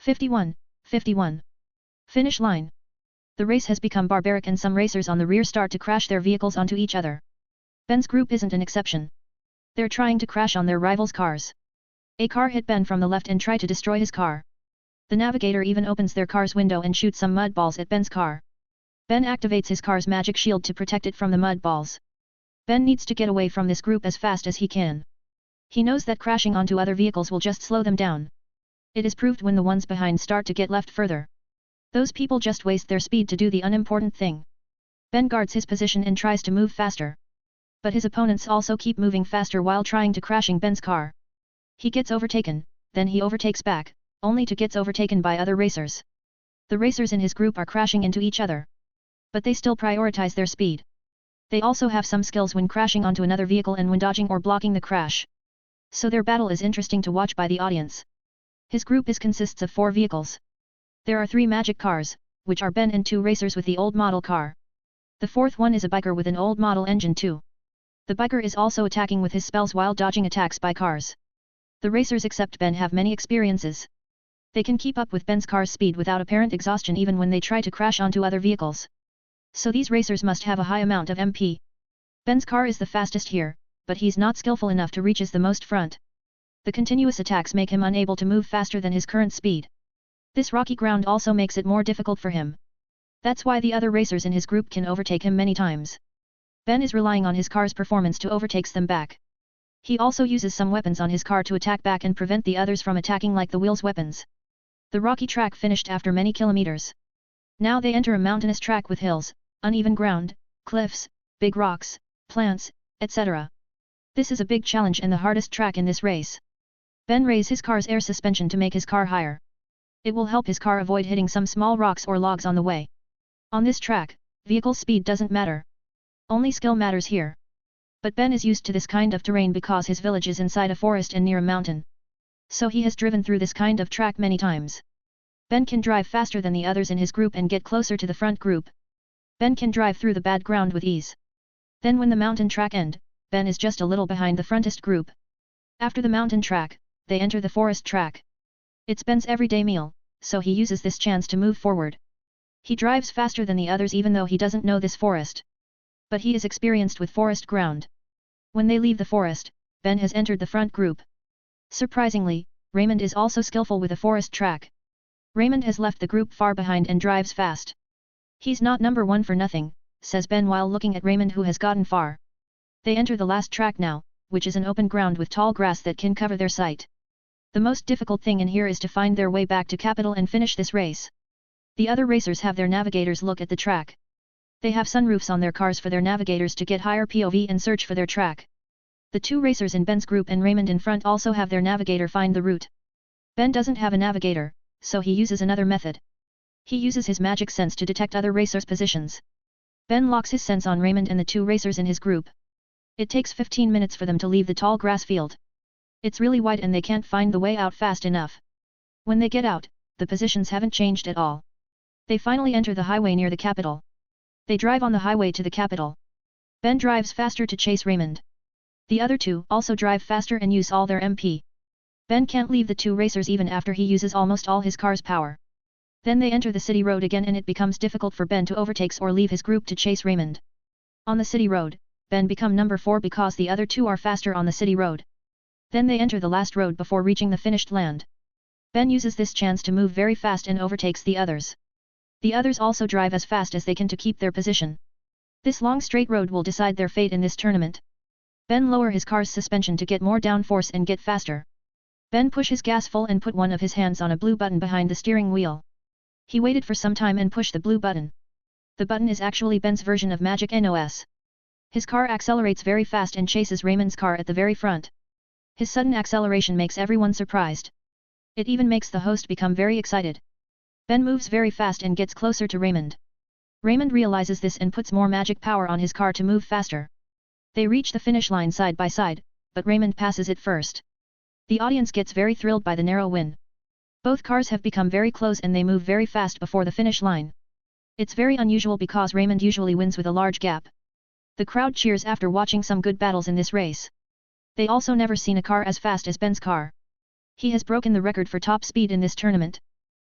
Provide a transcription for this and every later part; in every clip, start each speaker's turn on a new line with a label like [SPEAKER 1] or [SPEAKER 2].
[SPEAKER 1] 51. Finish line. The race has become barbaric and some racers on the rear start to crash their vehicles onto each other. Ben's group isn't an exception. They're trying to crash on their rivals' cars. A car hit Ben from the left and tried to destroy his car. The navigator even opens their car's window and shoots some mud balls at Ben's car. Ben activates his car's magic shield to protect it from the mud balls. Ben needs to get away from this group as fast as he can. He knows that crashing onto other vehicles will just slow them down. It is proved when the ones behind start to get left further. Those people just waste their speed to do the unimportant thing. Ben guards his position and tries to move faster. But his opponents also keep moving faster while trying to crashing Ben's car. He gets overtaken, then he overtakes back, only to get overtaken by other racers. The racers in his group are crashing into each other. But they still prioritize their speed. They also have some skills when crashing onto another vehicle and when dodging or blocking the crash. So their battle is interesting to watch by the audience. His group consists of 4 vehicles. There are 3 magic cars, which are Ben and 2 racers with the old model car. The 4th one is a biker with an old model engine too. The biker is also attacking with his spells while dodging attacks by cars. The racers except Ben have many experiences. They can keep up with Ben's car's speed without apparent exhaustion even when they try to crash onto other vehicles. So these racers must have a high amount of MP. Ben's car is the fastest here, but he's not skillful enough to reach the most front. The continuous attacks make him unable to move faster than his current speed. This rocky ground also makes it more difficult for him. That's why the other racers in his group can overtake him many times. Ben is relying on his car's performance to overtake them back. He also uses some weapons on his car to attack back and prevent the others from attacking like the wheel's weapons. The rocky track finished after many kilometers. Now they enter a mountainous track with hills, uneven ground, cliffs, big rocks, plants, etc. This is a big challenge and the hardest track in this race. Ben raises his car's air suspension to make his car higher. It will help his car avoid hitting some small rocks or logs on the way. On this track, vehicle speed doesn't matter. Only skill matters here. But Ben is used to this kind of terrain because his village is inside a forest and near a mountain. So he has driven through this kind of track many times. Ben can drive faster than the others in his group and get closer to the front group. Ben can drive through the bad ground with ease. Then when the mountain track ends, Ben is just a little behind the frontest group. After the mountain track, they enter the forest track. It's Ben's everyday meal, so he uses this chance to move forward. He drives faster than the others even though he doesn't know this forest. But he is experienced with forest ground. When they leave the forest, Ben has entered the front group. Surprisingly, Raymond is also skillful with a forest track. Raymond has left the group far behind and drives fast. He's not number 1 for nothing, says Ben while looking at Raymond who has gotten far. They enter the last track now, which is an open ground with tall grass that can cover their sight. The most difficult thing in here is to find their way back to capital and finish this race. The other racers have their navigators look at the track. They have sunroofs on their cars for their navigators to get higher POV and search for their track. The 2 racers in Ben's group and Raymond in front also have their navigator find the route. Ben doesn't have a navigator, so he uses another method. He uses his magic sense to detect other racers' positions. Ben locks his sense on Raymond and the 2 racers in his group. It takes 15 minutes for them to leave the tall grass field. It's really wide and they can't find the way out fast enough. When they get out, the positions haven't changed at all. They finally enter the highway near the capital. They drive on the highway to the capital. Ben drives faster to chase Raymond. The other 2 also drive faster and use all their MP. Ben can't leave the 2 racers even after he uses almost all his car's power. Then they enter the city road again and it becomes difficult for Ben to overtake or leave his group to chase Raymond. On the city road, Ben become number 4 because the other 2 are faster on the city road. Then they enter the last road before reaching the finished land. Ben uses this chance to move very fast and overtakes the others. The others also drive as fast as they can to keep their position. This long straight road will decide their fate in this tournament. Ben lower his car's suspension to get more downforce and get faster. Ben push his gas full and put one of his hands on a blue button behind the steering wheel. He waited for some time and pushed the blue button. The button is actually Ben's version of Magic NOS. His car accelerates very fast and chases Raymond's car at the very front. His sudden acceleration makes everyone surprised. It even makes the host become very excited. Ben moves very fast and gets closer to Raymond. Raymond realizes this and puts more magic power on his car to move faster. They reach the finish line side by side, but Raymond passes it first. The audience gets very thrilled by the narrow win. Both cars have become very close and they move very fast before the finish line. It's very unusual because Raymond usually wins with a large gap. The crowd cheers after watching some good battles in this race. They also never seen a car as fast as Ben's car. He has broken the record for top speed in this tournament.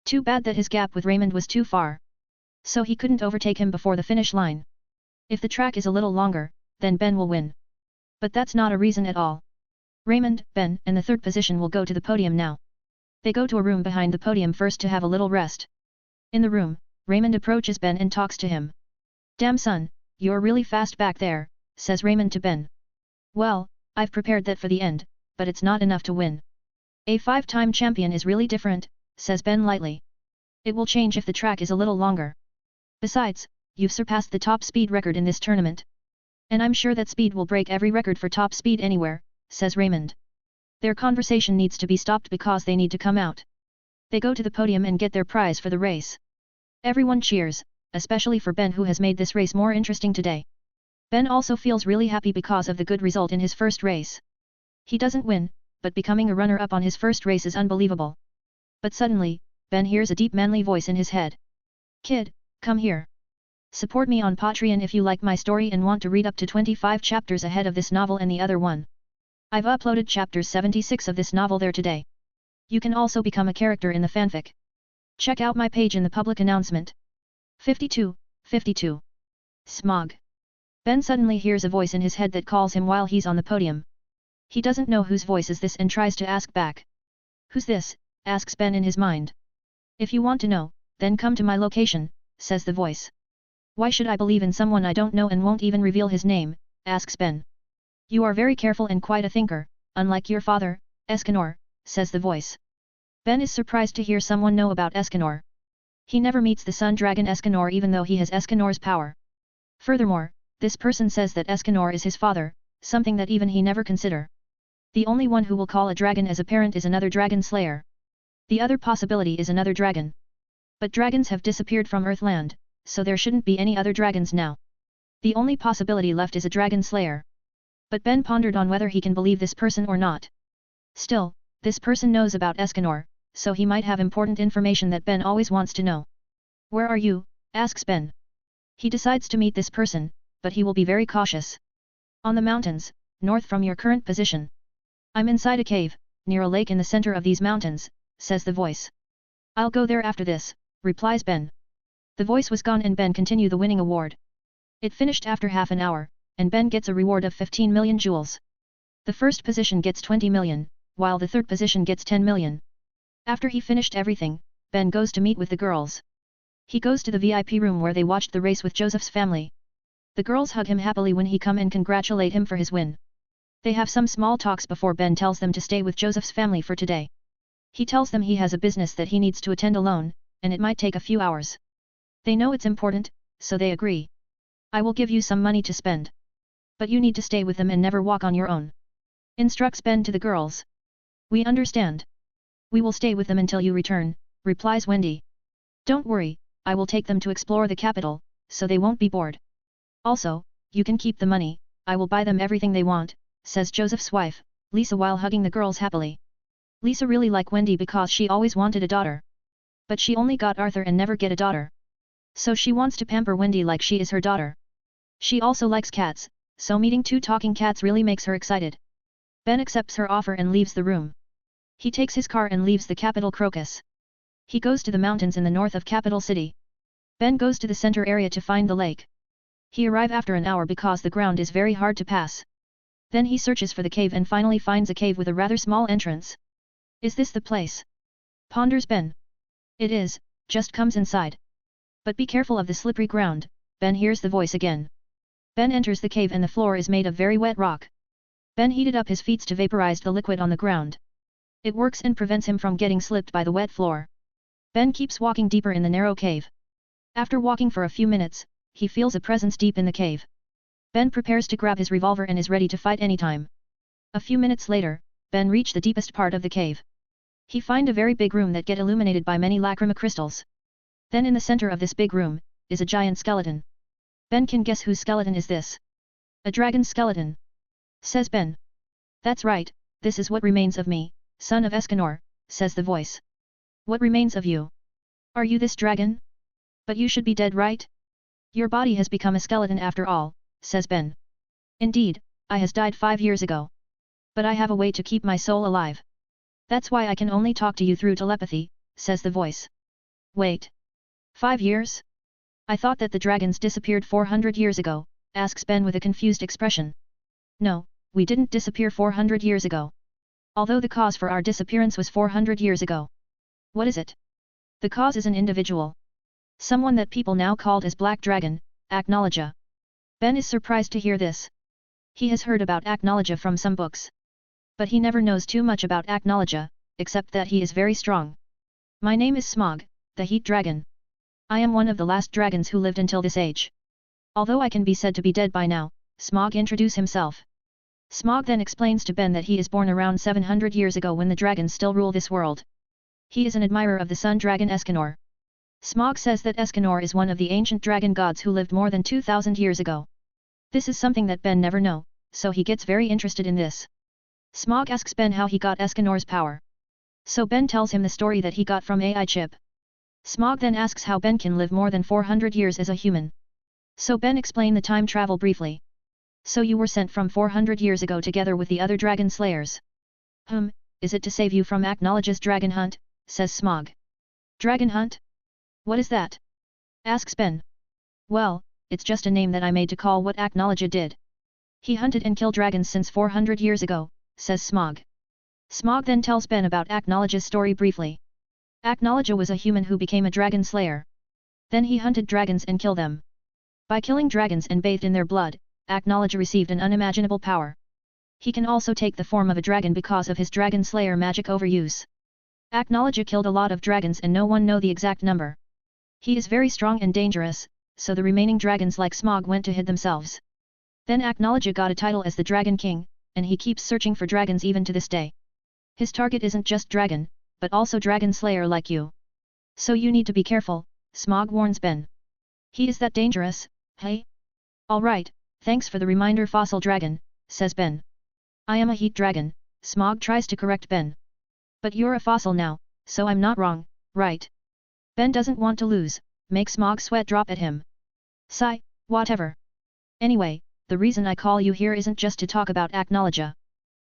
[SPEAKER 1] Too bad that his gap with Raymond was too far. So he couldn't overtake him before the finish line. If the track is a little longer, then Ben will win. But that's not a reason at all. Raymond, Ben, and the third position will go to the podium now. They go to a room behind the podium first to have a little rest. In the room, Raymond approaches Ben and talks to him. Damn son, you're really fast back there, says Raymond to Ben. Well, I've prepared that for the end, but it's not enough to win. A 5-time champion is really different, says Ben lightly. It will change if the track is a little longer. Besides, you've surpassed the top speed record in this tournament. And I'm sure that speed will break every record for top speed anywhere, says Raymond. Their conversation needs to be stopped because they need to come out. They go to the podium and get their prize for the race. Everyone cheers, especially for Ben who has made this race more interesting today. Ben also feels really happy because of the good result in his first race. He doesn't win, but becoming a runner-up on his first race is unbelievable. But suddenly, Ben hears a deep manly voice in his head. Kid, come here. Support me on Patreon if you like my story and want to read up to 25 chapters ahead of this novel and the other one. I've uploaded chapters 76 of this novel there today. You can also become a character in the fanfic. Check out my page in the public announcement. 52. Smog. Ben suddenly hears a voice in his head that calls him while he's on the podium. He doesn't know whose voice is this and tries to ask back. Who's this? Asks Ben in his mind. If you want to know, then come to my location, says the voice. Why should I believe in someone I don't know and won't even reveal his name? Asks Ben. You are very careful and quite a thinker, unlike your father, Escanor, says the voice. Ben is surprised to hear someone know about Escanor. He never meets the sun dragon Escanor even though he has Escanor's power. Furthermore, this person says that Escanor is his father, something that even he never consider. The only one who will call a dragon as a parent is another dragon slayer. The other possibility is another dragon. But dragons have disappeared from Earthland, so there shouldn't be any other dragons now. The only possibility left is a dragon slayer. But Ben pondered on whether he can believe this person or not. Still, this person knows about Escanor, so he might have important information that Ben always wants to know. Where are you? Asks Ben. He decides to meet this person, but he will be very cautious. On the mountains, north from your current position. I'm inside a cave, near a lake in the center of these mountains, says the voice. I'll go there after this, replies Ben. The voice was gone and Ben continued the winning award. It finished after half an hour, and Ben gets a reward of 15 million jewels. The first position gets 20 million, while the third position gets 10 million. After he finished everything, Ben goes to meet with the girls. He goes to the VIP room where they watched the race with Joseph's family. The girls hug him happily when he come and congratulate him for his win. They have some small talks before Ben tells them to stay with Joseph's family for today. He tells them he has a business that he needs to attend alone, and it might take a few hours. They know it's important, so they agree. I will give you some money to spend. But you need to stay with them and never walk on your own. Instructs Ben to the girls. We understand. We will stay with them until you return, replies Wendy. Don't worry, I will take them to explore the capital, so they won't be bored. Also, you can keep the money, I will buy them everything they want, says Joseph's wife, Lisa while hugging the girls happily. Lisa really liked Wendy because she always wanted a daughter. But she only got Arthur and never get a daughter. So she wants to pamper Wendy like she is her daughter. She also likes cats, so meeting two talking cats really makes her excited. Ben accepts her offer and leaves the room. He takes his car and leaves the capital Crocus. He goes to the mountains in the north of Capital City. Ben goes to the center area to find the lake. He arrives after an hour because the ground is very hard to pass. Then he searches for the cave and finally finds a cave with a rather small entrance. Is this the place? Ponders Ben. It is, just comes inside. But be careful of the slippery ground, Ben hears the voice again. Ben enters the cave and the floor is made of very wet rock. Ben heated up his feet to vaporize the liquid on the ground. It works and prevents him from getting slipped by the wet floor. Ben keeps walking deeper in the narrow cave. After walking for a few minutes, he feels a presence deep in the cave. Ben prepares to grab his revolver and is ready to fight anytime. A few minutes later, Ben reached the deepest part of the cave. He find a very big room that get illuminated by many lacrima crystals. Then in the center of this big room, is a giant skeleton. Ben can guess whose skeleton is this. A dragon's skeleton. Says Ben. That's right, this is what remains of me, son of Escanor, says the voice. What remains of you? Are you this dragon? But you should be dead, right? Your body has become a skeleton after all, says Ben. Indeed, I has died 5 years ago. But I have a way to keep my soul alive. That's why I can only talk to you through telepathy, says the voice. Wait. 5 years? I thought that the dragons disappeared 400 years ago, asks Ben with a confused expression. No, we didn't disappear 400 years ago. Although the cause for our disappearance was 400 years ago. What is it? The cause is an individual. Someone that people now called as Black Dragon, Aknologia. Ben is surprised to hear this. He has heard about Aknologia from some books. But he never knows too much about Aknologia, except that he is very strong. My name is Smog, the Heat Dragon. I am one of the last dragons who lived until this age. Although I can be said to be dead by now, Smog introduces himself. Smog then explains to Ben that he is born around 700 years ago when the dragons still rule this world. He is an admirer of the sun dragon Escanor. Smog says that Escanor is one of the ancient dragon gods who lived more than 2000 years ago. This is something that Ben never know, so he gets very interested in this. Smog asks Ben how he got Escanor's power. So Ben tells him the story that he got from AI chip. Smog then asks how Ben can live more than 400 years as a human. So Ben explained the time travel briefly. So you were sent from 400 years ago together with the other dragon slayers. Is it to save you from Aknologia's dragon hunt, says Smog. Dragon hunt? What is that? Asks Ben. Well, it's just a name that I made to call what Aknologia did. He hunted and killed dragons since 400 years ago, says Smog. Smog then tells Ben about Aknologia's story briefly. Aknologia was a human who became a dragon slayer. Then he hunted dragons and killed them. By killing dragons and bathed in their blood, Aknologia received an unimaginable power. He can also take the form of a dragon because of his dragon slayer magic overuse. Aknologia killed a lot of dragons and no one know the exact number. He is very strong and dangerous, so the remaining dragons like Smog went to hide themselves. Then Aknologia got a title as the Dragon King, and he keeps searching for dragons even to this day. His target isn't just dragon, but also dragon slayer like you. So you need to be careful, Smog warns Ben. He is that dangerous, hey? Alright, thanks for the reminder Fossil Dragon, says Ben. I am a heat dragon, Smog tries to correct Ben. But you're a fossil now, so I'm not wrong, right? Ben doesn't want to lose, make Smog sweat drop at him. Sigh, whatever. Anyway, the reason I call you here isn't just to talk about Aknologia.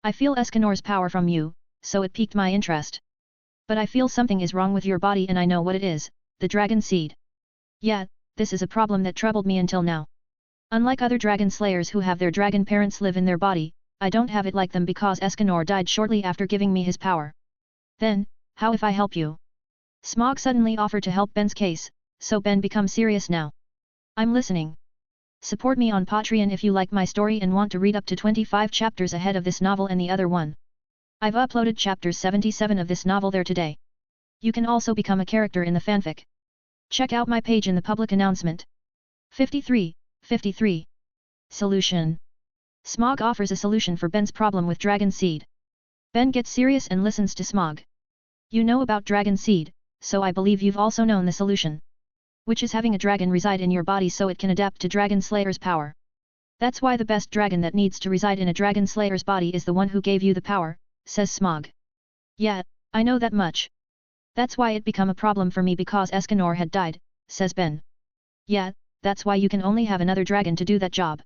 [SPEAKER 1] I feel Escanor's power from you, so it piqued my interest. But I feel something is wrong with your body and I know what it is, the dragon seed. Yeah, this is a problem that troubled me until now. Unlike other dragon slayers who have their dragon parents live in their body, I don't have it like them because Escanor died shortly after giving me his power. Then, how if I help you? Smog suddenly offered to help Ben's case, so Ben becomes serious now. I'm listening. Support me on Patreon if you like my story and want to read up to 25 chapters ahead of this novel and the other one. I've uploaded chapters 77 of this novel there today. You can also become a character in the fanfic. Check out my page in the public announcement. 53. Solution. Smog offers a solution for Ben's problem with Dragon Seed. Ben gets serious and listens to Smog. You know about Dragon Seed, so I believe you've also known the solution. Which is having a dragon reside in your body so it can adapt to Dragon Slayer's power. That's why the best dragon that needs to reside in a Dragon Slayer's body is the one who gave you the power, says Smog. Yeah, I know that much. That's why it become a problem for me because Escanor had died, says Ben. Yeah, that's why you can only have another dragon to do that job.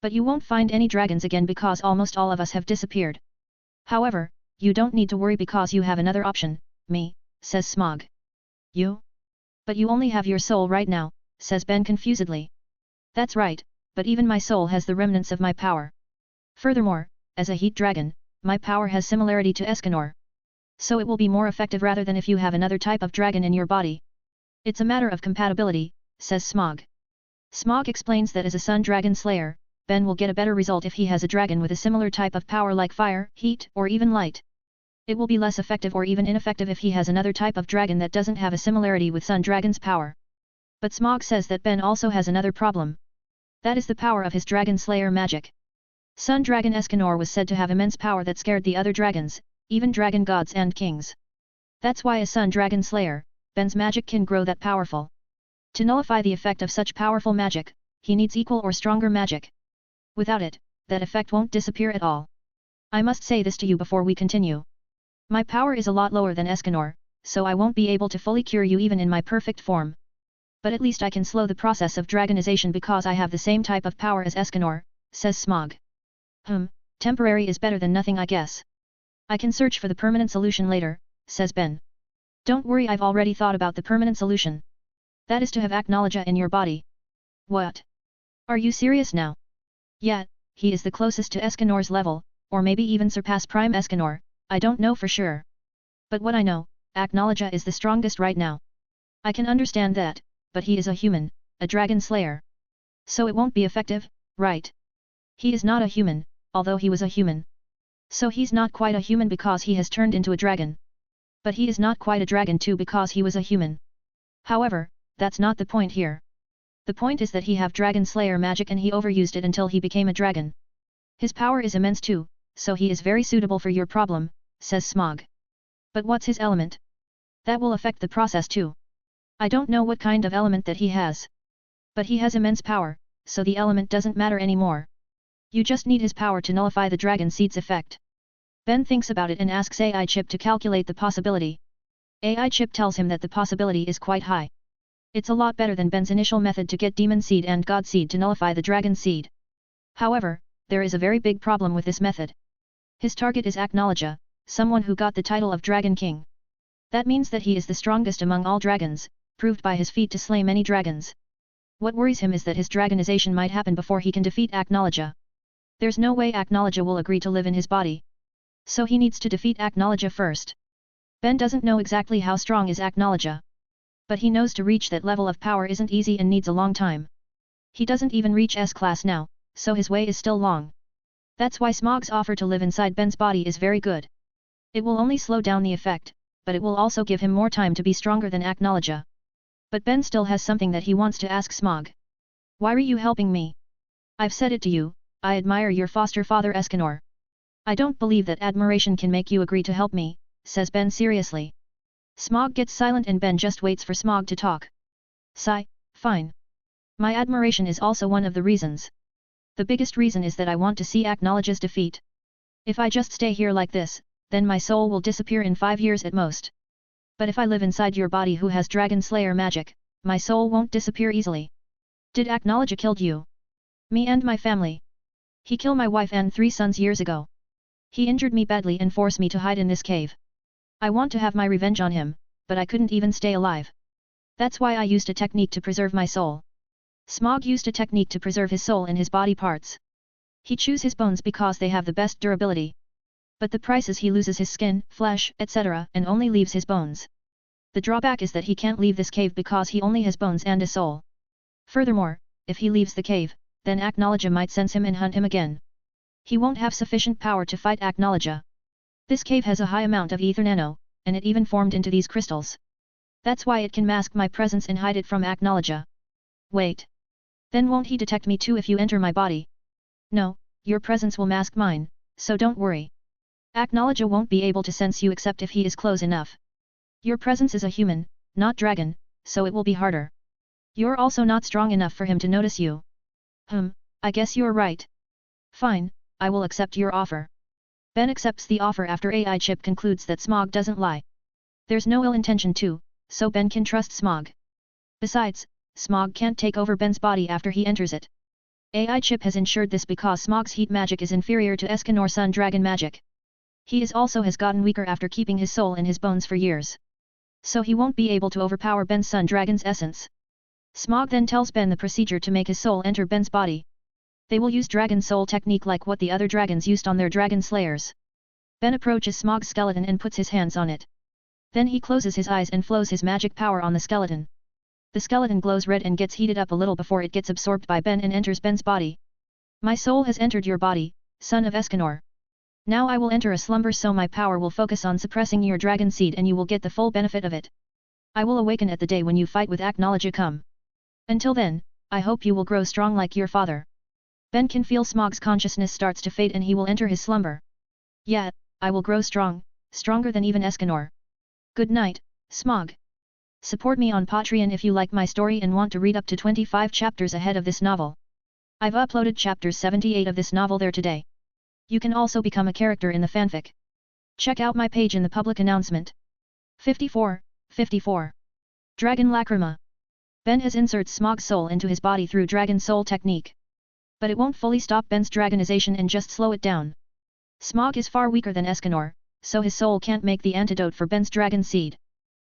[SPEAKER 1] But you won't find any dragons again because almost all of us have disappeared. However, you don't need to worry because you have another option, me, says Smog. You? But you only have your soul right now, says Ben confusedly. That's right, but even my soul has the remnants of my power. Furthermore, as a heat dragon, my power has similarity to Escanor. So it will be more effective rather than if you have another type of dragon in your body. It's a matter of compatibility, says Smog. Smog explains that as a sun dragon slayer, Ben will get a better result if he has a dragon with a similar type of power like fire, heat, or even light. It will be less effective or even ineffective if he has another type of dragon that doesn't have a similarity with Sun Dragon's power. But Smog says that Ben also has another problem. That is the power of his Dragon Slayer magic. Sun Dragon Escanor was said to have immense power that scared the other dragons, even dragon gods and kings. That's why as Sun Dragon Slayer, Ben's magic can grow that powerful. To nullify the effect of such powerful magic, he needs equal or stronger magic. Without it, that effect won't disappear at all. I must say this to you before we continue. My power is a lot lower than Escanor, so I won't be able to fully cure you even in my perfect form. But at least I can slow the process of dragonization because I have the same type of power as Escanor, says Smog. Temporary is better than nothing I guess. I can search for the permanent solution later, says Ben. Don't worry, I've already thought about the permanent solution. That is to have Aknologia in your body. What? Are you serious now? Yeah, he is the closest to Escanor's level, or maybe even surpass Prime Escanor, I don't know for sure. But what I know, Aknologia is the strongest right now. I can understand that, but he is a human, a dragon slayer. So it won't be effective, right? He is not a human, although he was a human. So he's not quite a human because he has turned into a dragon. But he is not quite a dragon too because he was a human. However, that's not the point here. The point is that he have dragon slayer magic and he overused it until he became a dragon. His power is immense too, so he is very suitable for your problem, says Smog. But what's his element? That will affect the process too. I don't know what kind of element that he has. But he has immense power, so the element doesn't matter anymore. You just need his power to nullify the dragon seed's effect. Ben thinks about it and asks AI Chip to calculate the possibility. AI Chip tells him that the possibility is quite high. It's a lot better than Ben's initial method to get Demon Seed and God Seed to nullify the dragon seed. However, there is a very big problem with this method. His target is Aknologia, someone who got the title of Dragon King. That means that he is the strongest among all dragons, proved by his feat to slay many dragons. What worries him is that his dragonization might happen before he can defeat Aknologia. There's no way Aknologia will agree to live in his body. So he needs to defeat Aknologia first. Ben doesn't know exactly how strong is Aknologia. But he knows to reach that level of power isn't easy and needs a long time. He doesn't even reach S-class now, so his way is still long. That's why Smog's offer to live inside Ben's body is very good. It will only slow down the effect, but it will also give him more time to be stronger than Aknologia. But Ben still has something that he wants to ask Smog. Why are you helping me? I've said it to you, I admire your foster father Escanor. I don't believe that admiration can make you agree to help me, says Ben seriously. Smog gets silent and Ben just waits for Smog to talk. Sigh, fine. My admiration is also one of the reasons. The biggest reason is that I want to see Aknologia's defeat. If I just stay here like this, then my soul will disappear in 5 years at most. But if I live inside your body who has Dragon Slayer magic, my soul won't disappear easily. Did Aknologia killed you? Me and my family. He killed my wife and 3 sons years ago. He injured me badly and forced me to hide in this cave. I want to have my revenge on him, but I couldn't even stay alive. That's why I used a technique to preserve my soul. Smog used a technique to preserve his soul in his body parts. He chews his bones because they have the best durability. But the price is he loses his skin, flesh, etc. and only leaves his bones. The drawback is that he can't leave this cave because he only has bones and a soul. Furthermore, if he leaves the cave, then Aknologia might sense him and hunt him again. He won't have sufficient power to fight Aknologia. This cave has a high amount of ether nano, and it even formed into these crystals. That's why it can mask my presence and hide it from Aknologia. Wait. Then won't he detect me too if you enter my body? No, your presence will mask mine, so don't worry. Aknologia won't be able to sense you except if he is close enough. Your presence is a human, not dragon, so it will be harder. You're also not strong enough for him to notice you. I guess you're right. Fine, I will accept your offer. Ben accepts the offer after AI Chip concludes that Smog doesn't lie. There's no ill intention too, so Ben can trust Smog. Besides, Smog can't take over Ben's body after he enters it. AI Chip has ensured this because Smog's heat magic is inferior to Escanor Sun Dragon magic. He also has gotten weaker after keeping his soul in his bones for years. So he won't be able to overpower Ben's Sun Dragon's essence. Smog then tells Ben the procedure to make his soul enter Ben's body. They will use Dragon Soul technique like what the other dragons used on their Dragon Slayers. Ben approaches Smog's skeleton and puts his hands on it. Then he closes his eyes and flows his magic power on the skeleton. The skeleton glows red and gets heated up a little before it gets absorbed by Ben and enters Ben's body. My soul has entered your body, son of Escanor. Now I will enter a slumber so my power will focus on suppressing your dragon seed and you will get the full benefit of it. I will awaken at the day when you fight with Aknologia come. Until then, I hope you will grow strong like your father. Ben can feel Smog's consciousness starts to fade and he will enter his slumber. Yeah, I will grow strong, stronger than even Escanor. Good night, Smog. Support me on Patreon if you like my story and want to read up to 25 chapters ahead of this novel. I've uploaded chapters 78 of this novel there today. You can also become a character in the fanfic. Check out my page in the public announcement. 54. Dragon Lacrima. Ben has inserts Smog's soul into his body through Dragon Soul technique. But it won't fully stop Ben's dragonization and just slow it down. Smog is far weaker than Escanor, so his soul can't make the antidote for Ben's dragon seed.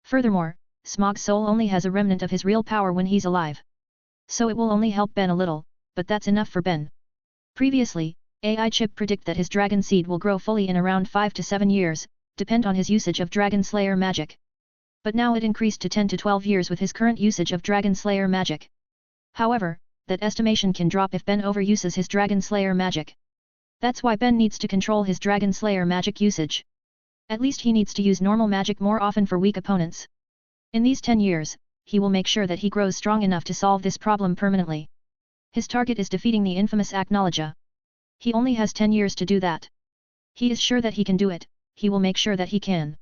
[SPEAKER 1] Furthermore, Smog's soul only has a remnant of his real power when he's alive. So it will only help Ben a little, but that's enough for Ben. Previously, AI Chip predict that his dragon seed will grow fully in around 5 to 7 years, depend on his usage of Dragon Slayer magic. But now it increased to 10 to 12 years with his current usage of Dragon Slayer magic. However, that estimation can drop if Ben overuses his Dragon Slayer magic. That's why Ben needs to control his Dragon Slayer magic usage. At least he needs to use normal magic more often for weak opponents. In these 10 years, he will make sure that he grows strong enough to solve this problem permanently. His target is defeating the infamous Aknowledge. He only has 10 years to do that. He is sure that he can do it, he will make sure that he can.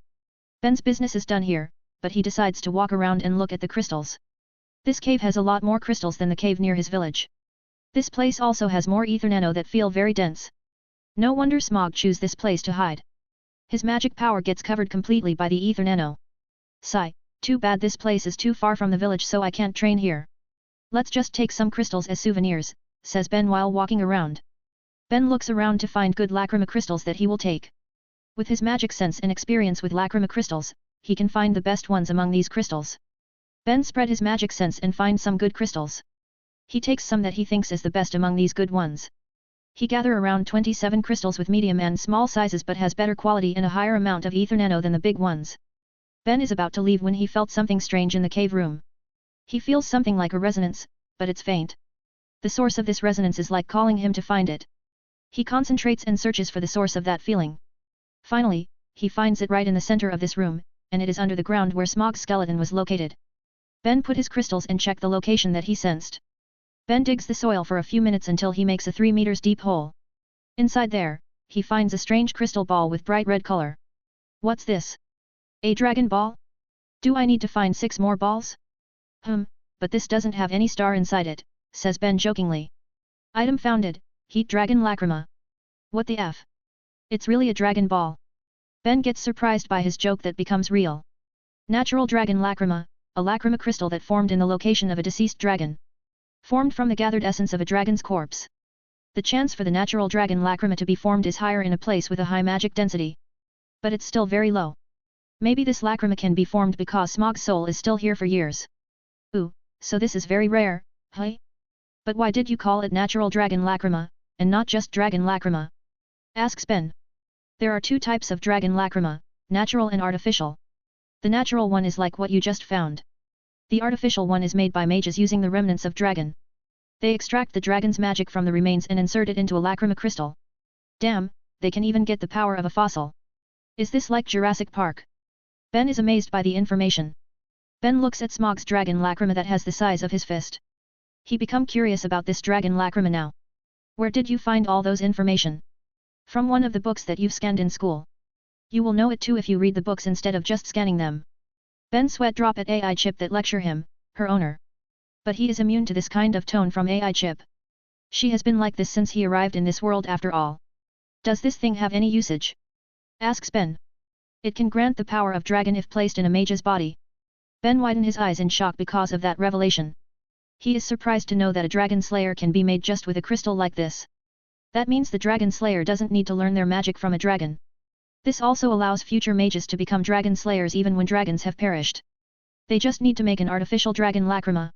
[SPEAKER 1] Ben's business is done here, but he decides to walk around and look at the crystals. This cave has a lot more crystals than the cave near his village. This place also has more ether nano that feel very dense. No wonder Smog choose this place to hide. His magic power gets covered completely by the ether nano. Sigh, too bad this place is too far from the village so I can't train here. Let's just take some crystals as souvenirs, says Ben while walking around. Ben looks around to find good lacrima crystals that he will take. With his magic sense and experience with lacrima crystals, he can find the best ones among these crystals. Ben spread his magic sense and finds some good crystals. He takes some that he thinks is the best among these good ones. He gather around 27 crystals with medium and small sizes but has better quality and a higher amount of ether nano than the big ones. Ben is about to leave when he felt something strange in the cave room. He feels something like a resonance, but it's faint. The source of this resonance is like calling him to find it. He concentrates and searches for the source of that feeling. Finally, he finds it right in the center of this room, and it is under the ground where Smog's skeleton was located. Ben put his crystals and checked the location that he sensed. Ben digs the soil for a few minutes until he makes a 3 meters deep hole. Inside there, he finds a strange crystal ball with bright red color. What's this? A dragon ball? Do I need to find 6 more balls? But this doesn't have any star inside it, says Ben jokingly. Item founded, Heat Dragon Lacrima. What the F? It's really a dragon ball. Ben gets surprised by his joke that becomes real. Natural Dragon Lacrima, a lacrima crystal that formed in the location of a deceased dragon. Formed from the gathered essence of a dragon's corpse. The chance for the natural dragon lacrima to be formed is higher in a place with a high magic density. But it's still very low. Maybe this lacrima can be formed because Smog's soul is still here for years. Ooh, so this is very rare, huh? But why did you call it natural dragon lacrima, and not just dragon lacrima? Asks Ben. There are 2 types of dragon lacrima, natural and artificial. The natural one is like what you just found. The artificial one is made by mages using the remnants of dragon. They extract the dragon's magic from the remains and insert it into a lacrima crystal. Damn, they can even get the power of a fossil. Is this like Jurassic Park? Ben is amazed by the information. Ben looks at Smog's dragon lacrima that has the size of his fist. He become curious about this dragon lacrima now. Where did you find all those information? From one of the books that you've scanned in school. You will know it too if you read the books instead of just scanning them. Ben's sweat drop at AI Chip that lecture him, her owner. But he is immune to this kind of tone from AI Chip. She has been like this since he arrived in this world after all. Does this thing have any usage? Asks Ben. It can grant the power of dragon if placed in a mage's body. Ben widened his eyes in shock because of that revelation. He is surprised to know that a dragon slayer can be made just with a crystal like this. That means the dragon slayer doesn't need to learn their magic from a dragon. This also allows future mages to become dragon slayers even when dragons have perished. They just need to make an artificial dragon lacrima.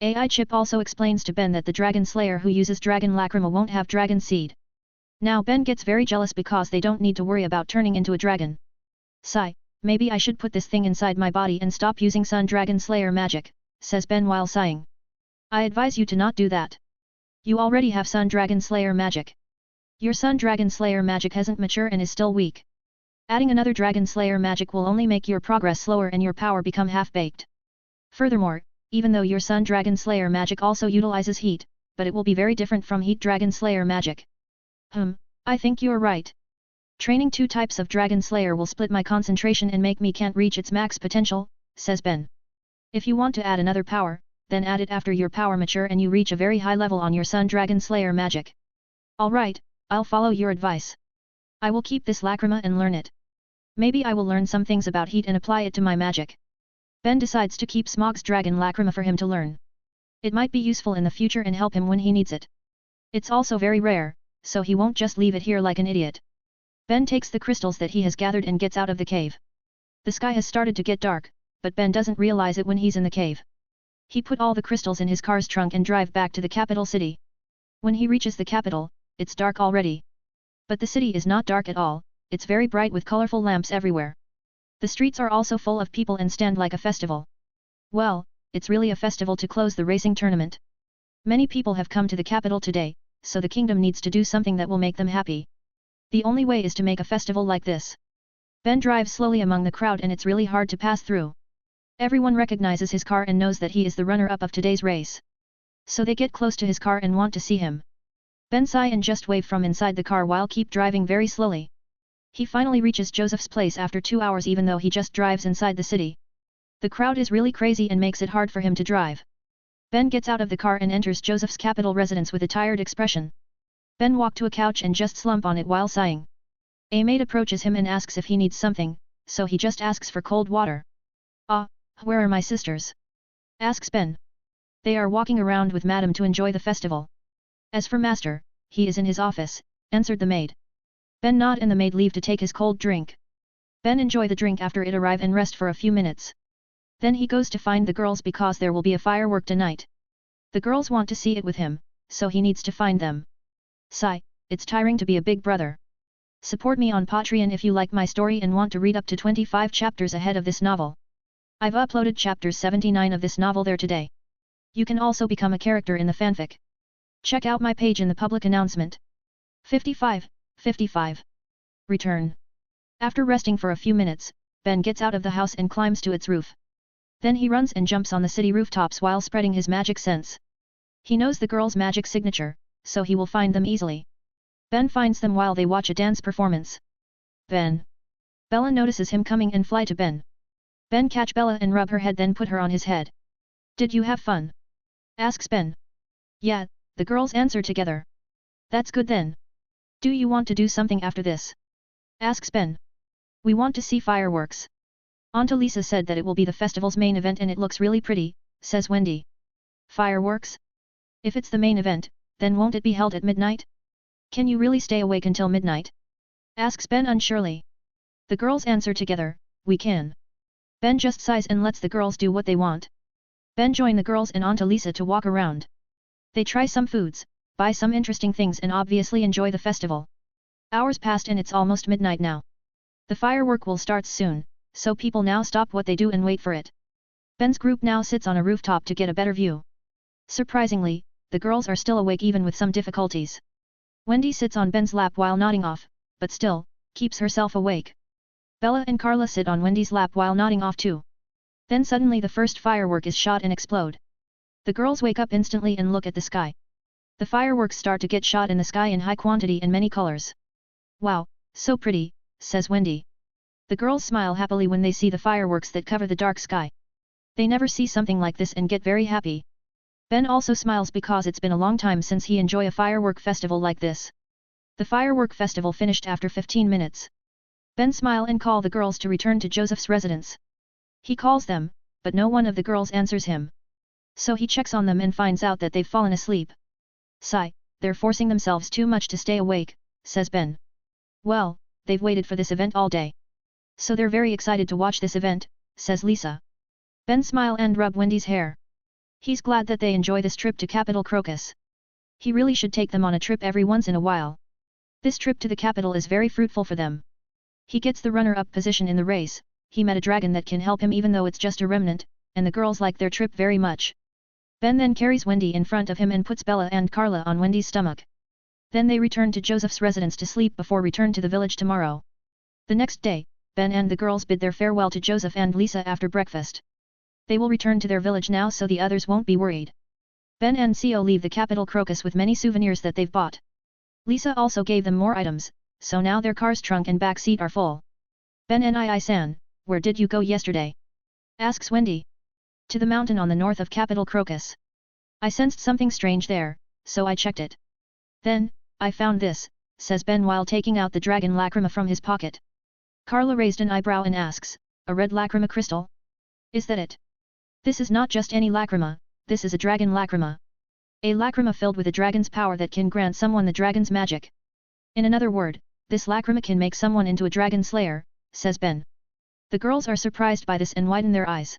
[SPEAKER 1] AI Chip also explains to Ben that the dragon slayer who uses dragon lacrima won't have dragon seed. Now Ben gets very jealous because they don't need to worry about turning into a dragon. Sigh, maybe I should put this thing inside my body and stop using Sun Dragon Slayer magic, says Ben while sighing. I advise you to not do that. You already have Sun Dragon Slayer magic. Your Sun Dragon Slayer magic hasn't matured and is still weak. Adding another Dragon Slayer magic will only make your progress slower and your power become half-baked. Furthermore, even though your Sun Dragon Slayer magic also utilizes heat, but it will be very different from Heat Dragon Slayer magic. I think you're right. Training 2 types of Dragon Slayer will split my concentration and make me can't reach its max potential, says Ben. If you want to add another power, then add it after your power mature and you reach a very high level on your Sun Dragon Slayer magic. Alright, I'll follow your advice. I will keep this lacrima and learn it. Maybe I will learn some things about heat and apply it to my magic. Ben decides to keep Smog's dragon lacrima for him to learn. It might be useful in the future and help him when he needs it. It's also very rare, so he won't just leave it here like an idiot. Ben takes the crystals that he has gathered and gets out of the cave. The sky has started to get dark, but Ben doesn't realize it when he's in the cave. He put all the crystals in his car's trunk and drive back to the capital city. When he reaches the capital, it's dark already. But the city is not dark at all, it's very bright with colorful lamps everywhere. The streets are also full of people and stand like a festival. Well, it's really a festival to close the racing tournament. Many people have come to the capital today, so the kingdom needs to do something that will make them happy. The only way is to make a festival like this. Ben drives slowly among the crowd and it's really hard to pass through. Everyone recognizes his car and knows that he is the runner-up of today's race. So they get close to his car and want to see him. Ben sigh and just wave from inside the car while keep driving very slowly. He finally reaches Joseph's place after 2 hours even though he just drives inside the city. The crowd is really crazy and makes it hard for him to drive. Ben gets out of the car and enters Joseph's capital residence with a tired expression. Ben walks to a couch and just slump on it while sighing. A maid approaches him and asks if he needs something, so he just asks for cold water. "Ah, where are my sisters?" asks Ben. "They are walking around with Madam to enjoy the festival." "As for Master, he is in his office," answered the maid. Ben nod and the maid leave to take his cold drink. Ben enjoy the drink after it arrive and rest for a few minutes. Then he goes to find the girls because there will be a firework tonight. The girls want to see it with him, so he needs to find them. Sigh, it's tiring to be a big brother. Support me on Patreon if you like my story and want to read up to 25 chapters ahead of this novel. I've uploaded chapters 79 of this novel there today. You can also become a character in the fanfic. Check out my page in the public announcement. 55. Return. After resting for a few minutes, Ben gets out of the house and climbs to its roof. Then he runs and jumps on the city rooftops while spreading his magic sense. He knows the girls' magic signature, so he will find them easily. Ben finds them while they watch a dance performance. Ben. Bella notices him coming and fly to Ben. Ben catch Bella and rub her head then put her on his head. "Did you have fun?" asks Ben. "Yeah," the girls answer together. "That's good then. Do you want to do something after this?" asks Ben. "We want to see fireworks. Aunt Lisa said that it will be the festival's main event and it looks really pretty," says Wendy. "Fireworks? If it's the main event, then won't it be held at midnight? Can you really stay awake until midnight?" asks Ben unsurely. The girls answer together, "We can." Ben just sighs and lets the girls do what they want. Ben join the girls and Aunt Lisa to walk around. They try some foods, buy some interesting things and obviously enjoy the festival. Hours passed and it's almost midnight now. The firework will start soon, so people now stop what they do and wait for it. Ben's group now sits on a rooftop to get a better view. Surprisingly, the girls are still awake even with some difficulties. Wendy sits on Ben's lap while nodding off, but still, keeps herself awake. Bella and Carla sit on Wendy's lap while nodding off too. Then suddenly the first firework is shot and explode. The girls wake up instantly and look at the sky. The fireworks start to get shot in the sky in high quantity and many colors. "Wow, so pretty," says Wendy. The girls smile happily when they see the fireworks that cover the dark sky. They never see something like this and get very happy. Ben also smiles because it's been a long time since he enjoy a firework festival like this. The firework festival finished after 15 minutes. Ben smile and call the girls to return to Joseph's residence. He calls them, but no one of the girls answers him. So he checks on them and finds out that they've fallen asleep. "Sigh, they're forcing themselves too much to stay awake," says Ben. "Well, they've waited for this event all day. So they're very excited to watch this event," says Lisa. Ben smile and rub Wendy's hair. He's glad that they enjoy this trip to Capital Crocus. He really should take them on a trip every once in a while. This trip to the capital is very fruitful for them. He gets the runner-up position in the race, he met a dragon that can help him even though it's just a remnant, and the girls like their trip very much. Ben then carries Wendy in front of him and puts Bella and Carla on Wendy's stomach. Then they return to Joseph's residence to sleep before return to the village tomorrow. The next day, Ben and the girls bid their farewell to Joseph and Lisa after breakfast. They will return to their village now so the others won't be worried. Ben and Co leave the Capital Crocus with many souvenirs that they've bought. Lisa also gave them more items, so now their car's trunk and back seat are full. Ben and I-san, where did you go yesterday? Asks Wendy. To the mountain on the north of Capital Crocus. I sensed something strange there, so I checked it. Then, I found this, says Ben while taking out the dragon lacrima from his pocket. Carla raised an eyebrow and asks, a red lacrima crystal? Is that it? This is not just any lacrima, this is a dragon lacrima. A lacrima filled with a dragon's power that can grant someone the dragon's magic. In another word, this lacrima can make someone into a dragon slayer, says Ben. The girls are surprised by this and widen their eyes.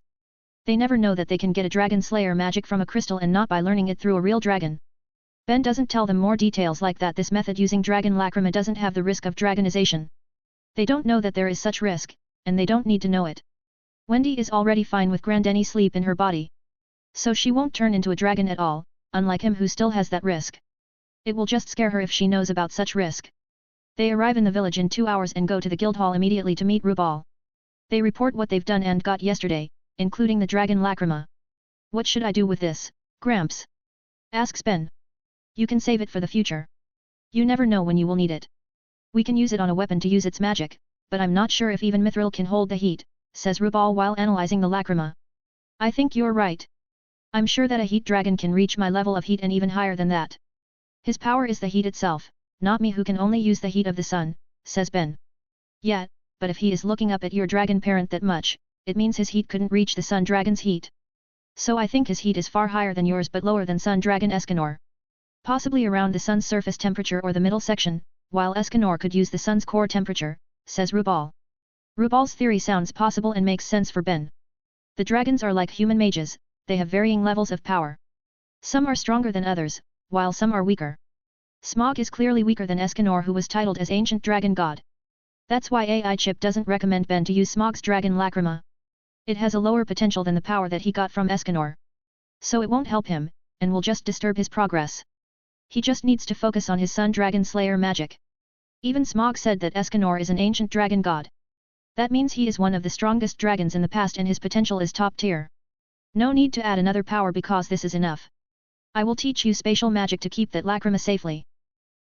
[SPEAKER 1] They never know that they can get a dragon slayer magic from a crystal and not by learning it through a real dragon. Ben doesn't tell them more details like that. This method using dragon lacrima doesn't have the risk of dragonization. They don't know that there is such risk, and they don't need to know it. Wendy is already fine with Grandeni sleep in her body. So she won't turn into a dragon at all, unlike him who still has that risk. It will just scare her if she knows about such risk. They arrive in the village in 2 hours and go to the guild hall immediately to meet Rubal. They report what they've done and got yesterday, including the dragon lacrima. What should I do with this, Gramps? Asks Ben. You can save it for the future. You never know when you will need it. We can use it on a weapon to use its magic, but I'm not sure if even Mithril can hold the heat, says Rubal while analyzing the lacrima. I think you're right. I'm sure that a heat dragon can reach my level of heat and even higher than that. His power is the heat itself, not me who can only use the heat of the sun, says Ben. Yeah, but if he is looking up at your dragon parent that much, it means his heat couldn't reach the sun dragon's heat. So I think his heat is far higher than yours but lower than sun dragon Escanor. Possibly around the sun's surface temperature or the middle section, while Escanor could use the sun's core temperature, says Rubal. Rubal's theory sounds possible and makes sense for Ben. The dragons are like human mages, they have varying levels of power. Some are stronger than others, while some are weaker. Smog is clearly weaker than Escanor who was titled as Ancient Dragon God. That's why AI Chip doesn't recommend Ben to use Smog's dragon lacrima. It has a lower potential than the power that he got from Escanor. So it won't help him, and will just disturb his progress. He just needs to focus on his Sun Dragon Slayer magic. Even Smog said that Escanor is an ancient dragon god. That means he is one of the strongest dragons in the past and his potential is top tier. No need to add another power because this is enough. I will teach you spatial magic to keep that lacrima safely.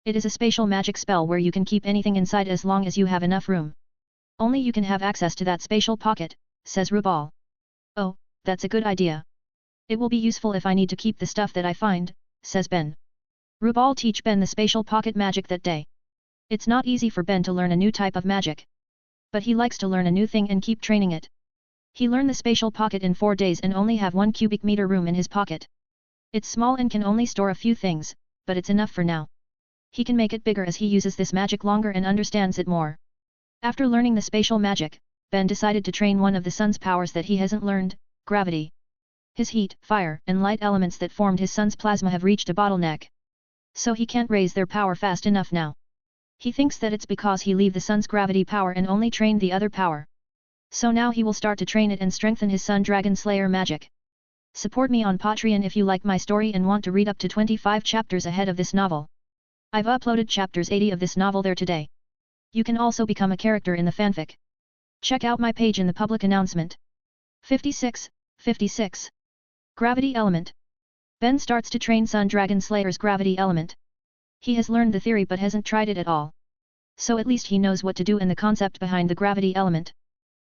[SPEAKER 1] It is a spatial magic spell where you can keep anything inside as long as you have enough room. Only you can have access to that spatial pocket, says Rubal. Oh, that's a good idea. It will be useful if I need to keep the stuff that I find, says Ben. Rubal teach Ben the spatial pocket magic that day. It's not easy for Ben to learn a new type of magic. But he likes to learn a new thing and keep training it. He learned the spatial pocket in 4 days and only have 1 cubic meter room in his pocket. It's small and can only store a few things, but it's enough for now. He can make it bigger as he uses this magic longer and understands it more. After learning the spatial magic, Ben decided to train one of the sun's powers that he hasn't learned, gravity. His heat, fire, and light elements that formed his sun's plasma have reached a bottleneck. So he can't raise their power fast enough now. He thinks that it's because he leave the sun's gravity power and only trained the other power. So now he will start to train it and strengthen his Sun Dragon Slayer magic. Support me on Patreon if you like my story and want to read up to 25 chapters ahead of this novel. I've uploaded chapters 80 of this novel there today. You can also become a character in the fanfic. Check out my page in the public announcement. 56. Gravity Element. Ben starts to train Sun Dragon Slayer's gravity element. He has learned the theory but hasn't tried it at all. So at least he knows what to do and the concept behind the gravity element.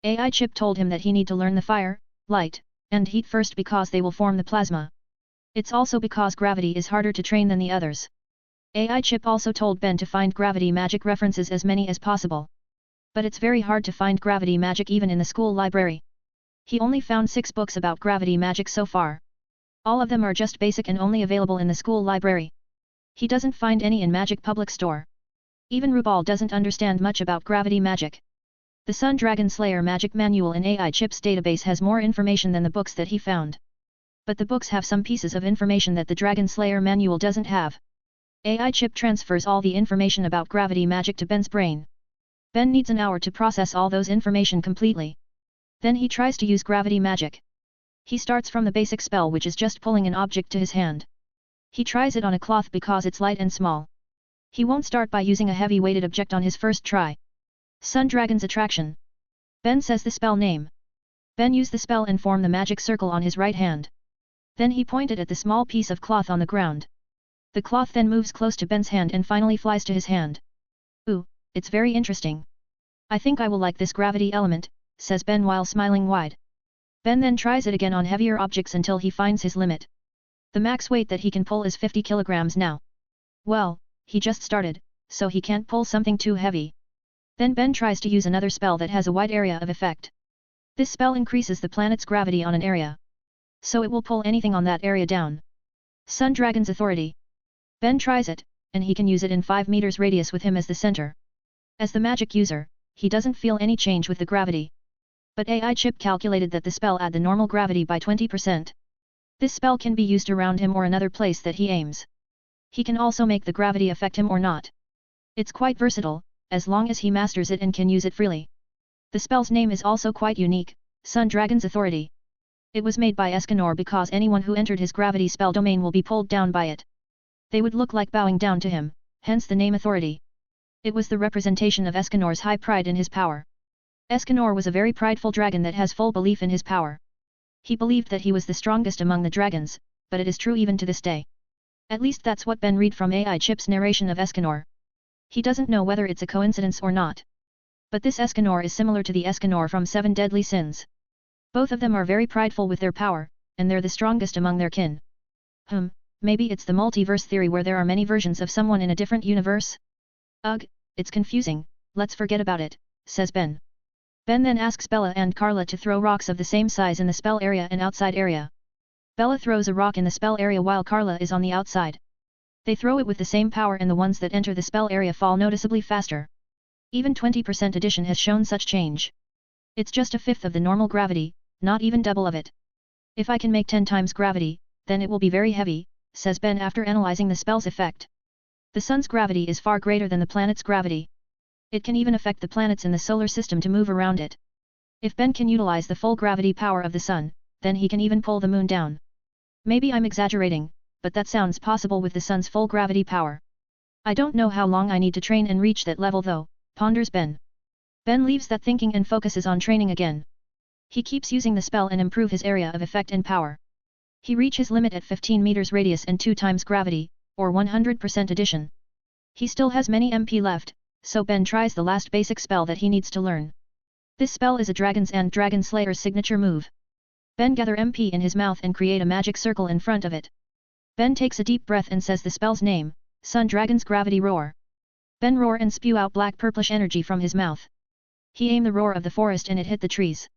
[SPEAKER 1] AI Chip told him that he need to learn the fire, light, and heat first because they will form the plasma. It's also because gravity is harder to train than the others. AI Chip also told Ben to find gravity magic references as many as possible. But it's very hard to find gravity magic even in the school library. He only found 6 books about gravity magic so far. All of them are just basic and only available in the school library. He doesn't find any in Magic Public Store. Even Rubal doesn't understand much about gravity magic. The Sun Dragon Slayer Magic Manual in AI Chip's database has more information than the books that he found. But the books have some pieces of information that the Dragon Slayer Manual doesn't have. AI Chip transfers all the information about gravity magic to Ben's brain. Ben needs an hour to process all those information completely. Then he tries to use gravity magic. He starts from the basic spell which is just pulling an object to his hand. He tries it on a cloth because it's light and small. He won't start by using a heavy weighted object on his first try. Sun Dragon's Attraction. Ben says the spell name. Ben used the spell and formed the magic circle on his right hand. Then he pointed at the small piece of cloth on the ground. The cloth then moves close to Ben's hand and finally flies to his hand. Ooh, it's very interesting. I think I will like this gravity element, says Ben while smiling wide. Ben then tries it again on heavier objects until he finds his limit. The max weight that he can pull is 50 kilograms now. Well, he just started, so he can't pull something too heavy. Then Ben tries to use another spell that has a wide area of effect. This spell increases the planet's gravity on an area. So it will pull anything on that area down. Sun Dragon's Authority. Ben tries it, and he can use it in 5 meters radius with him as the center. As the magic user, he doesn't feel any change with the gravity. But AI chip calculated that the spell add the normal gravity by 20%. This spell can be used around him or another place that he aims. He can also make the gravity affect him or not. It's quite versatile, as long as he masters it and can use it freely. The spell's name is also quite unique, Sun Dragon's Authority. It was made by Escanor because anyone who entered his gravity spell domain will be pulled down by it. They would look like bowing down to him, hence the name Authority. It was the representation of Escanor's high pride in his power. Escanor was a very prideful dragon that has full belief in his power. He believed that he was the strongest among the dragons, but it is true even to this day. At least that's what Ben read from AI Chip's narration of Escanor. He doesn't know whether it's a coincidence or not. But this Escanor is similar to the Escanor from Seven Deadly Sins. Both of them are very prideful with their power, and they're the strongest among their kin. Maybe it's the multiverse theory where there are many versions of someone in a different universe? Ugh, it's confusing, let's forget about it, says Ben. Ben then asks Bella and Carla to throw rocks of the same size in the spell area and outside area. Bella throws a rock in the spell area while Carla is on the outside. They throw it with the same power and the ones that enter the spell area fall noticeably faster. Even 20% addition has shown such change. It's just a fifth of the normal gravity, not even double of it. If I can make 10 times gravity, then it will be very heavy, says Ben after analyzing the spell's effect. The sun's gravity is far greater than the planet's gravity. It can even affect the planets in the solar system to move around it. If Ben can utilize the full gravity power of the sun, then he can even pull the moon down. Maybe I'm exaggerating, but that sounds possible with the sun's full gravity power. I don't know how long I need to train and reach that level though, ponders Ben. Ben leaves that thinking and focuses on training again. He keeps using the spell and improve his area of effect and power. He reach his limit at 15 meters radius and 2 times gravity, or 100% addition. He still has many MP left, so Ben tries the last basic spell that he needs to learn. This spell is a Dragon's and Dragon Slayer's signature move. Ben gather MP in his mouth and create a magic circle in front of it. Ben takes a deep breath and says the spell's name, Sun Dragon's Gravity Roar. Ben roar and spew out black purplish energy from his mouth. He aimed the roar of the forest and it hit the trees.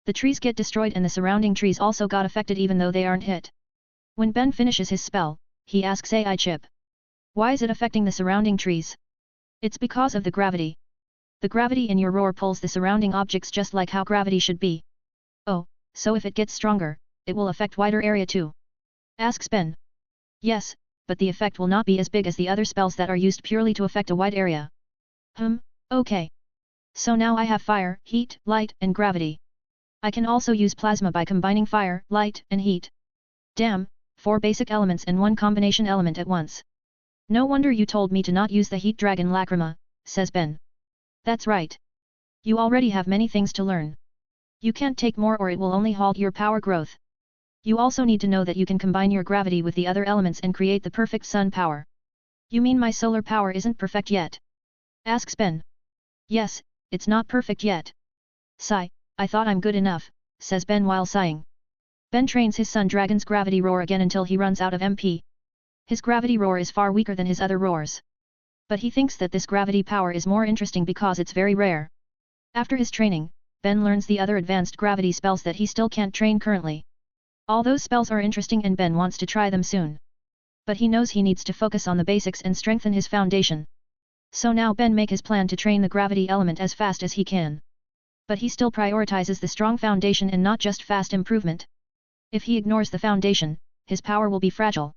[SPEAKER 1] The trees get destroyed and the surrounding trees also got affected even though they aren't hit. When Ben finishes his spell, he asks AI Chip. Why is it affecting the surrounding trees? It's because of the gravity. The gravity in your roar pulls the surrounding objects just like how gravity should be. Oh, so if it gets stronger, it will affect wider area too? Asks Ben. Yes, but the effect will not be as big as the other spells that are used purely to affect a wide area. Okay. So now I have fire, heat, light, and gravity. I can also use plasma by combining fire, light, and heat. Damn, 4 basic elements and 1 combination element at once. No wonder you told me to not use the heat dragon Lacrima, says Ben. That's right. You already have many things to learn. You can't take more or it will only halt your power growth. You also need to know that you can combine your gravity with the other elements and create the perfect sun power. You mean my solar power isn't perfect yet? Asks Ben. Yes, it's not perfect yet. Sigh, I thought I'm good enough, says Ben while sighing. Ben trains his Sun Dragon's gravity roar again until he runs out of MP. His gravity roar is far weaker than his other roars. But he thinks that this gravity power is more interesting because it's very rare. After his training, Ben learns the other advanced gravity spells that he still can't train currently. All those spells are interesting and Ben wants to try them soon. But he knows he needs to focus on the basics and strengthen his foundation. So now Ben make his plan to train the gravity element as fast as he can. But he still prioritizes the strong foundation and not just fast improvement. If he ignores the foundation, his power will be fragile.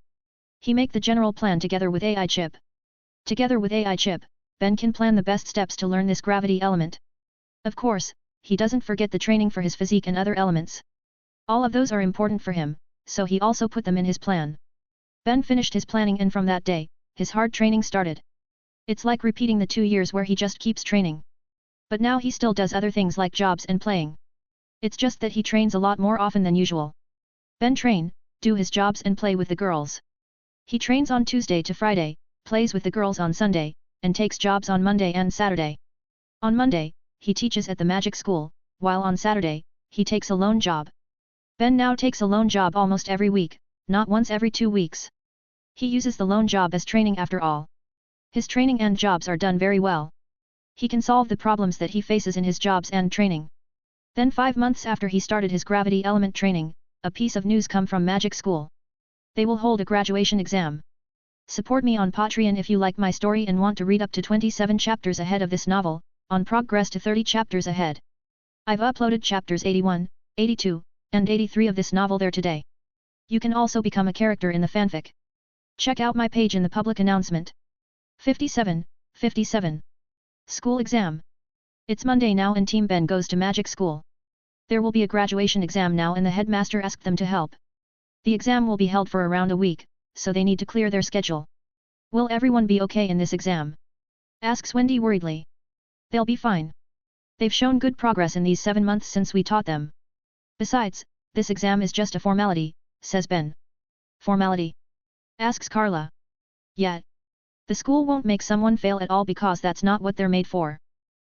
[SPEAKER 1] He make the general plan together with AI Chip. Together with AI Chip, Ben can plan the best steps to learn this gravity element. Of course, he doesn't forget the training for his physique and other elements. All of those are important for him, so he also put them in his plan. Ben finished his planning and from that day, his hard training started. It's like repeating the 2 years where he just keeps training. But now he still does other things like jobs and playing. It's just that he trains a lot more often than usual. Ben train, do his jobs and play with the girls. He trains on Tuesday to Friday, plays with the girls on Sunday, and takes jobs on Monday and Saturday. On Monday, he teaches at the magic school, while on Saturday, he takes a lone job. Ben now takes a lone job almost every week, not once every 2 weeks. He uses the lone job as training after all. His training and jobs are done very well. He can solve the problems that he faces in his jobs and training. Then 5 months after he started his gravity element training, a piece of news come from Magic School. They will hold a graduation exam. Support me on Patreon if you like my story and want to read up to 27 chapters ahead of this novel, on progress to 30 chapters ahead. I've uploaded chapters 81, 82, and 83 of this novel there today. You can also become a character in the fanfic. Check out my page in the public announcement. 57. School exam. It's Monday now and Team Ben goes to magic school. There will be a graduation exam now and the headmaster asked them to help. The exam will be held for around a week, so they need to clear their schedule. Will everyone be okay in this exam? Asks Wendy worriedly. They'll be fine. They've shown good progress in these 7 months since we taught them. Besides, this exam is just a formality, says Ben. Formality? Asks Carla. Yet. The school won't make someone fail at all because that's not what they're made for.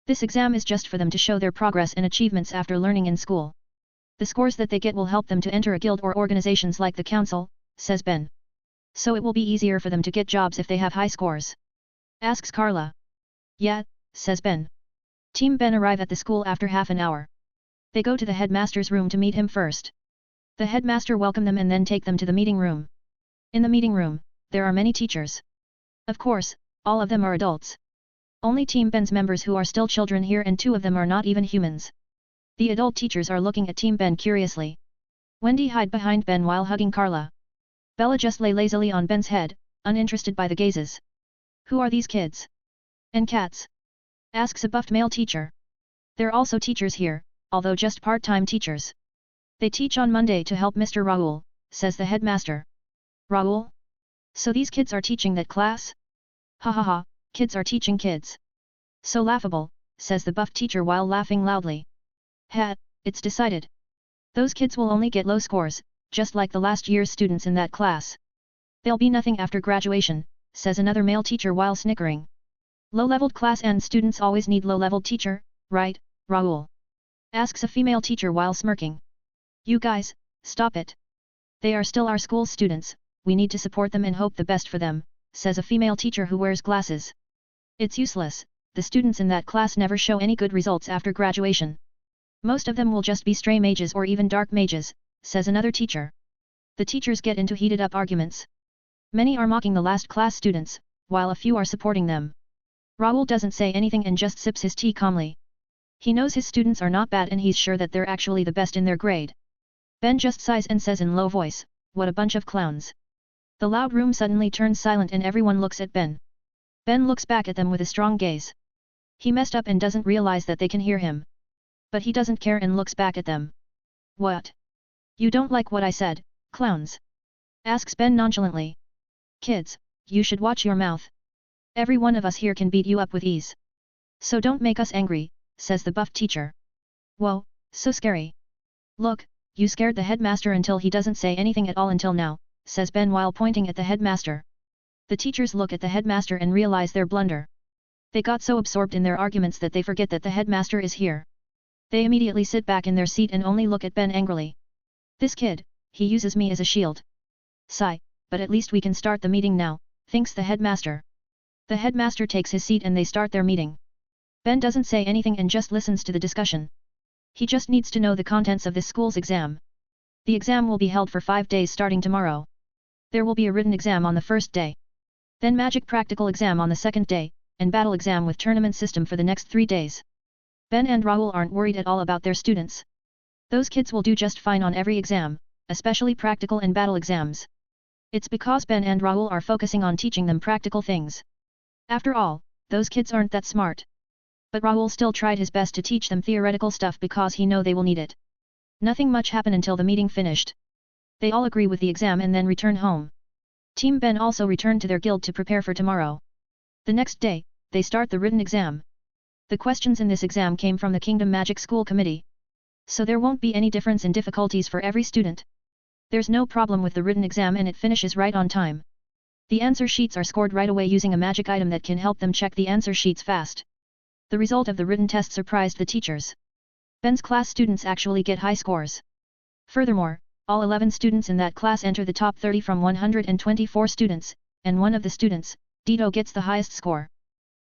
[SPEAKER 1] This exam is just for them to show their progress and achievements after learning in school. The scores that they get will help them to enter a guild or organizations like the council, says Ben. So it will be easier for them to get jobs if they have high scores. Asks Carla. Yeah, says Ben. Team Ben arrive at the school after half an hour. They go to the headmaster's room to meet him first. The headmaster welcome them and then take them to the meeting room. In the meeting room, there are many teachers. Of course, all of them are adults. Only Team Ben's members who are still children here and 2 of them are not even humans. The adult teachers are looking at Team Ben curiously. Wendy hide behind Ben while hugging Carla. Bella just lay lazily on Ben's head, uninterested by the gazes. Who are these kids? And cats? Asks a buffed male teacher. They're also teachers here, although just part-time teachers. They teach on Monday to help Mr. Raoul, says the headmaster. Raoul? So these kids are teaching that class? Ha ha ha, kids are teaching kids. So laughable, says the buff teacher while laughing loudly. Ha, it's decided. Those kids will only get low scores, just like the last year's students in that class. They'll be nothing after graduation, says another male teacher while snickering. Low-leveled class and students always need low-leveled teacher, right, Raoul? Asks a female teacher while smirking. You guys, stop it. They are still our school's students, we need to support them and hope the best for them, says a female teacher who wears glasses. It's useless, the students in that class never show any good results after graduation. Most of them will just be stray mages or even dark mages, says another teacher. The teachers get into heated-up arguments. Many are mocking the last class students, while a few are supporting them. Raoul doesn't say anything and just sips his tea calmly. He knows his students are not bad and he's sure that they're actually the best in their grade. Ben just sighs and says in low voice, "What a bunch of clowns." The loud room suddenly turns silent and everyone looks at Ben. Ben looks back at them with a strong gaze. He messed up and doesn't realize that they can hear him. But he doesn't care and looks back at them. What? You don't like what I said, clowns? Asks Ben nonchalantly. Kids, you should watch your mouth. Every one of us here can beat you up with ease. So don't make us angry, says the buff teacher. Whoa, so scary. Look, you scared the headmaster until he doesn't say anything at all until now, says Ben while pointing at the headmaster. The teachers look at the headmaster and realize their blunder. They got so absorbed in their arguments that they forget that the headmaster is here. They immediately sit back in their seat and only look at Ben angrily. This kid, he uses me as a shield. Sigh, but at least we can start the meeting now, thinks the headmaster. The headmaster takes his seat and they start their meeting. Ben doesn't say anything and just listens to the discussion. He just needs to know the contents of this school's exam. The exam will be held for 5 days starting tomorrow. There will be a written exam on the first day. Then magic practical exam on the second day, and battle exam with tournament system for the next 3 days. Ben and Raoul aren't worried at all about their students. Those kids will do just fine on every exam, especially practical and battle exams. It's because Ben and Raoul are focusing on teaching them practical things. After all, those kids aren't that smart. But Raoul still tried his best to teach them theoretical stuff because he know they will need it. Nothing much happened until the meeting finished. They all agree with the exam and then return home. Team Ben also returned to their guild to prepare for tomorrow. The next day, they start the written exam. The questions in this exam came from the Kingdom Magic School Committee. So there won't be any difference in difficulties for every student. There's no problem with the written exam and it finishes right on time. The answer sheets are scored right away using a magic item that can help them check the answer sheets fast. The result of the written test surprised the teachers. Ben's class students actually get high scores. Furthermore, all 11 students in that class enter the top 30 from 124 students, and one of the students, Dito, gets the highest score.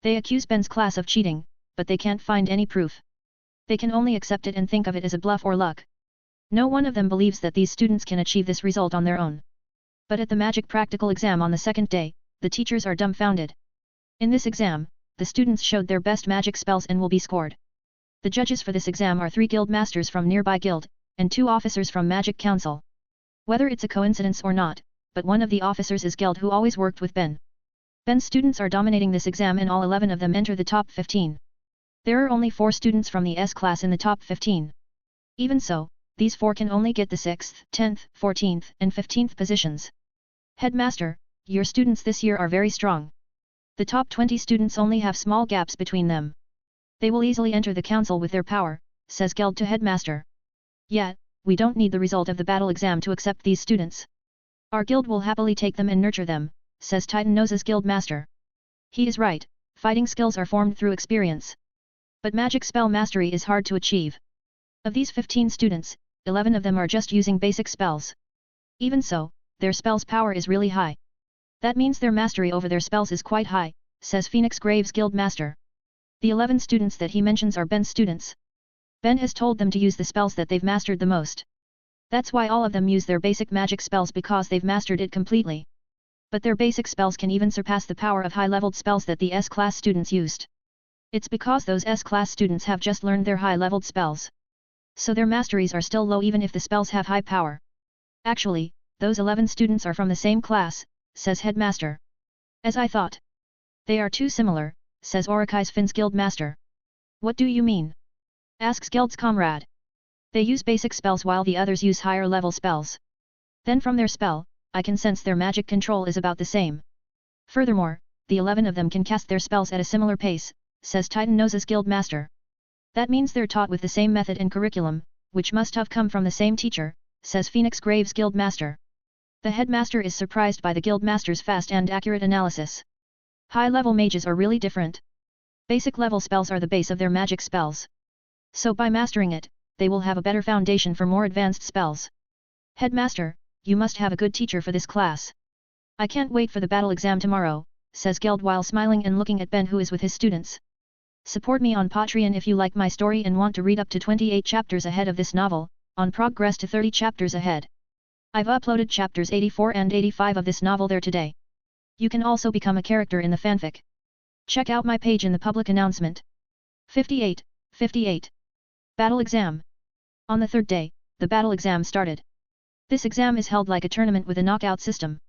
[SPEAKER 1] They accuse Ben's class of cheating, but they can't find any proof. They can only accept it and think of it as a bluff or luck. No one of them believes that these students can achieve this result on their own. But at the magic practical exam on the second day, the teachers are dumbfounded. In this exam, the students showed their best magic spells and will be scored. The judges for this exam are 3 guild masters from nearby guild, and 2 officers from Magic Council. Whether it's a coincidence or not, but one of the officers is Geld who always worked with Ben. Ben's students are dominating this exam and all 11 of them enter the top 15. There are only 4 students from the S class in the top 15. Even so, these 4 can only get the 6th, 10th, 14th, and 15th positions. Headmaster, your students this year are very strong. The top 20 students only have small gaps between them. They will easily enter the council with their power, says Geld to Headmaster. Yet, we don't need the result of the battle exam to accept these students. Our guild will happily take them and nurture them, says Titan Nose's guild master. He is right, fighting skills are formed through experience. But magic spell mastery is hard to achieve. Of these 15 students, 11 of them are just using basic spells. Even so, their spell's power is really high. That means their mastery over their spells is quite high, says Phoenix Graves guild master. The 11 students that he mentions are Ben's students. Ben has told them to use the spells that they've mastered the most. That's why all of them use their basic magic spells because they've mastered it completely. But their basic spells can even surpass the power of high-leveled spells that the S-class students used. It's because those S-class students have just learned their high-leveled spells. So their masteries are still low even if the spells have high power. Actually, those 11 students are from the same class, says Headmaster. As I thought. They are too similar, says Orikai's Finn's guild master. What do you mean? Asks Geld's comrade. They use basic spells while the others use higher level spells. Then from their spell, I can sense their magic control is about the same. Furthermore, the 11 of them can cast their spells at a similar pace, says Titan Nose's guild master. That means they're taught with the same method and curriculum, which must have come from the same teacher, says Phoenix Graves guild master. The headmaster is surprised by the guild master's fast and accurate analysis. High-level mages are really different. Basic level spells are the base of their magic spells. So by mastering it, they will have a better foundation for more advanced spells. Headmaster, you must have a good teacher for this class. I can't wait for the battle exam tomorrow, says Geld while smiling and looking at Ben who is with his students. Support me on Patreon if you like my story and want to read up to 28 chapters ahead of this novel, on progress to 30 chapters ahead. I've uploaded chapters 84 and 85 of this novel there today. You can also become a character in the fanfic. Check out my page in the public announcement. 58. Battle exam. On the 3rd day, the battle exam started. This exam is held like a tournament with a knockout system.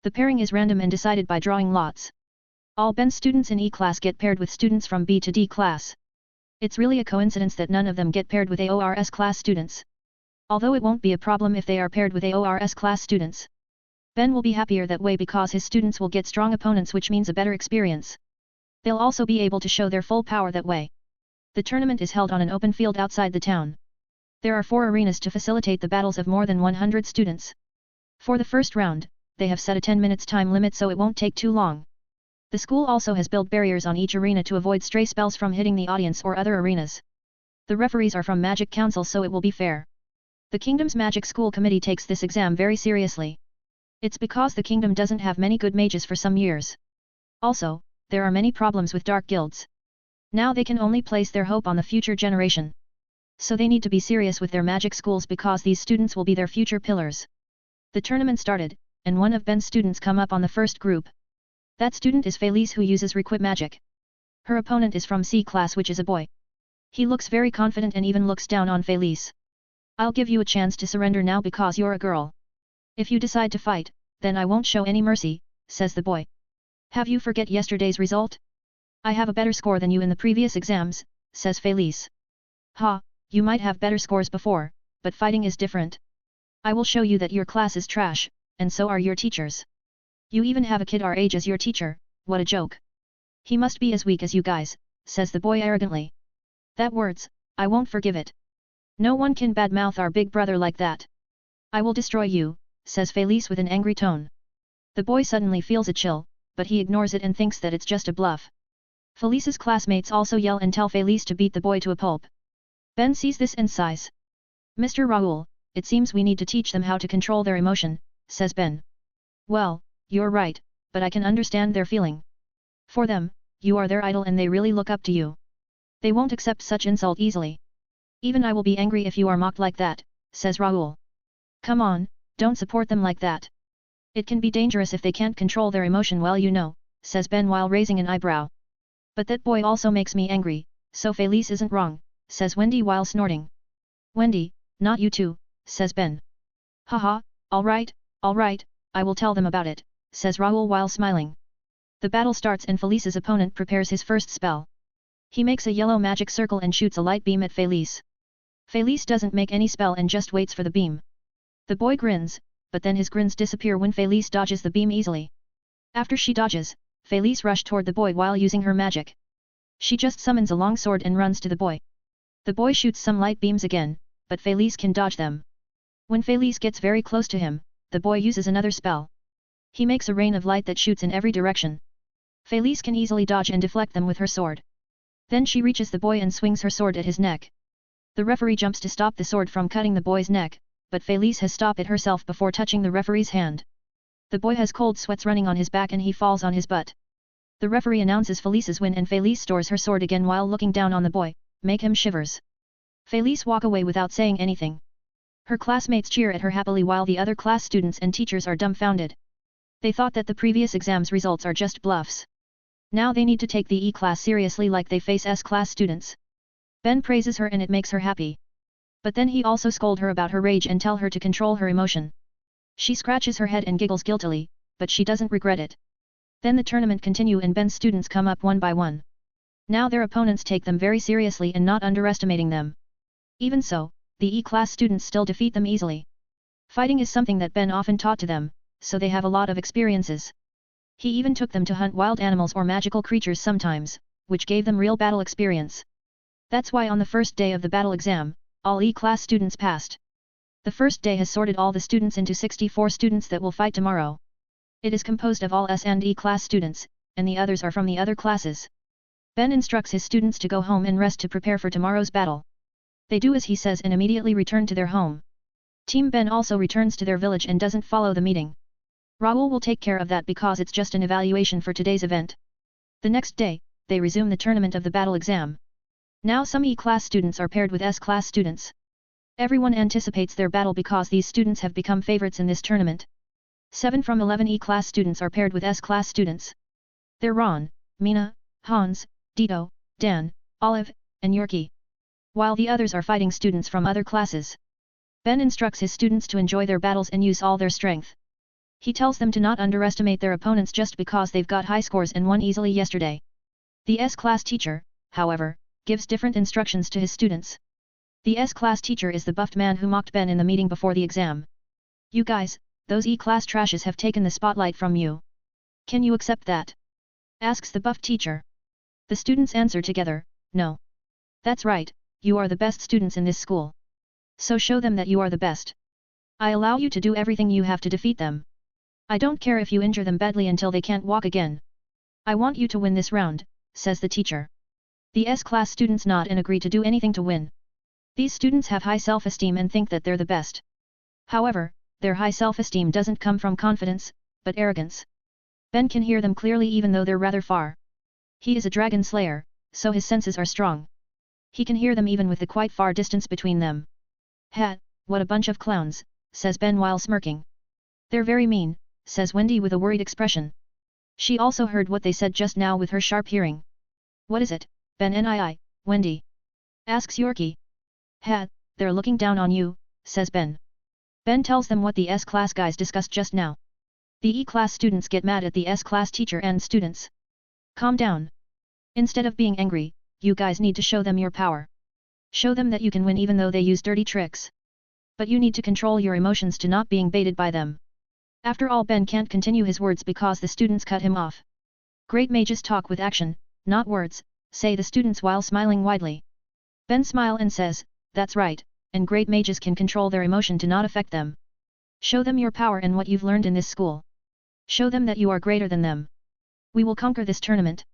[SPEAKER 1] The pairing is random and decided by drawing lots. All Ben students in E class get paired with students from B to D class. It's really a coincidence that none of them get paired with AORS class students. Although it won't be a problem if they are paired with AORS class students. Ben will be happier that way because his students will get strong opponents, which means a better experience. They'll also be able to show their full power that way. The tournament is held on an open field outside the town. There are 4 arenas to facilitate the battles of more than 100 students. For the first round, they have set a 10 minutes time limit so it won't take too long. The school also has built barriers on each arena to avoid stray spells from hitting the audience or other arenas. The referees are from Magic Council so it will be fair. The Kingdom's Magic School Committee takes this exam very seriously. It's because the kingdom doesn't have many good mages for some years. Also, there are many problems with dark guilds. Now they can only place their hope on the future generation. So they need to be serious with their magic schools because these students will be their future pillars. The tournament started, and one of Ben's students come up on the first group. That student is Felice who uses Requip magic. Her opponent is from C class which is a boy. He looks very confident and even looks down on Felice. I'll give you a chance to surrender now because you're a girl. If you decide to fight, then I won't show any mercy, says the boy. Have you forget yesterday's result? I have a better score than you in the previous exams, says Felice. Ha, you might have better scores before, but fighting is different. I will show you that your class is trash, and so are your teachers. You even have a kid our age as your teacher, what a joke. He must be as weak as you guys, says the boy arrogantly. That words, I won't forgive it. No one can badmouth our big brother like that. I will destroy you, says Felice with an angry tone. The boy suddenly feels a chill, but he ignores it and thinks that it's just a bluff. Felice's classmates also yell and tell Felice to beat the boy to a pulp. Ben sees this and sighs. Mr. Raoul, it seems we need to teach them how to control their emotion, says Ben. Well, you're right, but I can understand their feeling. For them, you are their idol and they really look up to you. They won't accept such insult easily. Even I will be angry if you are mocked like that, says Raoul. Come on, don't support them like that. It can be dangerous if they can't control their emotion well you know, says Ben while raising an eyebrow. But that boy also makes me angry, so Felice isn't wrong, says Wendy while snorting. Wendy, not you too, says Ben. Haha, alright, I will tell them about it, says Raoul while smiling. The battle starts and Felice's opponent prepares his first spell. He makes a yellow magic circle and shoots a light beam at Felice. Felice doesn't make any spell and just waits for the beam. The boy grins, but then his grins disappear when Felice dodges the beam easily. After she dodges, Felice rushes toward the boy while using her magic. She just summons a long sword and runs to the boy. The boy shoots some light beams again, but Felice can dodge them. When Felice gets very close to him, the boy uses another spell. He makes a rain of light that shoots in every direction. Felice can easily dodge and deflect them with her sword. Then she reaches the boy and swings her sword at his neck. The referee jumps to stop the sword from cutting the boy's neck, but Felice has stopped it herself before touching the referee's hand. The boy has cold sweats running on his back and he falls on his butt. The referee announces Felice's win and Felice stores her sword again while looking down on the boy, make him shivers. Felice walk away without saying anything. Her classmates cheer at her happily while the other class students and teachers are dumbfounded. They thought that the previous exams results are just bluffs. Now they need to take the E-class seriously like they face S-class students. Ben praises her and it makes her happy. But then he also scold her about her rage and tell her to control her emotion. She scratches her head and giggles guiltily, but she doesn't regret it. Then the tournament continue and Ben's students come up one by one. Now their opponents take them very seriously and not underestimating them. Even so, the E-class students still defeat them easily. Fighting is something that Ben often taught to them, so they have a lot of experiences. He even took them to hunt wild animals or magical creatures sometimes, which gave them real battle experience. That's why on the first day of the battle exam, all E-class students passed. The first day has sorted all the students into 64 students that will fight tomorrow. It is composed of all S and E-class students, and the others are from the other classes. Ben instructs his students to go home and rest to prepare for tomorrow's battle. They do as he says and immediately return to their home. Team Ben also returns to their village and doesn't follow the meeting. Raoul will take care of that because it's just an evaluation for today's event. The next day, they resume the tournament of the battle exam. Now some E-class students are paired with S-class students. Everyone anticipates their battle because these students have become favorites in this tournament. 7 from 11 E-class students are paired with S-class students. They're Ron, Mina, Hans, Dito, Dan, Olive, and Yorkie. While the others are fighting students from other classes. Ben instructs his students to enjoy their battles and use all their strength. He tells them to not underestimate their opponents just because they've got high scores and won easily yesterday. The S-class teacher, however, gives different instructions to his students. The S-class teacher is the buffed man who mocked Ben in the meeting before the exam. You guys, those E-class trashes have taken the spotlight from you. Can you accept that? Asks the buffed teacher. The students answer together, no. That's right, you are the best students in this school. So show them that you are the best. I allow you to do everything you have to defeat them. I don't care if you injure them badly until they can't walk again. I want you to win this round, says the teacher. The S-class students nod and agree to do anything to win. These students have high self-esteem and think that they're the best. However, their high self-esteem doesn't come from confidence, but arrogance. Ben can hear them clearly even though they're rather far. He is a dragon slayer, so his senses are strong. He can hear them even with the quite far distance between them. Ha, what a bunch of clowns, says Ben while smirking. They're very mean, says Wendy with a worried expression. She also heard what they said just now with her sharp hearing. What is it, Ben and Wendy? Asks Yorkie. Ha, they're looking down on you, says Ben. Ben tells them what the S-class guys discussed just now. The E-class students get mad at the S-class teacher and students. Calm down. Instead of being angry, you guys need to show them your power. Show them that you can win even though they use dirty tricks. But you need to control your emotions to not being baited by them. After all, Ben can't continue his words because the students cut him off. Great mages talk with action, not words, say the students while smiling widely. Ben smiles and says, that's right, and great mages can control their emotion to not affect them. Show them your power and what you've learned in this school. Show them that you are greater than them. We will conquer this tournament.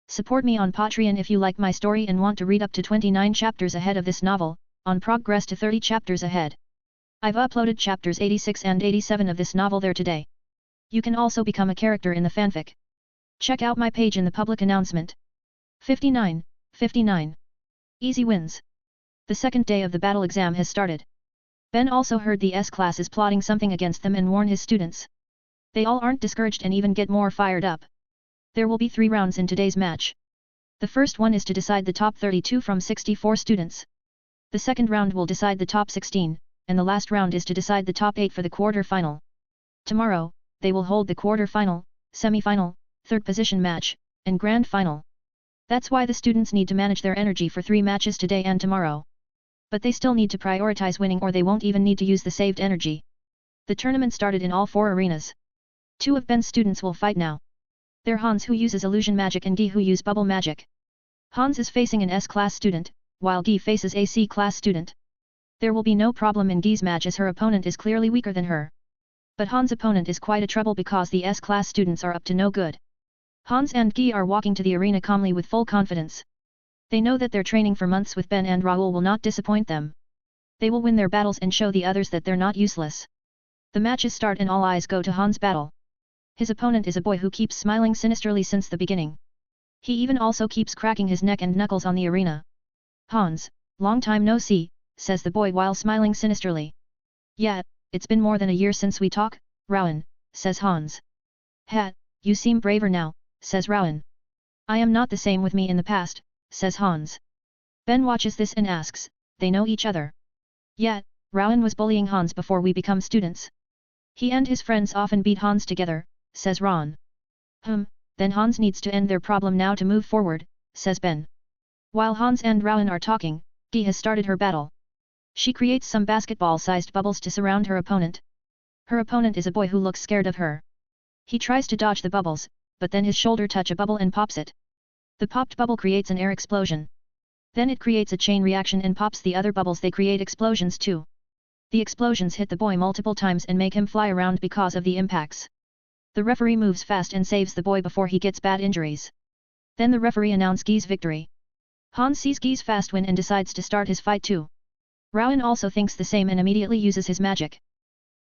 [SPEAKER 1] Support me on Patreon if you like my story and want to read up to 29 chapters ahead of this novel, on progress to 30 chapters ahead. I've uploaded chapters 86 and 87 of this novel there today. You can also become a character in the fanfic. Check out my page in the public announcement. 59. Easy wins. The second day of the battle exam has started. Ben also heard the S-class is plotting something against them and warned his students. They all aren't discouraged and even get more fired up. There will be 3 rounds in today's match. The first one is to decide the top 32 from 64 students. The second round will decide the top 16, and the last round is to decide the top 8 for the quarter-final. Tomorrow, they will hold the quarter-final, semi-final, third position match, and grand final. That's why the students need to manage their energy for 3 matches today and tomorrow. But they still need to prioritize winning or they won't even need to use the saved energy. The tournament started in all 4 arenas. 2 of Ben's students will fight now. They're Hans who uses illusion magic and Guy who use bubble magic. Hans is facing an S-class student, while Guy faces a C-class student. There will be no problem in Guy's match as her opponent is clearly weaker than her. But Hans' opponent is quite a trouble because the S-class students are up to no good. Hans and Guy are walking to the arena calmly with full confidence. They know that their training for months with Ben and Raoul will not disappoint them. They will win their battles and show the others that they're not useless. The matches start and all eyes go to Hans' battle. His opponent is a boy who keeps smiling sinisterly since the beginning. He even also keeps cracking his neck and knuckles on the arena. Hans, long time no see, says the boy while smiling sinisterly. Yeah, it's been more than a year since we talk, Rowan, says Hans. Ha, you seem braver now, says Rowan. I am not the same with me in the past, says Hans. Ben watches this and asks, they know each other. Yeah, Rowan was bullying Hans before we become students. He and his friends often beat Hans together, says Ron. Then Hans needs to end their problem now to move forward, says Ben. While Hans and Rowan are talking, Guy has started her battle. She creates some basketball-sized bubbles to surround her opponent. Her opponent is a boy who looks scared of her. He tries to dodge the bubbles, but then his shoulder touch a bubble and pops it. The popped bubble creates an air explosion. Then it creates a chain reaction and pops the other bubbles. They create explosions too. The explosions hit the boy multiple times and make him fly around because of the impacts. The referee moves fast and saves the boy before he gets bad injuries. Then the referee announces Guy's victory. Hans sees Guy's fast win and decides to start his fight too. Rowan also thinks the same and immediately uses his magic.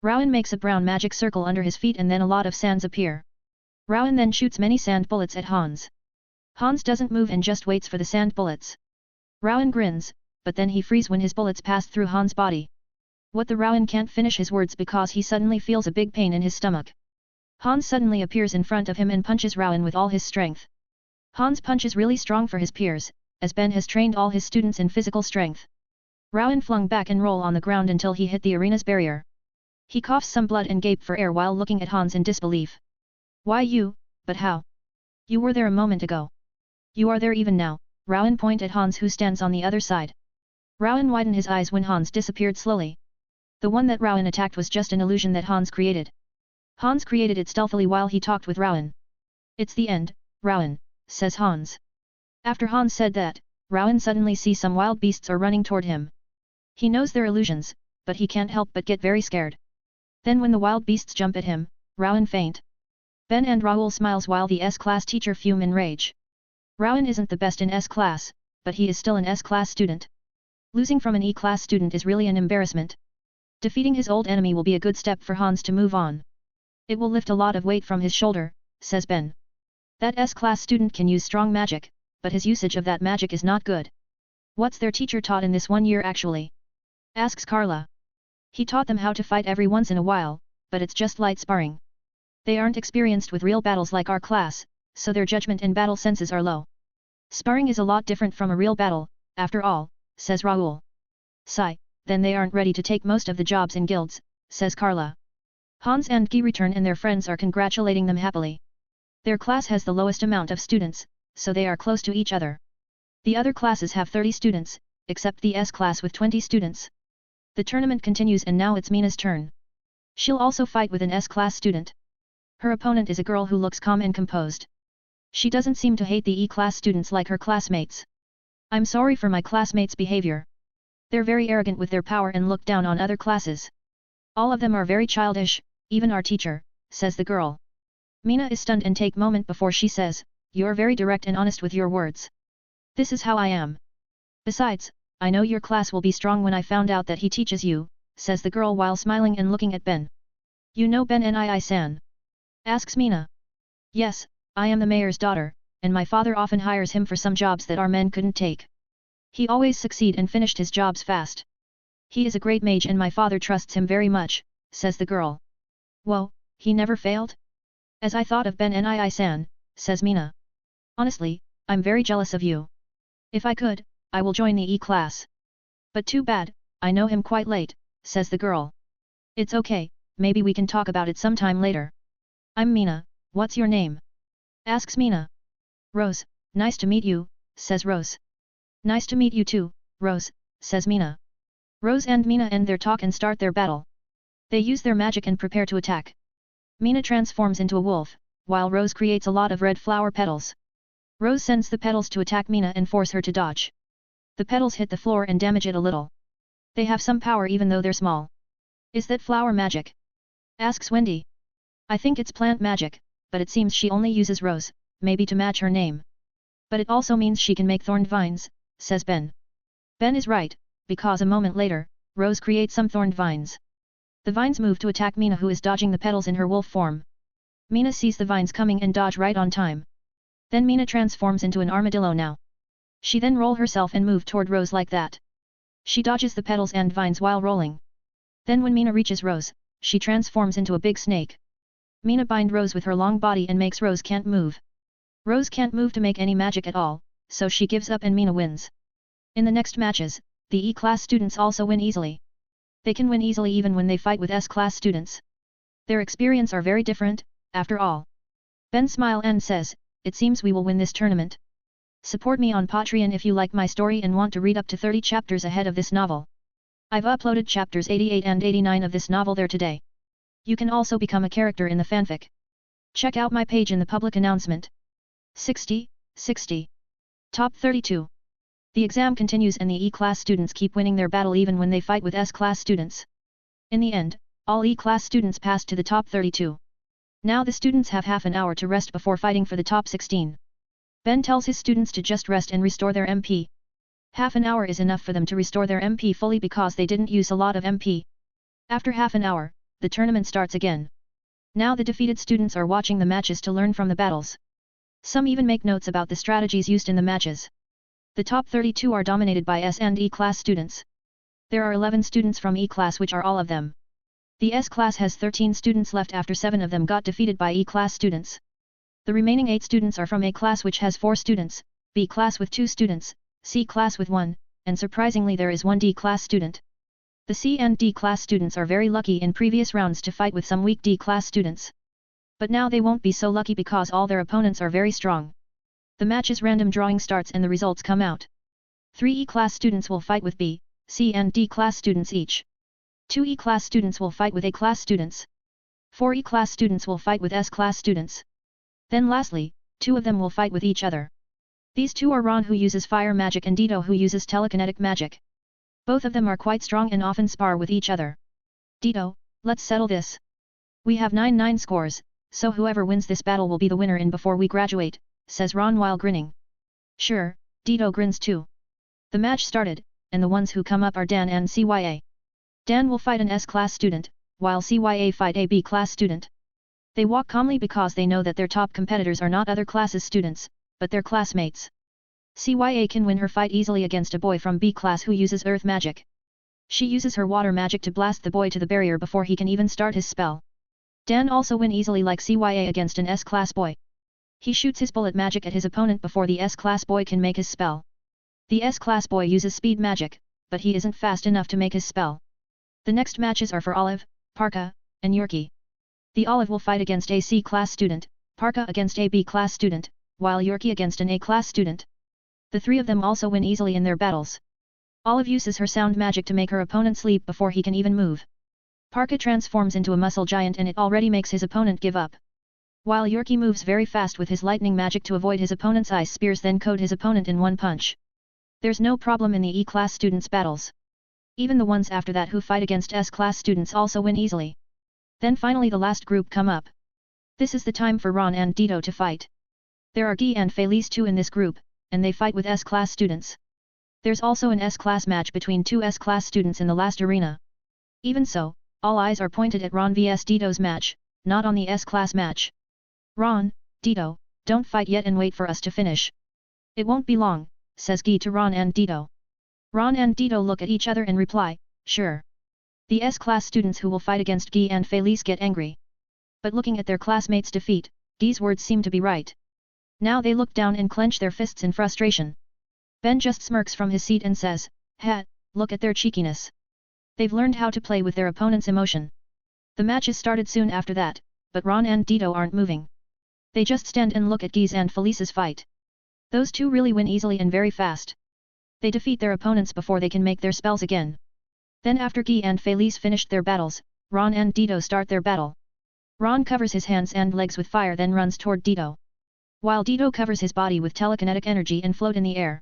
[SPEAKER 1] Rowan makes a brown magic circle under his feet and then a lot of sands appear. Rowan then shoots many sand bullets at Hans. Hans doesn't move and just waits for the sand bullets. Rowan grins, but then he freezes when his bullets pass through Hans' body. What the Rowan can't finish his words because he suddenly feels a big pain in his stomach. Hans suddenly appears in front of him and punches Rowan with all his strength. Hans' punch is really strong for his peers, as Ben has trained all his students in physical strength. Rowan flung back and roll on the ground until he hit the arena's barrier. He coughs some blood and gaped for air while looking at Hans in disbelief. Why you, but how? You were there a moment ago. You are there even now, Rowan pointed at Hans who stands on the other side. Rowan widened his eyes when Hans disappeared slowly. The one that Rowan attacked was just an illusion that Hans created. Hans created it stealthily while he talked with Rowan. It's the end, Rowan, says Hans. After Hans said that, Rowan suddenly sees some wild beasts are running toward him. He knows they're illusions, but he can't help but get very scared. Then when the wild beasts jump at him, Rowan faint. Ben and Raoul smiles while the S-class teacher fume in rage. Rowan isn't the best in S-class, but he is still an S-class student. Losing from an E-class student is really an embarrassment. Defeating his old enemy will be a good step for Hans to move on. It will lift a lot of weight from his shoulder, says Ben. That S-class student can use strong magic, but his usage of that magic is not good. What's their teacher taught in this 1 year actually? Asks Carla. He taught them how to fight every once in a while, but it's just light sparring. They aren't experienced with real battles like our class, so their judgment and battle senses are low. Sparring is a lot different from a real battle, after all, says Raoul. Sigh, then they aren't ready to take most of the jobs in guilds, says Carla. Hans and Guy return and their friends are congratulating them happily. Their class has the lowest amount of students, so they are close to each other. The other classes have 30 students, except the S class with 20 students. The tournament continues and now it's Mina's turn. She'll also fight with an S-class student. Her opponent is a girl who looks calm and composed. She doesn't seem to hate the E-class students like her classmates. I'm sorry for my classmates' behavior. They're very arrogant with their power and look down on other classes. All of them are very childish, even our teacher, says the girl. Mina is stunned and take a moment before she says, you're very direct and honest with your words. This is how I am. Besides, I know your class will be strong when I found out that he teaches you, says the girl while smiling and looking at Ben. You know Ben Nii-san? Asks Mina. Yes, I am the mayor's daughter, and my father often hires him for some jobs that our men couldn't take. He always succeed and finished his jobs fast. He is a great mage and my father trusts him very much, says the girl. Whoa, he never failed? As I thought of Ben Nii-san, says Mina. Honestly, I'm very jealous of you. If I could, I will join the E-class. But too bad, I know him quite late, says the girl. It's okay, maybe we can talk about it sometime later. I'm Mina, what's your name? Asks Mina. Rose, nice to meet you, says Rose. Nice to meet you too, Rose, says Mina. Rose and Mina end their talk and start their battle. They use their magic and prepare to attack. Mina transforms into a wolf, while Rose creates a lot of red flower petals. Rose sends the petals to attack Mina and force her to dodge. The petals hit the floor and damage it a little. They have some power even though they're small. Is that flower magic? Asks Wendy. I think it's plant magic, but it seems she only uses Rose, maybe to match her name. But it also means she can make thorned vines, says Ben. Ben is right, because a moment later, Rose creates some thorned vines. The vines move to attack Mina, who is dodging the petals in her wolf form. Mina sees the vines coming and dodge right on time. Then Mina transforms into an armadillo now. She then roll herself and move toward Rose like that. She dodges the petals and vines while rolling. Then when Mina reaches Rose, she transforms into a big snake. Mina binds Rose with her long body and makes Rose can't move. Rose can't move to make any magic at all, so she gives up and Mina wins. In the next matches, the E-class students also win easily. They can win easily even when they fight with S-class students. Their experience are very different, after all. Ben smiles and says, it seems we will win this tournament. Support me on Patreon if you like my story and want to read up to 30 chapters ahead of this novel. I've uploaded chapters 88 and 89 of this novel there today. You can also become a character in the fanfic. Check out my page in the public announcement. 60. Top 32. The exam continues and the E-class students keep winning their battle even when they fight with S-class students. In the end, all E-class students passed to the top 32. Now the students have half an hour to rest before fighting for the top 16. Ben tells his students to just rest and restore their MP. Half an hour is enough for them to restore their MP fully because they didn't use a lot of MP. After half an hour, the tournament starts again. Now the defeated students are watching the matches to learn from the battles. Some even make notes about the strategies used in the matches. The top 32 are dominated by S and E-class students. There are 11 students from E-class, which are all of them. The S-class has 13 students left after 7 of them got defeated by E-class students. The remaining 8 students are from A-class, which has 4 students, B-class with 2 students, C-class with 1, and surprisingly there is 1 D-class student. The C and D-class students are very lucky in previous rounds to fight with some weak D-class students. But now they won't be so lucky because all their opponents are very strong. The match's random drawing starts and the results come out. 3 E-class students will fight with B, C and D-class students each. 2 E-class students will fight with A-class students. 4 E-class students will fight with S-class students. Then lastly, 2 of them will fight with each other. These 2 are Ron, who uses fire magic, and Dito, who uses telekinetic magic. Both of them are quite strong and often spar with each other. Dito, let's settle this. We have 9 scores, so whoever wins this battle will be the winner in before we graduate, says Ron while grinning. Sure, Dito grins too. The match started, and the ones who come up are Dan and CYA. Dan will fight an S-class student, while CYA fight a B-class student. They walk calmly because they know that their top competitors are not other classes' students, but their classmates. CYA can win her fight easily against a boy from B-class who uses earth magic. She uses her water magic to blast the boy to the barrier before he can even start his spell. Dan also win easily like CYA against an S-class boy. He shoots his bullet magic at his opponent before the S-class boy can make his spell. The S-class boy uses speed magic, but he isn't fast enough to make his spell. The next matches are for Olive, Parka, and Yorkie. The Olive will fight against a C-class student, Parka against a B-class student, while Yorkie against an A-class student. The 3 of them also win easily in their battles. Olive uses her sound magic to make her opponent sleep before he can even move. Parka transforms into a muscle giant and it already makes his opponent give up. While Yorkie moves very fast with his lightning magic to avoid his opponent's ice spears, then coat his opponent in one punch. There's no problem in the E-class students' battles. Even the ones after that who fight against S-class students also win easily. Then finally the last group come up. This is the time for Ron and Dito to fight. There are Guy and Felice too in this group, and they fight with S-class students. There's also an S-class match between 2 S-class students in the last arena. Even so, all eyes are pointed at Ron vs Dito's match, not on the S-class match. Ron, Dito, don't fight yet and wait for us to finish. It won't be long, says Guy to Ron and Dito. Ron and Dito look at each other and reply, sure. The S-class students who will fight against Guy and Felice get angry. But looking at their classmates' defeat, Guy's words seem to be right. Now they look down and clench their fists in frustration. Ben just smirks from his seat and says, "Hat, look at their cheekiness. They've learned how to play with their opponent's emotion." The matches started soon after that, but Ron and Dito aren't moving. They just stand and look at Guy's and Felice's fight. Those two really win easily and very fast. They defeat their opponents before they can make their spells again. Then after Guy and Felice finished their battles, Ron and Dito start their battle. Ron covers his hands and legs with fire then runs toward Dito. While Dito covers his body with telekinetic energy and float in the air.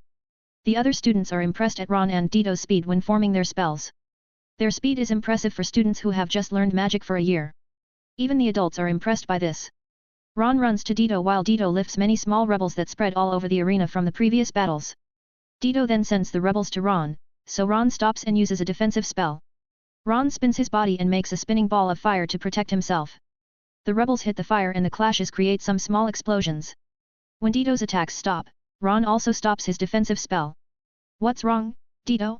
[SPEAKER 1] The other students are impressed at Ron and Dito's speed when forming their spells. Their speed is impressive for students who have just learned magic for a year. Even the adults are impressed by this. Ron runs to Dito while Dito lifts many small rebels that spread all over the arena from the previous battles. Dito then sends the rebels to Ron, so Ron stops and uses a defensive spell. Ron spins his body and makes a spinning ball of fire to protect himself. The rebels hit the fire and the clashes create some small explosions. When Dito's attacks stop, Ron also stops his defensive spell. "What's wrong, Dito?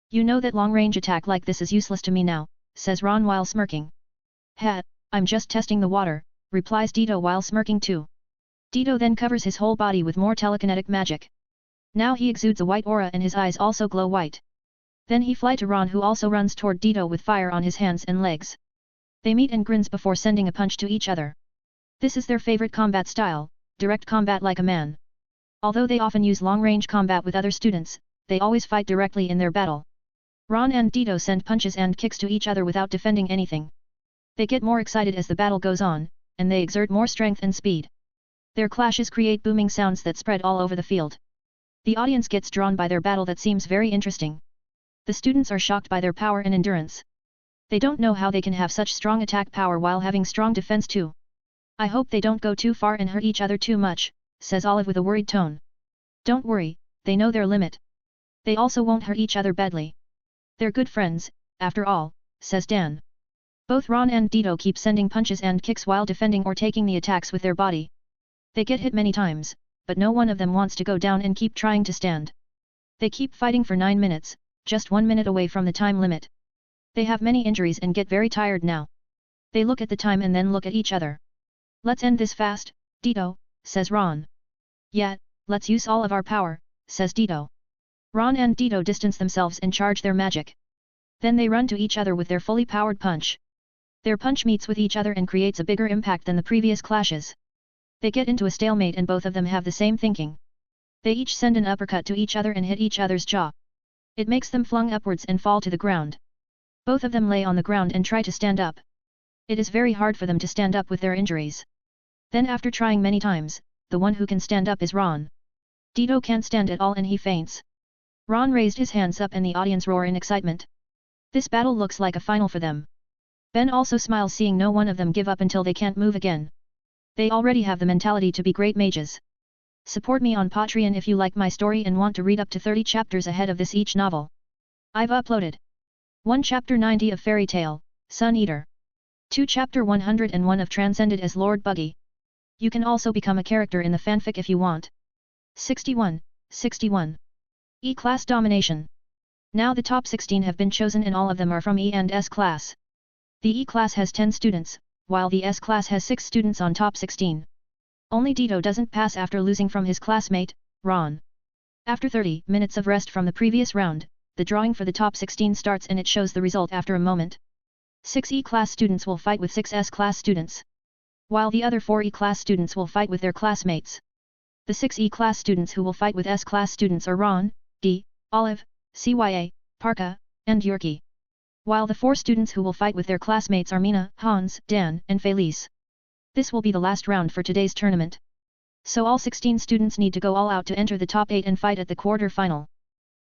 [SPEAKER 1] You know that long-range attack like this is useless to me now," says Ron while smirking. "Hat, I'm just testing the water," replies Dito while smirking too. Dito then covers his whole body with more telekinetic magic. Now he exudes a white aura and his eyes also glow white. Then he flies to Ron who also runs toward Dito with fire on his hands and legs. They meet and grins before sending a punch to each other. This is their favorite combat style, direct combat like a man. Although they often use long-range combat with other students, they always fight directly in their battle. Ron and Dito send punches and kicks to each other without defending anything. They get more excited as the battle goes on, and they exert more strength and speed. Their clashes create booming sounds that spread all over the field. The audience gets drawn by their battle that seems very interesting. The students are shocked by their power and endurance. They don't know how they can have such strong attack power while having strong defense too. "I hope they don't go too far and hurt each other too much," says Olive with a worried tone. "Don't worry, they know their limit. They also won't hurt each other badly. They're good friends, after all," says Dan. Both Ron and Dito keep sending punches and kicks while defending or taking the attacks with their body. They get hit many times, but no one of them wants to go down and keep trying to stand. They keep fighting for 9 minutes, just 1 minute away from the time limit. They have many injuries and get very tired now. They look at the time and then look at each other. "Let's end this fast, Dito," says Ron. "Yeah, let's use all of our power," says Dito. Ron and Dito distance themselves and charge their magic. Then they run to each other with their fully powered punch. Their punch meets with each other and creates a bigger impact than the previous clashes. They get into a stalemate and both of them have the same thinking. They each send an uppercut to each other and hit each other's jaw. It makes them flung upwards and fall to the ground. Both of them lay on the ground and try to stand up. It is very hard for them to stand up with their injuries. Then after trying many times, the one who can stand up is Ron. Dito can't stand at all and he faints. Ron raised his hands up and the audience roar in excitement. This battle looks like a final for them. Ben also smiles seeing no one of them give up until they can't move again. They already have the mentality to be great mages. Support me on Patreon if you like my story and want to read up to 30 chapters ahead of this each novel. I've uploaded 1 Chapter 90 of Fairy Tale, Sun Eater. 2 Chapter 101 of Transcended as Lord Buggy. You can also become a character in the fanfic if you want. 61. E-Class Domination. Now the top 16 have been chosen and all of them are from E and S class. The E-Class has 10 students, while the S-Class has 6 students on top 16. Only Dito doesn't pass after losing from his classmate, Ron. After 30 minutes of rest from the previous round, the drawing for the top 16 starts and it shows the result after a moment. 6 E-Class students will fight with 6 S-Class students, while the other 4 E-Class students will fight with their classmates. The 6 E-Class students who will fight with S-Class students are Ron, Guy, Olive, CYA, Parka, and Yorkie. While the 4 students who will fight with their classmates are Mina, Hans, Dan, and Felice. This will be the last round for today's tournament. So all 16 students need to go all out to enter the top 8 and fight at the quarter-final.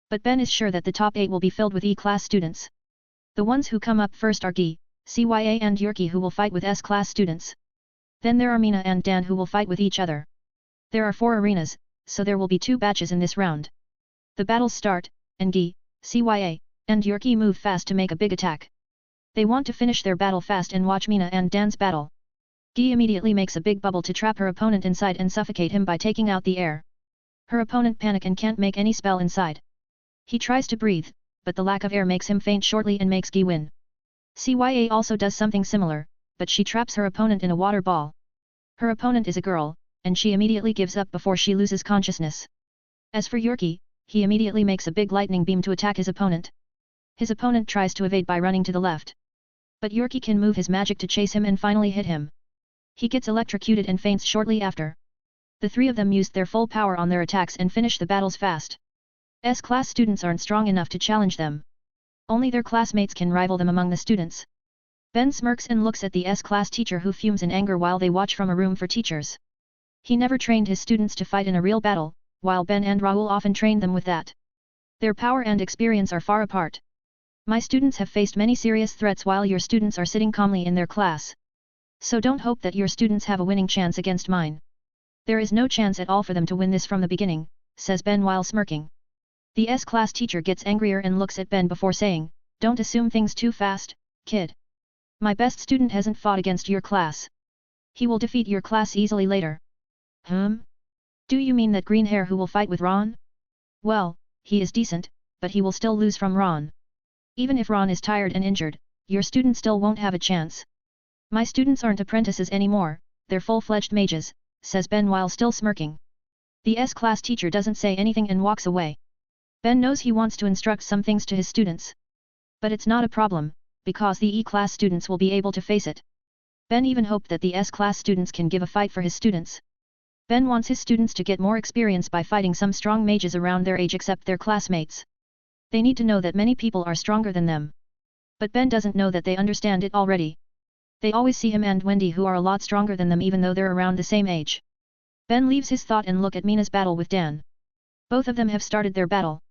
[SPEAKER 1] But Ben is sure that the top 8 will be filled with E-Class students. The ones who come up first are Guy, CYA and Yorkie who will fight with S-Class students. Then there are Mina and Dan who will fight with each other. There are 4 arenas, so there will be 2 batches in this round. The battles start, and Guy, CYA, and Yorkie move fast to make a big attack. They want to finish their battle fast and watch Mina and Dan's battle. Guy immediately makes a big bubble to trap her opponent inside and suffocate him by taking out the air. Her opponent panic and can't make any spell inside. He tries to breathe, but the lack of air makes him faint shortly and makes Guy win. CYA also does something similar, but she traps her opponent in a water ball. Her opponent is a girl, and she immediately gives up before she loses consciousness. As for Yorkie, he immediately makes a big lightning beam to attack his opponent. His opponent tries to evade by running to the left. But Yorkie can move his magic to chase him and finally hit him. He gets electrocuted and faints shortly after. The three of them used their full power on their attacks and finished the battles fast. S-class students aren't strong enough to challenge them. Only their classmates can rival them among the students. Ben smirks and looks at the S-class teacher who fumes in anger while they watch from a room for teachers. He never trained his students to fight in a real battle, while Ben and Raoul often trained them with that. Their power and experience are far apart. My students have faced many serious threats while your students are sitting calmly in their class. So don't hope that your students have a winning chance against mine. There is no chance at all for them to win this from the beginning, says Ben while smirking. The S-class teacher gets angrier and looks at Ben before saying, don't assume things too fast, kid. My best student hasn't fought against your class. He will defeat your class easily later. Do you mean that green hair who will fight with Ron? Well, he is decent, but he will still lose from Ron. Even if Ron is tired and injured, your student still won't have a chance. My students aren't apprentices anymore, they're full-fledged mages, says Ben while still smirking. The S-class teacher doesn't say anything and walks away. Ben knows he wants to instruct some things to his students. But it's not a problem, because the E-class students will be able to face it. Ben even hoped that the S-class students can give a fight for his students. Ben wants his students to get more experience by fighting some strong mages around their age except their classmates. They need to know that many people are stronger than them. But Ben doesn't know that they understand it already. They always see him and Wendy who are a lot stronger than them even though they're around the same age. Ben leaves his thought and look at Mina's battle with Dan. Both of them have started their battle.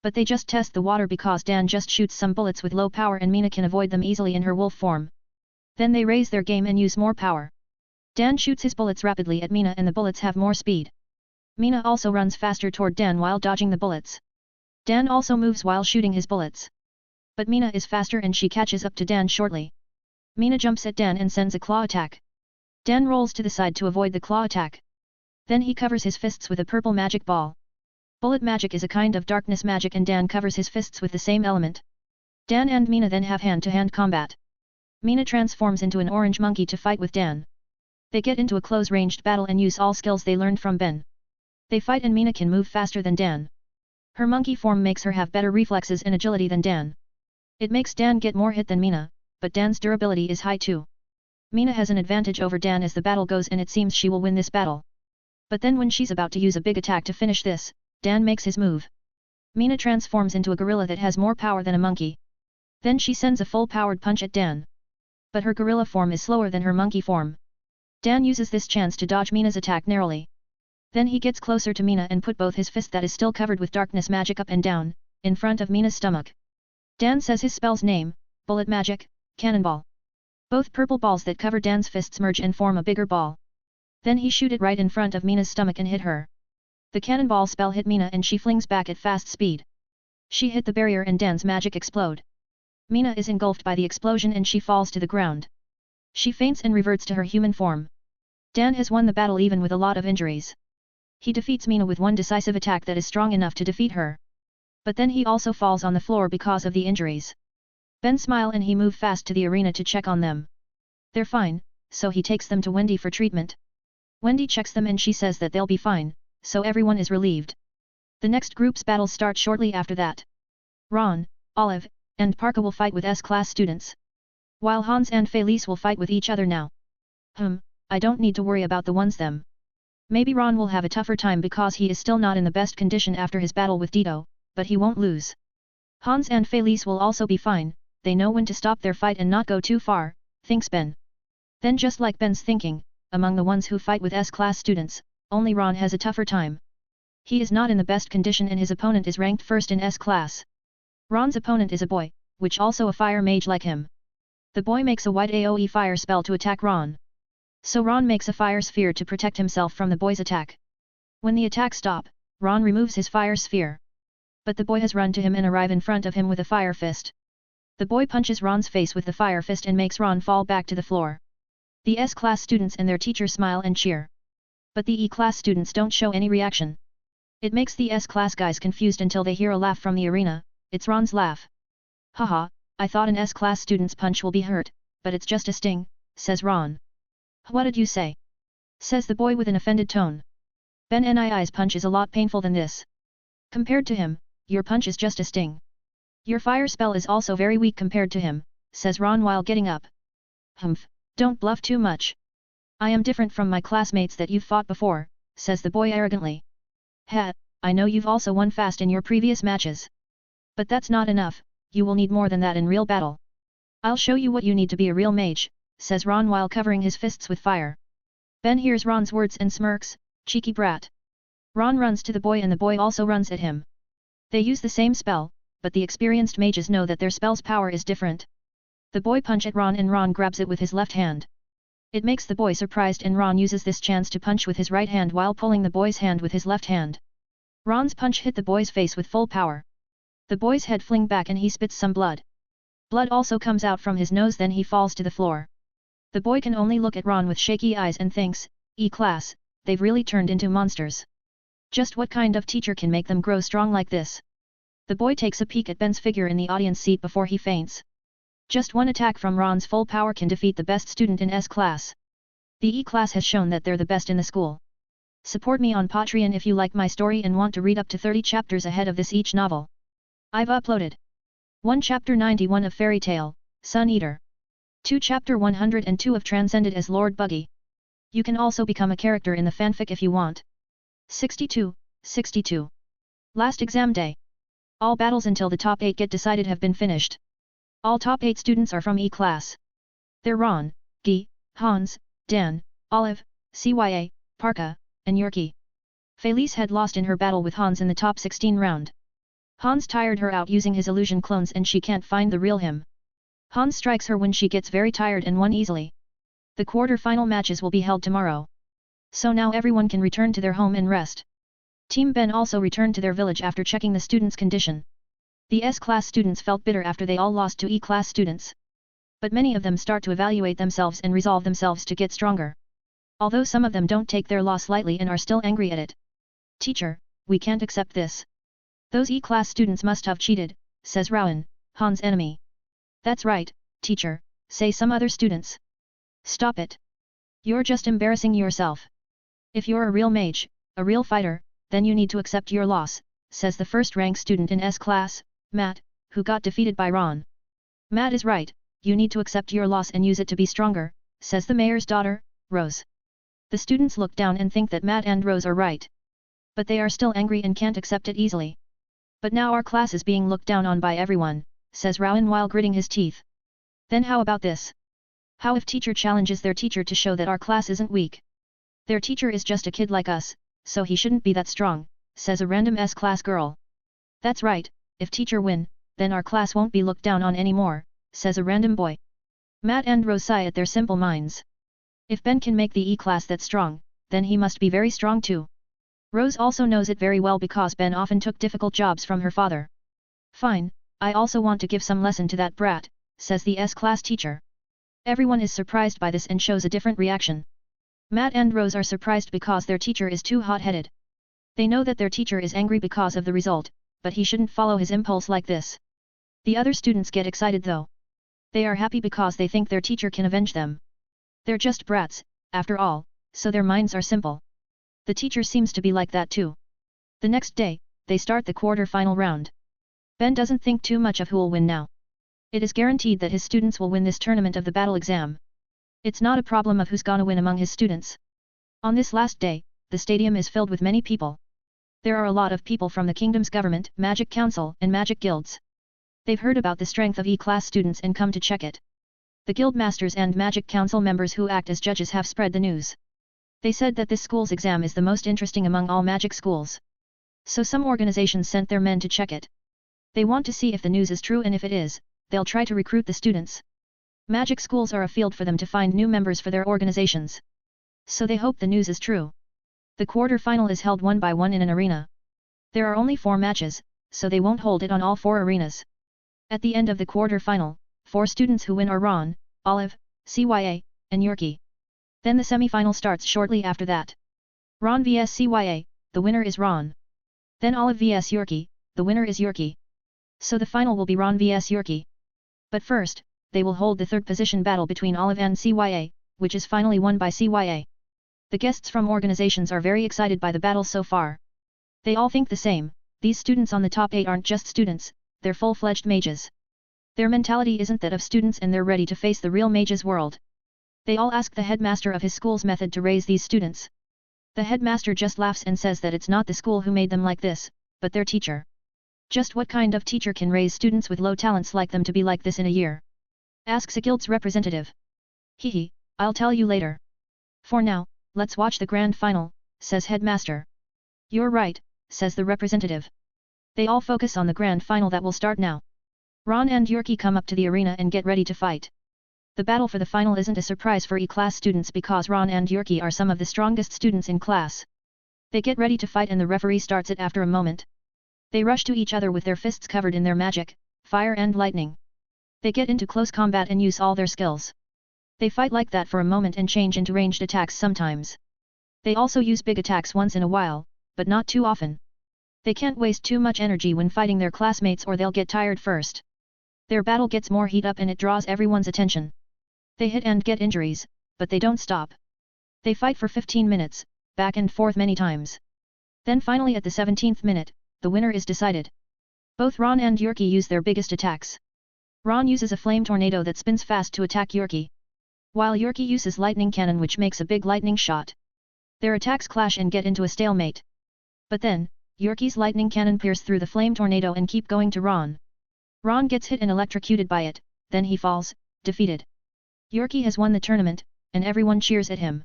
[SPEAKER 1] But they just test the water because Dan just shoots some bullets with low power and Mina can avoid them easily in her wolf form. Then they raise their game and use more power. Dan shoots his bullets rapidly at Mina and the bullets have more speed. Mina also runs faster toward Dan while dodging the bullets. Dan also moves while shooting his bullets. But Mina is faster and she catches up to Dan shortly. Mina jumps at Dan and sends a claw attack. Dan rolls to the side to avoid the claw attack. Then he covers his fists with a purple magic ball. Bullet magic is a kind of darkness magic and Dan covers his fists with the same element. Dan and Mina then have hand-to-hand combat. Mina transforms into an orange monkey to fight with Dan. They get into a close-ranged battle and use all skills they learned from Ben. They fight and Mina can move faster than Dan. Her monkey form makes her have better reflexes and agility than Dan. It makes Dan get more hit than Mina, but Dan's durability is high too. Mina has an advantage over Dan as the battle goes and it seems she will win this battle. But then when she's about to use a big attack to finish this, Dan makes his move. Mina transforms into a gorilla that has more power than a monkey. Then she sends a full-powered punch at Dan. But her gorilla form is slower than her monkey form. Dan uses this chance to dodge Mina's attack narrowly. Then he gets closer to Mina and put both his fist that is still covered with darkness magic up and down, in front of Mina's stomach. Dan says his spell's name, Bullet Magic, Cannonball. Both purple balls that cover Dan's fists merge and form a bigger ball. Then he shoot it right in front of Mina's stomach and hit her. The cannonball spell hit Mina and she flings back at fast speed. She hit the barrier and Dan's magic explode. Mina is engulfed by the explosion and she falls to the ground. She faints and reverts to her human form. Dan has won the battle even with a lot of injuries. He defeats Mina with one decisive attack that is strong enough to defeat her. But then he also falls on the floor because of the injuries. Ben smile and he move fast to the arena to check on them. They're fine, so he takes them to Wendy for treatment. Wendy checks them and she says that they'll be fine, so everyone is relieved. The next group's battles start shortly after that. Ron, Olive, and Parka will fight with S-class students. While Hans and Felice will fight with each other now. I don't need to worry about the ones them. Maybe Ron will have a tougher time because he is still not in the best condition after his battle with Dito, but he won't lose. Hans and Felice will also be fine, they know when to stop their fight and not go too far, thinks Ben. Then just like Ben's thinking, among the ones who fight with S-class students, only Ron has a tougher time. He is not in the best condition and his opponent is ranked first in S-class. Ron's opponent is a boy, which also a fire mage like him. The boy makes a white AoE fire spell to attack Ron. So Ron makes a fire sphere to protect himself from the boy's attack. When the attack stop, Ron removes his fire sphere. But the boy has run to him and arrive in front of him with a fire fist. The boy punches Ron's face with the fire fist and makes Ron fall back to the floor. The S-class students and their teacher smile and cheer. But the E-class students don't show any reaction. It makes the S-class guys confused until they hear a laugh from the arena. It's Ron's laugh. Haha, I thought an S-class student's punch will be hurt, but it's just a sting, says Ron. What did you say? says the boy with an offended tone. Ben Nii's punch is a lot painful than this. Compared to him, your punch is just a sting. Your fire spell is also very weak compared to him, says Ron while getting up. Humph, don't bluff too much. I am different from my classmates that you've fought before, says the boy arrogantly. Ha, I know you've also won fast in your previous matches. But that's not enough, you will need more than that in real battle. I'll show you what you need to be a real mage, says Ron while covering his fists with fire. Ben hears Ron's words and smirks, cheeky brat. Ron runs to the boy and the boy also runs at him. They use the same spell, but the experienced mages know that their spell's power is different. The boy punch at Ron and Ron grabs it with his left hand. It makes the boy surprised and Ron uses this chance to punch with his right hand while pulling the boy's hand with his left hand. Ron's punch hit the boy's face with full power. The boy's head fling back and he spits some blood. Blood also comes out from his nose, then he falls to the floor. The boy can only look at Ron with shaky eyes and thinks, E-class, they've really turned into monsters. Just what kind of teacher can make them grow strong like this? The boy takes a peek at Ben's figure in the audience seat before he faints. Just one attack from Ron's full power can defeat the best student in S-class. The E-class has shown that they're the best in the school. Support me on Patreon if you like my story and want to read up to 30 chapters ahead of this each novel. I've uploaded 1 Chapter 91 of Fairy Tale, Sun Eater. 2 Chapter 102 of Transcended as Lord Buggy. You can also become a character in the fanfic if you want. 62. Last exam day. All battles until the top 8 get decided have been finished. All top 8 students are from E-class. They're Ron, Guy, Hans, Dan, Olive, CYA, Parka, and Yorkie. Felice had lost in her battle with Hans in the top 16 round. Hans tired her out using his illusion clones and she can't find the real him. Hans strikes her when she gets very tired and won easily. The quarter-final matches will be held tomorrow. So now everyone can return to their home and rest. Team Ben also returned to their village after checking the students' condition. The S-class students felt bitter after they all lost to E-class students. But many of them start to evaluate themselves and resolve themselves to get stronger. Although some of them don't take their loss lightly and are still angry at it. Teacher, we can't accept this. Those E-class students must have cheated, says Rowan, Hans' enemy. That's right, teacher, say some other students. Stop it. You're just embarrassing yourself. If you're a real mage, a real fighter, then you need to accept your loss, says the first-rank student in S-class, Matt, who got defeated by Ron. Matt is right, you need to accept your loss and use it to be stronger, says the mayor's daughter, Rose. The students look down and think that Matt and Rose are right. But they are still angry and can't accept it easily. But now our class is being looked down on by everyone, says Rowan while gritting his teeth. Then how about this? How if teacher challenges their teacher to show that our class isn't weak? Their teacher is just a kid like us, so he shouldn't be that strong, says a random S-class girl. That's right, if teacher win, then our class won't be looked down on anymore, says a random boy. Matt and Rose sigh at their simple minds. If Ben can make the E-class that strong, then he must be very strong too. Rose also knows it very well because Ben often took difficult jobs from her father. Fine, I also want to give some lesson to that brat, says the S-class teacher. Everyone is surprised by this and shows a different reaction. Matt and Rose are surprised because their teacher is too hot-headed. They know that their teacher is angry because of the result, but he shouldn't follow his impulse like this. The other students get excited though. They are happy because they think their teacher can avenge them. They're just brats, after all, so their minds are simple. The teacher seems to be like that too. The next day, they start the quarter-final round. Ben doesn't think too much of who'll win now. It is guaranteed that his students will win this tournament of the battle exam. It's not a problem of who's gonna win among his students. On this last day, the stadium is filled with many people. There are a lot of people from the kingdom's government, magic council, and magic guilds. They've heard about the strength of E-class students and come to check it. The guild masters and magic council members who act as judges have spread the news. They said that this school's exam is the most interesting among all magic schools. So some organizations sent their men to check it. They want to see if the news is true, and if it is, they'll try to recruit the students. Magic schools are a field for them to find new members for their organizations. So they hope the news is true. The quarter-final is held one by one in an arena. There are only 4 matches, so they won't hold it on all 4 arenas. At the end of the quarter-final, 4 students who win are Ron, Olive, CYA, and Yorkie. Then the semi-final starts shortly after that. Ron vs CYA, the winner is Ron. Then Olive vs Yorkie, the winner is Yorkie. So the final will be Ron vs Yorkie. But first, they will hold the third position battle between Olive and CYA, which is finally won by CYA. The guests from organizations are very excited by the battle so far. They all think the same, these students on the top 8 aren't just students, they're full-fledged mages. Their mentality isn't that of students and they're ready to face the real mages world. They all ask the headmaster of his school's method to raise these students. The headmaster just laughs and says that it's not the school who made them like this, but their teacher. Just what kind of teacher can raise students with low talents like them to be like this in a year? Asks a guild's representative. Hehe, I'll tell you later. For now, let's watch the grand final, says headmaster. You're right, says the representative. They all focus on the grand final that will start now. Ron and Yorkie come up to the arena and get ready to fight. The battle for the final isn't a surprise for E-class students because Ron and Yorkie are some of the strongest students in class. They get ready to fight and the referee starts it after a moment. They rush to each other with their fists covered in their magic, fire and lightning. They get into close combat and use all their skills. They fight like that for a moment and change into ranged attacks sometimes. They also use big attacks once in a while, but not too often. They can't waste too much energy when fighting their classmates or they'll get tired first. Their battle gets more heat up and it draws everyone's attention. They hit and get injuries, but they don't stop. They fight for 15 minutes, back and forth many times. Then finally at the 17th minute, the winner is decided. Both Ron and Yorkie use their biggest attacks. Ron uses a flame tornado that spins fast to attack Yorkie, while Yorkie uses lightning cannon which makes a big lightning shot. Their attacks clash and get into a stalemate. But then, Yorkie's lightning cannon pierces through the flame tornado and keep going to Ron. Ron gets hit and electrocuted by it, then he falls, defeated. Yorkie has won the tournament, and everyone cheers at him.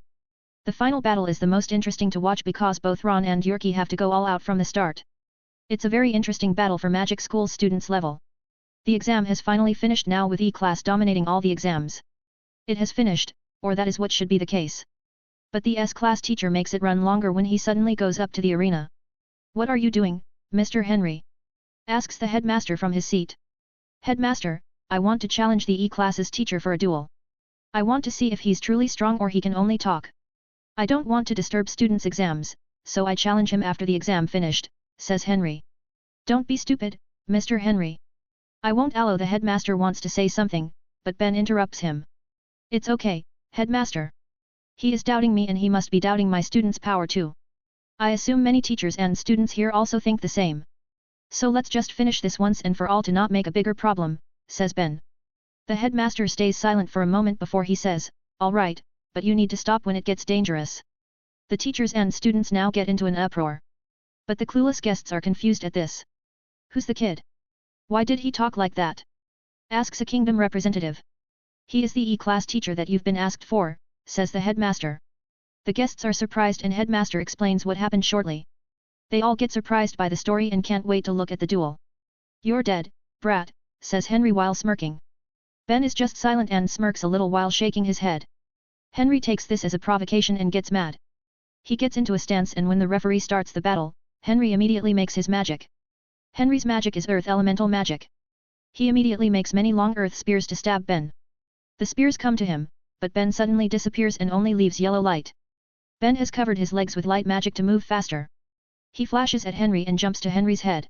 [SPEAKER 1] The final battle is the most interesting to watch because both Ron and Yorkie have to go all out from the start. It's a very interesting battle for Magic School students level. The exam has finally finished now with E-class dominating all the exams. It has finished, or that is what should be the case. But the S-class teacher makes it run longer when he suddenly goes up to the arena. What are you doing, Mr. Henry? Asks the headmaster from his seat. Headmaster, I want to challenge the E-class's teacher for a duel. I want to see if he's truly strong or he can only talk. I don't want to disturb students' exams, so I challenge him after the exam finished, says Henry. Don't be stupid, Mr. Henry. I won't allow. The headmaster wants to say something, but Ben interrupts him. It's okay, headmaster. He is doubting me and he must be doubting my students' power too. I assume many teachers and students here also think the same. So let's just finish this once and for all to not make a bigger problem, says Ben. The headmaster stays silent for a moment before he says, all right, but you need to stop when it gets dangerous. The teachers and students now get into an uproar. But the clueless guests are confused at this. Who's the kid? Why did he talk like that? Asks a kingdom representative. He is the E-class teacher that you've been asked for, says the headmaster. The guests are surprised and headmaster explains what happened shortly. They all get surprised by the story and can't wait to look at the duel. You're dead, brat, says Henry while smirking. Ben is just silent and smirks a little while shaking his head. Henry takes this as a provocation and gets mad. He gets into a stance and when the referee starts the battle, Henry immediately makes his magic. Henry's magic is earth elemental magic. He immediately makes many long earth spears to stab Ben. The spears come to him, but Ben suddenly disappears and only leaves yellow light. Ben has covered his legs with light magic to move faster. He flashes at Henry and jumps to Henry's head.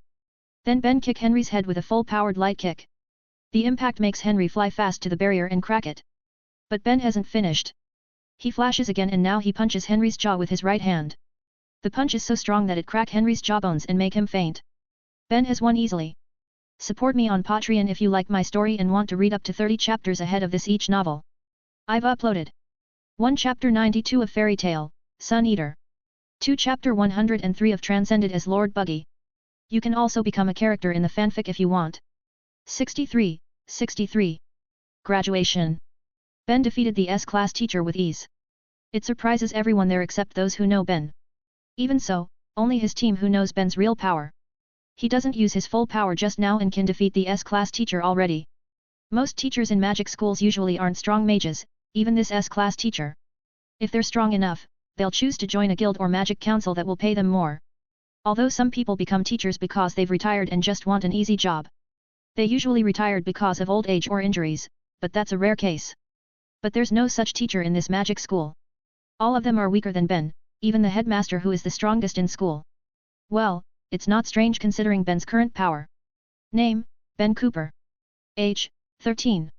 [SPEAKER 1] Then Ben kicks Henry's head with a full-powered light kick. The impact makes Henry fly fast to the barrier and crack it. But Ben hasn't finished. He flashes again and now he punches Henry's jaw with his right hand. The punch is so strong that it cracks Henry's jawbones and make him faint. Ben has won easily. Support me on Patreon if you like my story and want to read up to 30 chapters ahead of this each novel. I've uploaded 1 Chapter 92 of Fairy Tale, Sun Eater. 2 Chapter 103 of Transcended as Lord Buggy. You can also become a character in the fanfic if you want. 63. Graduation. Ben defeated the S-class teacher with ease. It surprises everyone there except those who know Ben. Even so, only his team who knows Ben's real power. He doesn't use his full power just now and can defeat the S-class teacher already. Most teachers in magic schools usually aren't strong mages, even this S-class teacher. If they're strong enough, they'll choose to join a guild or magic council that will pay them more. Although some people become teachers because they've retired and just want an easy job. They usually retired because of old age or injuries, but that's a rare case. But there's no such teacher in this magic school. All of them are weaker than Ben, even the headmaster who is the strongest in school. Well, it's not strange considering Ben's current power. Name, Ben Cooper. Age, 13.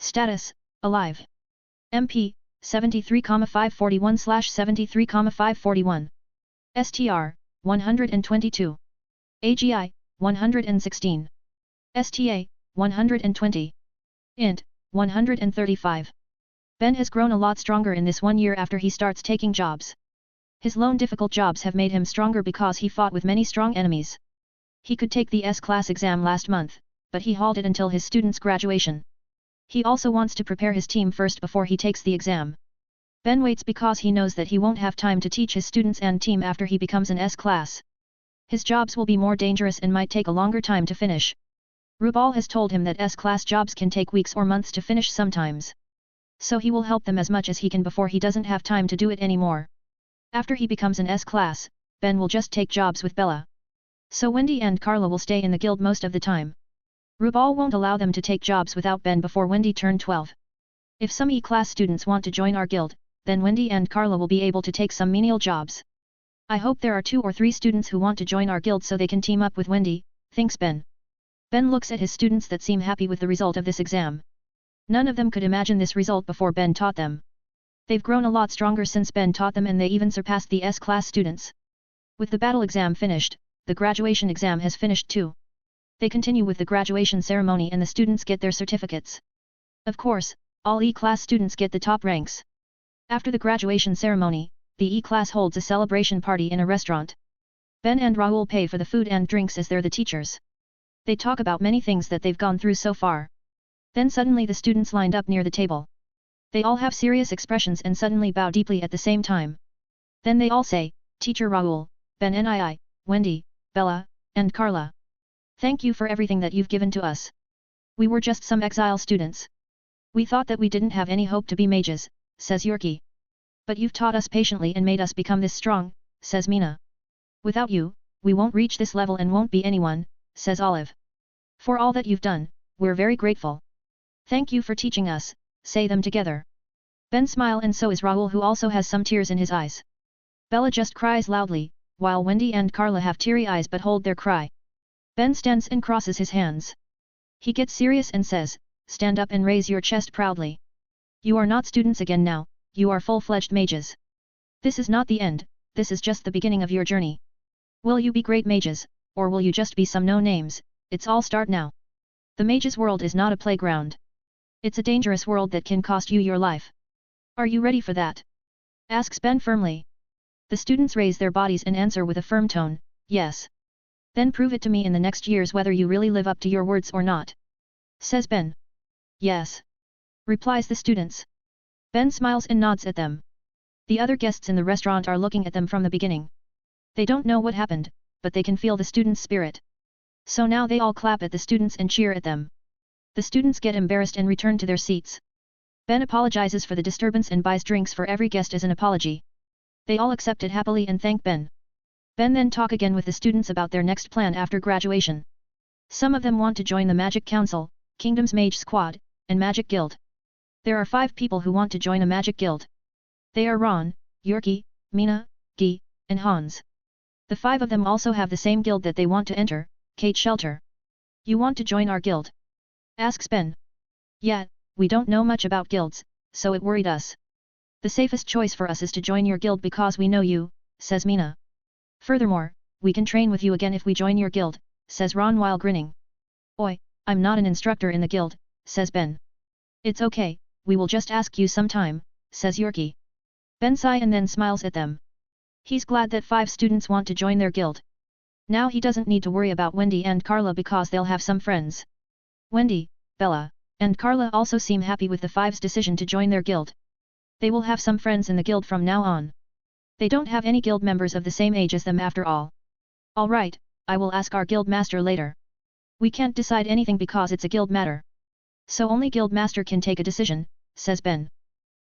[SPEAKER 1] Status, alive. MP, 73,541/73,541. STR, 122. AGI, 116. STA, 120. INT, 135. Ben has grown a lot stronger in this 1 year after he starts taking jobs. His lone difficult jobs have made him stronger because he fought with many strong enemies. He could take the S-class exam last month, but he halted until his student's graduation. He also wants to prepare his team first before he takes the exam. Ben waits because he knows that he won't have time to teach his students and team after he becomes an S-class. His jobs will be more dangerous and might take a longer time to finish. Rubal has told him that S-class jobs can take weeks or months to finish sometimes. So he will help them as much as he can before he doesn't have time to do it anymore. After he becomes an S-class, Ben will just take jobs with Bella. So Wendy and Carla will stay in the guild most of the time. Rubal won't allow them to take jobs without Ben before Wendy turned 12. If some E-class students want to join our guild, then Wendy and Carla will be able to take some menial jobs. I hope there are 2 or 3 students who want to join our guild so they can team up with Wendy, thinks Ben. Ben looks at his students that seem happy with the result of this exam. None of them could imagine this result before Ben taught them. They've grown a lot stronger since Ben taught them and they even surpassed the S-class students. With the battle exam finished, the graduation exam has finished too. They continue with the graduation ceremony and the students get their certificates. Of course, all E-class students get the top ranks. After the graduation ceremony, the E-class holds a celebration party in a restaurant. Ben and Raoul pay for the food and drinks as they're the teachers. They talk about many things that they've gone through so far. Then suddenly the students lined up near the table. They all have serious expressions and suddenly bow deeply at the same time. Then they all say, Teacher Raoul, Ben Nii, Wendy, Bella, and Carla. Thank you for everything that you've given to us. We were just some exile students. We thought that we didn't have any hope to be mages, says Yurki. But you've taught us patiently and made us become this strong, says Mina. Without you, we won't reach this level and won't be anyone, says Olive. For all that you've done, we're very grateful. Thank you for teaching us, say them together. Ben smile and so is Raoul who also has some tears in his eyes. Bella just cries loudly, while Wendy and Carla have teary eyes but hold their cry. Ben stands and crosses his hands. He gets serious and says, stand up and raise your chest proudly. You are not students again now, you are full-fledged mages. This is not the end, this is just the beginning of your journey. Will you be great mages, or will you just be some no-names? It's all start now. The mages world is not a playground. It's a dangerous world that can cost you your life. Are you ready for that? Asks Ben firmly. The students raise their bodies and answer with a firm tone, yes. Then prove it to me in the next years whether you really live up to your words or not. Says Ben. Yes. Replies the students. Ben smiles and nods at them. The other guests in the restaurant are looking at them from the beginning. They don't know what happened, but they can feel the students' spirit. So now they all clap at the students and cheer at them. The students get embarrassed and return to their seats. Ben apologizes for the disturbance and buys drinks for every guest as an apology. They all accept it happily and thank Ben. Ben then talk again with the students about their next plan after graduation. Some of them want to join the Magic Council, Kingdom's Mage Squad, and Magic Guild. There are 5 people who want to join a Magic Guild. They are Ron, Yurki, Mina, Guy, and Hans. The 5 of them also have the same guild that they want to enter, Kate Shelter. You want to join our guild? Asks Ben. Yeah, we don't know much about guilds, so it worried us. The safest choice for us is to join your guild because we know you, says Mina. Furthermore, we can train with you again if we join your guild, says Ron while grinning. Oi, I'm not an instructor in the guild, says Ben. It's okay, we will just ask you sometime, says Yurki. Ben sighs and then smiles at them. He's glad that 5 students want to join their guild. Now he doesn't need to worry about Wendy and Carla because they'll have some friends. Wendy, Bella, and Carla also seem happy with the 5's decision to join their guild. They will have some friends in the guild from now on. They don't have any guild members of the same age as them after all. Alright, I will ask our guild master later. We can't decide anything because it's a guild matter. So only guild master can take a decision, says Ben.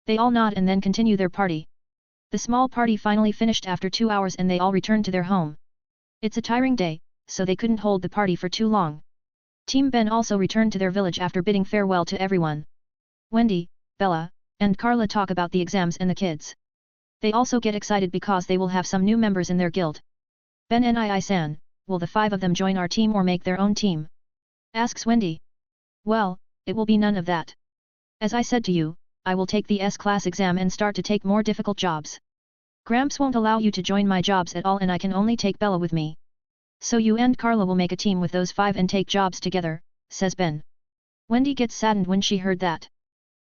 [SPEAKER 1] They all nod and then continue their party. The small party finally finished after 2 hours and they all returned to their home. It's a tiring day, so they couldn't hold the party for too long. Team Ben also returned to their village after bidding farewell to everyone. Wendy, Bella, and Carla talk about the exams and the kids. They also get excited because they will have some new members in their guild. Ben Nii-san, will the 5 of them join our team or make their own team? Asks Wendy. Well, it will be none of that. As I said to you, I will take the S-class exam and start to take more difficult jobs. Gramps won't allow you to join my jobs at all and I can only take Bella with me. So you and Carla will make a team with those 5 and take jobs together, says Ben. Wendy gets saddened when she heard that.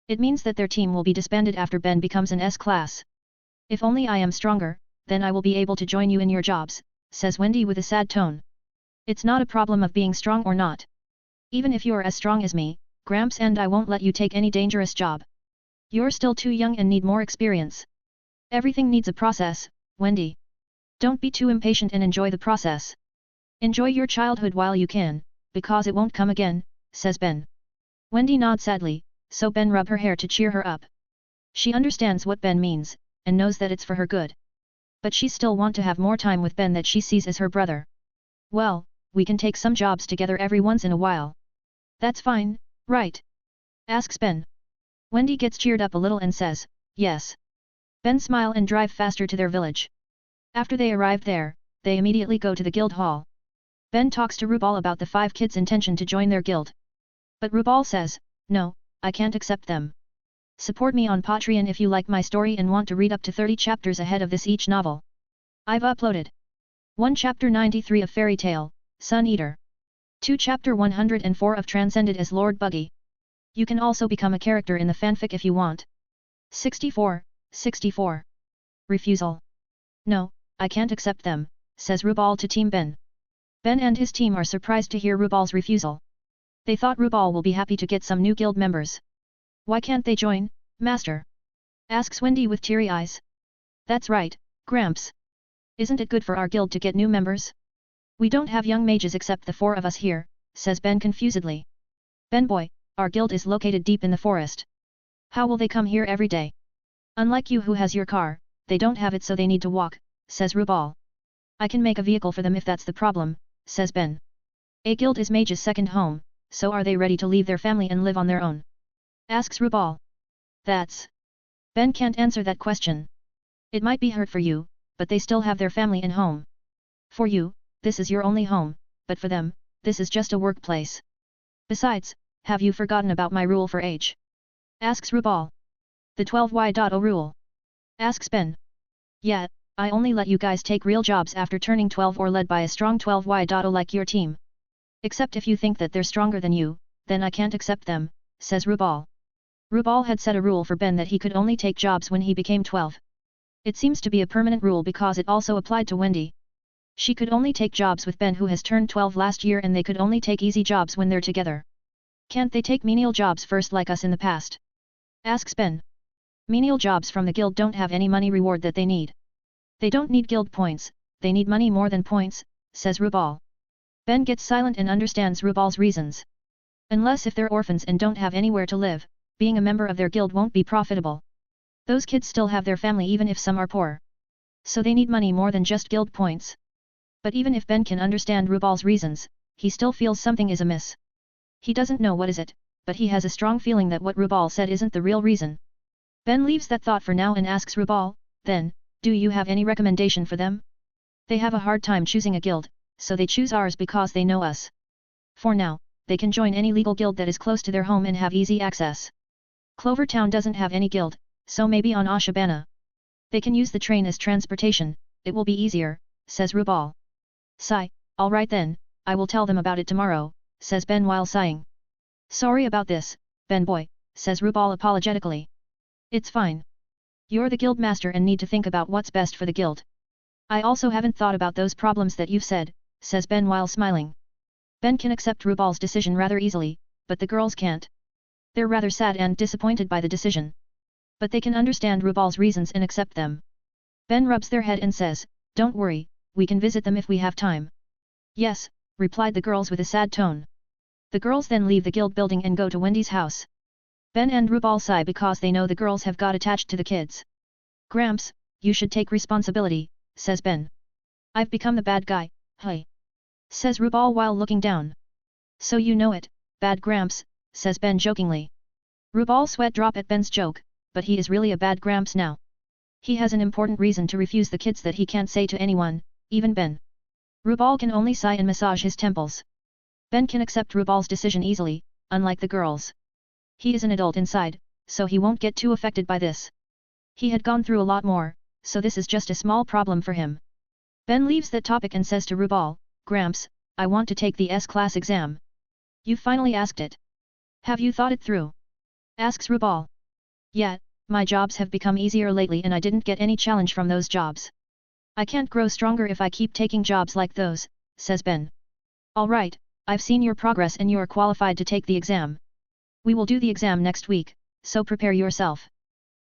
[SPEAKER 1] It means that their team will be disbanded after Ben becomes an S-class. If only I am stronger, then I will be able to join you in your jobs, says Wendy with a sad tone. It's not a problem of being strong or not. Even if you're as strong as me, Gramps and I won't let you take any dangerous job. You're still too young and need more experience. Everything needs a process, Wendy. Don't be too impatient and enjoy the process. Enjoy your childhood while you can, because it won't come again, says Ben. Wendy nods sadly, so Ben rubs her hair to cheer her up. She understands what Ben means, and knows that it's for her good. But she still wants to have more time with Ben that she sees as her brother. Well, we can take some jobs together every once in a while. That's fine, right? Asks Ben. Wendy gets cheered up a little and says, yes. Ben smile and drive faster to their village. After they arrive there, they immediately go to the guild hall. Ben talks to Rubal about the 5 kids' intention to join their guild. But Rubal says, no, I can't accept them. Support me on Patreon if you like my story and want to read up to 30 chapters ahead of this each novel. I've uploaded 1 Chapter 93 of Fairy Tale, Sun Eater. 2 Chapter 104 of Transcended as Lord Buggy. You can also become a character in the fanfic if you want. 64. Refusal. No, I can't accept them, says Rubal to Team Ben. Ben and his team are surprised to hear Rubal's refusal. They thought Rubal will be happy to get some new guild members. Why can't they join, Master? Asks Wendy with teary eyes. That's right, Gramps. Isn't it good for our guild to get new members? We don't have young mages except the 4 of us here, says Ben confusedly. Ben boy, our guild is located deep in the forest. How will they come here every day? Unlike you who has your car, they don't have it so they need to walk, says Rubal. I can make a vehicle for them if that's the problem, says Ben. A guild is mage's second home, so are they ready to leave their family and live on their own? Asks Rubal. That's... Ben can't answer that question. It might be hard for you, but they still have their family and home. For you, this is your only home, but for them, this is just a workplace. Besides, have you forgotten about my rule for age? Asks Rubal. The 12Y.0 rule. Asks Ben. Yeah, I only let you guys take real jobs after turning 12 or led by a strong 12Y.0 like your team. Except if you think that they're stronger than you, then I can't accept them, says Rubal. Rubal had set a rule for Ben that he could only take jobs when he became 12. It seems to be a permanent rule because it also applied to Wendy. She could only take jobs with Ben who has turned 12 last year and they could only take easy jobs when they're together. Can't they take menial jobs first like us in the past? Asks Ben. Menial jobs from the guild don't have any money reward that they need. They don't need guild points, they need money more than points, says Rubal. Ben gets silent and understands Rubal's reasons. Unless if they're orphans and don't have anywhere to live, being a member of their guild won't be profitable. Those kids still have their family even if some are poor. So they need money more than just guild points. But even if Ben can understand Rubal's reasons, he still feels something is amiss. He doesn't know what is it, but he has a strong feeling that what Rubal said isn't the real reason. Ben leaves that thought for now and asks Rubal, then, do you have any recommendation for them? They have a hard time choosing a guild, so they choose ours because they know us. For now, they can join any legal guild that is close to their home and have easy access. Clover Town doesn't have any guild, so maybe on Ashtabana. They can use the train as transportation, it will be easier, says Rubal. Sigh, alright then, I will tell them about it tomorrow, says Ben while sighing. Sorry about this, Ben boy, says Rubal apologetically. It's fine. You're the guild master and need to think about what's best for the guild. I also haven't thought about those problems that you've said, says Ben while smiling. Ben can accept Rubal's decision rather easily, but the girls can't. They're rather sad and disappointed by the decision. But they can understand Rubal's reasons and accept them. Ben rubs their head and says, don't worry, we can visit them if we have time. Yes, replied the girls with a sad tone. The girls then leave the guild building and go to Wendy's house. Ben and Rubal sigh because they know the girls have got attached to the kids. Gramps, you should take responsibility, says Ben. I've become the bad guy, hey. Says Rubal while looking down. So you know it, bad Gramps, says Ben jokingly. Rubal's sweat drop at Ben's joke, but he is really a bad Gramps now. He has an important reason to refuse the kids that he can't say to anyone, even Ben. Rubal can only sigh and massage his temples. Ben can accept Rubal's decision easily, unlike the girls. He is an adult inside, so he won't get too affected by this. He had gone through a lot more, so this is just a small problem for him. Ben leaves that topic and says to Rubal, Gramps, I want to take the S-class exam. You finally asked it. Have you thought it through? Asks Rubal. Yeah, my jobs have become easier lately and I didn't get any challenge from those jobs. I can't grow stronger if I keep taking jobs like those, says Ben. Alright, I've seen your progress and you're qualified to take the exam. We will do the exam next week, so prepare yourself.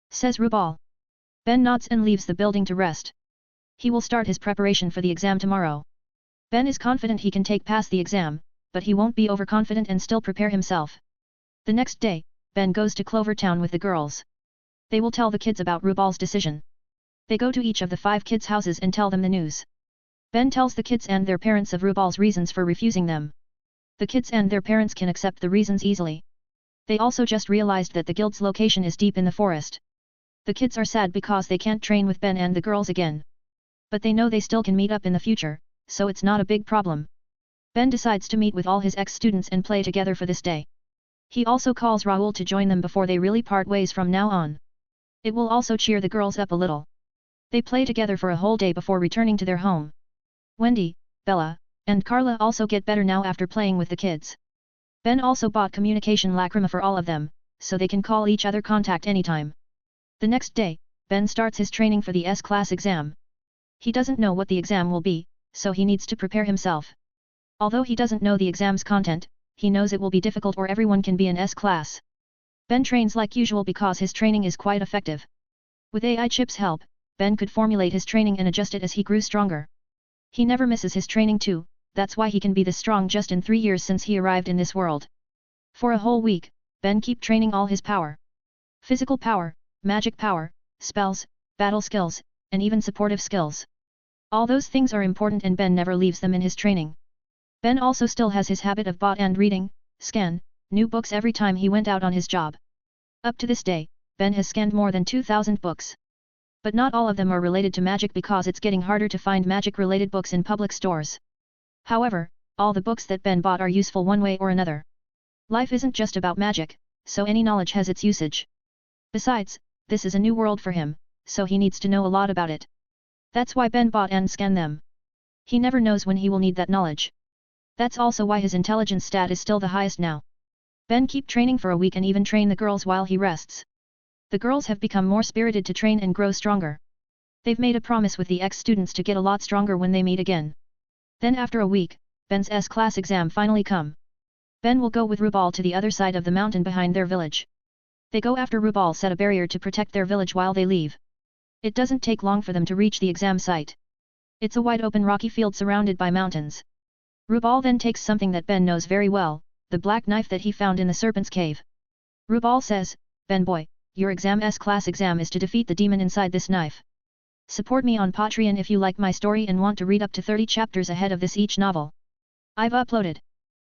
[SPEAKER 1] Says Rubal. Ben nods and leaves the building to rest. He will start his preparation for the exam tomorrow. Ben is confident he can pass the exam, but he won't be overconfident and still prepare himself. The next day, Ben goes to Clover Town with the girls. They will tell the kids about Rubal's decision. They go to each of the 5 kids' houses and tell them the news. Ben tells the kids and their parents of Rubal's reasons for refusing them. The kids and their parents can accept the reasons easily. They also just realized that the guild's location is deep in the forest. The kids are sad because they can't train with Ben and the girls again. But they know they still can meet up in the future, so it's not a big problem. Ben decides to meet with all his ex-students and play together for this day. He also calls Raoul to join them before they really part ways from now on. It will also cheer the girls up a little. They play together for a whole day before returning to their home. Wendy, Bella, and Carla also get better now after playing with the kids. Ben also bought communication lacrima for all of them, so they can call each other contact anytime. The next day, Ben starts his training for the S-class exam. He doesn't know what the exam will be, so he needs to prepare himself. Although he doesn't know the exam's content, he knows it will be difficult or everyone can be an S-class. Ben trains like usual because his training is quite effective. With AI Chip's help, Ben could formulate his training and adjust it as he grew stronger. He never misses his training too, that's why he can be this strong just in 3 years since he arrived in this world. For a whole week, Ben keep training all his power. Physical power, magic power, spells, battle skills, and even supportive skills. All those things are important and Ben never leaves them in his training. Ben also still has his habit of bought and reading, scan, new books every time he went out on his job. Up to this day, Ben has scanned more than 2,000 books. But not all of them are related to magic because it's getting harder to find magic-related books in public stores. However, all the books that Ben bought are useful one way or another. Life isn't just about magic, so any knowledge has its usage. Besides, this is a new world for him, so he needs to know a lot about it. That's why Ben bought and scanned them. He never knows when he will need that knowledge. That's also why his intelligence stat is still the highest now. Ben keep training for a week and even train the girls while he rests. The girls have become more spirited to train and grow stronger. They've made a promise with the ex-students to get a lot stronger when they meet again. Then after a week, Ben's S-class exam finally come. Ben will go with Rubal to the other side of the mountain behind their village. They go after Rubal set a barrier to protect their village while they leave. It doesn't take long for them to reach the exam site. It's a wide open rocky field surrounded by mountains. Rubal then takes something that Ben knows very well, the black knife that he found in the serpent's cave. Rubal says, Ben boy, your S-class exam is to defeat the demon inside this knife. Support me on Patreon if you like my story and want to read up to 30 chapters ahead of this each novel. I've uploaded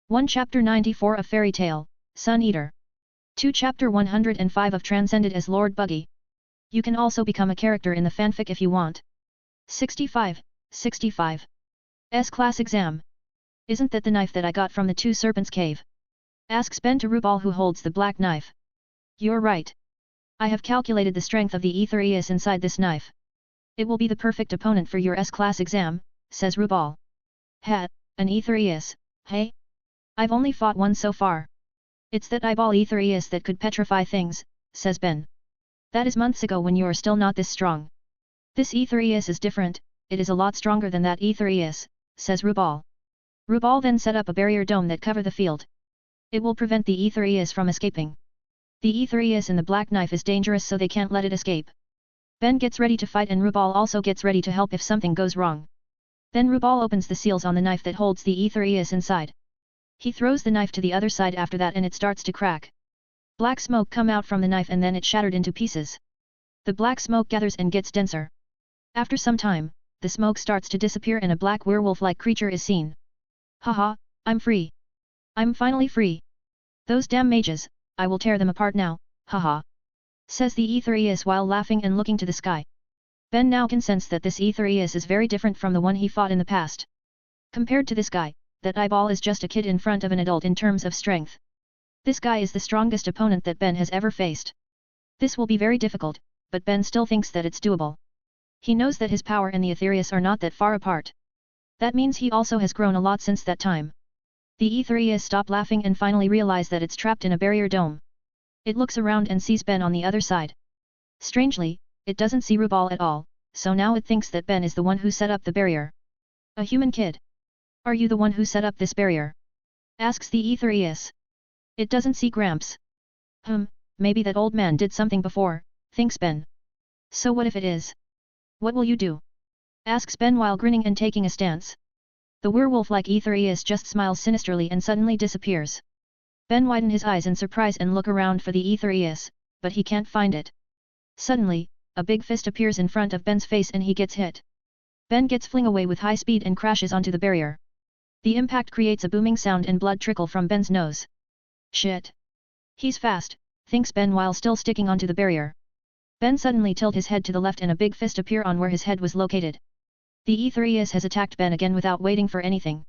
[SPEAKER 1] 1 Chapter 94 of Fairy Tale, Sun Eater. 2 Chapter 105 of Transcended as Lord Buggy. You can also become a character in the fanfic if you want. 65. S-class exam. Isn't that the knife that I got from the Two Serpents Cave? Asks Ben to Rubal who holds the black knife. You're right. I have calculated the strength of the Aetherius inside this knife. It will be the perfect opponent for your S-class exam, says Rubal. Ha, an Aetherius, hey? I've only fought one so far. It's that eyeball Aetherius that could petrify things, says Ben. That is months ago when you're still not this strong. This Aetherius is different, it is a lot stronger than that Aetherius, says Rubal. Rubal then set up a barrier dome that cover the field. It will prevent the Aetherius from escaping. The Aetherius in the black knife is dangerous so they can't let it escape. Ben gets ready to fight and Rubal also gets ready to help if something goes wrong. Then Rubal opens the seals on the knife that holds the Aetherius inside. He throws the knife to the other side after that and it starts to crack. Black smoke come out from the knife and then it shattered into pieces. The black smoke gathers and gets denser. After some time, the smoke starts to disappear and a black werewolf-like creature is seen. Haha, I'm free. I'm finally free. Those damn mages, I will tear them apart now, haha. Says the Aetherius while laughing and looking to the sky. Ben now can sense that this Aetherius is very different from the one he fought in the past. Compared to this guy, that eyeball is just a kid in front of an adult in terms of strength. This guy is the strongest opponent that Ben has ever faced. This will be very difficult, but Ben still thinks that it's doable. He knows that his power and the Aetherius are not that far apart. That means he also has grown a lot since that time. The Aetherius stopped laughing and finally realized that it's trapped in a barrier dome. It looks around and sees Ben on the other side. Strangely, it doesn't see Rubal at all, so now it thinks that Ben is the one who set up the barrier. A human kid. Are you the one who set up this barrier? Asks the Aetherius. It doesn't see Gramps. Maybe that old man did something before, thinks Ben. So what if it is? What will you do? Asks Ben while grinning and taking a stance. The werewolf-like Aetherius just smiles sinisterly and suddenly disappears. Ben widens his eyes in surprise and look around for the Aetherius, but he can't find it. Suddenly, a big fist appears in front of Ben's face and he gets hit. Ben gets flung away with high speed and crashes onto the barrier. The impact creates a booming sound and blood trickle from Ben's nose. Shit. He's fast, thinks Ben while still sticking onto the barrier. Ben suddenly tilts his head to the left and a big fist appears on where his head was located. The Aetherius has attacked Ben again without waiting for anything.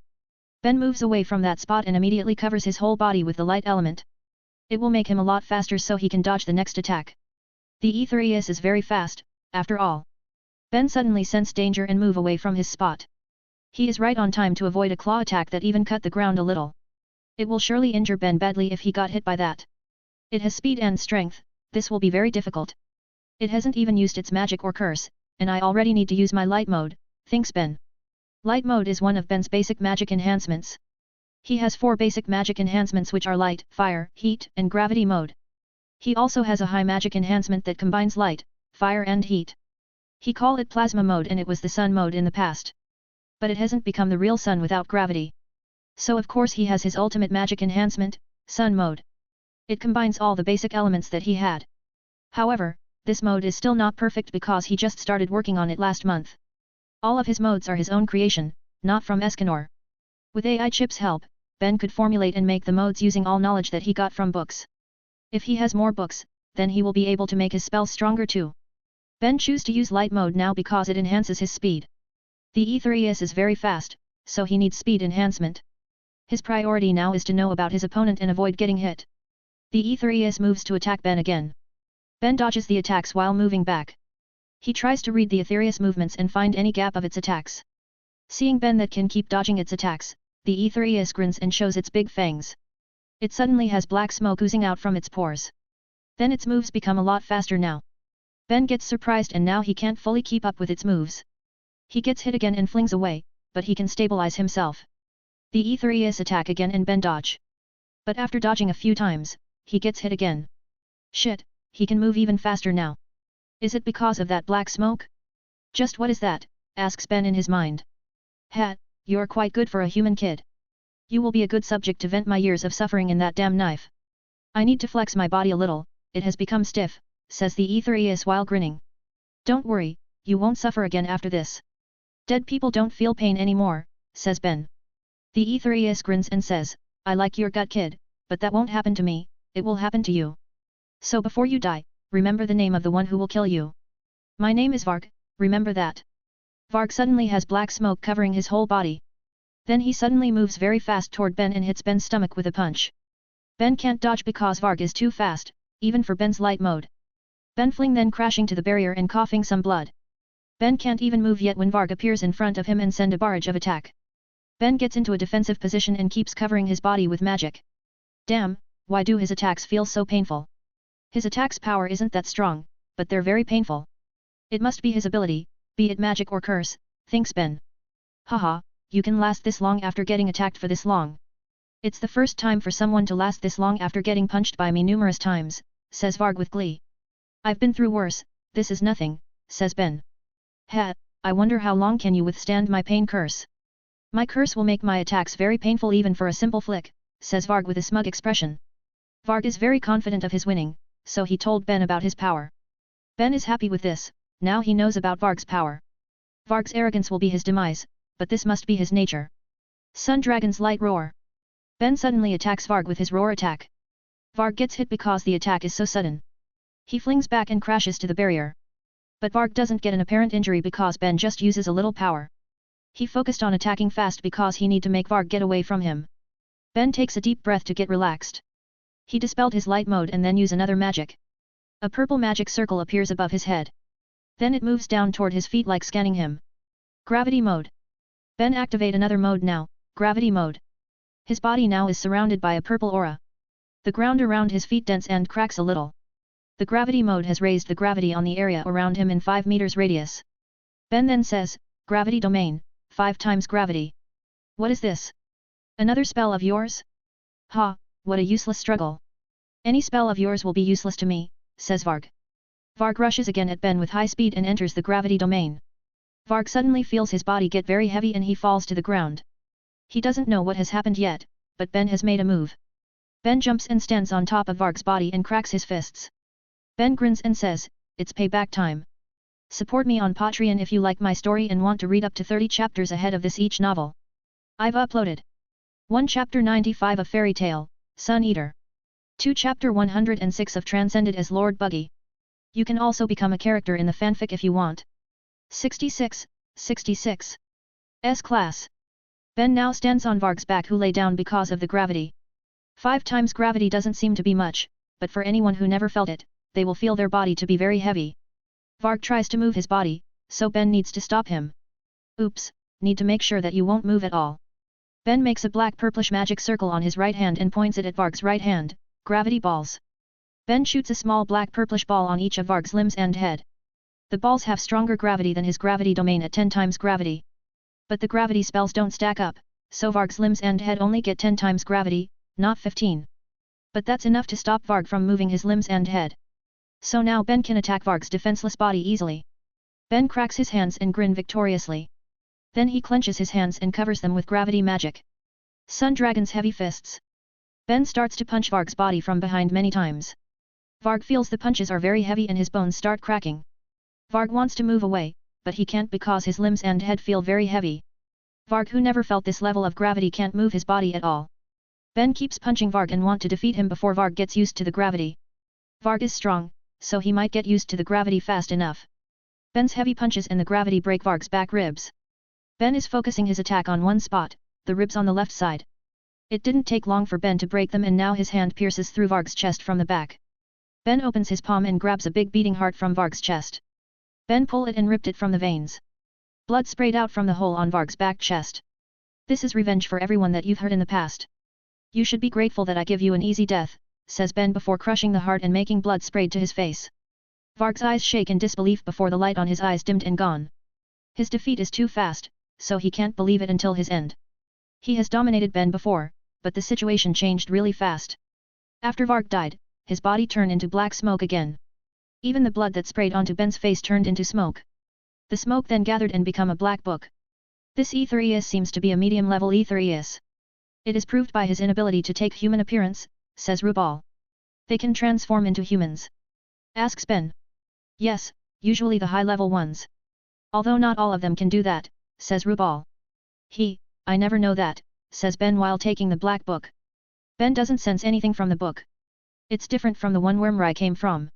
[SPEAKER 1] Ben moves away from that spot and immediately covers his whole body with the light element. It will make him a lot faster so he can dodge the next attack. The Aetherius is very fast, after all. Ben suddenly sensed danger and move away from his spot. He is right on time to avoid a claw attack that even cut the ground a little. It will surely injure Ben badly if he got hit by that. It has speed and strength, this will be very difficult. It hasn't even used its magic or curse, and I already need to use my light mode, thinks Ben. Light mode is one of Ben's basic magic enhancements. He has 4 basic magic enhancements which are light, fire, heat, and gravity mode. He also has a high magic enhancement that combines light, fire and heat. He call it plasma mode and it was the sun mode in the past. But it hasn't become the real sun without gravity. So of course he has his ultimate magic enhancement, sun mode. It combines all the basic elements that he had. However, this mode is still not perfect because he just started working on it last month. All of his modes are his own creation, not from Escanor. With AI chip's help, Ben could formulate and make the modes using all knowledge that he got from books. If he has more books, then he will be able to make his spells stronger too. Ben chooses to use light mode now because it enhances his speed. The Aetherius is very fast, so he needs speed enhancement. His priority now is to know about his opponent and avoid getting hit. The Aetherius moves to attack Ben again. Ben dodges the attacks while moving back. He tries to read the Aetherius movements and find any gap of its attacks. Seeing Ben that can keep dodging its attacks, the Aetherius grins and shows its big fangs. It suddenly has black smoke oozing out from its pores. Then its moves become a lot faster now. Ben gets surprised and now he can't fully keep up with its moves. He gets hit again and flings away, but he can stabilize himself. The Aetherius attack again and Ben dodge. But after dodging a few times, he gets hit again. Shit, he can move even faster now. Is it because of that black smoke? Just what is that? Asks Ben in his mind. Ha, you're quite good for a human kid. You will be a good subject to vent my years of suffering in that damn knife. I need to flex my body a little, it has become stiff, says the Aetherius while grinning. Don't worry, you won't suffer again after this. Dead people don't feel pain anymore, says Ben. The Aetherius grins and says, I like your gut kid, but that won't happen to me, it will happen to you. So before you die, remember the name of the one who will kill you. My name is Varg, remember that. Varg suddenly has black smoke covering his whole body. Then he suddenly moves very fast toward Ben and hits Ben's stomach with a punch. Ben can't dodge because Varg is too fast, even for Ben's light mode. Ben fling then crashing to the barrier and coughing some blood. Ben can't even move yet when Varg appears in front of him and send a barrage of attack. Ben gets into a defensive position and keeps covering his body with magic. Damn, why do his attacks feel so painful? His attack's power isn't that strong, but they're very painful. It must be his ability, be it magic or curse, thinks Ben. Haha, you can last this long after getting attacked for this long. It's the first time for someone to last this long after getting punched by me numerous times, says Varg with glee. I've been through worse, this is nothing, says Ben. Ha, I wonder how long can you withstand my pain curse? My curse will make my attacks very painful even for a simple flick, says Varg with a smug expression. Varg is very confident of his winning, so he told Ben about his power. Ben is happy with this, now he knows about Varg's power. Varg's arrogance will be his demise, but this must be his nature. Sun Dragon's light roar. Ben suddenly attacks Varg with his roar attack. Varg gets hit because the attack is so sudden. He flings back and crashes to the barrier. But Varg doesn't get an apparent injury because Ben just uses a little power. He focused on attacking fast because he need to make Varg get away from him. Ben takes a deep breath to get relaxed. He dispelled his light mode and then use another magic. A purple magic circle appears above his head. Then it moves down toward his feet like scanning him. Gravity mode. Ben activate another mode now, gravity mode. His body now is surrounded by a purple aura. The ground around his feet dents and cracks a little. The gravity mode has raised the gravity on the area around him in 5 meters radius. Ben then says, gravity domain, 5 times gravity. What is this? Another spell of yours? Ha, what a useless struggle. Any spell of yours will be useless to me, says Varg. Varg rushes again at Ben with high speed and enters the gravity domain. Varg suddenly feels his body get very heavy and he falls to the ground. He doesn't know what has happened yet, but Ben has made a move. Ben jumps and stands on top of Varg's body and cracks his fists. Ben grins and says, it's payback time. Support me on Patreon if you like my story and want to read up to 30 chapters ahead of this each novel. I've uploaded 1 Chapter 95 of Fairy Tale, Sun Eater. 2 Chapter 106 of Transcended as Lord Buggy. You can also become a character in the fanfic if you want. 66. S-Class. Ben now stands on Varg's back who lay down because of the gravity. 5 times gravity doesn't seem to be much, but for anyone who never felt it, they will feel their body to be very heavy. Varg tries to move his body, so Ben needs to stop him. Oops, need to make sure that you won't move at all. Ben makes a black purplish magic circle on his right hand and points it at Varg's right hand, gravity balls. Ben shoots a small black purplish ball on each of Varg's limbs and head. The balls have stronger gravity than his gravity domain at 10 times gravity. But the gravity spells don't stack up, so Varg's limbs and head only get 10 times gravity, not 15. But that's enough to stop Varg from moving his limbs and head. So now Ben can attack Varg's defenseless body easily. Ben cracks his hands and grin victoriously. Then he clenches his hands and covers them with gravity magic. Sun Dragon's heavy fists. Ben starts to punch Varg's body from behind many times. Varg feels the punches are very heavy and his bones start cracking. Varg wants to move away, but he can't because his limbs and head feel very heavy. Varg, who never felt this level of gravity, can't move his body at all. Ben keeps punching Varg and want to defeat him before Varg gets used to the gravity. Varg is strong, so he might get used to the gravity fast enough. Ben's heavy punches and the gravity break Varg's back ribs. Ben is focusing his attack on one spot, the ribs on the left side. It didn't take long for Ben to break them and now his hand pierces through Varg's chest from the back. Ben opens his palm and grabs a big beating heart from Varg's chest. Ben pulled it and ripped it from the veins. Blood sprayed out from the hole on Varg's back chest. This is revenge for everyone that you've hurt in the past. You should be grateful that I give you an easy death, says Ben before crushing the heart and making blood sprayed to his face. Varg's eyes shake in disbelief before the light on his eyes dimmed and gone. His defeat is too fast, so he can't believe it until his end. He has dominated Ben before, but the situation changed really fast. After Varg died, his body turned into black smoke again. Even the blood that sprayed onto Ben's face turned into smoke. The smoke then gathered and became a black book. This Aetherius seems to be a medium-level Aetherius. It is proved by his inability to take human appearance, says Rubal. They can transform into humans? Asks Ben. Yes, usually the high-level ones. Although not all of them can do that, says Rubal. I never know that, says Ben while taking the black book. Ben doesn't sense anything from the book. It's different from the one where Mrai came from.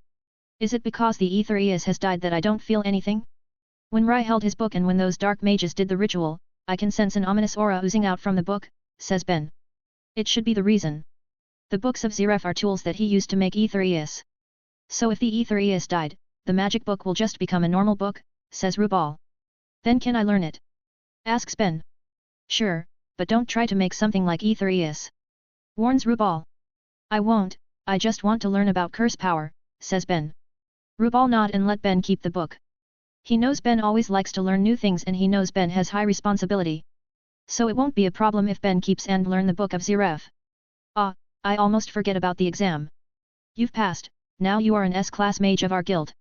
[SPEAKER 1] Is it because the Aetherius has died that I don't feel anything? When Mrai held his book and when those dark mages did the ritual, I can sense an ominous aura oozing out from the book, says Ben. It should be the reason. The books of Zeref are tools that he used to make Aetherius. So if the Aetherius died, the magic book will just become a normal book, says Rubal. Then can I learn it? Asks Ben. Sure, but don't try to make something like Aetherius. Warns Rubal. I won't, I just want to learn about curse power, says Ben. Rubal nod and let Ben keep the book. He knows Ben always likes to learn new things and he knows Ben has high responsibility. So it won't be a problem if Ben keeps and learn the book of Zeref. Ah, I almost forget about the exam. You've passed, now you are an S-class mage of our guild.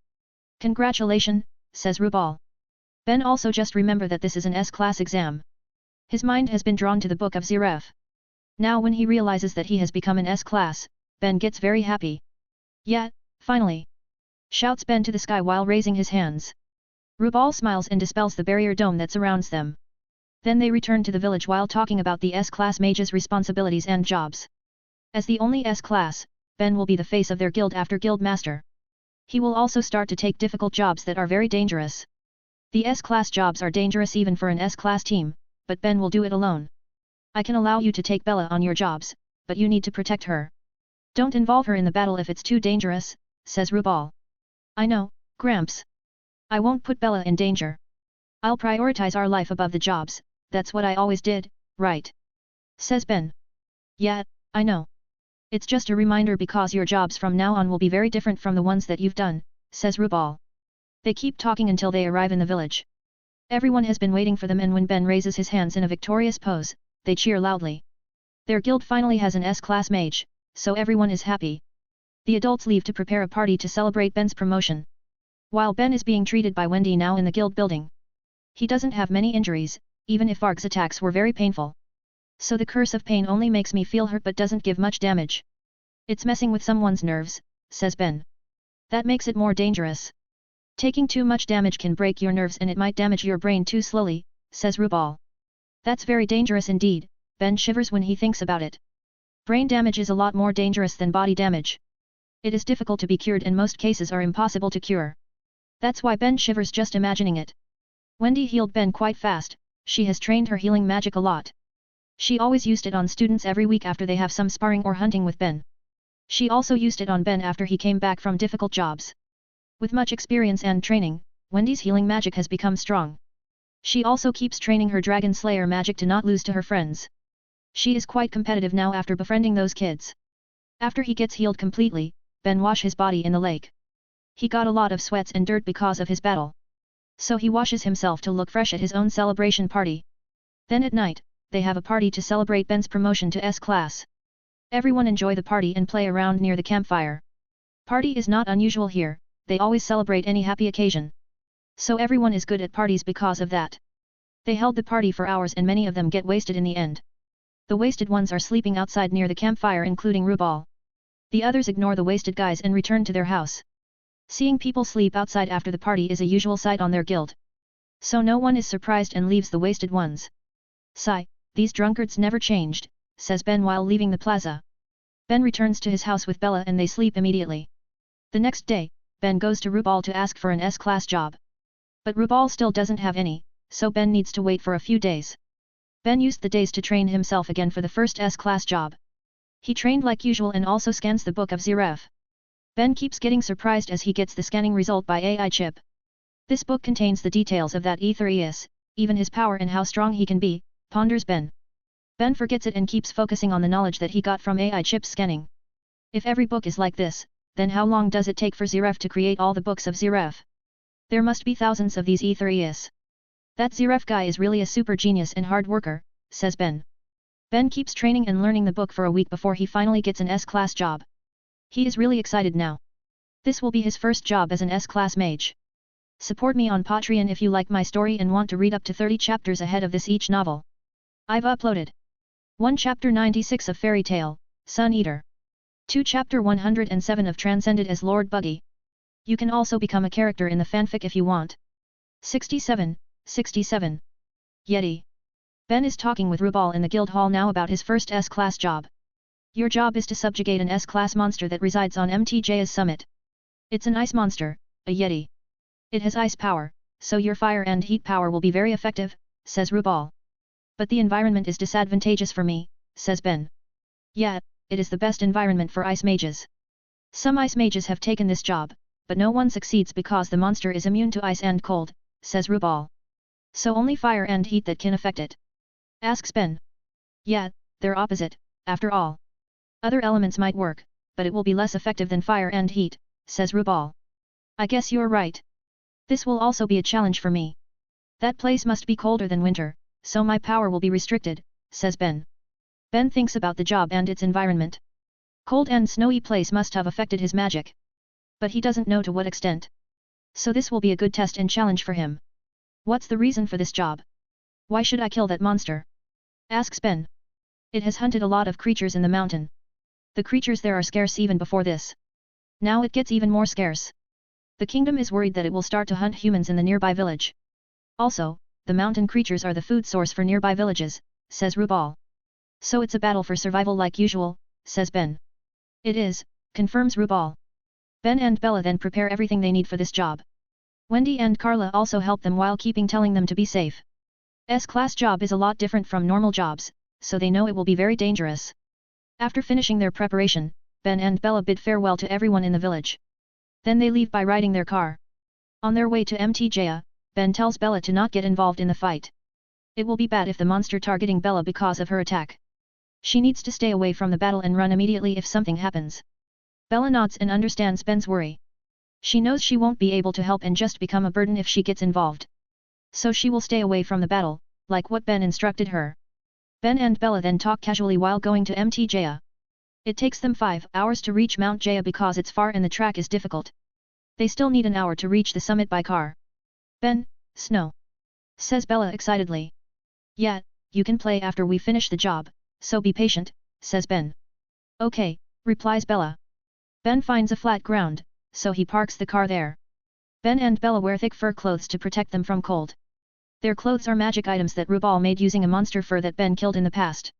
[SPEAKER 1] Congratulations, says Rubal. Ben also just remember that this is an S-class exam. His mind has been drawn to the book of Zeref. Now when he realizes that he has become an S-class, Ben gets very happy. Yeah, finally! Shouts Ben to the sky while raising his hands. Rubal smiles and dispels the barrier dome that surrounds them. Then they return to the village while talking about the S-class mage's responsibilities and jobs. As the only S-class, Ben will be the face of their guild after guild master. He will also start to take difficult jobs that are very dangerous. The S-class jobs are dangerous even for an S-class team, but Ben will do it alone. I can allow you to take Bella on your jobs, but you need to protect her. Don't involve her in the battle if it's too dangerous, says Rubal. I know, Gramps. I won't put Bella in danger. I'll prioritize our life above the jobs, that's what I always did, right? Says Ben. Yeah, I know. It's just a reminder because your jobs from now on will be very different from the ones that you've done, says Rubal. They keep talking until they arrive in the village. Everyone has been waiting for them, and when Ben raises his hands in a victorious pose, they cheer loudly. Their guild finally has an S-class mage, so everyone is happy. The adults leave to prepare a party to celebrate Ben's promotion. While Ben is being treated by Wendy now in the guild building. He doesn't have many injuries, even if Varg's attacks were very painful. So the curse of pain only makes me feel hurt but doesn't give much damage. It's messing with someone's nerves, says Ben. That makes it more dangerous. Taking too much damage can break your nerves and it might damage your brain too slowly, says Rubal. That's very dangerous indeed, Ben shivers when he thinks about it. Brain damage is a lot more dangerous than body damage. It is difficult to be cured and most cases are impossible to cure. That's why Ben shivers just imagining it. Wendy healed Ben quite fast, she has trained her healing magic a lot. She always used it on students every week after they have some sparring or hunting with Ben. She also used it on Ben after he came back from difficult jobs. With much experience and training, Wendy's healing magic has become strong. She also keeps training her Dragon Slayer magic to not lose to her friends. She is quite competitive now after befriending those kids. After he gets healed completely, Ben wash his body in the lake. He got a lot of sweats and dirt because of his battle. So he washes himself to look fresh at his own celebration party. Then at night, they have a party to celebrate Ben's promotion to S-class. Everyone enjoy the party and play around near the campfire. Party is not unusual here, they always celebrate any happy occasion. So everyone is good at parties because of that. They held the party for hours and many of them get wasted in the end. The wasted ones are sleeping outside near the campfire including Rubal. The others ignore the wasted guys and return to their house. Seeing people sleep outside after the party is a usual sight on their guild. So no one is surprised and leaves the wasted ones. Sigh, these drunkards never changed, says Ben while leaving the plaza. Ben returns to his house with Bella and they sleep immediately. The next day, Ben goes to Rubal to ask for an S-class job. But Rubal still doesn't have any, so Ben needs to wait for a few days. Ben used the days to train himself again for the first S-class job. He trained like usual and also scans the book of Ziref. Ben keeps getting surprised as he gets the scanning result by AI chip. This book contains the details of that Aetherius, even his power and how strong he can be, ponders Ben. Ben forgets it and keeps focusing on the knowledge that he got from AI chip's scanning. If every book is like this, then how long does it take for Ziref to create all the books of Ziref? There must be thousands of these Aetherius. That Ziref guy is really a super genius and hard worker, says Ben. Ben keeps training and learning the book for a week before he finally gets an S-class job. He is really excited now. This will be his first job as an S-class mage. Support me on Patreon if you like my story and want to read up to 30 chapters ahead of this each novel. I've uploaded 1 Chapter 96 of Fairy Tale, Sun Eater. 2 Chapter 107 of Transcended as Lord Buggy. You can also become a character in the fanfic if you want. 67. Yeti. Ben is talking with Rubal in the guild hall now about his first S-class job. Your job is to subjugate an S-class monster that resides on MTJ's summit. It's an ice monster, a Yeti. It has ice power, so your fire and heat power will be very effective, says Rubal. But the environment is disadvantageous for me, says Ben. Yeah, it is the best environment for ice mages. Some ice mages have taken this job, but no one succeeds because the monster is immune to ice and cold, says Rubal. So only fire and heat that can affect it. Asks Ben. Yeah, they're opposite, after all. Other elements might work, but it will be less effective than fire and heat, says Rubal. I guess you're right. This will also be a challenge for me. That place must be colder than winter, so my power will be restricted, says Ben. Ben thinks about the job and its environment. Cold and snowy place must have affected his magic. But he doesn't know to what extent. So this will be a good test and challenge for him. What's the reason for this job? Why should I kill that monster? Asks Ben. It has hunted a lot of creatures in the mountain. The creatures there are scarce even before this. Now it gets even more scarce. The kingdom is worried that it will start to hunt humans in the nearby village. Also, the mountain creatures are the food source for nearby villages, says Rubal. So it's a battle for survival like usual, says Ben. It is, confirms Rubal. Ben and Bella then prepare everything they need for this job. Wendy and Carla also help them while telling them to be safe. S-class job is a lot different from normal jobs, so they know it will be very dangerous. After finishing their preparation, Ben and Bella bid farewell to everyone in the village. Then they leave by riding their car. On their way to MTJ, Ben tells Bella to not get involved in the fight. It will be bad if the monster targeting Bella because of her attack. She needs to stay away from the battle and run immediately if something happens. Bella nods and understands Ben's worry. She knows she won't be able to help and just become a burden if she gets involved. So she will stay away from the battle, like what Ben instructed her. Ben and Bella then talk casually while going to MTJ. It takes them 5 hours to reach Mount Jaya because it's far and the track is difficult. They still need an hour to reach the summit by car. Ben, snow. Says Bella excitedly. Yeah, you can play after we finish the job, so be patient, says Ben. Okay, replies Bella. Ben finds a flat ground, so he parks the car there. Ben and Bella wear thick fur clothes to protect them from cold. Their clothes are magic items that Rubal made using a monster fur that Ben killed in the past.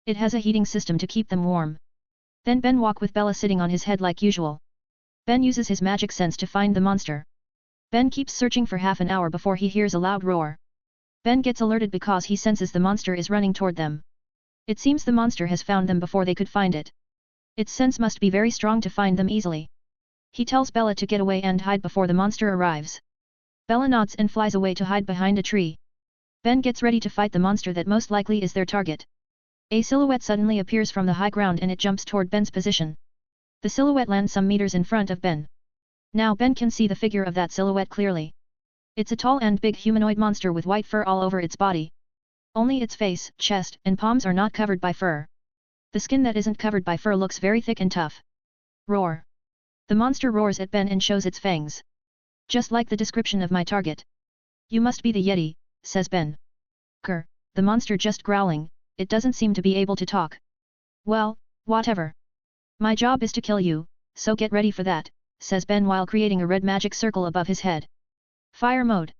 [SPEAKER 1] It has a heating system to keep them warm. Then Ben walks with Bella sitting on his head like usual. Ben uses his magic sense to find the monster. Ben keeps searching for half an hour before he hears a loud roar. Ben gets alerted because he senses the monster is running toward them. It seems the monster has found them before they could find it. Its sense must be very strong to find them easily. He tells Bella to get away and hide before the monster arrives. Bella nods and flies away to hide behind a tree. Ben gets ready to fight the monster that most likely is their target. A silhouette suddenly appears from the high ground and it jumps toward Ben's position. The silhouette lands some meters in front of Ben. Now Ben can see the figure of that silhouette clearly. It's a tall and big humanoid monster with white fur all over its body. Only its face, chest, and palms are not covered by fur. The skin that isn't covered by fur looks very thick and tough. Roar. The monster roars at Ben and shows its fangs. Just like the description of my target. You must be the Yeti, says Ben. Grr, the monster just growling, it doesn't seem to be able to talk. Well, whatever. My job is to kill you, so get ready for that, says Ben while creating a red magic circle above his head. Fire mode.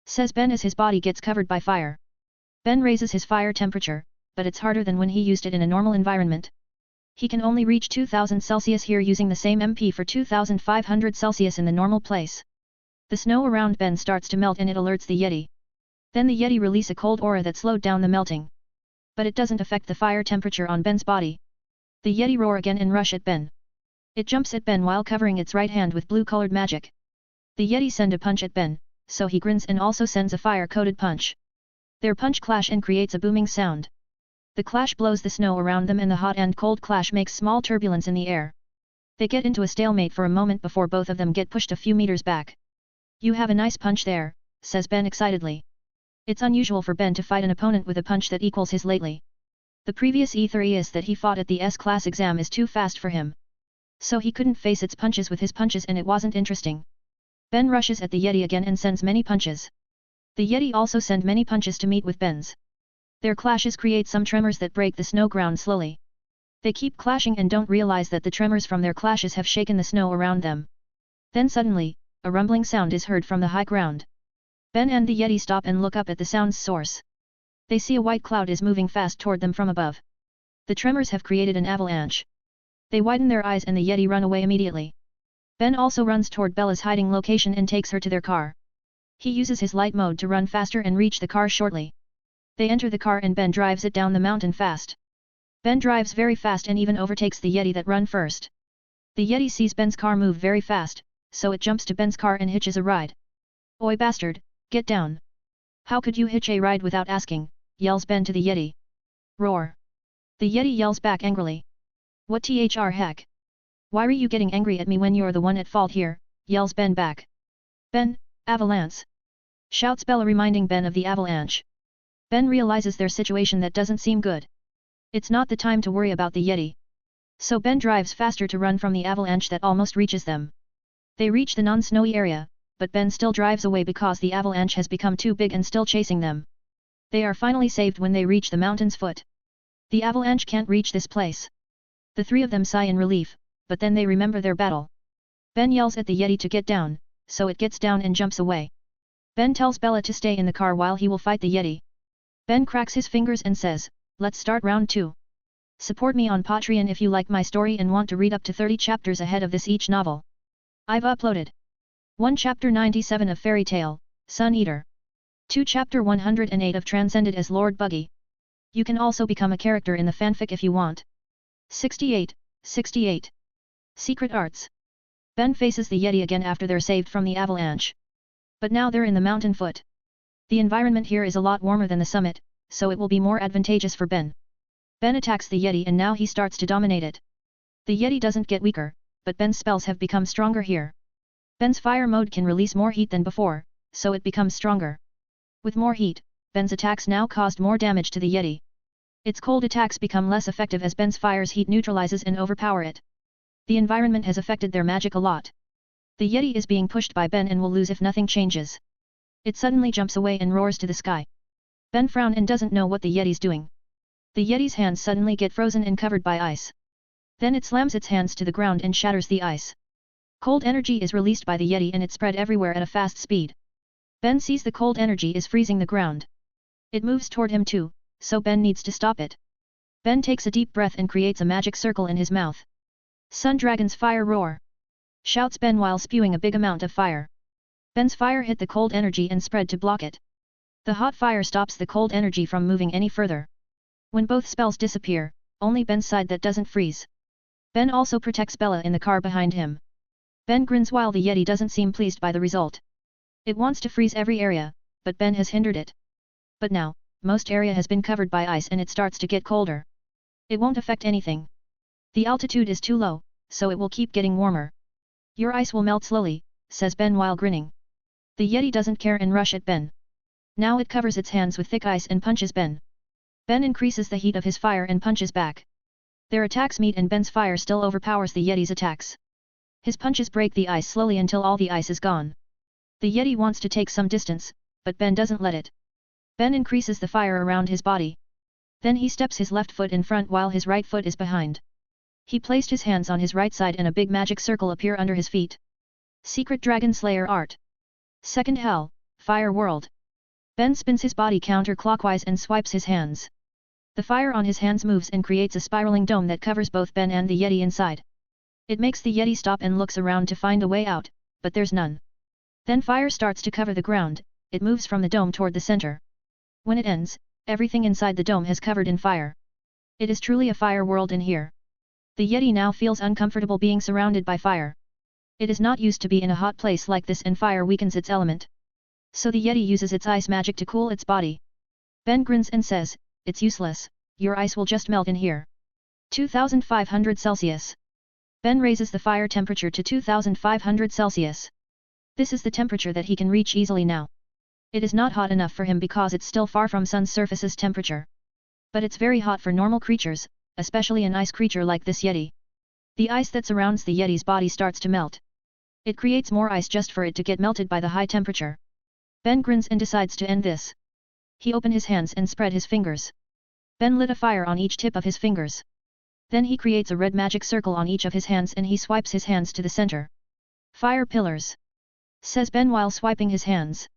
[SPEAKER 1] Says Ben as his body gets covered by fire. Ben raises his fire temperature, but it's harder than when he used it in a normal environment. He can only reach 2000 Celsius here using the same MP for 2500 Celsius in the normal place. The snow around Ben starts to melt and it alerts the Yeti. Then the Yeti release a cold aura that slowed down the melting. But it doesn't affect the fire temperature on Ben's body. The Yeti roar again and rush at Ben. It jumps at Ben while covering its right hand with blue-colored magic. The Yeti send a punch at Ben, so he grins and also sends a fire-coated punch. Their punch clash and creates a booming sound. The clash blows the snow around them and the hot and cold clash makes small turbulence in the air. They get into a stalemate for a moment before both of them get pushed a few meters back. You have a nice punch there, says Ben excitedly. It's unusual for Ben to fight an opponent with a punch that equals his lately. The previous E3 that he fought at the S-class exam is too fast for him. So he couldn't face its punches with his punches and it wasn't interesting. Ben rushes at the Yeti again and sends many punches. The Yeti also send many punches to meet with Ben's. Their clashes create some tremors that break the snow ground slowly. They keep clashing and don't realize that the tremors from their clashes have shaken the snow around them. Then suddenly, a rumbling sound is heard from the high ground. Ben and the Yeti stop and look up at the sound's source. They see a white cloud is moving fast toward them from above. The tremors have created an avalanche. They widen their eyes and the Yeti run away immediately. Ben also runs toward Bella's hiding location and takes her to their car. He uses his light mode to run faster and reach the car shortly. They enter the car and Ben drives it down the mountain fast. Ben drives very fast and even overtakes the Yeti that run first. The Yeti sees Ben's car move very fast, so it jumps to Ben's car and hitches a ride. Oi bastard, get down. How could you hitch a ride without asking, yells Ben to the Yeti. Roar. The Yeti yells back angrily. What thr heck? Why are you getting angry at me when you're the one at fault here, yells Ben back. Ben, avalanche. Shouts Bella reminding Ben of the avalanche. Ben realizes their situation that doesn't seem good. It's not the time to worry about the Yeti. So Ben drives faster to run from the avalanche that almost reaches them. They reach the non-snowy area, but Ben still drives away because the avalanche has become too big and still chasing them. They are finally saved when they reach the mountain's foot. The avalanche can't reach this place. The three of them sigh in relief, but then they remember their battle. Ben yells at the Yeti to get down, so it gets down and jumps away. Ben tells Bella to stay in the car while he will fight the Yeti. Ben cracks his fingers and says, let's start round 2. Support me on Patreon if you like my story and want to read up to 30 chapters ahead of this each novel. I've uploaded 1 Chapter 97 of Fairy Tale, Sun Eater. 2 Chapter 108 of Transcended as Lord Buggy. You can also become a character in the fanfic if you want. 68. Secret Arts. Ben faces the Yeti again after they're saved from the avalanche. But now they're in the mountain foot. The environment here is a lot warmer than the summit, so it will be more advantageous for Ben. Ben attacks the Yeti and now he starts to dominate it. The Yeti doesn't get weaker, but Ben's spells have become stronger here. Ben's fire mode can release more heat than before, so it becomes stronger. With more heat, Ben's attacks now caused more damage to the Yeti. Its cold attacks become less effective as Ben's fire's heat neutralizes and overpower it. The environment has affected their magic a lot. The Yeti is being pushed by Ben and will lose if nothing changes. It suddenly jumps away and roars to the sky. Ben frowns and doesn't know what the Yeti's doing. The Yeti's hands suddenly get frozen and covered by ice. Then it slams its hands to the ground and shatters the ice. Cold energy is released by the Yeti and it spread everywhere at a fast speed. Ben sees the cold energy is freezing the ground. It moves toward him too, so Ben needs to stop it. Ben takes a deep breath and creates a magic circle in his mouth. Sun Dragon's fire roar! Shouts Ben while spewing a big amount of fire. Ben's fire hit the cold energy and spread to block it. The hot fire stops the cold energy from moving any further. When both spells disappear, only Ben's side that doesn't freeze. Ben also protects Bella in the car behind him. Ben grins while the Yeti doesn't seem pleased by the result. It wants to freeze every area, but Ben has hindered it. But now, most area has been covered by ice and it starts to get colder. It won't affect anything. The altitude is too low, so it will keep getting warmer. Your ice will melt slowly, says Ben while grinning. The Yeti doesn't care and rush at Ben. Now it covers its hands with thick ice and punches Ben. Ben increases the heat of his fire and punches back. Their attacks meet and Ben's fire still overpowers the Yeti's attacks. His punches break the ice slowly until all the ice is gone. The Yeti wants to take some distance, but Ben doesn't let it. Ben increases the fire around his body. Then he steps his left foot in front while his right foot is behind. He placed his hands on his right side and a big magic circle appear under his feet. Secret Dragon Slayer Art. Second Hell, Fire World. Ben spins his body counterclockwise and swipes his hands. The fire on his hands moves and creates a spiraling dome that covers both Ben and the Yeti inside. It makes the Yeti stop and looks around to find a way out, but there's none. Then fire starts to cover the ground, it moves from the dome toward the center. When it ends, everything inside the dome has covered in fire. It is truly a fire world in here. The Yeti now feels uncomfortable being surrounded by fire. It is not used to be in a hot place like this and fire weakens its element. So the Yeti uses its ice magic to cool its body. Ben grins and says, "It's useless, your ice will just melt in here." 2500 Celsius. Ben raises the fire temperature to 2500 Celsius. This is the temperature that he can reach easily now. It is not hot enough for him because it's still far from sun's surface's temperature. But it's very hot for normal creatures, especially an ice creature like this Yeti. The ice that surrounds the Yeti's body starts to melt. It creates more ice just for it to get melted by the high temperature. Ben grins and decides to end this. He opened his hands and spread his fingers. Ben lit a fire on each tip of his fingers. Then he creates a red magic circle on each of his hands and he swipes his hands to the center. Fire pillars, says Ben while swiping his hands.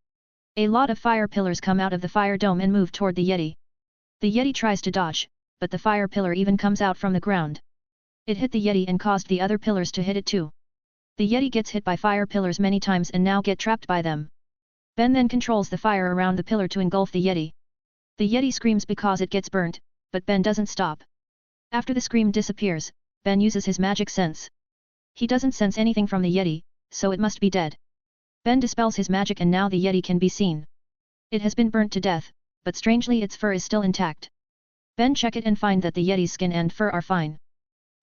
[SPEAKER 1] A lot of fire pillars come out of the fire dome and move toward the Yeti. The Yeti tries to dodge, but the fire pillar even comes out from the ground. It hit the Yeti and caused the other pillars to hit it too. The Yeti gets hit by fire pillars many times and now get trapped by them. Ben then controls the fire around the pillar to engulf the Yeti. The Yeti screams because it gets burnt, but Ben doesn't stop. After the scream disappears, Ben uses his magic sense. He doesn't sense anything from the Yeti, so it must be dead. Ben dispels his magic and now the Yeti can be seen. It has been burnt to death, but strangely its fur is still intact. Ben check it and find that the Yeti's skin and fur are fine.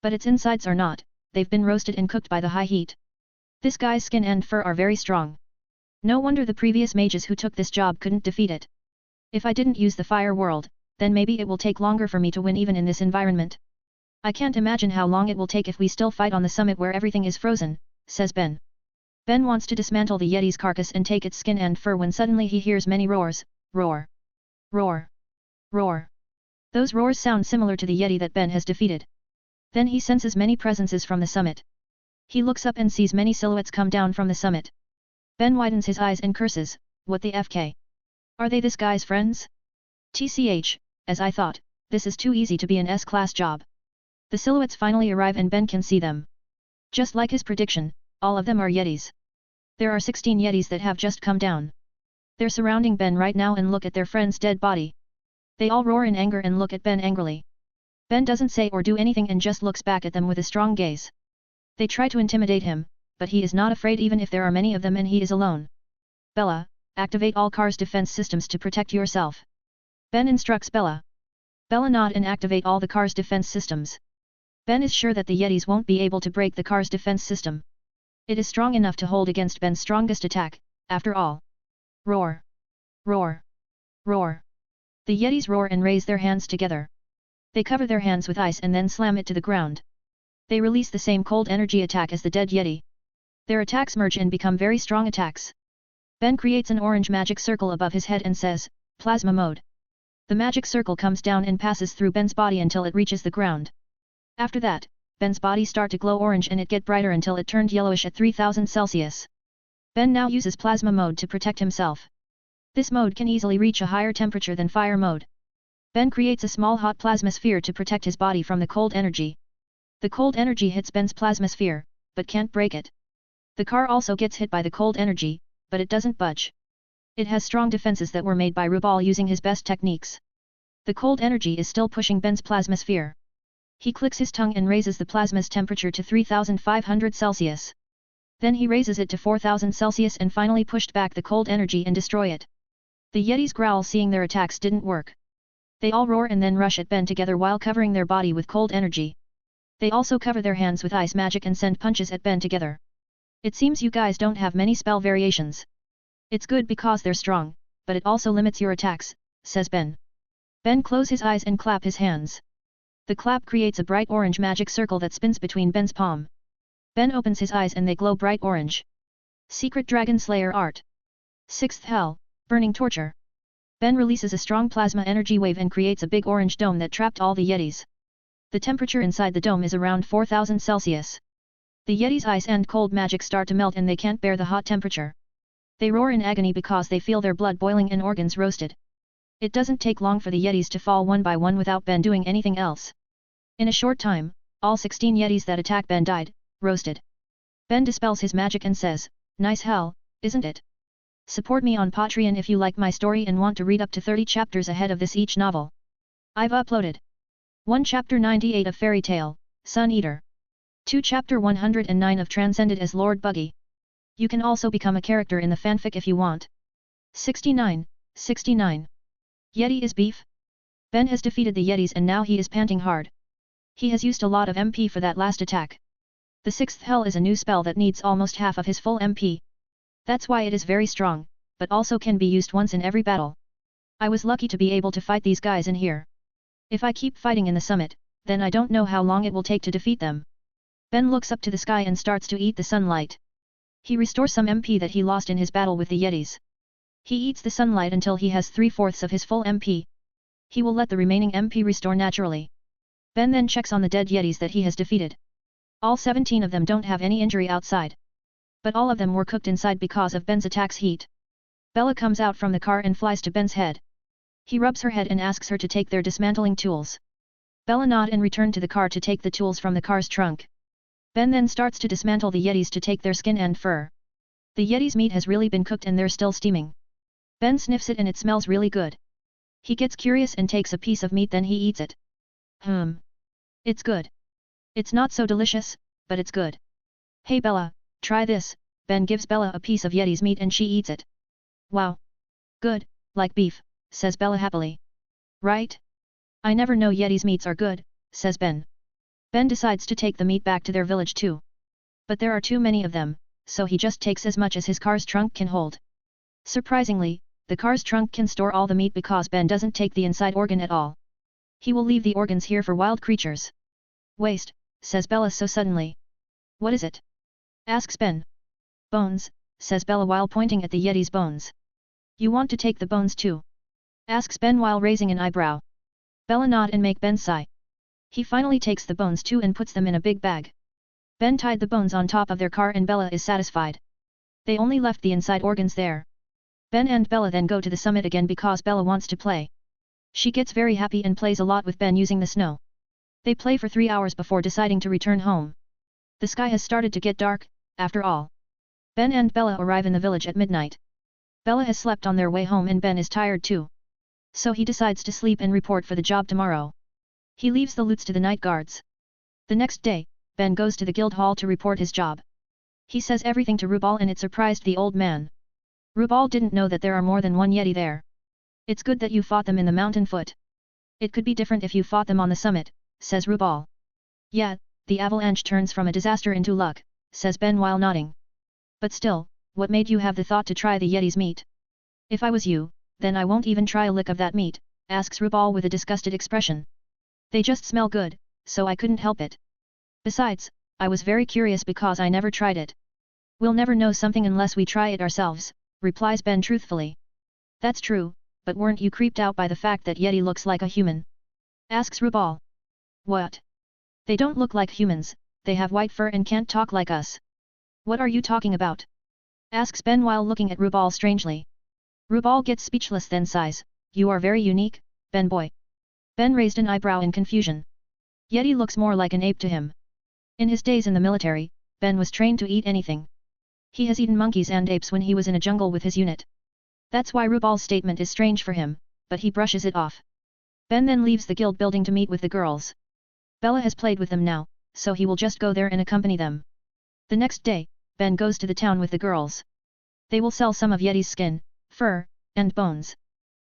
[SPEAKER 1] But its insides are not, they've been roasted and cooked by the high heat. This guy's skin and fur are very strong. No wonder the previous mages who took this job couldn't defeat it. If I didn't use the fire world, then maybe it will take longer for me to win even in this environment. I can't imagine how long it will take if we still fight on the summit where everything is frozen, says Ben. Ben wants to dismantle the Yeti's carcass and take its skin and fur when suddenly he hears many roars, roar, roar, roar. Those roars sound similar to the Yeti that Ben has defeated. Then he senses many presences from the summit. He looks up and sees many silhouettes come down from the summit. Ben widens his eyes and curses, "What the FK? Are they this guy's friends? TCH, as I thought, this is too easy to be an S-class job." The silhouettes finally arrive and Ben can see them. Just like his prediction, all of them are Yetis. There are 16 Yetis that have just come down. They're surrounding Ben right now and look at their friend's dead body. They all roar in anger and look at Ben angrily. Ben doesn't say or do anything and just looks back at them with a strong gaze. They try to intimidate him, but he is not afraid even if there are many of them and he is alone. Bella, activate all cars' defense systems to protect yourself. Ben instructs Bella. Bella nod and activate all the car's defense systems. Ben is sure that the Yetis won't be able to break the car's defense system. It is strong enough to hold against Ben's strongest attack, after all. Roar! Roar! Roar! The Yetis roar and raise their hands together. They cover their hands with ice and then slam it to the ground. They release the same cold energy attack as the dead Yeti. Their attacks merge and become very strong attacks. Ben creates an orange magic circle above his head and says, Plasma mode. The magic circle comes down and passes through Ben's body until it reaches the ground. After that, Ben's body start to glow orange and it get brighter until it turned yellowish at 3000 Celsius. Ben now uses plasma mode to protect himself. This mode can easily reach a higher temperature than fire mode. Ben creates a small hot plasma sphere to protect his body from the cold energy. The cold energy hits Ben's plasma sphere, but can't break it. The car also gets hit by the cold energy, but it doesn't budge. It has strong defenses that were made by Rubal using his best techniques. The cold energy is still pushing Ben's plasma sphere. He clicks his tongue and raises the plasma's temperature to 3500 Celsius. Then he raises it to 4000 Celsius and finally pushed back the cold energy and destroy it. The Yetis growl seeing their attacks didn't work. They all roar and then rush at Ben together while covering their body with cold energy. They also cover their hands with ice magic and send punches at Ben together. It seems you guys don't have many spell variations. It's good because they're strong, but it also limits your attacks, says Ben. Ben close his eyes and clap his hands. The clap creates a bright orange magic circle that spins between Ben's palm. Ben opens his eyes and they glow bright orange. Secret Dragon Slayer Art. 6th Hell, Burning Torture. Ben releases a strong plasma energy wave and creates a big orange dome that trapped all the Yetis. The temperature inside the dome is around 4000 Celsius. The Yetis' ice and cold magic start to melt and they can't bear the hot temperature. They roar in agony because they feel their blood boiling and organs roasted. It doesn't take long for the Yetis to fall one by one without Ben doing anything else. In a short time, all 16 Yetis that attack Ben died, roasted. Ben dispels his magic and says, "Nice hell, isn't it? Support me on Patreon if you like my story and want to read up to 30 chapters ahead of this each novel. I've uploaded 1 Chapter 98 of Fairy Tale, Sun Eater. 2 Chapter 109 of Transcended as Lord Buggy. You can also become a character in the fanfic if you want. 69. Yeti is beef? Ben has defeated the Yetis and now he is panting hard. He has used a lot of MP for that last attack. The 6th Hell is a new spell that needs almost half of his full MP. That's why it is very strong, but also can be used once in every battle. I was lucky to be able to fight these guys in here. If I keep fighting in the summit, then I don't know how long it will take to defeat them." Ben looks up to the sky and starts to eat the sunlight. He restores some MP that he lost in his battle with the Yetis. He eats the sunlight until he has 3/4 of his full MP. He will let the remaining MP restore naturally. Ben then checks on the dead Yetis that he has defeated. All 17 of them don't have any injury outside. But all of them were cooked inside because of Ben's attack's heat. Bella comes out from the car and flies to Ben's head. He rubs her head and asks her to take their dismantling tools. Bella nod and return to the car to take the tools from the car's trunk. Ben then starts to dismantle the Yetis to take their skin and fur. The Yetis' meat has really been cooked and they're still steaming. Ben sniffs it and it smells really good. He gets curious and takes a piece of meat then he eats it. It's good. It's not so delicious, but it's good. Hey Bella, try this. Ben gives Bella a piece of Yeti's meat and she eats it. Wow. Good, like beef, says Bella happily. Right? I never know Yeti's meats are good, says Ben. Ben decides to take the meat back to their village too. But there are too many of them, so he just takes as much as his car's trunk can hold. Surprisingly, the car's trunk can store all the meat because Ben doesn't take the inside organ at all. He will leave the organs here for wild creatures. Waste, says Bella so suddenly. What is it? Asks Ben. Bones, says Bella while pointing at the Yeti's bones. You want to take the bones too? Asks Ben while raising an eyebrow. Bella nod and make Ben sigh. He finally takes the bones too and puts them in a big bag. Ben tied the bones on top of their car and Bella is satisfied. They only left the inside organs there. Ben and Bella then go to the summit again because Bella wants to play. She gets very happy and plays a lot with Ben using the snow. They play for 3 hours before deciding to return home. The sky has started to get dark, after all. Ben and Bella arrive in the village at midnight. Bella has slept on their way home and Ben is tired too. So he decides to sleep and report for the job tomorrow. He leaves the loots to the night guards. The next day, Ben goes to the guild hall to report his job. He says everything to Rubal and it surprised the old man. Rubal didn't know that there are more than one Yeti there. It's good that you fought them in the mountain foot. It could be different if you fought them on the summit, says Rubal. Yeah, the avalanche turns from a disaster into luck, says Ben while nodding. But still, what made you have the thought to try the Yeti's meat? If I was you, then I won't even try a lick of that meat, asks Rubal with a disgusted expression. They just smell good, so I couldn't help it. Besides, I was very curious because I never tried it. We'll never know something unless we try it ourselves, replies Ben truthfully. That's true, but weren't you creeped out by the fact that Yeti looks like a human? Asks Rubal. What? They don't look like humans, they have white fur and can't talk like us. What are you talking about? Asks Ben while looking at Rubal strangely. Rubal gets speechless then sighs, you are very unique, Ben boy. Ben raised an eyebrow in confusion. Yeti looks more like an ape to him. In his days in the military, Ben was trained to eat anything. He has eaten monkeys and apes when he was in a jungle with his unit. That's why Rubal's statement is strange for him, but he brushes it off. Ben then leaves the guild building to meet with the girls. Bella has played with them now, so he will just go there and accompany them. The next day, Ben goes to the town with the girls. They will sell some of Yeti's skin, fur, and bones.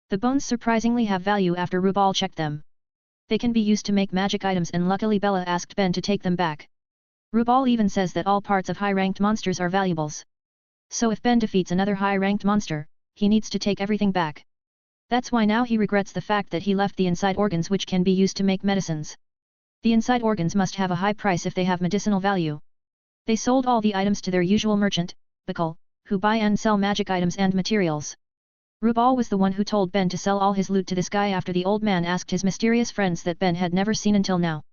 [SPEAKER 1] The bones surprisingly have value after Rubal checked them. They can be used to make magic items and luckily Bella asked Ben to take them back. Rubal even says that all parts of high-ranked monsters are valuables. So if Ben defeats another high-ranked monster, he needs to take everything back. That's why now he regrets the fact that he left the inside organs which can be used to make medicines. The inside organs must have a high price if they have medicinal value. They sold all the items to their usual merchant, Bikul, who buy and sell magic items and materials. Rubal was the one who told Ben to sell all his loot to this guy after the old man asked his mysterious friends that Ben had never seen until now.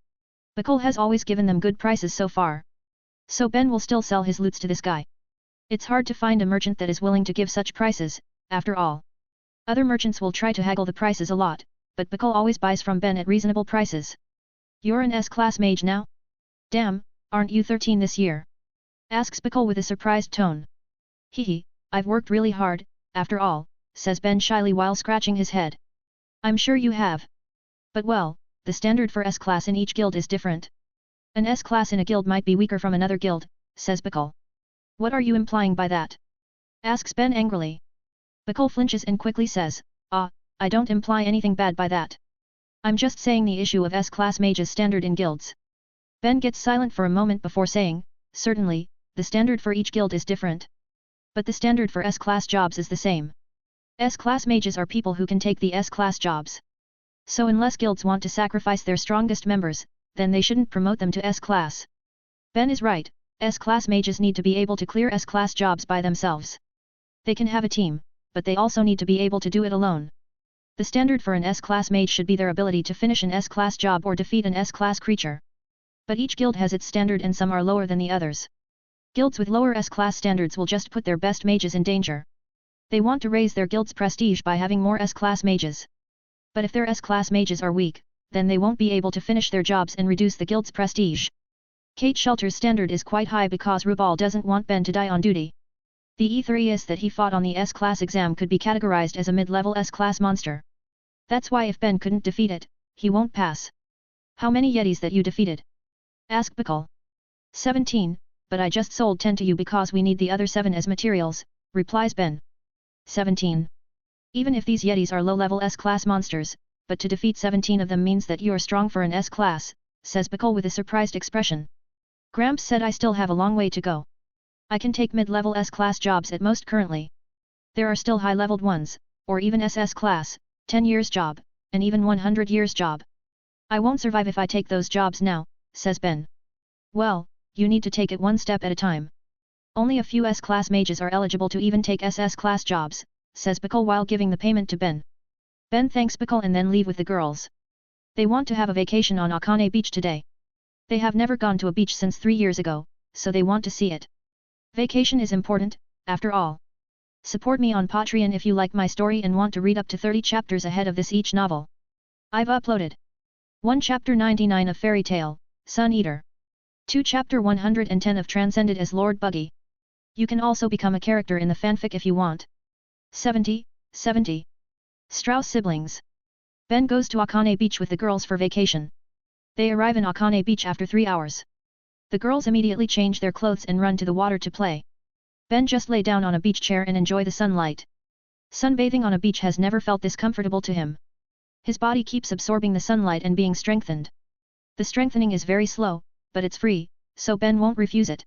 [SPEAKER 1] Bikul has always given them good prices so far. So Ben will still sell his loots to this guy. It's hard to find a merchant that is willing to give such prices, after all. Other merchants will try to haggle the prices a lot, but Bikul always buys from Ben at reasonable prices. You're an S-class mage now? Damn, aren't you 13 this year? Asks Bikul with a surprised tone. Hehe, I've worked really hard, after all, says Ben shyly while scratching his head. I'm sure you have. But well, the standard for S-class in each guild is different. An S-class in a guild might be weaker from another guild, says Bikul. What are you implying by that? Asks Ben angrily. Bikul flinches and quickly says, I don't imply anything bad by that. I'm just saying the issue of S-class mages standard in guilds. Ben gets silent for a moment before saying, certainly, the standard for each guild is different. But the standard for S-class jobs is the same. S-class mages are people who can take the S-class jobs. So unless guilds want to sacrifice their strongest members, then they shouldn't promote them to S-class. Ben is right, S-class mages need to be able to clear S-class jobs by themselves. They can have a team, but they also need to be able to do it alone. The standard for an S-class mage should be their ability to finish an S-class job or defeat an S-class creature. But each guild has its standard and some are lower than the others. Guilds with lower S-class standards will just put their best mages in danger. They want to raise their guild's prestige by having more S-class mages. But if their S-class mages are weak, then they won't be able to finish their jobs and reduce the guild's prestige. Kate Shelter's standard is quite high because Rubal doesn't want Ben to die on duty. The Etherius that he fought on the S-class exam could be categorized as a mid-level S-class monster. That's why if Ben couldn't defeat it, he won't pass. How many Yetis that you defeated? Asked Bikul. 17, but I just sold 10 to you because we need the other 7 as materials, replies Ben. 17. Even if these Yetis are low-level S-class monsters, but to defeat 17 of them means that you are strong for an S-class, says Bikul with a surprised expression. Gramps said I still have a long way to go. I can take mid-level S-class jobs at most currently. There are still high-leveled ones, or even SS class, 10 years job, and even 100 years job. I won't survive if I take those jobs now, says Ben. Well, you need to take it one step at a time. Only a few S-class mages are eligible to even take SS class jobs, says Bikul while giving the payment to Ben. Ben thanks Bikul and then leave with the girls. They want to have a vacation on Akane Beach today. They have never gone to a beach since 3 years ago, so they want to see it. Vacation is important, after all. Support me on Patreon if you like my story and want to read up to 30 chapters ahead of this each novel. I've uploaded 1 Chapter 99 of Fairy Tale, Sun Eater. 2 Chapter 110 of Transcended as Lord Buggy. You can also become a character in the fanfic if you want. 70. Strauss siblings. Ben goes to Akane Beach with the girls for vacation. They arrive in Akane Beach after 3 hours. The girls immediately change their clothes and run to the water to play. Ben just lay down on a beach chair and enjoy the sunlight. Sunbathing on a beach has never felt this comfortable to him. His body keeps absorbing the sunlight and being strengthened. The strengthening is very slow, but it's free, so Ben won't refuse it.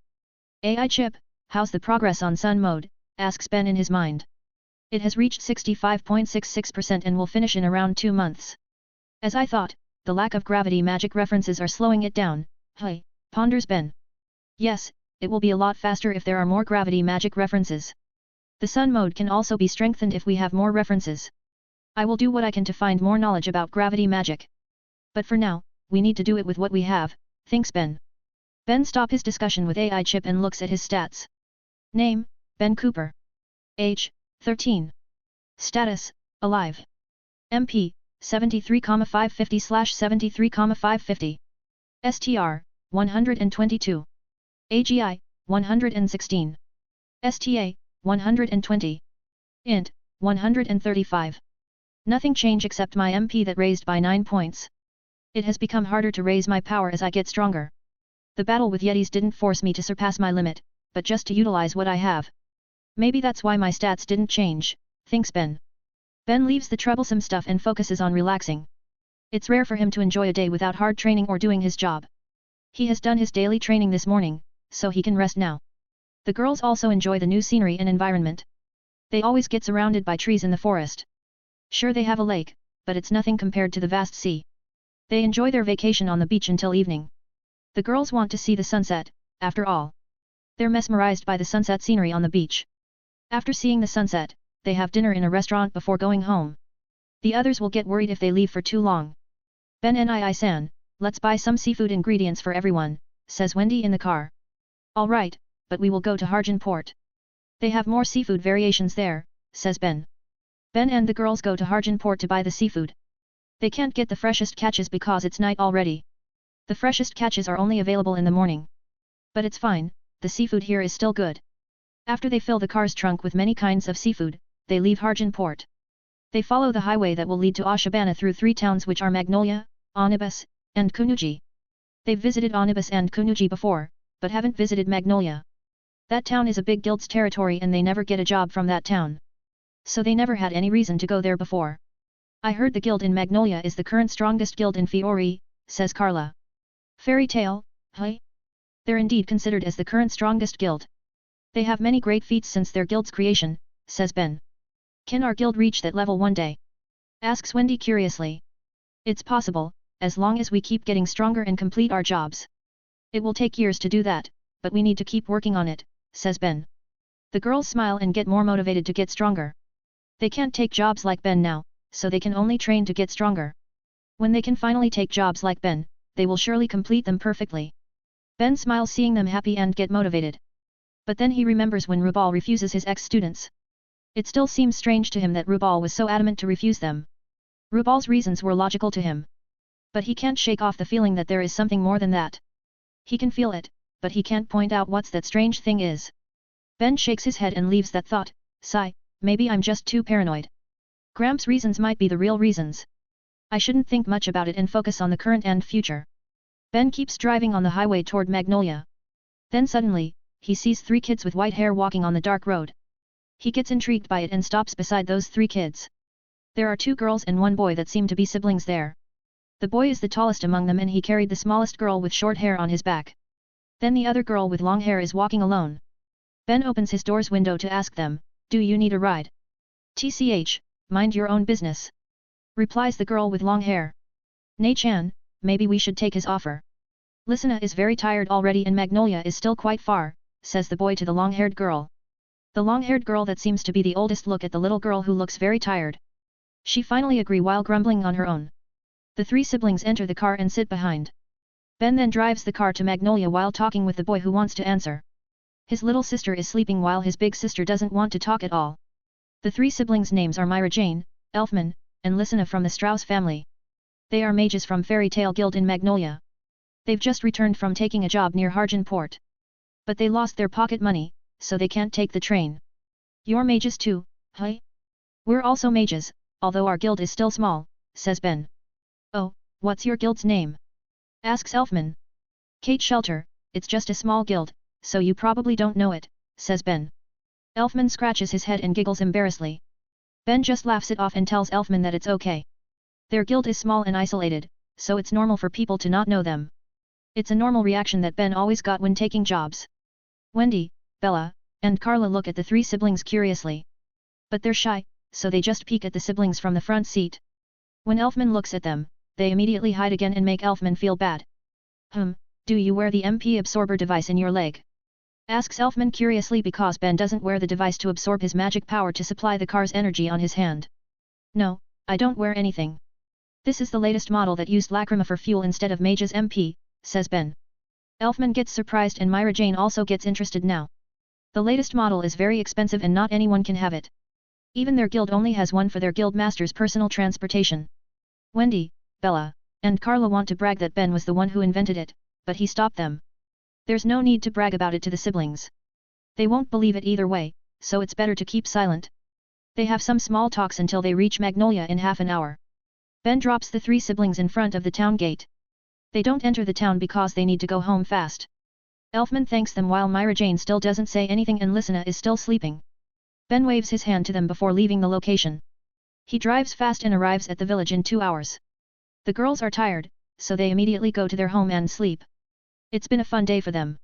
[SPEAKER 1] AI chip, how's the progress on sun mode? Asks Ben in his mind. It has reached 65.66% and will finish in around 2 months. As I thought, the lack of gravity magic references are slowing it down, hey, ponders Ben. Yes, it will be a lot faster if there are more gravity magic references. The sun mode can also be strengthened if we have more references. I will do what I can to find more knowledge about gravity magic. But for now, we need to do it with what we have, thinks Ben. Ben stops his discussion with AI chip and looks at his stats. Name, Ben Cooper. Age, 13. Status, alive. MP, 73,550/73,550. STR, 122. AGI, 116. STA, 120. Int, 135. Nothing change except my MP that raised by 9 points. It has become harder to raise my power as I get stronger. The battle with Yetis didn't force me to surpass my limit, but just to utilize what I have. Maybe that's why my stats didn't change, thinks Ben. Ben leaves the troublesome stuff and focuses on relaxing. It's rare for him to enjoy a day without hard training or doing his job. He has done his daily training this morning, so he can rest now. The girls also enjoy the new scenery and environment. They always get surrounded by trees in the forest. Sure, they have a lake, but it's nothing compared to the vast sea. They enjoy their vacation on the beach until evening. The girls want to see the sunset, after all. They're mesmerized by the sunset scenery on the beach. After seeing the sunset, they have dinner in a restaurant before going home. The others will get worried if they leave for too long. Ben and I-san, let's buy some seafood ingredients for everyone, says Wendy in the car. Alright, but we will go to Harjan Port. They have more seafood variations there, says Ben. Ben and the girls go to Harjan Port to buy the seafood. They can't get the freshest catches because it's night already. The freshest catches are only available in the morning. But it's fine, the seafood here is still good. After they fill the car's trunk with many kinds of seafood, they leave Harjan Port. They follow the highway that will lead to Ashibana through 3 towns which are Magnolia, Onibus, and Kunuji. They've visited Onibus and Kunuji before, but haven't visited Magnolia. That town is a big guild's territory and they never get a job from that town. So they never had any reason to go there before. I heard the guild in Magnolia is the current strongest guild in Fiori, says Carla. Fairy tale, huh? They're indeed considered as the current strongest guild. They have many great feats since their guild's creation, says Ben. Can our guild reach that level one day? Asks Wendy curiously. It's possible, as long as we keep getting stronger and complete our jobs. It will take years to do that, but we need to keep working on it, says Ben. The girls smile and get more motivated to get stronger. They can't take jobs like Ben now, so they can only train to get stronger. When they can finally take jobs like Ben, they will surely complete them perfectly. Ben smiles seeing them happy and get motivated. But then he remembers when Rubal refuses his ex-students. It still seems strange to him that Rubal was so adamant to refuse them. Rubal's reasons were logical to him. But he can't shake off the feeling that there is something more than that. He can feel it, but he can't point out what's that strange thing is. Ben shakes his head and leaves that thought. Sigh, maybe I'm just too paranoid. Gramps' reasons might be the real reasons. I shouldn't think much about it and focus on the current and future. Ben keeps driving on the highway toward Magnolia. Then suddenly, he sees 3 kids with white hair walking on the dark road. He gets intrigued by it and stops beside those 3 kids. There are 2 girls and 1 boy that seem to be siblings there. The boy is the tallest among them and he carried the smallest girl with short hair on his back. Then the other girl with long hair is walking alone. Ben opens his door's window to ask them, "Do you need a ride?" "TCH, mind your own business," replies the girl with long hair. "Nei-chan, maybe we should take his offer. Lisana is very tired already and Magnolia is still quite far," says the boy to the long-haired girl. The long-haired girl that seems to be the oldest look at the little girl who looks very tired. She finally agree while grumbling on her own. The 3 siblings enter the car and sit behind. Ben then drives the car to Magnolia while talking with the boy who wants to answer. His little sister is sleeping while his big sister doesn't want to talk at all. The 3 siblings' names are Myra Jane, Elfman, and Lisana from the Strauss family. They are mages from Fairy Tale Guild in Magnolia. They've just returned from taking a job near Harjan Port. But they lost their pocket money, so they can't take the train. "You're mages too, huh?" "We're also mages, although our guild is still small," says Ben. "Oh, what's your guild's name?" asks Elfman. "Kate Shelter, it's just a small guild, so you probably don't know it, says Ben. Elfman scratches his head and giggles embarrassedly. Ben just laughs it off and tells Elfman that it's okay. Their guild is small and isolated, so it's normal for people to not know them. It's a normal reaction that Ben always got when taking jobs. Wendy, Bella, and Carla look at the three siblings curiously. But they're shy, so they just peek at the siblings from the front seat. When Elfman looks at them, they immediately hide again and make Elfman feel bad. Do you wear the MP absorber device in your leg? Asks Elfman curiously because Ben doesn't wear the device to absorb his magic power to supply the car's energy on his hand. No, I don't wear anything. This is the latest model that used lacrima for fuel instead of Mage's MP, says Ben. Elfman gets surprised and Myra Jane also gets interested now. The latest model is very expensive and not anyone can have it. Even their guild only has one for their guild master's personal transportation. Wendy, Bella, and Carla want to brag that Ben was the one who invented it, but he stopped them. There's no need to brag about it to the siblings. They won't believe it either way, so it's better to keep silent. They have some small talks until they reach Magnolia in half an hour. Ben drops the three siblings in front of the town gate. They don't enter the town because they need to go home fast. Elfman thanks them while Myra Jane still doesn't say anything and Lysina is still sleeping. Ben waves his hand to them before leaving the location. He drives fast and arrives at the village in 2 hours. The girls are tired, so they immediately go to their home and sleep. It's been a fun day for them.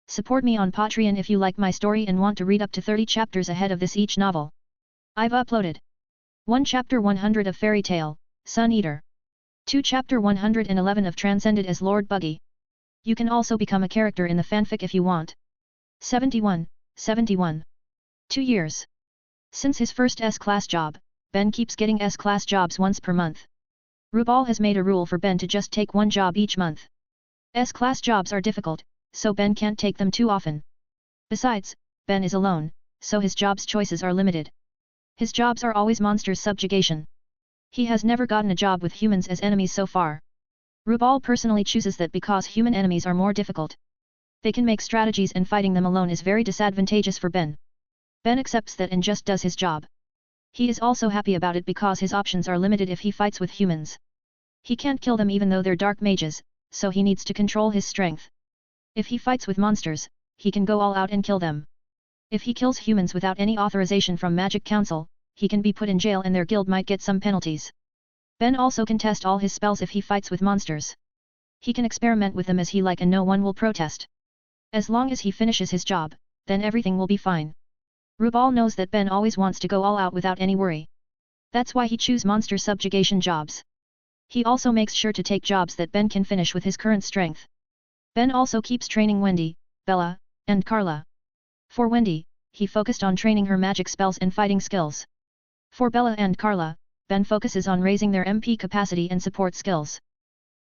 [SPEAKER 1] Support me on Patreon if you like my story and want to read up to 30 chapters ahead of this each novel. I've uploaded 1 Chapter 100 of Fairy Tale, Sun Eater. 2 Chapter 111 of Transcended as Lord Buggy. You can also become a character in the fanfic if you want. 71. 2 years. Since his first S-class job, Ben keeps getting S-class jobs once per month. Rubal has made a rule for Ben to just take one job each month. S-class jobs are difficult, so Ben can't take them too often. Besides, Ben is alone, so his job's choices are limited. His jobs are always monsters subjugation. He has never gotten a job with humans as enemies so far. Rubal personally chooses that because human enemies are more difficult. They can make strategies and fighting them alone is very disadvantageous for Ben. Ben accepts that and just does his job. He is also happy about it because his options are limited if he fights with humans. He can't kill them even though they're dark mages, so he needs to control his strength. If he fights with monsters, he can go all out and kill them. If he kills humans without any authorization from Magic Council, he can be put in jail and their guild might get some penalties. Ben also can test all his spells if he fights with monsters. He can experiment with them as he like and no one will protest. As long as he finishes his job, then everything will be fine. Rubal knows that Ben always wants to go all out without any worry. That's why he chooses monster subjugation jobs. He also makes sure to take jobs that Ben can finish with his current strength. Ben also keeps training Wendy, Bella, and Carla. For Wendy, he focused on training her magic spells and fighting skills. For Bella and Carla, Ben focuses on raising their MP capacity and support skills.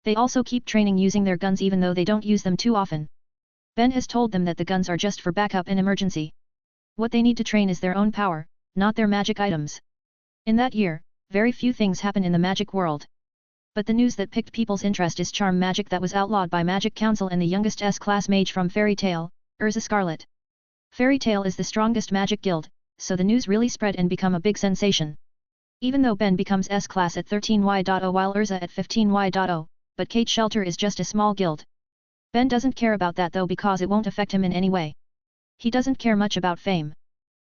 [SPEAKER 1] They also keep training using their guns even though they don't use them too often. Ben has told them that the guns are just for backup in emergency. What they need to train is their own power, not their magic items. In that year, very few things happen in the magic world. But the news that piqued people's interest is charm magic that was outlawed by Magic Council and the youngest S-class mage from Fairy Tale, Urza Scarlet. Fairy Tale is the strongest magic guild, so the news really spread and become a big sensation. Even though Ben becomes S-class at 13Y.0 while Urza at 15Y.0, but Kate Shelter is just a small guild. Ben doesn't care about that though because it won't affect him in any way. He doesn't care much about fame.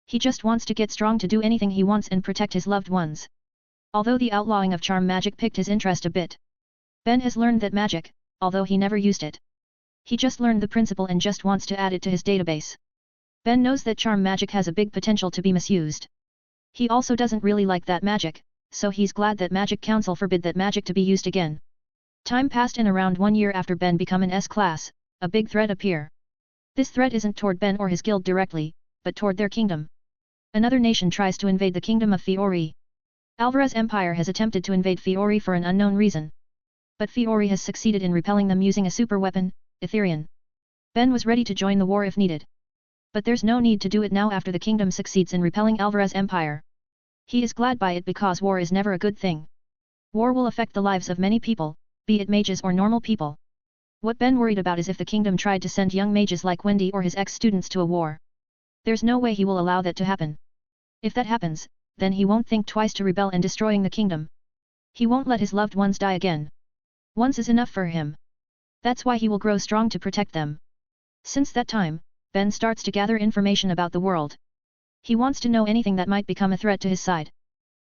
[SPEAKER 1] He just wants to get strong to do anything he wants and protect his loved ones. Although the outlawing of charm magic piqued his interest a bit. Ben has learned that magic, although he never used it. He just learned the principle and just wants to add it to his database. Ben knows that charm magic has a big potential to be misused. He also doesn't really like that magic, so he's glad that Magic Council forbid that magic to be used again. Time passed and around 1 year after Ben become an S-class, a big threat appear. This threat isn't toward Ben or his guild directly, but toward their kingdom. Another nation tries to invade the kingdom of Fiori. Alvarez Empire has attempted to invade Fiori for an unknown reason. But Fiori has succeeded in repelling them using a super weapon, Etherian. Ben was ready to join the war if needed. But there's no need to do it now after the kingdom succeeds in repelling Alvarez Empire. He is glad by it because war is never a good thing. War will affect the lives of many people, be it mages or normal people. What Ben worried about is if the kingdom tried to send young mages like Wendy or his ex-students to a war. There's no way he will allow that to happen. If that happens, then he won't think twice to rebel and destroying the kingdom. He won't let his loved ones die again. Once is enough for him. That's why he will grow strong to protect them. Since that time, Ben starts to gather information about the world. He wants to know anything that might become a threat to his side.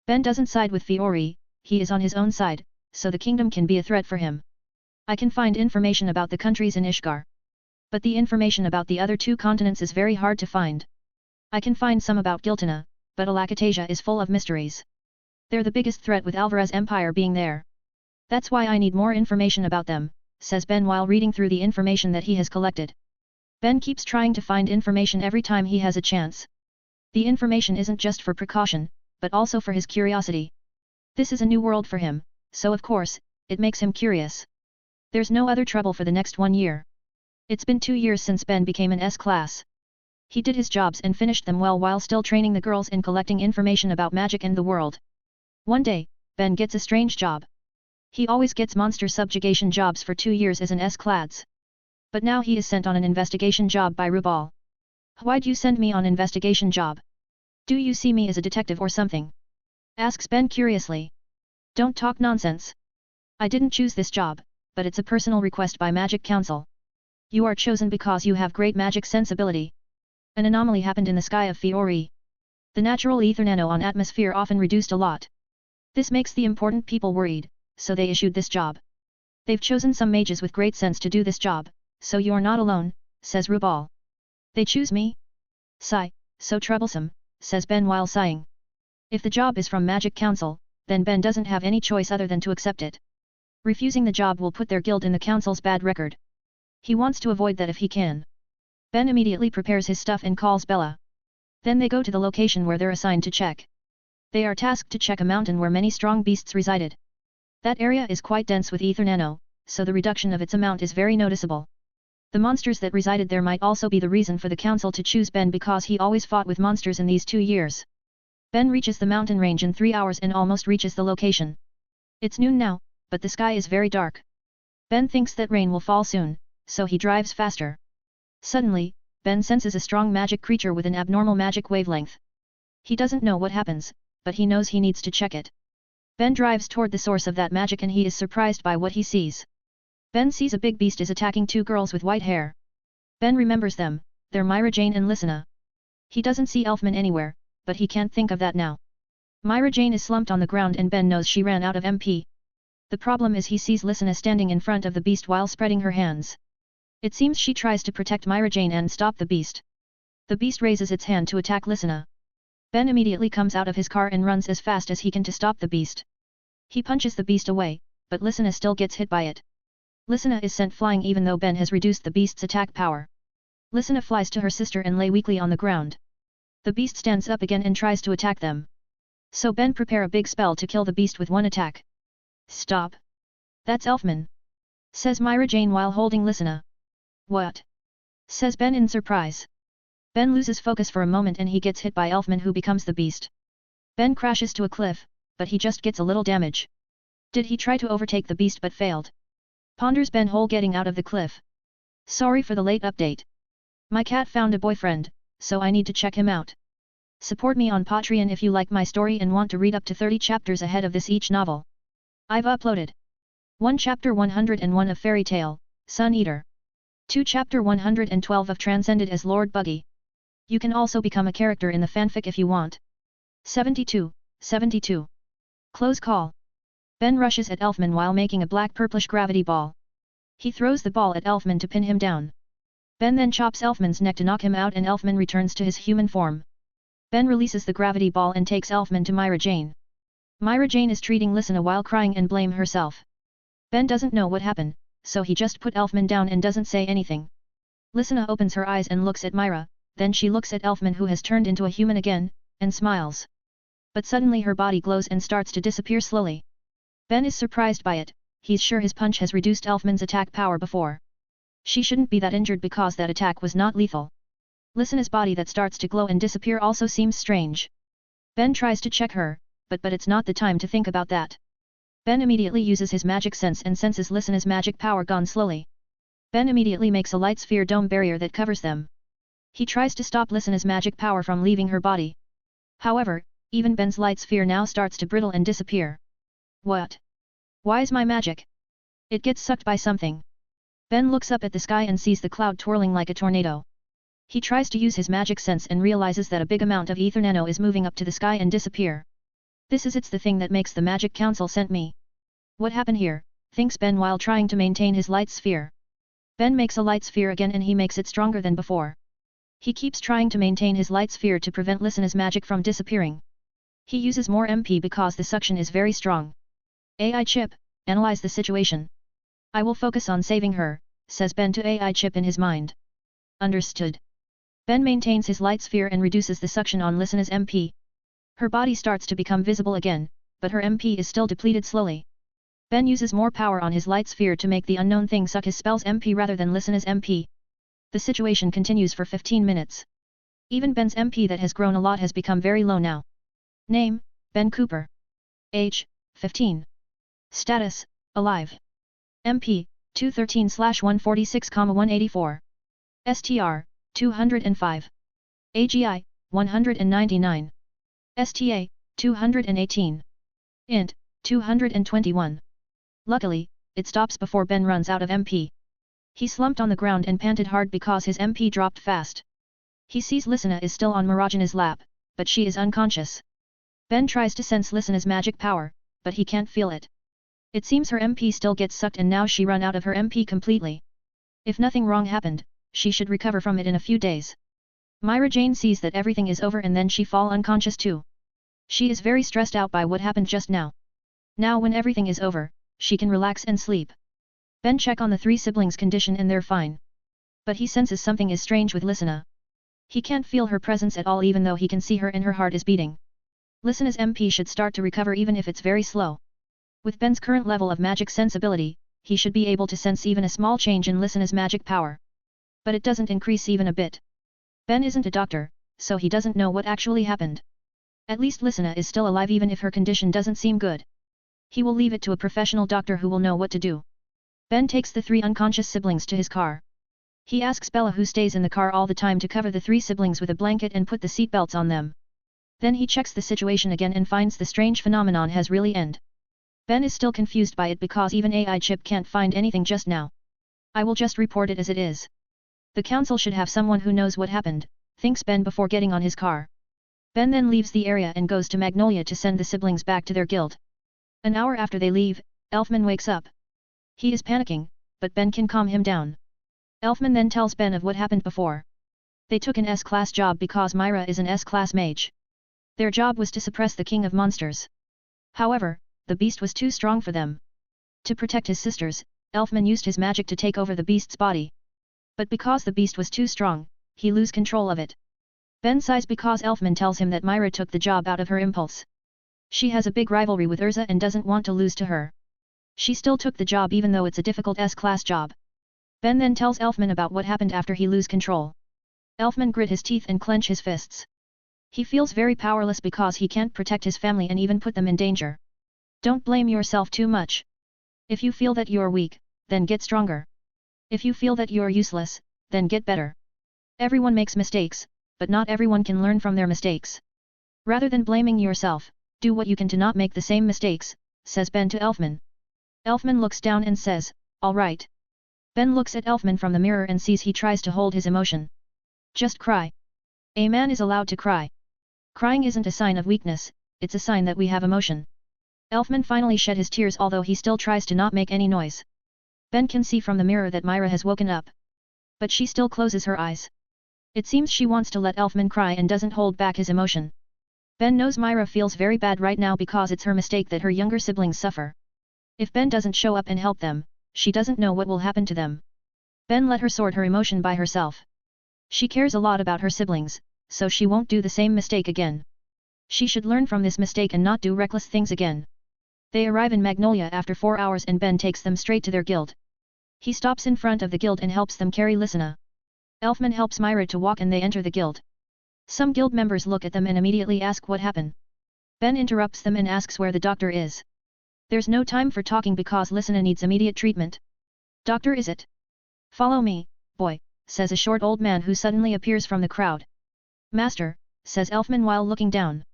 [SPEAKER 1] Ben doesn't side with Fiori, he is on his own side, so the kingdom can be a threat for him. I can find information about the countries in Ishgar. But the information about the other two continents is very hard to find. I can find some about Giltana, but Alakatasia is full of mysteries. They're the biggest threat with Alvarez Empire being there. That's why I need more information about them, says Ben while reading through the information that he has collected. Ben keeps trying to find information every time he has a chance. The information isn't just for precaution, but also for his curiosity. This is a new world for him, so of course, it makes him curious. There's no other trouble for the next 1 year. It's been 2 years since Ben became an S-class. He did his jobs and finished them well while still training the girls and collecting information about magic and the world. One day, Ben gets a strange job. He always gets monster subjugation jobs for 2 years as an S-class. But now he is sent on an investigation job by Rubal. Why'd you send me on investigation job? Do you see me as a detective or something? Asks Ben curiously. Don't talk nonsense. I didn't choose this job, but it's a personal request by Magic Council. You are chosen because you have great magic sensibility. An anomaly happened in the sky of Fiori. The natural ether nano on atmosphere often reduced a lot. This makes the important people worried, so they issued this job. They've chosen some mages with great sense to do this job, so you're not alone, says Rubal. They choose me? Sigh, so troublesome, says Ben while sighing. If the job is from Magic Council, then Ben doesn't have any choice other than to accept it. Refusing the job will put their guild in the council's bad record. He wants to avoid that if he can. Ben immediately prepares his stuff and calls Bella. Then they go to the location where they're assigned to check. They are tasked to check a mountain where many strong beasts resided. That area is quite dense with ether nano, so the reduction of its amount is very noticeable. The monsters that resided there might also be the reason for the council to choose Ben because he always fought with monsters in these 2 years. Ben reaches the mountain range in 3 hours and almost reaches the location. It's noon now, but the sky is very dark. Ben thinks that rain will fall soon, so he drives faster. Suddenly, Ben senses a strong magic creature with an abnormal magic wavelength. He doesn't know what happens, but he knows he needs to check it. Ben drives toward the source of that magic and he is surprised by what he sees. Ben sees a big beast is attacking 2 girls with white hair. Ben remembers them, they're Myra Jane and Lysina. He doesn't see Elfman anywhere, but he can't think of that now. Myra Jane is slumped on the ground and Ben knows she ran out of MP. The problem is he sees Lysina standing in front of the beast while spreading her hands. It seems she tries to protect Myra Jane and stop the beast. The beast raises its hand to attack Lysina. Ben immediately comes out of his car and runs as fast as he can to stop the beast. He punches the beast away, but Lysina still gets hit by it. Lysina is sent flying even though Ben has reduced the beast's attack power. Lysina flies to her sister and lay weakly on the ground. The beast stands up again and tries to attack them. So Ben prepare a big spell to kill the beast with one attack. Stop. That's Elfman, says Myra Jane while holding Lysina. What? Says Ben in surprise. Ben loses focus for a moment and he gets hit by Elfman who becomes the beast. Ben crashes to a cliff, but he just gets a little damage. Did he try to overtake the beast but failed? Ponders Ben whole getting out of the cliff. Sorry for the late update. My cat found a boyfriend, so I need to check him out. Support me on Patreon if you like my story and want to read up to 30 chapters ahead of this each novel. I've uploaded 1 Chapter 101 of Fairy Tale, Sun Eater. 2 Chapter 112 of Transcended as Lord Buggy. You can also become a character in the fanfic if you want. 72. Close call. Ben rushes at Elfman while making a black-purplish gravity ball. He throws the ball at Elfman to pin him down. Ben then chops Elfman's neck to knock him out and Elfman returns to his human form. Ben releases the gravity ball and takes Elfman to Myra Jane. Myra Jane is treating Lysina while crying and blame herself. Ben doesn't know what happened, so he just put Elfman down and doesn't say anything. Lysina opens her eyes and looks at Myra, then she looks at Elfman who has turned into a human again, and smiles. But suddenly her body glows and starts to disappear slowly. Ben is surprised by it, he's sure his punch has reduced Elfman's attack power before. She shouldn't be that injured because that attack was not lethal. Lysina's body that starts to glow and disappear also seems strange. Ben tries to check her, but it's not the time to think about that. Ben immediately uses his magic sense and senses Lysina's magic power gone slowly. Ben immediately makes a light sphere dome barrier that covers them. He tries to stop Lysina's magic power from leaving her body. However, even Ben's light sphere now starts to brittle and disappear. What? Why is my magic? It gets sucked by something. Ben looks up at the sky and sees the cloud twirling like a tornado. He tries to use his magic sense and realizes that a big amount of ether nano is moving up to the sky and disappear. It's the thing that makes the magic council sent me. What happened here, thinks Ben while trying to maintain his light sphere. Ben makes a light sphere again and he makes it stronger than before. He keeps trying to maintain his light sphere to prevent Listena's magic from disappearing. He uses more MP because the suction is very strong. AI Chip, analyze the situation. I will focus on saving her, says Ben to AI Chip in his mind. Understood. Ben maintains his light sphere and reduces the suction on Listena's MP. Her body starts to become visible again, but her MP is still depleted slowly. Ben uses more power on his light sphere to make the unknown thing suck his spell's MP rather than Listena's MP. The situation continues for 15 minutes. Even Ben's MP that has grown a lot has become very low now. Name, Ben Cooper. Age, 15. Status, alive. MP, 213/146,184. STR, 205. AGI, 199. STA, 218. INT, 221. Luckily, it stops before Ben runs out of MP. He slumped on the ground and panted hard because his MP dropped fast. He sees Listeana is still on Mirajana's lap, but she is unconscious. Ben tries to sense Listeana's magic power, but he can't feel it. It seems her MP still gets sucked and now she run out of her MP completely. If nothing wrong happened, she should recover from it in a few days. Myra Jane sees that everything is over and then she fall unconscious too. She is very stressed out by what happened just now. Now when everything is over, she can relax and sleep. Ben check on the three siblings' condition and they're fine. But he senses something is strange with Listeana. He can't feel her presence at all even though he can see her and her heart is beating. Listeana's MP should start to recover even if it's very slow. With Ben's current level of magic sensibility, he should be able to sense even a small change in Listeana's magic power. But it doesn't increase even a bit. Ben isn't a doctor, so he doesn't know what actually happened. At least Listeana is still alive even if her condition doesn't seem good. He will leave it to a professional doctor who will know what to do. Ben takes the three unconscious siblings to his car. He asks Bella who stays in the car all the time to cover the three siblings with a blanket and put the seatbelts on them. Then he checks the situation again and finds the strange phenomenon has really ended. Ben is still confused by it because even AI Chip can't find anything just now. I will just report it as it is. The council should have someone who knows what happened, thinks Ben before getting on his car. Ben then leaves the area and goes to Magnolia to send the siblings back to their guild. An hour after they leave, Elfman wakes up. He is panicking, but Ben can calm him down. Elfman then tells Ben of what happened before. They took an S-class job because Myra is an S-class mage. Their job was to suppress the king of monsters. However, the beast was too strong for them. To protect his sisters, Elfman used his magic to take over the beast's body. But because the beast was too strong, he lose control of it. Ben sighs because Elfman tells him that Myra took the job out of her impulse. She has a big rivalry with Urza and doesn't want to lose to her. She still took the job even though it's a difficult S-class job. Ben then tells Elfman about what happened after he lose control. Elfman grit his teeth and clench his fists. He feels very powerless because he can't protect his family and even put them in danger. Don't blame yourself too much. If you feel that you're weak, then get stronger. If you feel that you're useless, then get better. Everyone makes mistakes, but not everyone can learn from their mistakes. Rather than blaming yourself, do what you can to not make the same mistakes, says Ben to Elfman. Elfman looks down and says, all right. Ben looks at Elfman from the mirror and sees he tries to hold his emotion. Just cry. A man is allowed to cry. Crying isn't a sign of weakness, it's a sign that we have emotion. Elfman finally shed his tears although he still tries to not make any noise. Ben can see from the mirror that Myra has woken up. But she still closes her eyes. It seems she wants to let Elfman cry and doesn't hold back his emotion. Ben knows Myra feels very bad right now because it's her mistake that her younger siblings suffer. If Ben doesn't show up and help them, she doesn't know what will happen to them. Ben let her sort her emotion by herself. She cares a lot about her siblings, so she won't do the same mistake again. She should learn from this mistake and not do reckless things again. They arrive in Magnolia after 4 hours and Ben takes them straight to their guild. He stops in front of the guild and helps them carry Listeana. Elfman helps Myra to walk and they enter the guild. Some guild members look at them and immediately ask what happened. Ben interrupts them and asks where the doctor is. There's no time for talking because Listeana needs immediate treatment. Doctor is it? Follow me, boy, says a short old man who suddenly appears from the crowd. Master, says Elfman while looking down.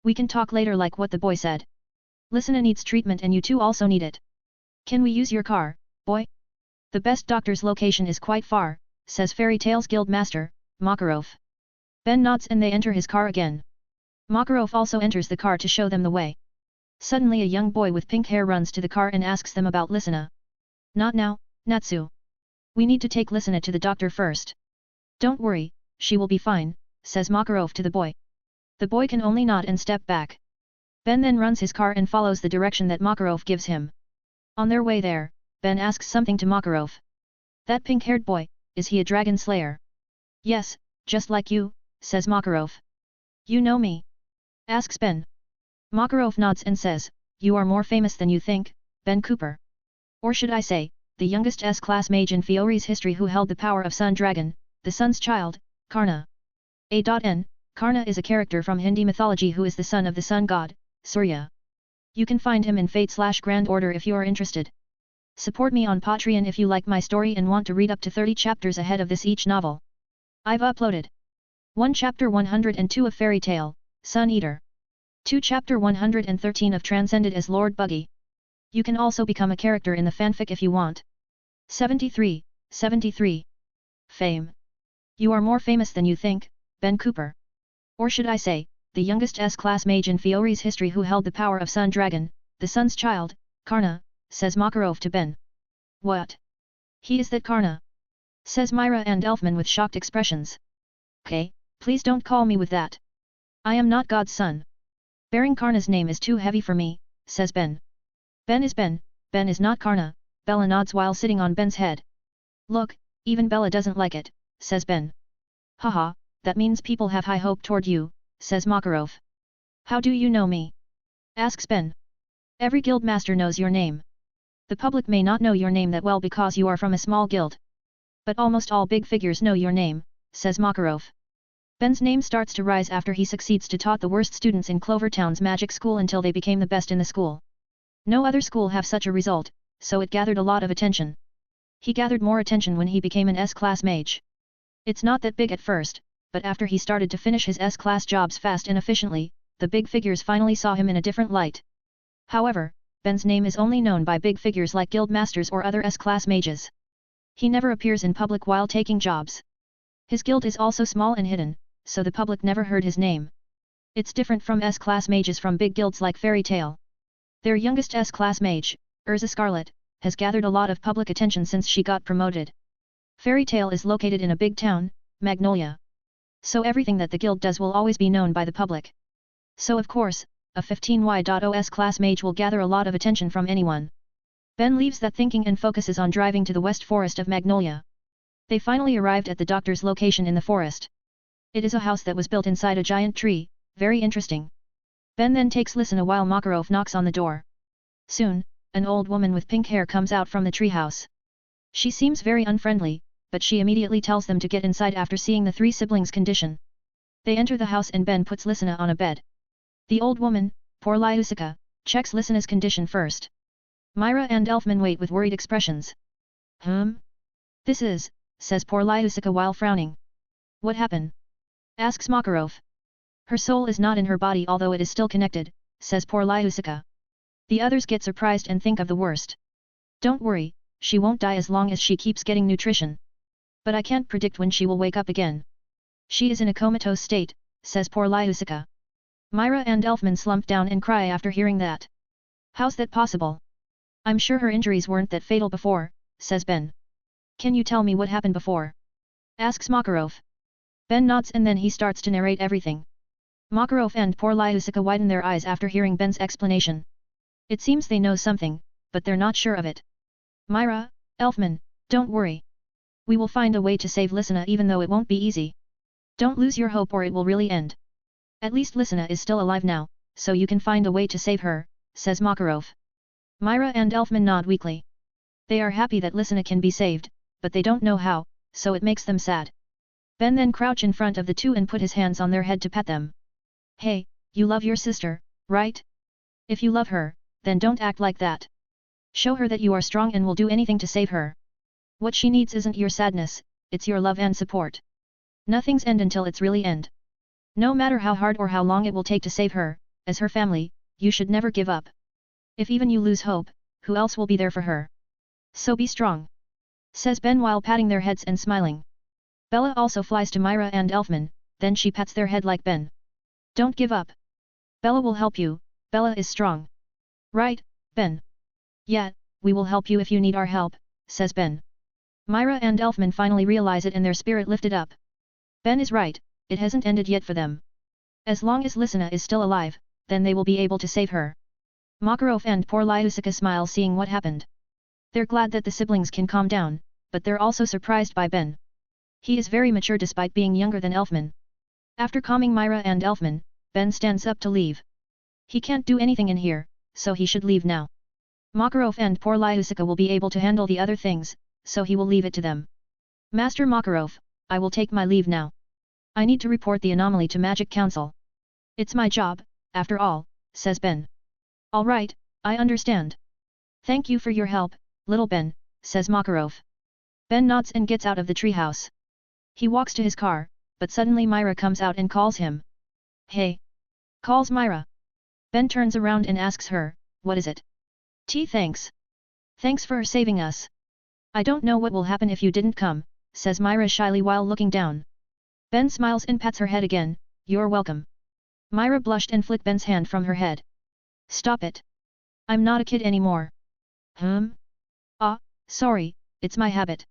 [SPEAKER 1] We can talk later like what the boy said. Listeana needs treatment and you two also need it. Can we use your car, boy? The best doctor's location is quite far, says Fairy Tale's guild master, Makarov. Ben nods and they enter his car again. Makarov also enters the car to show them the way. Suddenly a young boy with pink hair runs to the car and asks them about Lisina. Not now, Natsu. We need to take Lisina to the doctor first. Don't worry, she will be fine, says Makarov to the boy. The boy can only nod and step back. Ben then runs his car and follows the direction that Makarov gives him. On their way there, Ben asks something to Makarov. That pink-haired boy, is he a dragon slayer? Yes, just like you, says Makarov. You know me? Asks Ben. Makarov nods and says, you are more famous than you think, Ben Cooper. Or should I say, the youngest S-class mage in Fiori's history who held the power of Sun Dragon, the sun's child, Karna. A.N. Karna is a character from Hindi mythology who is the son of the sun god, Surya. You can find him in Fate/Grand Order if you are interested. Support me on Patreon if you like my story and want to read up to 30 chapters ahead of this each novel. I've uploaded 1 Chapter 102 of Fairy Tale, Sun Eater. 2 Chapter 113 of Transcended as Lord Buggy. You can also become a character in the fanfic if you want. 73. Fame. You are more famous than you think, Ben Cooper. Or should I say, the youngest S-class mage in Fiori's history who held the power of Sun Dragon, the sun's child, Karna, says Makarov to Ben. What? He is that Karna? Says Myra and Elfman with shocked expressions. Okay, please don't call me with that. I am not God's son. Bearing Karna's name is too heavy for me, says Ben. Ben is not Karna, Bella nods while sitting on Ben's head. Look, even Bella doesn't like it, says Ben. Haha, that means people have high hope toward you, says Makarov. How do you know me? Asks Ben. Every guild master knows your name. The public may not know your name that well because you are from a small guild. But almost all big figures know your name, says Makarov. Ben's name starts to rise after he succeeds to taught the worst students in Clovertown's magic school until they became the best in the school. No other school have such a result, so it gathered a lot of attention. He gathered more attention when he became an S-class mage. It's not that big at first, but after he started to finish his S-class jobs fast and efficiently, the big figures finally saw him in a different light. However, Ben's name is only known by big figures like guild masters or other S-class mages. He never appears in public while taking jobs. His guild is also small and hidden, so the public never heard his name. It's different from S-class mages from big guilds like Fairy Tale. Their youngest S-class mage, Urza Scarlet, has gathered a lot of public attention since she got promoted. Fairy Tale is located in a big town, Magnolia. So everything that the guild does will always be known by the public. So of course, a 15Y.OS class mage will gather a lot of attention from anyone. Ben leaves that thinking and focuses on driving to the west forest of Magnolia. They finally arrived at the doctor's location in the forest. It is a house that was built inside a giant tree, very interesting. Ben then takes Lisina while Makarov knocks on the door. Soon, an old woman with pink hair comes out from the treehouse. She seems very unfriendly, but she immediately tells them to get inside after seeing the three siblings' condition. They enter the house and Ben puts Lisina on a bed. The old woman, poor Lyusika, checks Lisina's condition first. Myra and Elfman wait with worried expressions. This is, says poor Lyusika while frowning. What happened? Asks Makarov. Her soul is not in her body although it is still connected, says poor Lyusika. The others get surprised and think of the worst. Don't worry, she won't die as long as she keeps getting nutrition. But I can't predict when she will wake up again. She is in a comatose state, says poor Lyusika. Myra and Elfman slump down and cry after hearing that. How's that possible? I'm sure her injuries weren't that fatal before, says Ben. Can you tell me what happened before? Asks Makarov. Ben nods and then he starts to narrate everything. Makarov and poor Lyusika widen their eyes after hearing Ben's explanation. It seems they know something, but they're not sure of it. Myra, Elfman, don't worry. We will find a way to save Lisina even though it won't be easy. Don't lose your hope or it will really end. At least Lisina is still alive now, so you can find a way to save her, says Makarov. Myra and Elfman nod weakly. They are happy that Lisina can be saved, but they don't know how, so it makes them sad. Ben then crouch in front of the two and put his hands on their head to pet them. Hey, you love your sister, right? If you love her, then don't act like that. Show her that you are strong and will do anything to save her. What she needs isn't your sadness, it's your love and support. Nothing's end until it's really end. No matter how hard or how long it will take to save her, as her family, you should never give up. If even you lose hope, who else will be there for her? So be strong. says Ben while patting their heads and smiling. Bella also flies to Myra and Elfman, then she pats their head like Ben. Don't give up. Bella will help you, Bella is strong. Right, Ben? Yeah, we will help you if you need our help, says Ben. Myra and Elfman finally realize it and their spirit lifted up. Ben is right, it hasn't ended yet for them. As long as Lysina is still alive, then they will be able to save her. Makarov and poor Lyusica smile seeing what happened. They're glad that the siblings can calm down, but they're also surprised by Ben. He is very mature despite being younger than Elfman. After calming Myra and Elfman, Ben stands up to leave. He can't do anything in here, so he should leave now. Makarov and poor Lyusica will be able to handle the other things, so he will leave it to them. Master Makarov, I will take my leave now. I need to report the anomaly to Magic Council. It's my job, after all, says Ben. All right, I understand. Thank you for your help, little Ben, says Makarov. Ben nods and gets out of the treehouse. He walks to his car, but suddenly Myra comes out and calls him. Hey! Calls Myra. Ben turns around and asks her, what is it? Thanks. Thanks for saving us. I don't know what will happen if you didn't come, says Myra shyly while looking down. Ben smiles and pats her head again, you're welcome. Myra blushed and flicked Ben's hand from her head. Stop it. I'm not a kid anymore. Sorry, it's my habit.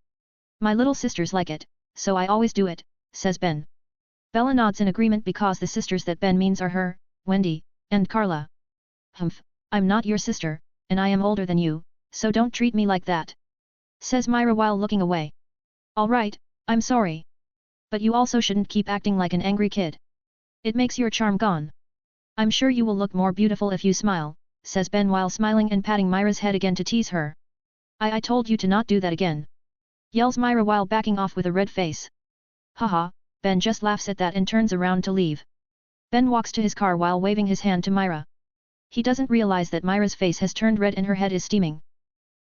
[SPEAKER 1] My little sisters like it, so I always do it, says Ben. Bella nods in agreement because the sisters that Ben means are her, Wendy, and Carla. I'm not your sister, and I am older than you, so don't treat me like that. Says Myra while looking away. Alright, I'm sorry. But you also shouldn't keep acting like an angry kid. It makes your charm gone. I'm sure you will look more beautiful if you smile, says Ben while smiling and patting Myra's head again to tease her. I told you to not do that again. Yells Myra while backing off with a red face. Haha, Ben just laughs at that and turns around to leave. Ben walks to his car while waving his hand to Myra. He doesn't realize that Myra's face has turned red and her head is steaming.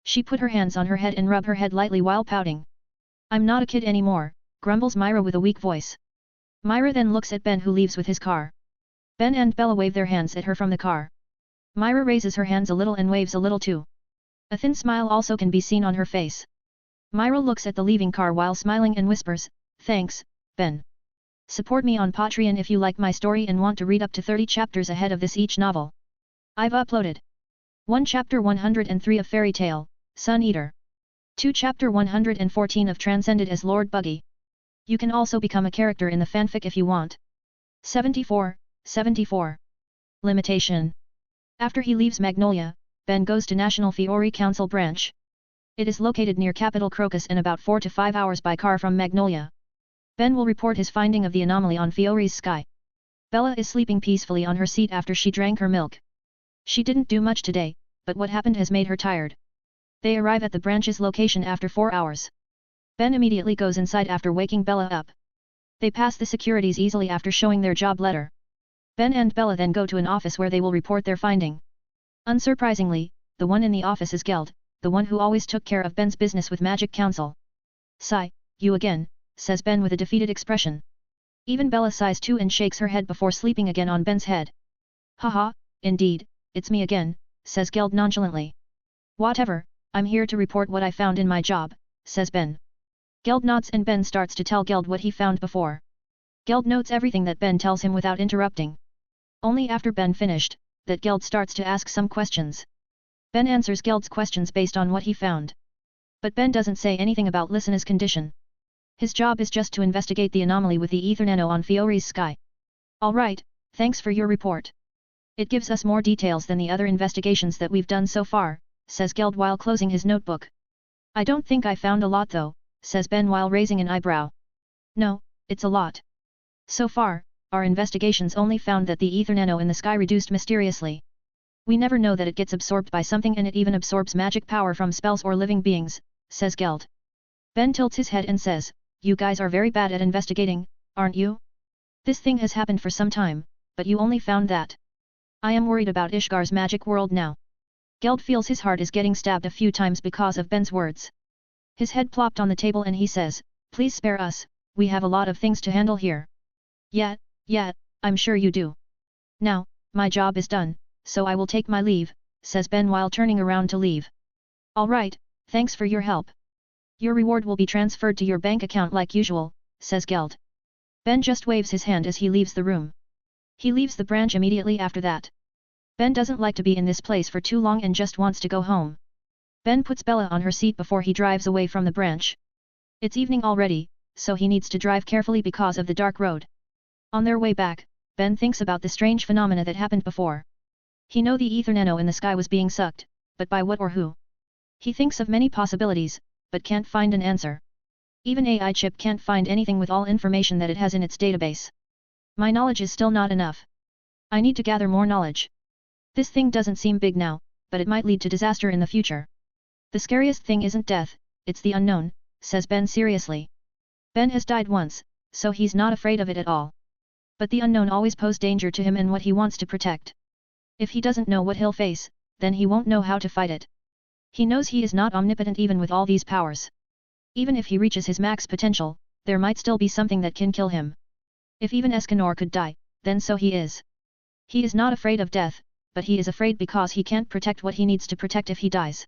[SPEAKER 1] She put her hands on her head and rubbed her head lightly while pouting. I'm not a kid anymore, grumbles Myra with a weak voice. Myra then looks at Ben who leaves with his car. Ben and Bella wave their hands at her from the car. Myra raises her hands a little and waves a little too. A thin smile also can be seen on her face. Myra looks at the leaving car while smiling and whispers, thanks, Ben. Support me on Patreon if you like my story and want to read up to 30 chapters ahead of this each novel. I've uploaded 1 Chapter 103 of Fairy Tale, Sun Eater. 2 Chapter 114 of Transcended as Lord Buggy. You can also become a character in the fanfic if you want. 74. Limitation. After he leaves Magnolia, Ben goes to National Fiori Council branch. It is located near Capital Crocus and about 4 to 5 hours by car from Magnolia. Ben will report his finding of the anomaly on Fiori's sky. Bella is sleeping peacefully on her seat after she drank her milk. She didn't do much today, but what happened has made her tired. They arrive at the branch's location after 4 hours. Ben immediately goes inside after waking Bella up. They pass the securities easily after showing their job letter. Ben and Bella then go to an office where they will report their finding. Unsurprisingly, the one in the office is Geld, the one who always took care of Ben's business with Magic Council. Sigh, you again, says Ben with a defeated expression. Even Bella sighs too and shakes her head before sleeping again on Ben's head. Haha, indeed, it's me again, says Geld nonchalantly. Whatever, I'm here to report what I found in my job, says Ben. Geld nods and Ben starts to tell Geld what he found before. Geld notes everything that Ben tells him without interrupting. Only after Ben finished, that Geld starts to ask some questions. Ben answers Geld's questions based on what he found. But Ben doesn't say anything about Lysina's condition. His job is just to investigate the anomaly with the ether nano on Fiori's sky. Alright, thanks for your report. It gives us more details than the other investigations that we've done so far, says Geld while closing his notebook. I don't think I found a lot though, says Ben while raising an eyebrow. No, it's a lot. So far, our investigations only found that the ether nano in the sky reduced mysteriously. We never know that it gets absorbed by something and it even absorbs magic power from spells or living beings, says Geld. Ben tilts his head and says, you guys are very bad at investigating, aren't you? This thing has happened for some time, but you only found that. I am worried about Ishgar's magic world now. Geld feels his heart is getting stabbed a few times because of Ben's words. His head plopped on the table and he says, please spare us, we have a lot of things to handle here. Yeah, I'm sure you do. Now, my job is done, so I will take my leave, says Ben while turning around to leave. Alright, thanks for your help. Your reward will be transferred to your bank account like usual, says Geld. Ben just waves his hand as he leaves the room. He leaves the branch immediately after that. Ben doesn't like to be in this place for too long and just wants to go home. Ben puts Bella on her seat before he drives away from the branch. It's evening already, so he needs to drive carefully because of the dark road. On their way back, Ben thinks about the strange phenomena that happened before. He know the ether nano in the sky was being sucked, but by what or who? He thinks of many possibilities, but can't find an answer. Even AI chip can't find anything with all information that it has in its database. My knowledge is still not enough. I need to gather more knowledge. This thing doesn't seem big now, but it might lead to disaster in the future. The scariest thing isn't death, it's the unknown, says Ben seriously. Ben has died once, so he's not afraid of it at all. But the unknown always poses danger to him and what he wants to protect. If he doesn't know what he'll face, then he won't know how to fight it. He knows he is not omnipotent even with all these powers. Even if he reaches his max potential, there might still be something that can kill him. If even Escanor could die, then so he is. He is not afraid of death, but he is afraid because he can't protect what he needs to protect if he dies.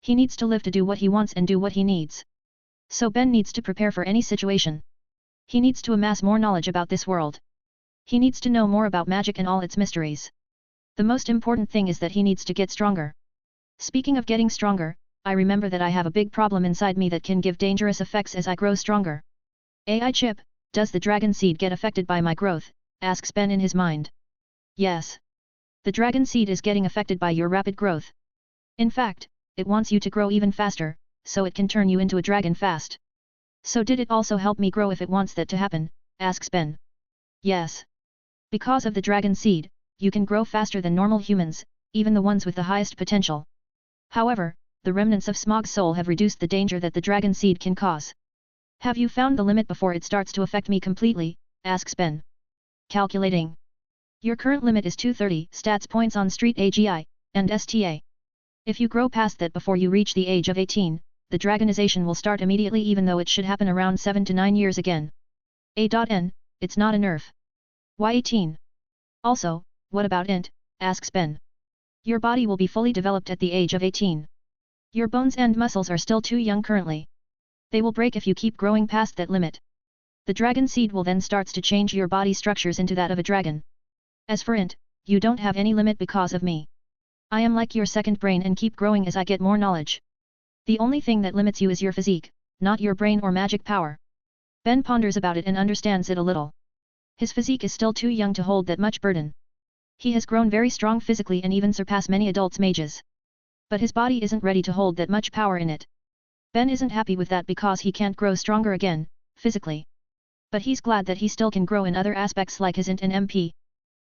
[SPEAKER 1] He needs to live to do what he wants and do what he needs. So Ben needs to prepare for any situation. He needs to amass more knowledge about this world. He needs to know more about magic and all its mysteries. The most important thing is that he needs to get stronger. Speaking of getting stronger, I remember that I have a big problem inside me that can give dangerous effects as I grow stronger. AI chip, does the dragon seed get affected by my growth? Asks Ben in his mind. Yes. The dragon seed is getting affected by your rapid growth. In fact, it wants you to grow even faster, so it can turn you into a dragon fast. So did it also help me grow if it wants that to happen? Asks Ben. Yes. Because of the dragon seed, you can grow faster than normal humans, even the ones with the highest potential. However, the remnants of Smog's soul have reduced the danger that the dragon seed can cause. Have you found the limit before it starts to affect me completely? Asks Ben. Calculating. Your current limit is 230 stats points on Street AGI, and STA. If you grow past that before you reach the age of 18, the dragonization will start immediately even though it should happen around 7 to 9 years again. A.N, it's not a nerf. Why 18? Also, what about int? Asks Ben. Your body will be fully developed at the age of 18. Your bones and muscles are still too young currently. They will break if you keep growing past that limit. The dragon seed will then starts to change your body structures into that of a dragon. As for int, you don't have any limit because of me. I am like your second brain and keep growing as I get more knowledge. The only thing that limits you is your physique, not your brain or magic power. Ben ponders about it and understands it a little. His physique is still too young to hold that much burden. He has grown very strong physically and even surpassed many adults mages. But his body isn't ready to hold that much power in it. Ben isn't happy with that because he can't grow stronger again, physically. But he's glad that he still can grow in other aspects like his int and MP.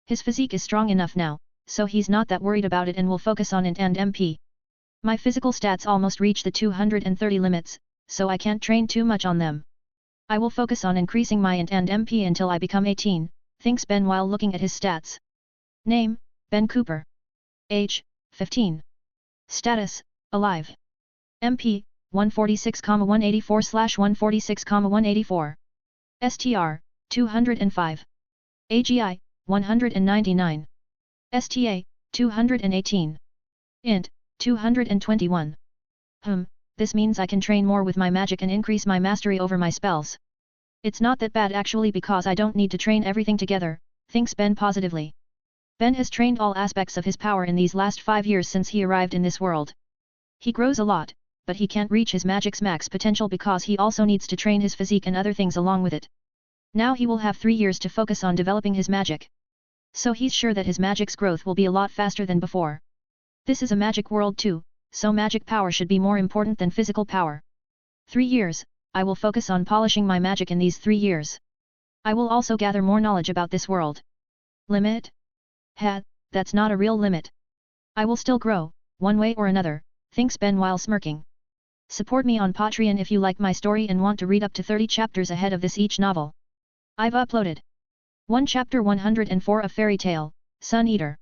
[SPEAKER 1] His physique is strong enough now, so he's not that worried about it and will focus on int and MP. My physical stats almost reach the 230 limits, so I can't train too much on them. I will focus on increasing my int and MP until I become 18, thinks Ben while looking at his stats. Name, Ben Cooper. Age, 15. Status, alive. MP, 146,184/146,184. STR, 205. AGI, 199. STA, 218. Int, 221. This means I can train more with my magic and increase my mastery over my spells. It's not that bad actually because I don't need to train everything together, thinks Ben positively. Ben has trained all aspects of his power in these last 5 years since he arrived in this world. He grows a lot, but he can't reach his magic's max potential because he also needs to train his physique and other things along with it. Now he will have 3 years to focus on developing his magic. So he's sure that his magic's growth will be a lot faster than before. This is a magic world too, so magic power should be more important than physical power. 3 years, I will focus on polishing my magic in these 3 years. I will also gather more knowledge about this world. Limit? That's not a real limit. I will still grow, one way or another, thinks Ben while smirking. Support me on Patreon if you like my story and want to read up to 30 chapters ahead of this each novel. I've uploaded 1 Chapter 104 of Fairy Tale, Sun Eater.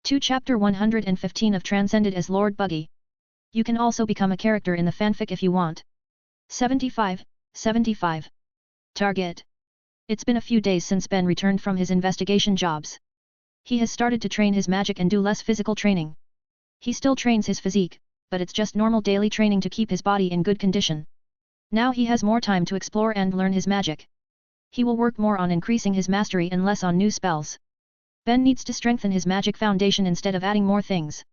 [SPEAKER 1] 2 Chapter 115 of Transcended as Lord Buggy. You can also become a character in the fanfic if you want. 75. Target. It's been a few days since Ben returned from his investigation jobs. He has started to train his magic and do less physical training. He still trains his physique, but it's just normal daily training to keep his body in good condition. Now he has more time to explore and learn his magic. He will work more on increasing his mastery and less on new spells. Ben needs to strengthen his magic foundation instead of adding more things.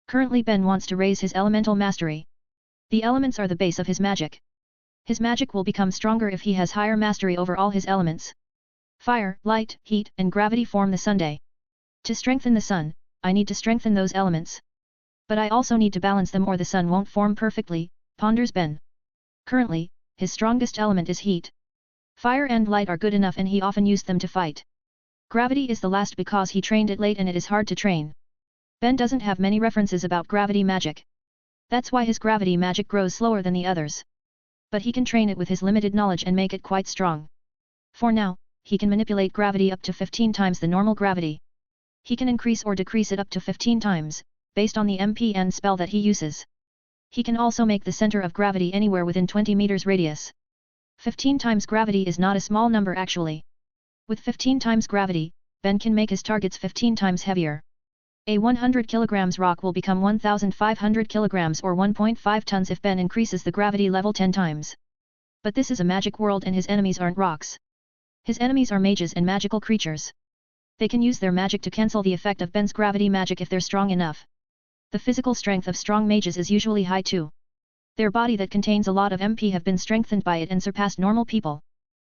[SPEAKER 1] Currently Ben wants to raise his elemental mastery. The elements are the base of his magic. His magic will become stronger if he has higher mastery over all his elements. Fire, light, heat, and gravity form the Sunday. To strengthen the sun, I need to strengthen those elements. But I also need to balance them or the sun won't form perfectly, ponders Ben. Currently, his strongest element is heat. Fire and light are good enough and he often used them to fight. Gravity is the last because he trained it late and it is hard to train. Ben doesn't have many references about gravity magic. That's why his gravity magic grows slower than the others. But he can train it with his limited knowledge and make it quite strong. For now, he can manipulate gravity up to 15 times the normal gravity. He can increase or decrease it up to 15 times, based on the MPN spell that he uses. He can also make the center of gravity anywhere within 20 meters radius. 15 times gravity is not a small number actually. With 15 times gravity, Ben can make his targets 15 times heavier. A 100 kg rock will become 1,500 kg or 1.5 tons if Ben increases the gravity level 10 times. But this is a magic world and his enemies aren't rocks. His enemies are mages and magical creatures. They can use their magic to cancel the effect of Ben's gravity magic if they're strong enough. The physical strength of strong mages is usually high too. Their body that contains a lot of MP have been strengthened by it and surpassed normal people.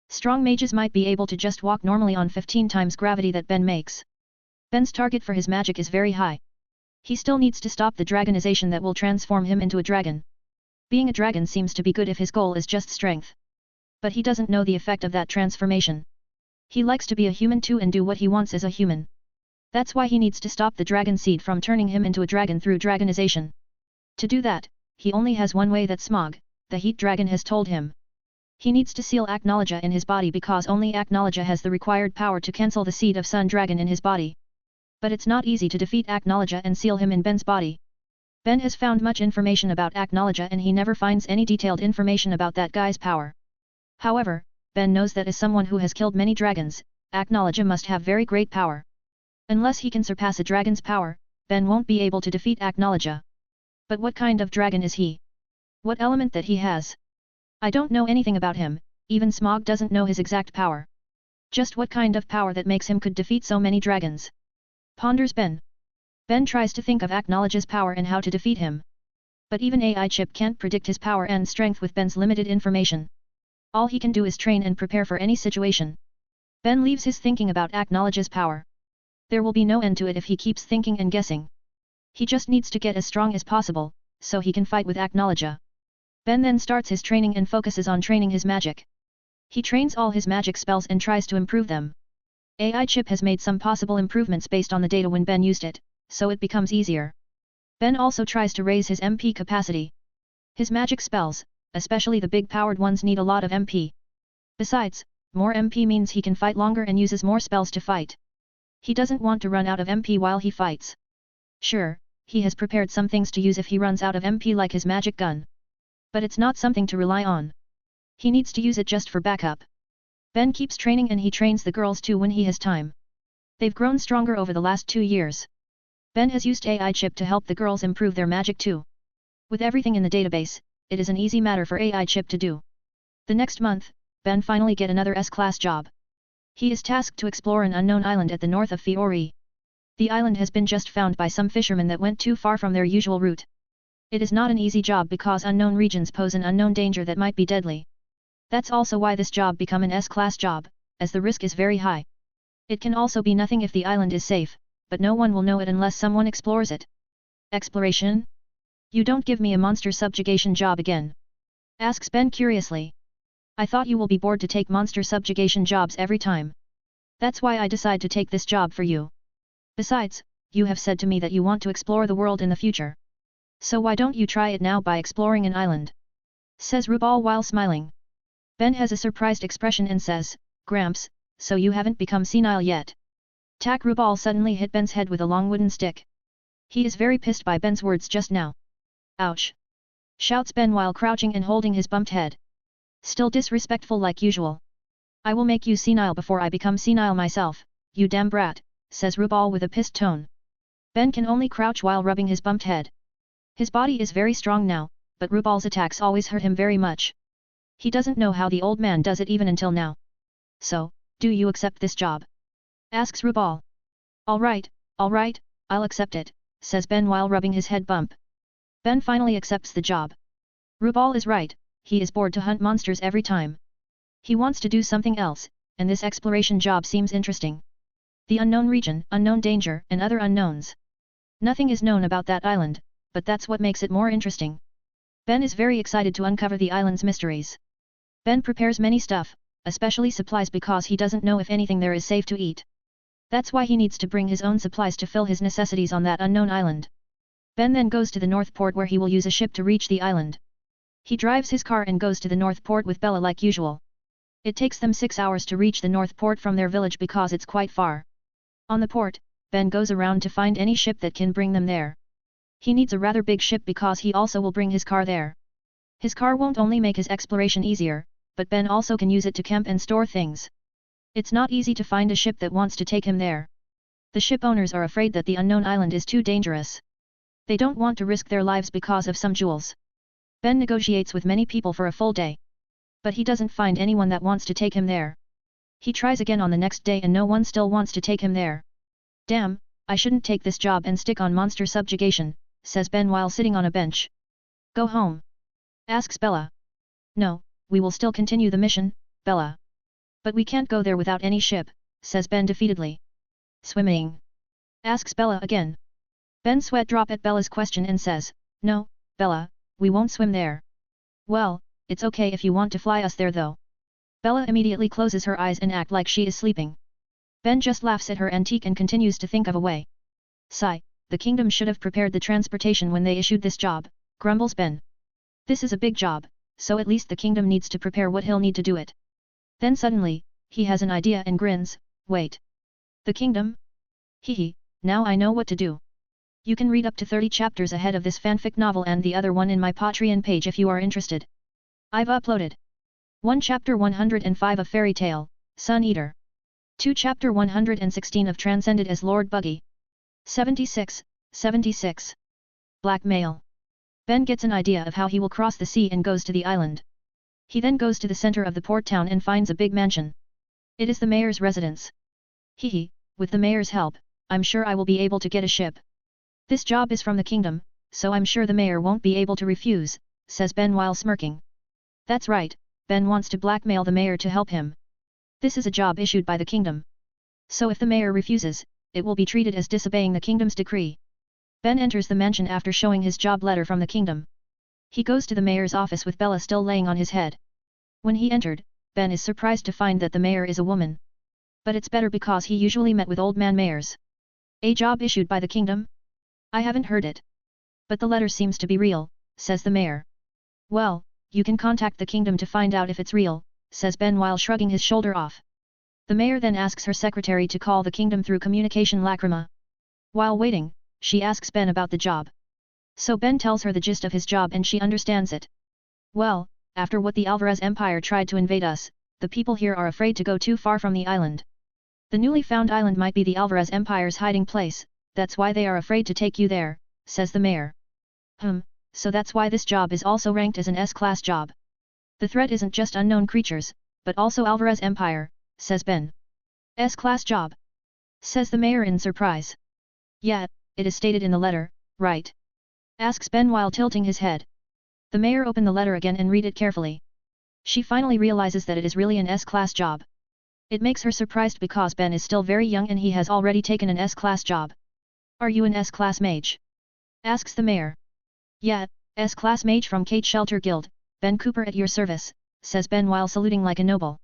[SPEAKER 1] Strong mages might be able to just walk normally on 15 times gravity that Ben makes. Ben's target for his magic is very high. He still needs to stop the dragonization that will transform him into a dragon. Being a dragon seems to be good if his goal is just strength. But he doesn't know the effect of that transformation. He likes to be a human too and do what he wants as a human. That's why he needs to stop the dragon seed from turning him into a dragon through dragonization. To do that, he only has one way that Smog, the heat dragon, has told him. He needs to seal Aknologia in his body because only Aknologia has the required power to cancel the seed of Sun Dragon in his body. But it's not easy to defeat Aknologia and seal him in Ben's body. Ben has found much information about Aknologia and he never finds any detailed information about that guy's power. However, Ben knows that as someone who has killed many dragons, Aknologia must have very great power. Unless he can surpass a dragon's power, Ben won't be able to defeat Aknologia. But what kind of dragon is he? What element that he has? I don't know anything about him, even Smog doesn't know his exact power. Just what kind of power that makes him could defeat so many dragons? Ponders Ben. Ben tries to think of Aknologia's power and how to defeat him. But even AI chip can't predict his power and strength with Ben's limited information. All he can do is train and prepare for any situation. Ben leaves his thinking about Aknologia's power. There will be no end to it if he keeps thinking and guessing. He just needs to get as strong as possible, so he can fight with Aknologia. Ben then starts his training and focuses on training his magic. He trains all his magic spells and tries to improve them. AI chip has made some possible improvements based on the data when Ben used it, so it becomes easier. Ben also tries to raise his MP capacity. His magic spells, especially the big powered ones, need a lot of MP. Besides, more MP means he can fight longer and uses more spells to fight. He doesn't want to run out of MP while he fights. Sure, he has prepared some things to use if he runs out of MP like his magic gun. But it's not something to rely on. He needs to use it just for backup. Ben keeps training and he trains the girls too when he has time. They've grown stronger over the last 2 years. Ben has used AI chip to help the girls improve their magic too. With everything in the database, it is an easy matter for AI chip to do. The next month, Ben finally get another S-class job. He is tasked to explore an unknown island at the north of Fiori. The island has been just found by some fishermen that went too far from their usual route. It is not an easy job because unknown regions pose an unknown danger that might be deadly. That's also why this job become an S-class job, as the risk is very high. It can also be nothing if the island is safe, but no one will know it unless someone explores it. Exploration? You don't give me a monster subjugation job again? Asks Ben curiously. I thought you will be bored to take monster subjugation jobs every time. That's why I decide to take this job for you. Besides, you have said to me that you want to explore the world in the future. So why don't you try it now by exploring an island? Says Rubal while smiling. Ben has a surprised expression and says, Gramps, so you haven't become senile yet? Tak Rubal suddenly hit Ben's head with a long wooden stick. He is very pissed by Ben's words just now. Ouch! Shouts Ben while crouching and holding his bumped head. Still disrespectful like usual. I will make you senile before I become senile myself, you damn brat, says Rubal with a pissed tone. Ben can only crouch while rubbing his bumped head. His body is very strong now, but Rubal's attacks always hurt him very much. He doesn't know how the old man does it even until now. So, do you accept this job? Asks Rubal. Alright, I'll accept it, says Ben while rubbing his head bump. Ben finally accepts the job. Rubal is right, he is bored to hunt monsters every time. He wants to do something else, and this exploration job seems interesting. The unknown region, unknown danger, and other unknowns. Nothing is known about that island, but that's what makes it more interesting. Ben is very excited to uncover the island's mysteries. Ben prepares many stuff, especially supplies because he doesn't know if anything there is safe to eat. That's why he needs to bring his own supplies to fill his necessities on that unknown island. Ben then goes to the North Port where he will use a ship to reach the island. He drives his car and goes to the North Port with Bella like usual. It takes them 6 hours to reach the North Port from their village because it's quite far. On the port, Ben goes around to find any ship that can bring them there. He needs a rather big ship because he also will bring his car there. His car won't only make his exploration easier, but Ben also can use it to camp and store things. It's not easy to find a ship that wants to take him there. The ship owners are afraid that the unknown island is too dangerous. They don't want to risk their lives because of some jewels. Ben negotiates with many people for a full day. But he doesn't find anyone that wants to take him there. He tries again on the next day and no one still wants to take him there. Damn, I shouldn't take this job and stick on monster subjugation, says Ben while sitting on a bench. Go home? Asks Bella. No, we will still continue the mission, Bella. But we can't go there without any ship, says Ben defeatedly. Swimming? Asks Bella again. Ben sweat drop at Bella's question and says, No, Bella, we won't swim there. Well, it's okay if you want to fly us there though. Bella immediately closes her eyes and act like she is sleeping. Ben just laughs at her antique and continues to think of a way. Sigh, the kingdom should have prepared the transportation when they issued this job, grumbles Ben. This is a big job, so at least the kingdom needs to prepare what he'll need to do it. Then suddenly, he has an idea and grins, wait. The kingdom? Hehe, now I know what to do. You can read up to 30 chapters ahead of this fanfic novel and the other one in my Patreon page if you are interested. I've uploaded 1 Chapter 105 of Fairy Tale, Sun Eater. 2 Chapter 116 of Transcended as Lord Buggy. 76. Blackmail. Ben gets an idea of how he will cross the sea and goes to the island. He then goes to the center of the port town and finds a big mansion. It is the mayor's residence. Hehe, with the mayor's help, I'm sure I will be able to get a ship. This job is from the kingdom, so I'm sure the mayor won't be able to refuse, says Ben while smirking. That's right, Ben wants to blackmail the mayor to help him. This is a job issued by the kingdom. So if the mayor refuses, it will be treated as disobeying the kingdom's decree. Ben enters the mansion after showing his job letter from the kingdom. He goes to the mayor's office with Bella still laying on his head. When he entered, Ben is surprised to find that the mayor is a woman. But it's better because he usually met with old man mayors. A job issued by the kingdom? I haven't heard it. But the letter seems to be real, says the mayor. Well, you can contact the kingdom to find out if it's real, says Ben while shrugging his shoulder off. The mayor then asks her secretary to call the kingdom through communication lacrima. While waiting, she asks Ben about the job. So Ben tells her the gist of his job and she understands it. Well, after what the Alvarez Empire tried to invade us, the people here are afraid to go too far from the island. The newly found island might be the Alvarez Empire's hiding place, that's why they are afraid to take you there, says the mayor. So that's why this job is also ranked as an S-class job. The threat isn't just unknown creatures, but also Alvarez Empire, says Ben. S-class job? Says the mayor in surprise. Yeah, it is stated in the letter, right? Asks Ben while tilting his head. The mayor opened the letter again and read it carefully. She finally realizes that it is really an S-class job. It makes her surprised because Ben is still very young and he has already taken an S-class job. Are you an S-class mage? Asks the mayor. Yeah, S-class mage from Kate Shelter Guild, Ben Cooper at your service, says Ben while saluting like a noble.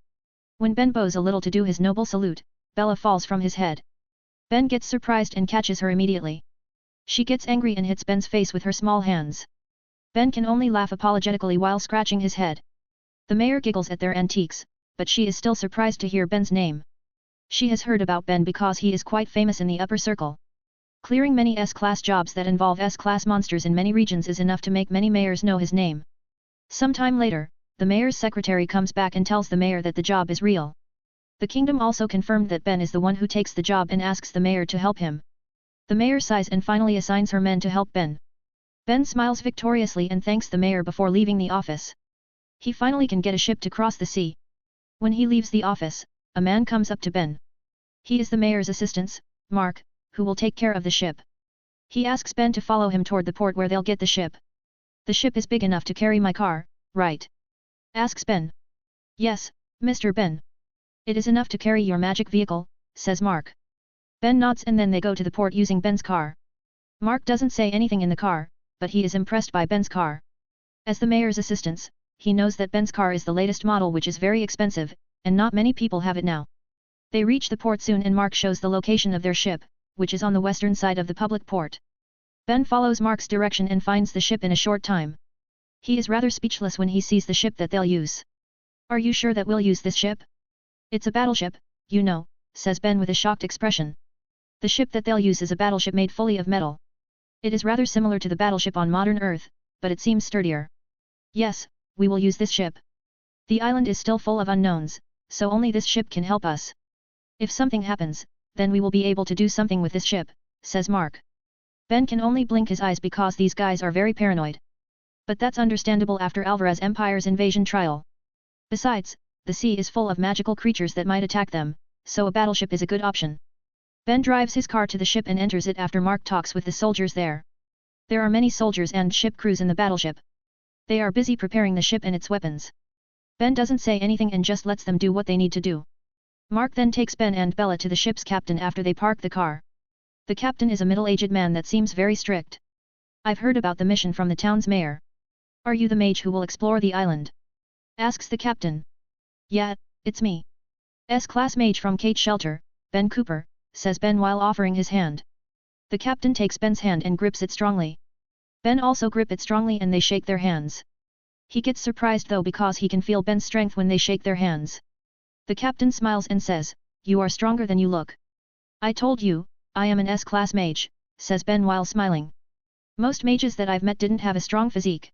[SPEAKER 1] When Ben bows a little to do his noble salute, Bella falls from his head. Ben gets surprised and catches her immediately. She gets angry and hits Ben's face with her small hands. Ben can only laugh apologetically while scratching his head. The mayor giggles at their antics, but she is still surprised to hear Ben's name. She has heard about Ben because he is quite famous in the upper circle. Clearing many S-class jobs that involve S-class monsters in many regions is enough to make many mayors know his name. Sometime later, the mayor's secretary comes back and tells the mayor that the job is real. The kingdom also confirmed that Ben is the one who takes the job and asks the mayor to help him. The mayor sighs and finally assigns her men to help Ben. Ben smiles victoriously and thanks the mayor before leaving the office. He finally can get a ship to cross the sea. When he leaves the office, a man comes up to Ben. He is the mayor's assistant, Mark, who will take care of the ship. He asks Ben to follow him toward the port where they'll get the ship. The ship is big enough to carry my car, right? Asks Ben. Yes, Mr. Ben. It is enough to carry your magic vehicle, says Mark. Ben nods and then they go to the port using Ben's car. Mark doesn't say anything in the car, but he is impressed by Ben's car. As the mayor's assistant, he knows that Ben's car is the latest model which is very expensive, and not many people have it now. They reach the port soon and Mark shows the location of their ship, which is on the western side of the public port. Ben follows Mark's direction and finds the ship in a short time. He is rather speechless when he sees the ship that they'll use. Are you sure that we'll use this ship? It's a battleship, you know, says Ben with a shocked expression. The ship that they'll use is a battleship made fully of metal. It is rather similar to the battleship on modern Earth, but it seems sturdier. Yes, we will use this ship. The island is still full of unknowns, so only this ship can help us. If something happens, then we will be able to do something with this ship, says Mark. Ben can only blink his eyes because these guys are very paranoid. But that's understandable after Alvarez Empire's invasion trial. Besides, the sea is full of magical creatures that might attack them, so a battleship is a good option. Ben drives his car to the ship and enters it after Mark talks with the soldiers there. There are many soldiers and ship crews in the battleship. They are busy preparing the ship and its weapons. Ben doesn't say anything and just lets them do what they need to do. Mark then takes Ben and Bella to the ship's captain after they park the car. The captain is a middle-aged man that seems very strict. I've heard about the mission from the town's mayor. Are you the mage who will explore the island? Asks the captain. Yeah, it's me. S-class mage from Kate Shelter, Ben Cooper, says Ben while offering his hand. The captain takes Ben's hand and grips it strongly. Ben also grip it strongly and they shake their hands. He gets surprised though because he can feel Ben's strength when they shake their hands. The captain smiles and says, "You are stronger than you look." "I told you, I am an S-class mage," says Ben while smiling. "Most mages that I've met didn't have a strong physique."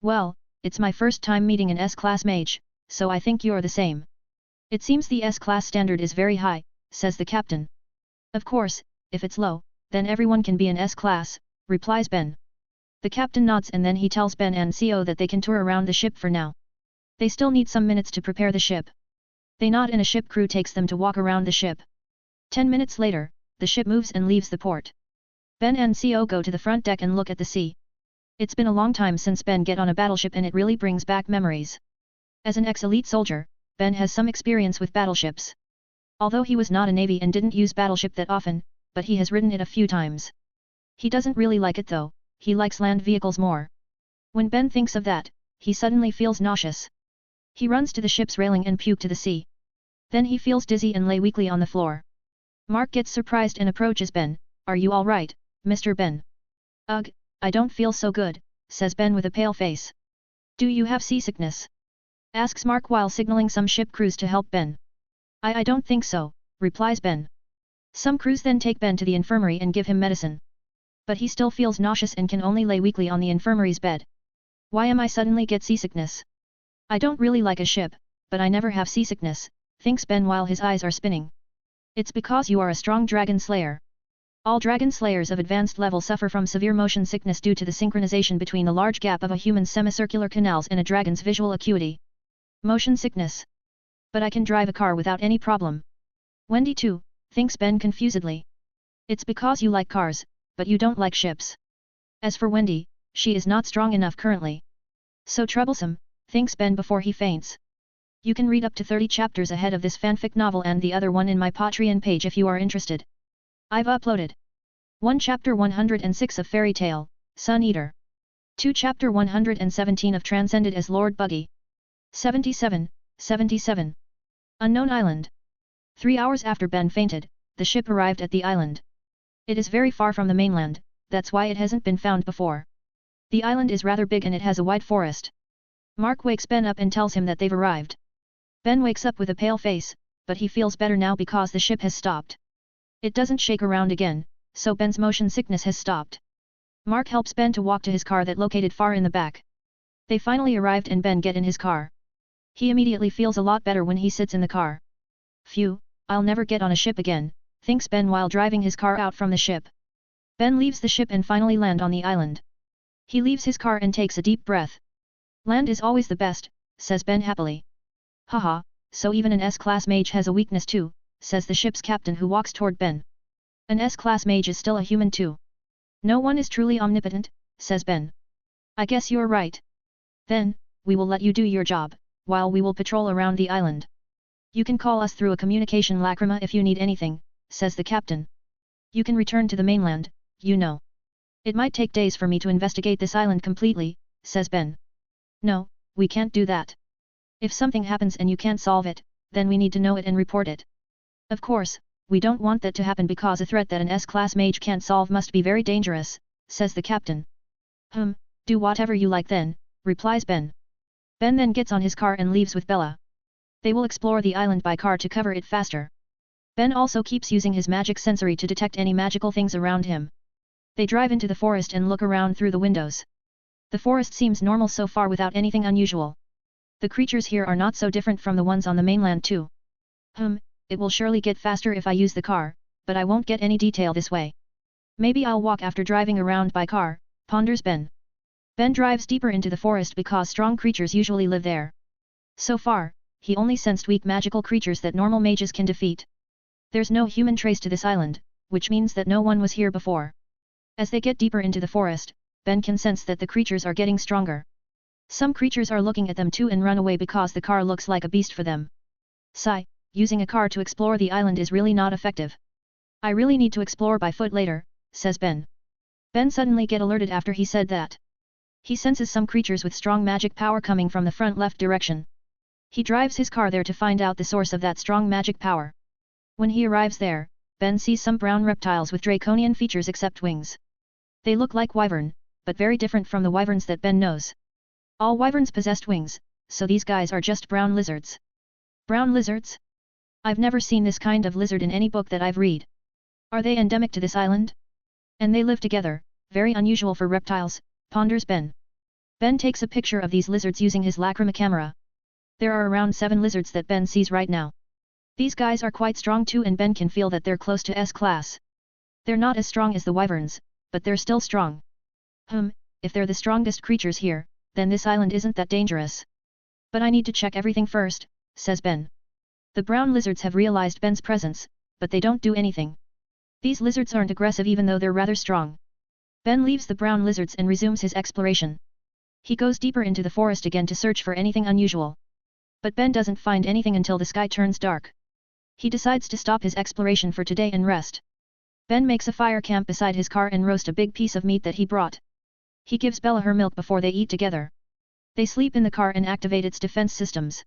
[SPEAKER 1] "Well, it's my first time meeting an S-class mage, so I think you're the same." "It seems the S-class standard is very high," says the captain. "Of course, if it's low, then everyone can be an S-class," replies Ben. The captain nods and then he tells Ben and Co that they can tour around the ship for now. They still need some minutes to prepare the ship. They nod and a ship crew takes them to walk around the ship. 10 minutes later, the ship moves and leaves the port. Ben and Co go to the front deck and look at the sea. It's been a long time since Ben get on a battleship and it really brings back memories. As an ex-elite soldier, Ben has some experience with battleships. Although he was not a navy and didn't use battleship that often, but he has ridden it a few times. He doesn't really like it though, he likes land vehicles more. When Ben thinks of that, he suddenly feels nauseous. He runs to the ship's railing and puke to the sea. Then he feels dizzy and lay weakly on the floor. Mark gets surprised and approaches Ben. "Are you all right, Mr. Ben?" "Ugh, I don't feel so good," says Ben with a pale face. "Do you have seasickness?" asks Mark while signaling some ship crews to help Ben. I don't think so," replies Ben. Some crews then take Ben to the infirmary and give him medicine. But he still feels nauseous and can only lay weakly on the infirmary's bed. "Why am I suddenly get seasickness? I don't really like a ship, but I never have seasickness," thinks Ben while his eyes are spinning. "It's because you are a strong dragon slayer. All dragon slayers of advanced level suffer from severe motion sickness due to the synchronization between the large gap of a human's semicircular canals and a dragon's visual acuity. Motion sickness. But I can drive a car without any problem." "Wendy too," thinks Ben confusedly. "It's because you like cars, but you don't like ships. As for Wendy, she is not strong enough currently. So troublesome," thinks Ben before he faints. You can read up to 30 chapters ahead of this fanfic novel and the other one in my Patreon page if you are interested. I've uploaded 1 Chapter 106 of Fairy Tale, Sun Eater. 2 Chapter 117 of Transcended as Lord Buggy. 77. Unknown Island. 3 hours after Ben fainted, the ship arrived at the island. It is very far from the mainland, that's why it hasn't been found before. The island is rather big and it has a wide forest. Mark wakes Ben up and tells him that they've arrived. Ben wakes up with a pale face, but he feels better now because the ship has stopped. It doesn't shake around again, so Ben's motion sickness has stopped. Mark helps Ben to walk to his car that located far in the back. They finally arrived and Ben get in his car. He immediately feels a lot better when he sits in the car. "Phew, I'll never get on a ship again," thinks Ben while driving his car out from the ship. Ben leaves the ship and finally land on the island. He leaves his car and takes a deep breath. Land is always the best, says Ben happily. Haha, so even an S-class mage has a weakness too, says the ship's captain who walks toward Ben. An S-class mage is still a human too. No one is truly omnipotent, says Ben. I guess you're right. Then, we will let you do your job, while we will patrol around the island. You can call us through a communication lacrima if you need anything, says the captain. You can return to the mainland, you know. It might take days for me to investigate this island completely, says Ben. No, we can't do that. If something happens and you can't solve it, then we need to know it and report it. Of course, we don't want that to happen because a threat that an S-class mage can't solve must be very dangerous, says the captain. Do whatever you like then, replies Ben. Ben then gets on his car and leaves with Bella. They will explore the island by car to cover it faster. Ben also keeps using his magic sensory to detect any magical things around him. They drive into the forest and look around through the windows. The forest seems normal so far without anything unusual. The creatures here are not so different from the ones on the mainland too. It will surely get faster if I use the car, but I won't get any detail this way. Maybe I'll walk after driving around by car, ponders Ben. Ben drives deeper into the forest because strong creatures usually live there. So far, he only sensed weak magical creatures that normal mages can defeat. There's no human trace to this island, which means that no one was here before. As they get deeper into the forest, Ben can sense that the creatures are getting stronger. Some creatures are looking at them too and run away because the car looks like a beast for them. Sigh, using a car to explore the island is really not effective. I really need to explore by foot later, says Ben. Ben suddenly get alerted after he said that. He senses some creatures with strong magic power coming from the front left direction. He drives his car there to find out the source of that strong magic power. When he arrives there, Ben sees some brown reptiles with draconian features except wings. They look like wyvern, but very different from the wyverns that Ben knows. All wyverns possessed wings, so these guys are just brown lizards. Brown lizards? I've never seen this kind of lizard in any book that I've read. Are they endemic to this island? And they live together, very unusual for reptiles, ponders Ben. Ben takes a picture of these lizards using his lacrima camera. There are around 7 lizards that Ben sees right now. These guys are quite strong too and Ben can feel that they're close to S-class. They're not as strong as the wyverns, but they're still strong. If they're the strongest creatures here, then this island isn't that dangerous. But I need to check everything first, says Ben. The brown lizards have realized Ben's presence, but they don't do anything. These lizards aren't aggressive even though they're rather strong. Ben leaves the brown lizards and resumes his exploration. He goes deeper into the forest again to search for anything unusual. But Ben doesn't find anything until the sky turns dark. He decides to stop his exploration for today and rest. Ben makes a fire camp beside his car and roast a big piece of meat that he brought. He gives Bella her milk before they eat together. They sleep in the car and activate its defense systems.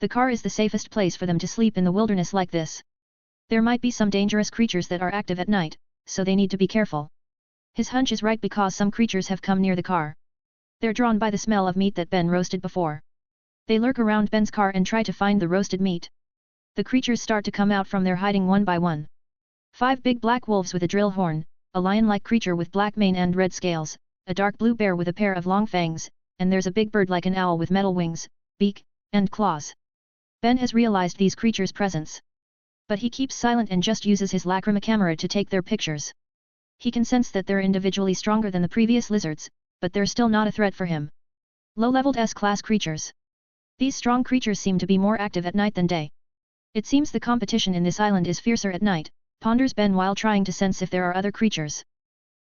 [SPEAKER 1] The car is the safest place for them to sleep in the wilderness like this. There might be some dangerous creatures that are active at night, so they need to be careful. His hunch is right because some creatures have come near the car. They're drawn by the smell of meat that Ben roasted before. They lurk around Ben's car and try to find the roasted meat. The creatures start to come out from their hiding one by one. 5 big black wolves with a drill horn, a lion-like creature with black mane and red scales, a dark blue bear with a pair of long fangs, and there's a big bird like an owl with metal wings, beak, and claws. Ben has realized these creatures' presence. But he keeps silent and just uses his lacrima camera to take their pictures. He can sense that they're individually stronger than the previous lizards, but they're still not a threat for him. Low-leveled S-class creatures. These strong creatures seem to be more active at night than day. It seems the competition in this island is fiercer at night, ponders Ben while trying to sense if there are other creatures.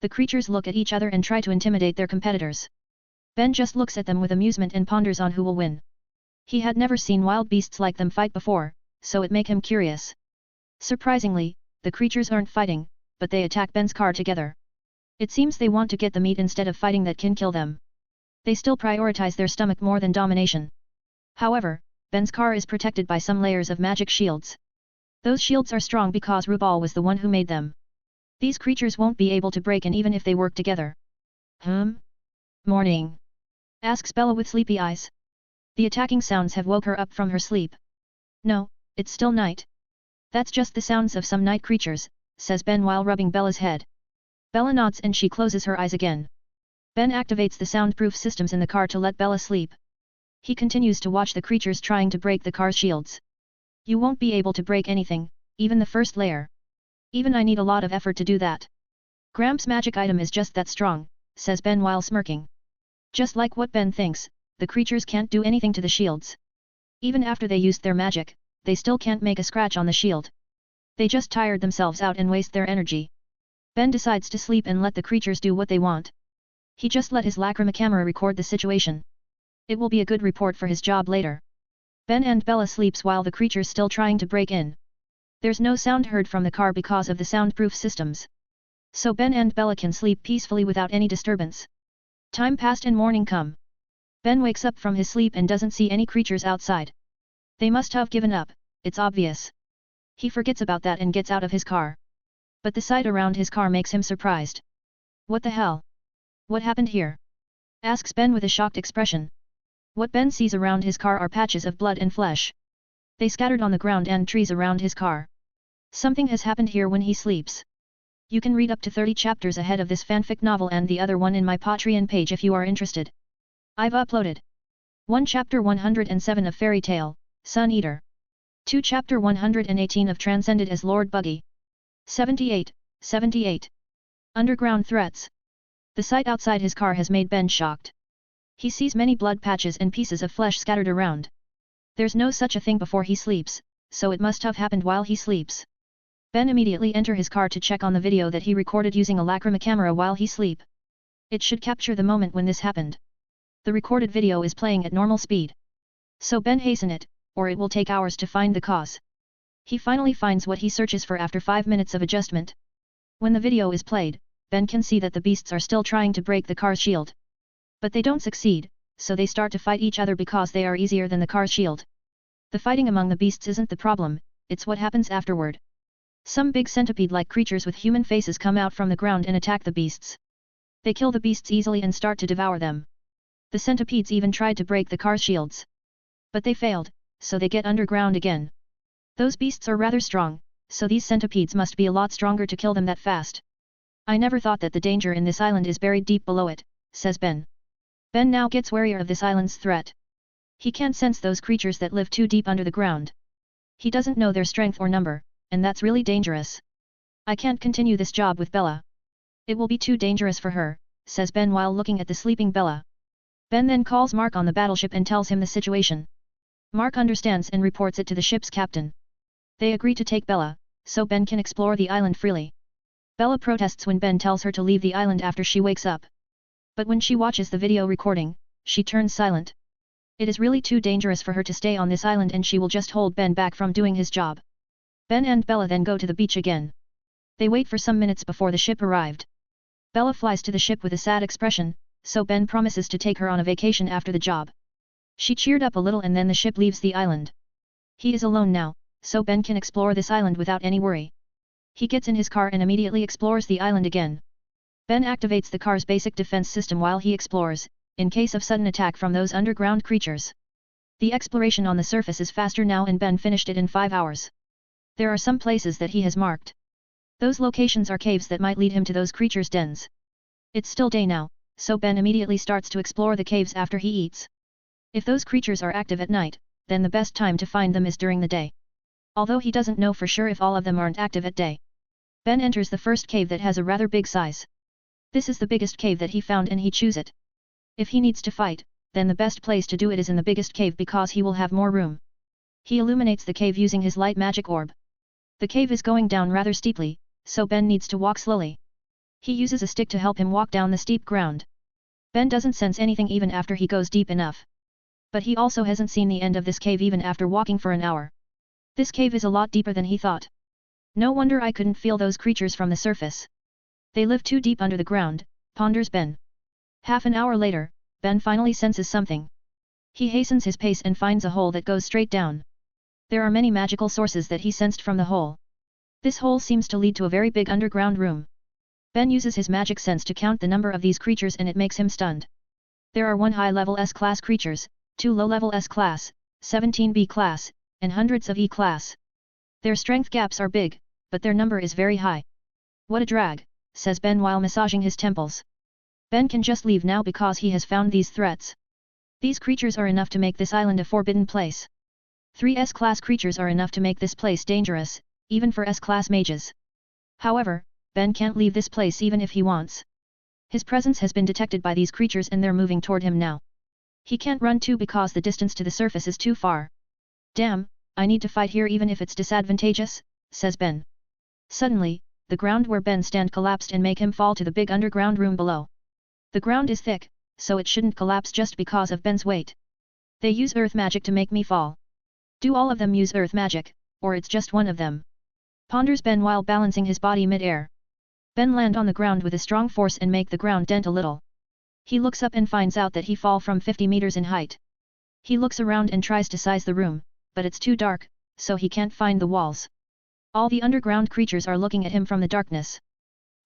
[SPEAKER 1] The creatures look at each other and try to intimidate their competitors. Ben just looks at them with amusement and ponders on who will win. He had never seen wild beasts like them fight before, so it made him curious. Surprisingly, the creatures aren't fighting, but they attack Ben's car together. It seems they want to get the meat instead of fighting that can kill them. They still prioritize their stomach more than domination. However, Ben's car is protected by some layers of magic shields. Those shields are strong because Rubal was the one who made them. These creatures won't be able to break in even if they work together. Morning? Asks Bella with sleepy eyes. The attacking sounds have woke her up from her sleep. No, it's still night. That's just the sounds of some night creatures, says Ben while rubbing Bella's head. Bella nods and she closes her eyes again. Ben activates the soundproof systems in the car to let Bella sleep. He continues to watch the creatures trying to break the car's shields. You won't be able to break anything, even the first layer. Even I need a lot of effort to do that. Gramps' magic item is just that strong, says Ben while smirking. Just like what Ben thinks, the creatures can't do anything to the shields. Even after they used their magic, they still can't make a scratch on the shield. They just tired themselves out and waste their energy. Ben decides to sleep and let the creatures do what they want. He just let his lacrima camera record the situation. It will be a good report for his job later. Ben and Bella sleeps while the creatures still trying to break in. There's no sound heard from the car because of the soundproof systems. So Ben and Bella can sleep peacefully without any disturbance. Time passed and morning come. Ben wakes up from his sleep and doesn't see any creatures outside. They must have given up, it's obvious. He forgets about that and gets out of his car. But the sight around his car makes him surprised. What the hell? What happened here? Asks Ben with a shocked expression. What Ben sees around his car are patches of blood and flesh. They scattered on the ground and trees around his car. Something has happened here when he sleeps. You can read up to 30 chapters ahead of this fanfic novel and the other one in my Patreon page if you are interested. I've uploaded 1 Chapter 107 of Fairy Tale, Sun Eater. 2 Chapter 118 of Transcended as Lord Buggy. 78. Underground threats. The sight outside his car has made Ben shocked. He sees many blood patches and pieces of flesh scattered around. There's no such a thing before he sleeps, so it must have happened while he sleeps. Ben immediately enters his car to check on the video that he recorded using a lacrima camera while he sleep. It should capture the moment when this happened. The recorded video is playing at normal speed. So Ben hasten it, or it will take hours to find the cause. He finally finds what he searches for after 5 minutes of adjustment. When the video is played, Ben can see that the beasts are still trying to break the car's shield. But they don't succeed, so they start to fight each other because they are easier than the car's shield. The fighting among the beasts isn't the problem, it's what happens afterward. Some big centipede-like creatures with human faces come out from the ground and attack the beasts. They kill the beasts easily and start to devour them. The centipedes even tried to break the car's shields. But they failed, so they get underground again. Those beasts are rather strong, so these centipedes must be a lot stronger to kill them that fast. I never thought that the danger in this island is buried deep below it, says Ben. Ben now gets warier of this island's threat. He can't sense those creatures that live too deep under the ground. He doesn't know their strength or number, and that's really dangerous. I can't continue this job with Bella. It will be too dangerous for her, says Ben while looking at the sleeping Bella. Ben then calls Mark on the battleship and tells him the situation. Mark understands and reports it to the ship's captain. They agree to take Bella, so Ben can explore the island freely. Bella protests when Ben tells her to leave the island after she wakes up. But when she watches the video recording, she turns silent. It is really too dangerous for her to stay on this island and she will just hold Ben back from doing his job. Ben and Bella then go to the beach again. They wait for some minutes before the ship arrived. Bella flies to the ship with a sad expression, so Ben promises to take her on a vacation after the job. She cheered up a little and then the ship leaves the island. He is alone now, so Ben can explore this island without any worry. He gets in his car and immediately explores the island again. Ben activates the car's basic defense system while he explores, in case of sudden attack from those underground creatures. The exploration on the surface is faster now and Ben finished it in 5 hours. There are some places that he has marked. Those locations are caves that might lead him to those creatures' dens. It's still day now, so Ben immediately starts to explore the caves after he eats. If those creatures are active at night, then the best time to find them is during the day. Although he doesn't know for sure if all of them aren't active at day. Ben enters the first cave that has a rather big size. This is the biggest cave that he found and he chooses it. If he needs to fight, then the best place to do it is in the biggest cave because he will have more room. He illuminates the cave using his light magic orb. The cave is going down rather steeply, so Ben needs to walk slowly. He uses a stick to help him walk down the steep ground. Ben doesn't sense anything even after he goes deep enough. But he also hasn't seen the end of this cave even after walking for an hour. This cave is a lot deeper than he thought. No wonder I couldn't feel those creatures from the surface. They live too deep under the ground, ponders Ben. Half an hour later, Ben finally senses something. He hastens his pace and finds a hole that goes straight down. There are many magical sources that he sensed from the hole. This hole seems to lead to a very big underground room. Ben uses his magic sense to count the number of these creatures and it makes him stunned. There are 1 high-level S-class creatures, 2 low-level S-class, 17 B-class, and hundreds of E-class. Their strength gaps are big, but their number is very high. What a drag, says Ben while massaging his temples. Ben can just leave now because he has found these threats. These creatures are enough to make this island a forbidden place. 3 S-class creatures are enough to make this place dangerous, even for S-class mages. However, Ben can't leave this place even if he wants. His presence has been detected by these creatures and they're moving toward him now. He can't run too because the distance to the surface is too far. Damn, I need to fight here even if it's disadvantageous, says Ben. Suddenly, the ground where Ben stand collapsed and make him fall to the big underground room below. The ground is thick, so it shouldn't collapse just because of Ben's weight. They use earth magic to make me fall. Do all of them use earth magic, or it's just one of them? Ponders Ben while balancing his body mid-air. Ben land on the ground with a strong force and make the ground dent a little. He looks up and finds out that he fall from 50 meters in height. He looks around and tries to size the room, but it's too dark, so he can't find the walls. All the underground creatures are looking at him from the darkness.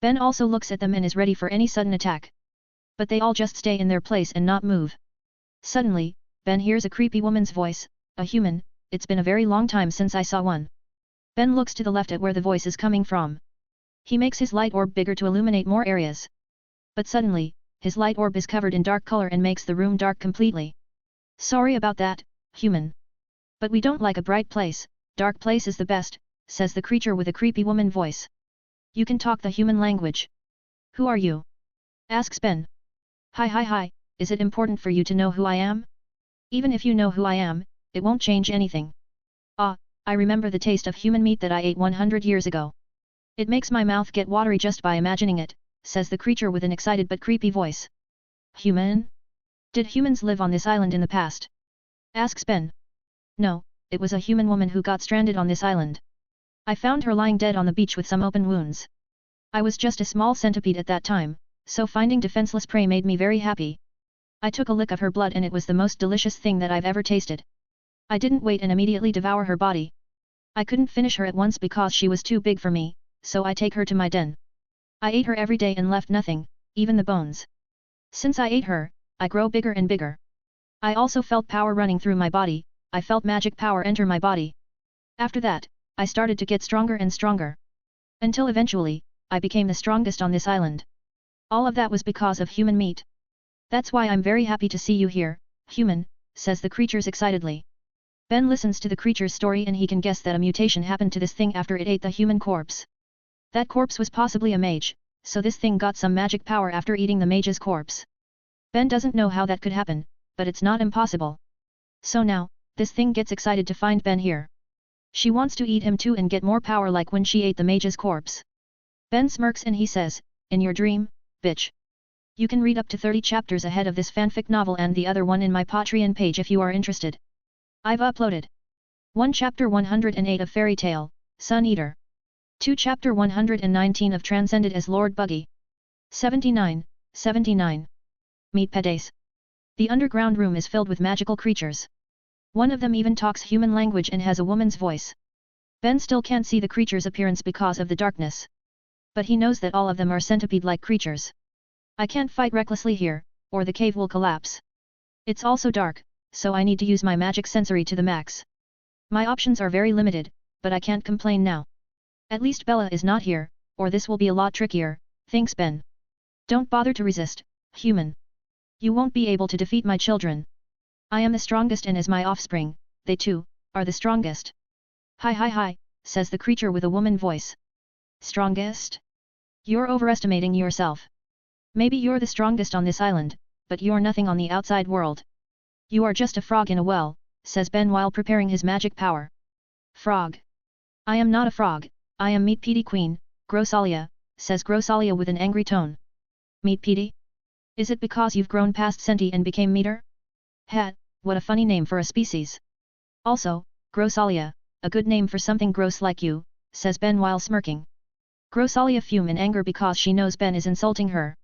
[SPEAKER 1] Ben also looks at them and is ready for any sudden attack. But they all just stay in their place and not move. Suddenly, Ben hears a creepy woman's voice, "A human, it's been a very long time since I saw one." Ben looks to the left at where the voice is coming from. He makes his light orb bigger to illuminate more areas. But suddenly, his light orb is covered in dark color and makes the room dark completely. "Sorry about that, human. But we don't like a bright place, dark place is the best," says the creature with a creepy woman voice. "You can talk the human language. Who are you?" asks Ben. Hi, is it important for you to know who I am? Even if you know who I am, it won't change anything. Ah, I remember the taste of human meat that I ate 100 years ago. It makes my mouth get watery just by imagining it, says the creature with an excited but creepy voice. Human? Did humans live on this island in the past? Asks Ben. No, it was a human woman who got stranded on this island. I found her lying dead on the beach with some open wounds. I was just a small centipede at that time, so finding defenseless prey made me very happy. I took a lick of her blood and it was the most delicious thing that I've ever tasted. I didn't wait and immediately devour her body. I couldn't finish her at once because she was too big for me, so I take her to my den. I ate her every day and left nothing, even the bones. Since I ate her, I grow bigger and bigger. I also felt power running through my body, I felt magic power enter my body. After that, I started to get stronger and stronger. Until eventually, I became the strongest on this island. All of that was because of human meat. That's why I'm very happy to see you here, human, says the creatures excitedly. Ben listens to the creature's story and he can guess that a mutation happened to this thing after it ate the human corpse. That corpse was possibly a mage, so this thing got some magic power after eating the mage's corpse. Ben doesn't know how that could happen, but it's not impossible. So now, this thing gets excited to find Ben here. She wants to eat him too and get more power like when she ate the mage's corpse. Ben smirks and he says, "In your dream, bitch." You can read up to 30 chapters ahead of this fanfic novel and the other one in my Patreon page if you are interested. I've uploaded 1 Chapter 108 of Fairy Tale, Sun Eater. 2 Chapter 119 of Transcended as Lord Buggy. 79. Meet Pedes. The underground room is filled with magical creatures. One of them even talks human language and has a woman's voice. Ben still can't see the creature's appearance because of the darkness. But he knows that all of them are centipede-like creatures. I can't fight recklessly here, or the cave will collapse. It's also dark, so I need to use my magic sensory to the max. My options are very limited, but I can't complain now. At least Bella is not here, or this will be a lot trickier, thinks Ben. Don't bother to resist, human. You won't be able to defeat my children. I am the strongest and as my offspring, they too, are the strongest. Hi, says the creature with a woman voice. Strongest? You're overestimating yourself. Maybe you're the strongest on this island, but you're nothing on the outside world. You are just a frog in a well, says Ben while preparing his magic power. Frog. I am not a frog, I am Meat Petey Queen, Grossalia, says Grossalia with an angry tone. Meat Petey? Is it because you've grown past centi and became meater? Hat, what a funny name for a species. Also, Grossalia, a good name for something gross like you, says Ben while smirking. Grossalia fume in anger because she knows Ben is insulting her.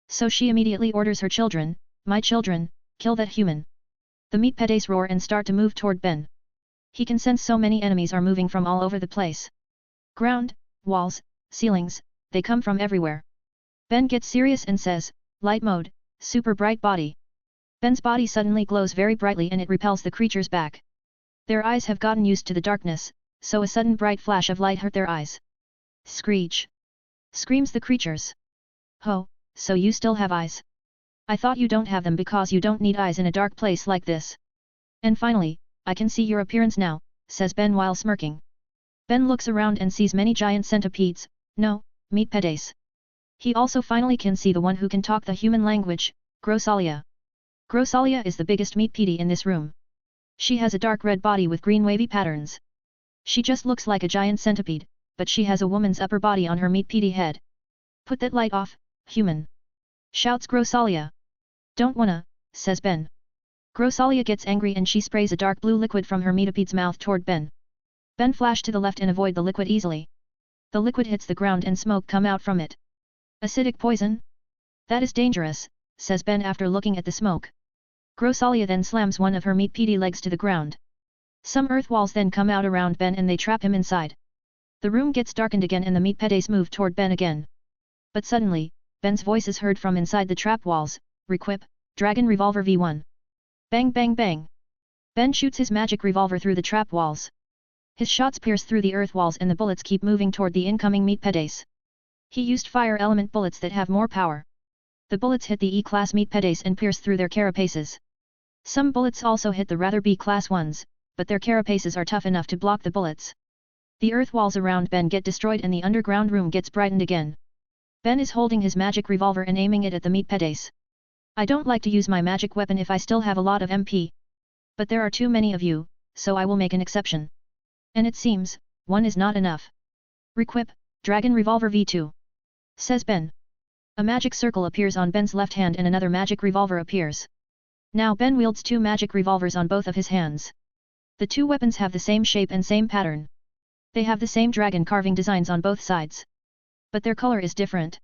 [SPEAKER 1] So she immediately orders her children, "My children, kill that human." The meat pedes roar and start to move toward Ben. He can sense so many enemies are moving from all over the place. Ground, walls, ceilings, they come from everywhere. Ben gets serious and says, "Light mode, super bright body." Ben's body suddenly glows very brightly and it repels the creatures back. Their eyes have gotten used to the darkness, so a sudden bright flash of light hurt their eyes. Screech! Screams the creatures. Ho, so you still have eyes? I thought you don't have them because you don't need eyes in a dark place like this. And finally, I can see your appearance now, says Ben while smirking. Ben looks around and sees many giant centipedes, no, meat pedes. He also finally can see the one who can talk the human language, Grossalia. Grosalia is the biggest meat PD in this room. She has a dark red body with green wavy patterns. She just looks like a giant centipede, but she has a woman's upper body on her meat PD head. Put that light off, human! Shouts Grosalia. Don't wanna, says Ben. Grosalia gets angry and she sprays a dark blue liquid from her meatipede's mouth toward Ben. Ben flashed to the left and avoid the liquid easily. The liquid hits the ground and smoke come out from it. Acidic poison? That is dangerous, says Ben after looking at the smoke. Grosalia then slams one of her meat PD legs to the ground. Some earth walls then come out around Ben and they trap him inside. The room gets darkened again and the meat PDs move toward Ben again. But suddenly, Ben's voice is heard from inside the trap walls, Requip, Dragon Revolver V1. Bang bang bang. Ben shoots his magic revolver through the trap walls. His shots pierce through the earth walls and the bullets keep moving toward the incoming meat PDs. He used fire element bullets that have more power. The bullets hit the E-class meat PDs and pierce through their carapaces. Some bullets also hit the rather B-class ones, but their carapaces are tough enough to block the bullets. The earth walls around Ben get destroyed and the underground room gets brightened again. Ben is holding his magic revolver and aiming it at the meat PDs. I don't like to use my magic weapon if I still have a lot of MP. But there are too many of you, so I will make an exception. And it seems, one is not enough. Requip, Dragon Revolver V2. Says Ben. A magic circle appears on Ben's left hand and another magic revolver appears. Now Ben wields two magic revolvers on both of his hands. The two weapons have the same shape and same pattern. They have the same dragon carving designs on both sides. But their color is different.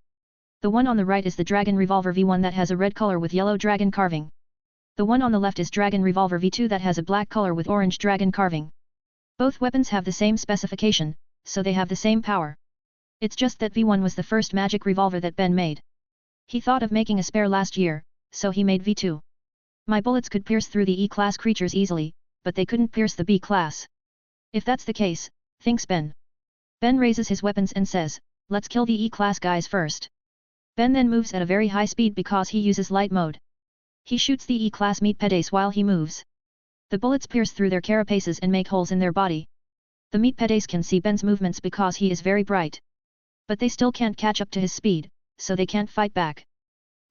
[SPEAKER 1] The one on the right is the Dragon Revolver V1 that has a red color with yellow dragon carving. The one on the left is Dragon Revolver V2 that has a black color with orange dragon carving. Both weapons have the same specification, so they have the same power. It's just that V1 was the first magic revolver that Ben made. He thought of making a spare last year, so he made V2. My bullets could pierce through the E-class creatures easily, but they couldn't pierce the B-class. If that's the case, thinks Ben. Ben raises his weapons and says, let's kill the E-class guys first. Ben then moves at a very high speed because he uses light mode. He shoots the E-class meat PDs while he moves. The bullets pierce through their carapaces and make holes in their body. The meat PDs can see Ben's movements because he is very bright. But they still can't catch up to his speed, so they can't fight back.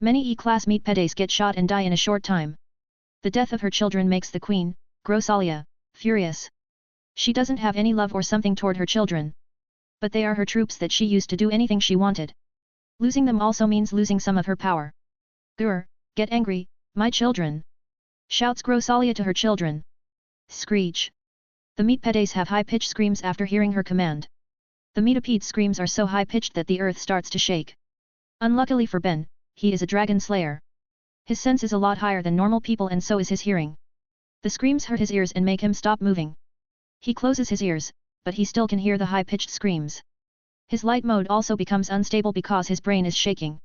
[SPEAKER 1] Many E-class meat PDs get shot and die in a short time. The death of her children makes the queen, Grosalia, furious. She doesn't have any love or something toward her children. But they are her troops that she used to do anything she wanted. Losing them also means losing some of her power. Grr, get angry, my children! Shouts Grosalia to her children. Screech. The meat PDs have high-pitched screams after hearing her command. The meatipede screams are so high-pitched that the earth starts to shake. Unluckily for Ben, he is a dragon slayer. His sense is a lot higher than normal people and so is his hearing. The screams hurt his ears and make him stop moving. He closes his ears, but he still can hear the high-pitched screams. His light mode also becomes unstable because his brain is shaking.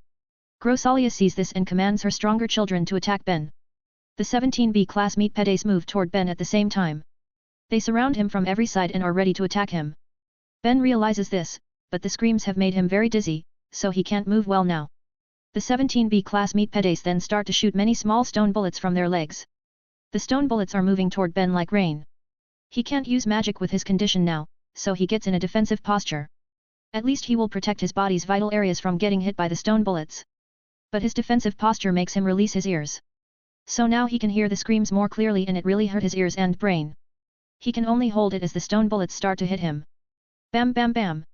[SPEAKER 1] Grosalia sees this and commands her stronger children to attack Ben. The 17B class meat PDs move toward Ben at the same time. They surround him from every side and are ready to attack him. Ben realizes this, but the screams have made him very dizzy, so he can't move well now. The 17B class meat PDs then start to shoot many small stone bullets from their legs. The stone bullets are moving toward Ben like rain. He can't use magic with his condition now, so he gets in a defensive posture. At least he will protect his body's vital areas from getting hit by the stone bullets. But his defensive posture makes him release his ears. So now he can hear the screams more clearly and it really hurt his ears and brain. He can only hold it as the stone bullets start to hit him. Bam bam bam!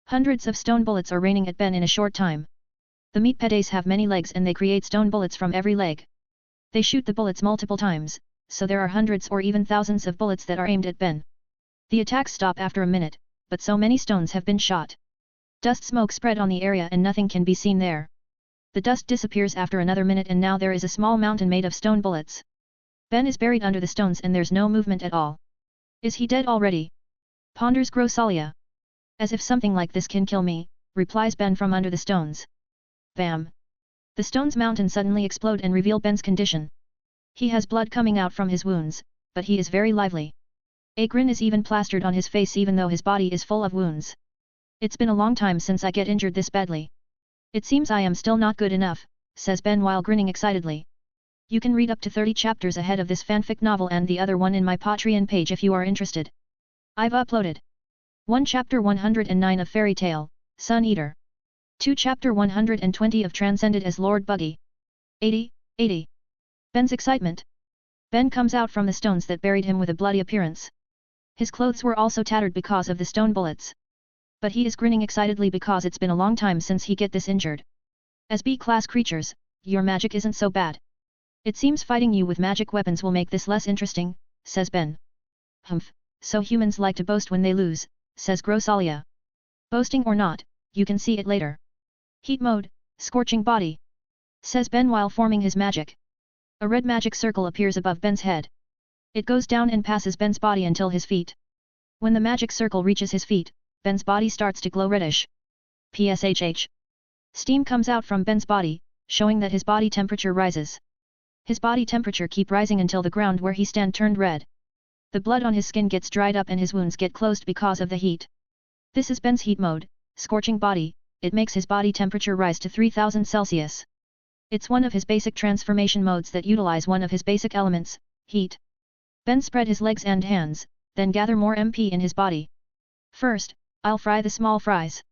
[SPEAKER 1] Hundreds of stone bullets are raining at Ben in a short time. The meat PDs have many legs and they create stone bullets from every leg. They shoot the bullets multiple times, so there are hundreds or even thousands of bullets that are aimed at Ben. The attacks stop after a minute, but so many stones have been shot. Dust smoke spread on the area and nothing can be seen there. The dust disappears after another minute and now there is a small mountain made of stone bullets. Ben is buried under the stones and there's no movement at all. Is he dead already? Ponders Grosalia. As if something like this can kill me, replies Ben from under the stones. Bam! The stones mountain suddenly explode and reveal Ben's condition. He has blood coming out from his wounds, but he is very lively. A grin is even plastered on his face even though his body is full of wounds. It's been a long time since I get injured this badly. It seems I am still not good enough, says Ben while grinning excitedly. You can read up to 30 chapters ahead of this fanfic novel and the other one in my Patreon page if you are interested. I've uploaded 1 Chapter 109 of Fairy Tale, Sun Eater. 2 Chapter 120 of Transcended as Lord Buggy. 80. Ben's excitement. Ben comes out from the stones that buried him with a bloody appearance. His clothes were also tattered because of the stone bullets. But he is grinning excitedly because it's been a long time since he get this injured. As B-class creatures, your magic isn't so bad. It seems fighting you with magic weapons will make this less interesting, says Ben. Humph, so humans like to boast when they lose, says Grosalia. Boasting or not, you can see it later. Heat mode, scorching body, says Ben while forming his magic. A red magic circle appears above Ben's head. It goes down and passes Ben's body until his feet. When the magic circle reaches his feet, Ben's body starts to glow reddish. PSHH. Steam comes out from Ben's body, showing that his body temperature rises. His body temperature keep rising until the ground where he stand turned red. The blood on his skin gets dried up and his wounds get closed because of the heat. This is Ben's heat mode, scorching body. It makes his body temperature rise to 3000 Celsius. It's one of his basic transformation modes that utilize one of his basic elements, heat. Ben spread his legs and hands, then gather more MP in his body. First, I'll fry the small fries.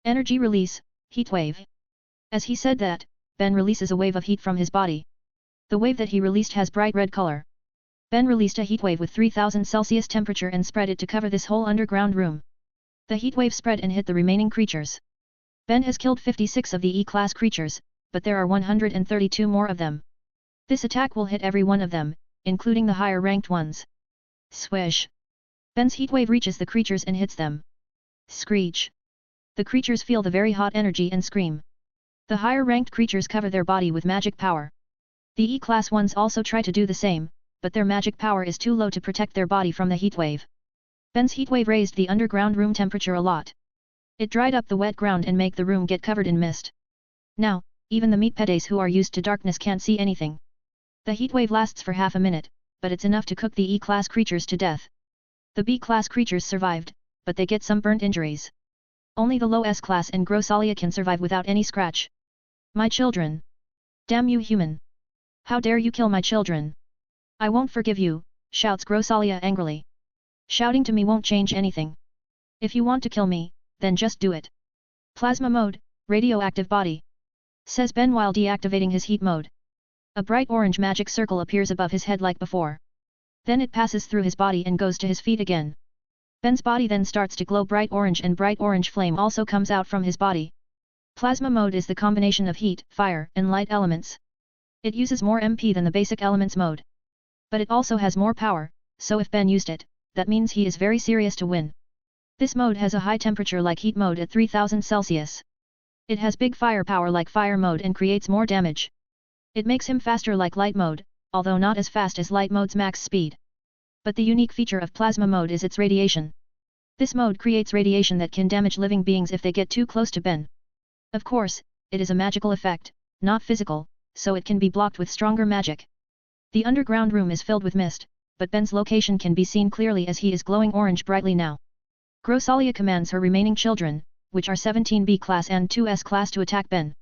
[SPEAKER 1] Energy release, heat wave. As he said that, Ben releases a wave of heat from his body. The wave that he released has bright red color. Ben released a heat wave with 3000 Celsius temperature and spread it to cover this whole underground room. The heat wave spread and hit the remaining creatures. Ben has killed 56 of the E-class creatures, but there are 132 more of them. This attack will hit every one of them, including the higher ranked ones. Swish! Ben's heat wave reaches the creatures and hits them. Screech! The creatures feel the very hot energy and scream. The higher ranked creatures cover their body with magic power. The E-class ones also try to do the same, but their magic power is too low to protect their body from the heat wave. Ben's heat wave raised the underground room temperature a lot. It dried up the wet ground and make the room get covered in mist. Now, even the meat pedes who are used to darkness can't see anything. The heat wave lasts for half a minute, but it's enough to cook the E-class creatures to death. The B-class creatures survived, but they get some burnt injuries. Only the low S-class and Grosalia can survive without any scratch. My children! Damn you human! How dare you kill my children! I won't forgive you, shouts Grosalia angrily. Shouting to me won't change anything. If you want to kill me, then just do it. Plasma mode, radioactive body, says Ben while deactivating his heat mode. A bright orange magic circle appears above his head like before. Then it passes through his body and goes to his feet again. Ben's body then starts to glow bright orange and bright orange flame also comes out from his body. Plasma mode is the combination of heat, fire, and light elements. It uses more MP than the basic elements mode. But it also has more power, so if Ben used it, that means he is very serious to win. This mode has a high temperature like heat mode at 3000 Celsius. It has big firepower like fire mode and creates more damage. It makes him faster like light mode, although not as fast as light mode's max speed. But the unique feature of plasma mode is its radiation. This mode creates radiation that can damage living beings if they get too close to Ben. Of course, it is a magical effect, not physical, so it can be blocked with stronger magic. The underground room is filled with mist, but Ben's location can be seen clearly as he is glowing orange brightly now. Grosalia commands her remaining children, which are 17 B-class and 2 S-class to attack Ben.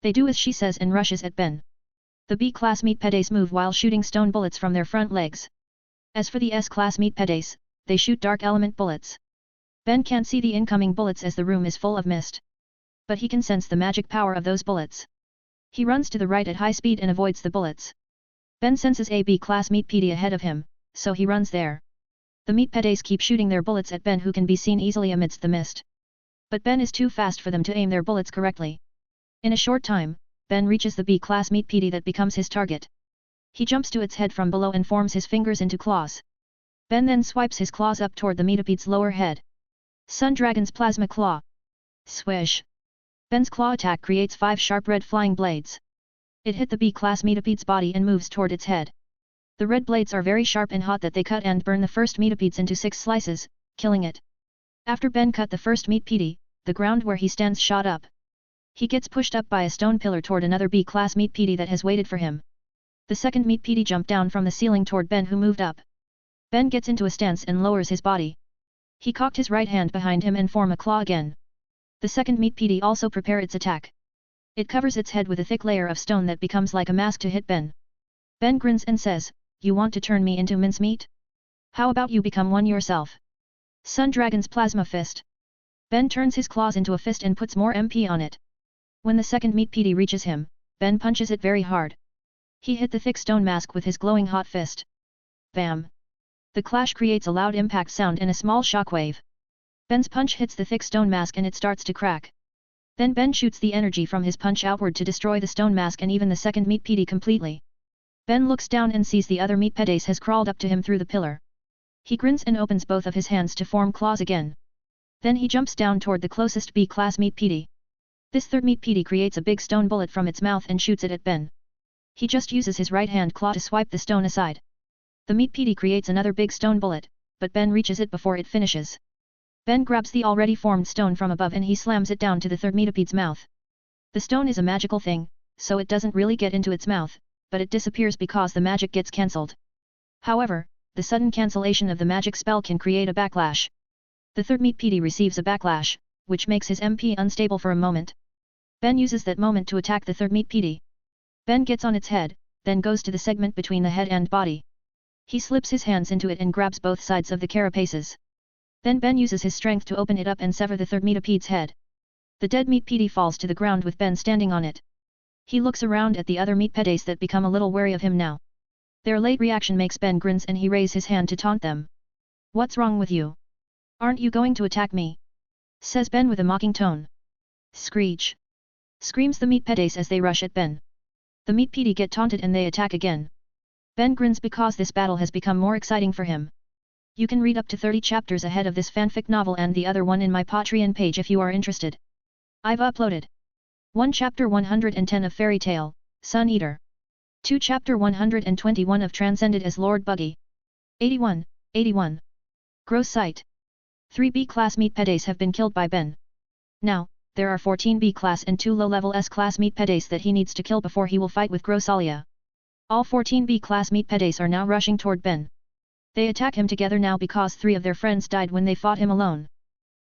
[SPEAKER 1] They do as she says and rushes at Ben. The B-class meat pedes move while shooting stone bullets from their front legs. As for the S-class meat pedes, they shoot dark element bullets. Ben can't see the incoming bullets as the room is full of mist. But he can sense the magic power of those bullets. He runs to the right at high speed and avoids the bullets. Ben senses a B-class meat pede ahead of him, so he runs there. The meat pedes keep shooting their bullets at Ben who can be seen easily amidst the mist. But Ben is too fast for them to aim their bullets correctly. In a short time, Ben reaches the B-class meat pede that becomes his target. He jumps to its head from below and forms his fingers into claws. Ben then swipes his claws up toward the meatipede's lower head. Sun Dragon's Plasma Claw. Swish! Ben's claw attack creates 5 sharp red flying blades. It hit the B-class meatipede's body and moves toward its head. The red blades are very sharp and hot that they cut and burn the first meatipedes into 6 slices, killing it. After Ben cut the first meatpede, the ground where he stands shot up. He gets pushed up by a stone pillar toward another B-class meatpede that has waited for him. The second meatpede jumped down from the ceiling toward Ben who moved up. Ben gets into a stance and lowers his body. He cocked his right hand behind him and form a claw again. The second meatpede also prepare its attack. It covers its head with a thick layer of stone that becomes like a mask to hit Ben. Ben grins and says, "You want to turn me into mincemeat? How about you become one yourself?" Sun Dragon's Plasma Fist. Ben turns his claws into a fist and puts more MP on it. When the second meatpede reaches him, Ben punches it very hard. He hit the thick stone mask with his glowing hot fist. Bam! The clash creates a loud impact sound and a small shockwave. Ben's punch hits the thick stone mask and it starts to crack. Then Ben shoots the energy from his punch outward to destroy the stone mask and even the second meat PD completely. Ben looks down and sees the other meat PDs has crawled up to him through the pillar. He grins and opens both of his hands to form claws again. Then he jumps down toward the closest B-class meat PD. This third meat PD creates a big stone bullet from its mouth and shoots it at Ben. He just uses his right hand claw to swipe the stone aside. The meat PD creates another big stone bullet, but Ben reaches it before it finishes. Ben grabs the already formed stone from above and he slams it down to the third meatipede's mouth. The stone is a magical thing, so it doesn't really get into its mouth, but it disappears because the magic gets cancelled. However, the sudden cancellation of the magic spell can create a backlash. The third meat PD receives a backlash, which makes his MP unstable for a moment. Ben uses that moment to attack the third meat PD. Ben gets on its head, then goes to the segment between the head and body. He slips his hands into it and grabs both sides of the carapaces. Then Ben uses his strength to open it up and sever the third meatipede's head. The dead meat PD falls to the ground with Ben standing on it. He looks around at the other meat PDs that become a little wary of him now. Their late reaction makes Ben grins and he raises his hand to taunt them. "What's wrong with you? Aren't you going to attack me?" says Ben with a mocking tone. "Screech!" screams the meat PDs as they rush at Ben. The meat PD get taunted and they attack again. Ben grins because this battle has become more exciting for him. You can read up to 30 chapters ahead of this fanfic novel and the other one in my Patreon page if you are interested. I've uploaded 1 Chapter 110 of Fairy Tale, Sun Eater. 2 Chapter 121 of Transcended as Lord Buggy. 81. Gross sight. 3 B-class meat PDs have been killed by Ben. Now, there are 14 B-class and 2 low-level S-class meat PDs that he needs to kill before he will fight with Grossalia. All 14 B-class meat PDs are now rushing toward Ben. They attack him together now because 3 of their friends died when they fought him alone.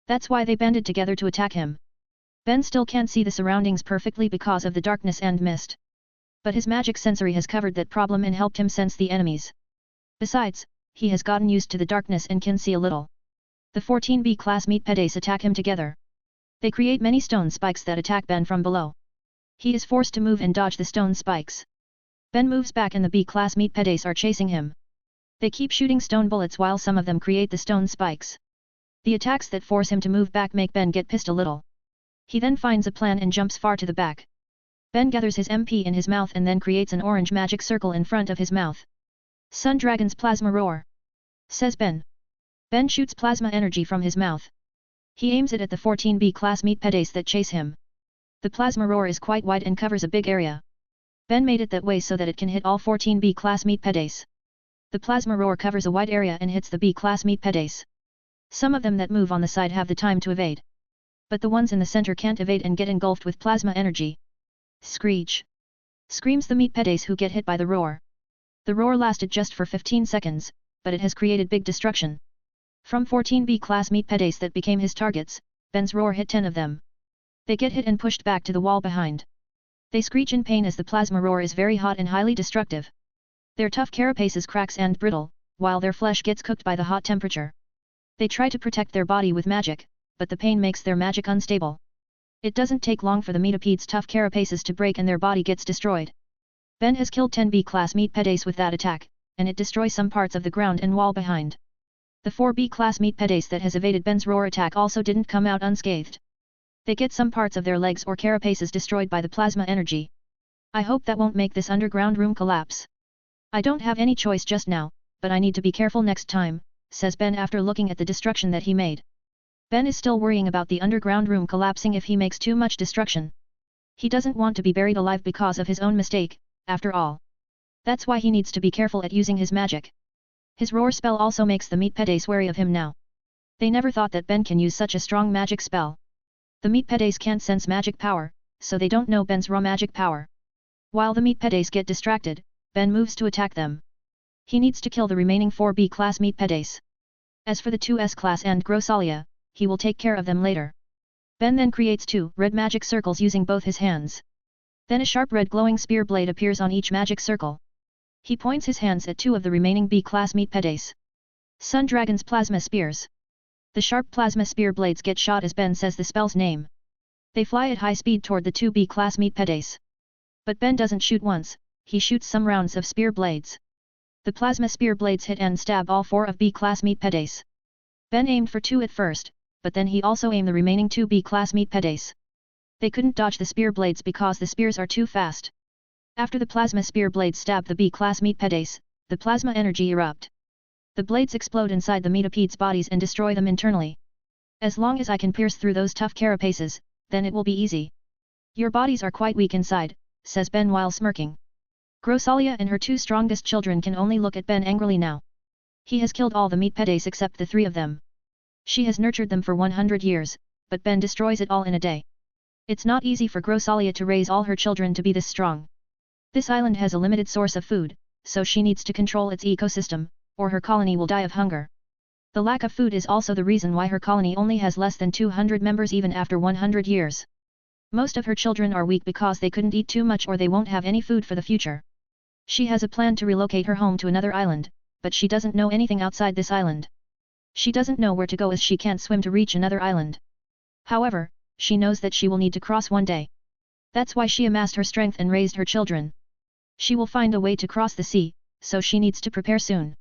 [SPEAKER 1] That's why they banded together to attack him. Ben still can't see the surroundings perfectly because of the darkness and mist. But his magic sensory has covered that problem and helped him sense the enemies. Besides, he has gotten used to the darkness and can see a little. The 14 B-class meat PDs attack him together. They create many stone spikes that attack Ben from below. He is forced to move and dodge the stone spikes. Ben moves back and the B-class meat PDs are chasing him. They keep shooting stone bullets while some of them create the stone spikes. The attacks that force him to move back make Ben get pissed a little. He then finds a plan and jumps far to the back. Ben gathers his MP in his mouth and then creates an orange magic circle in front of his mouth. "Sun Dragon's Plasma Roar," says Ben. Ben shoots plasma energy from his mouth. He aims it at the 14 B-class meat PDs that chase him. The plasma roar is quite wide and covers a big area. Ben made it that way so that it can hit all 14 B-class meat PDs. The plasma roar covers a wide area and hits the B-class meat PDs. Some of them that move on the side have the time to evade. But the ones in the center can't evade and get engulfed with plasma energy. "Screech!" screams the meat PDs who get hit by the roar. The roar lasted just for 15 seconds, but it has created big destruction. From 14 B-class meat PDs that became his targets, Ben's roar hit 10 of them. They get hit and pushed back to the wall behind. They screech in pain as the plasma roar is very hot and highly destructive. Their tough carapaces cracks and brittle, while their flesh gets cooked by the hot temperature. They try to protect their body with magic, but the pain makes their magic unstable. It doesn't take long for the meatipede's tough carapaces to break and their body gets destroyed. Ben has killed 10 B-class meat PDs with that attack, and it destroys some parts of the ground and wall behind. The 4 B-class meat PDs that has evaded Ben's roar attack also didn't come out unscathed. They get some parts of their legs or carapaces destroyed by the plasma energy. I hope that won't make this underground room collapse. I don't have any choice just now, but I need to be careful next time, says Ben after looking at the destruction that he made. Ben is still worrying about the underground room collapsing if he makes too much destruction. He doesn't want to be buried alive because of his own mistake, after all. That's why he needs to be careful at using his magic. His roar spell also makes the meat PDs wary of him now. They never thought that Ben can use such a strong magic spell. The meat PDs can't sense magic power, so they don't know Ben's raw magic power. While the meat PDs get distracted, Ben moves to attack them. He needs to kill the remaining 4 B-class meat PDs. As for the 2 S-class and Grossalia, he will take care of them later. Ben then creates 2 red magic circles using both his hands. Then a sharp red glowing spear blade appears on each magic circle. He points his hands at 2 of the remaining B-class meat PDs. Sun Dragon's Plasma Spears. The sharp plasma spear blades get shot as Ben says the spell's name. They fly at high speed toward the 2 B-class meat PDs. But Ben doesn't shoot once, he shoots some rounds of spear blades. The plasma spear blades hit and stab all 4 of B-class meat pedes. Ben aimed for 2 at first, but then he also aimed the remaining 2 B-class meat pedes. They couldn't dodge the spear blades because the spears are too fast. After the plasma spear blades stab the B-class meat pedes, the plasma energy erupt. The blades explode inside the metapedes' bodies and destroy them internally. As long as I can pierce through those tough carapaces, then it will be easy. Your bodies are quite weak inside, says Ben while smirking. Grosalia and her 2 strongest children can only look at Ben angrily now. He has killed all the meat pedes except the 3 of them. She has nurtured them for 100 years, but Ben destroys it all in a day. It's not easy for Grosalia to raise all her children to be this strong. This island has a limited source of food, so she needs to control its ecosystem, or her colony will die of hunger. The lack of food is also the reason why her colony only has less than 200 members even after 100 years. Most of her children are weak because they couldn't eat too much or they won't have any food for the future. She has a plan to relocate her home to another island, but she doesn't know anything outside this island. She doesn't know where to go as she can't swim to reach another island. However, she knows that she will need to cross one day. That's why she amassed her strength and raised her children. She will find a way to cross the sea, so she needs to prepare soon.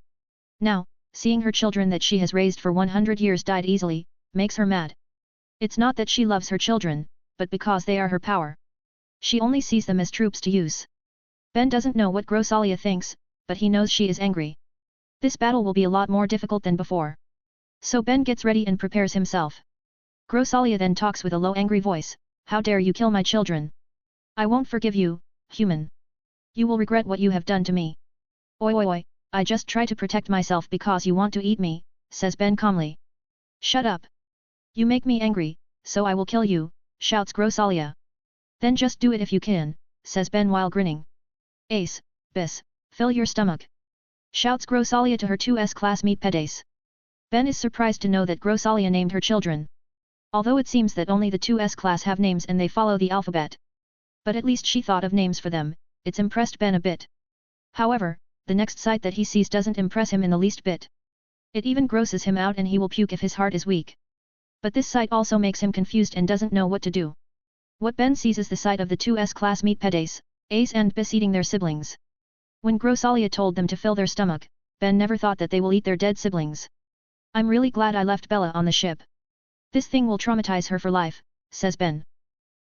[SPEAKER 1] Now, seeing her children that she has raised for 100 years died easily, makes her mad. It's not that she loves her children, but because they are her power. She only sees them as troops to use. Ben doesn't know what Grosalia thinks, but he knows she is angry. This battle will be a lot more difficult than before. So Ben gets ready and prepares himself. Grosalia then talks with a low angry voice, "How dare you kill my children? I won't forgive you, human. You will regret what you have done to me." "Oi oi oi, I just try to protect myself because you want to eat me," says Ben calmly. "Shut up. You make me angry, so I will kill you," shouts Grosalia. "Then just do it if you can," says Ben while grinning. "Ace, bis, fill your stomach," shouts Grosalia to her 2 S-class meat pedes. Ben is surprised to know that Grosalia named her children. Although it seems that only the 2 S-class have names and they follow the alphabet. But at least she thought of names for them, it's impressed Ben a bit. However, the next sight that he sees doesn't impress him in the least bit. It even grosses him out and he will puke if his heart is weak. But this sight also makes him confused and doesn't know what to do. What Ben sees is the sight of the 2 S-class meat pedes, Ace and Bis eating their siblings. When Grosalia told them to fill their stomach, Ben never thought that they will eat their dead siblings. "I'm really glad I left Bella on the ship. This thing will traumatize her for life," says Ben.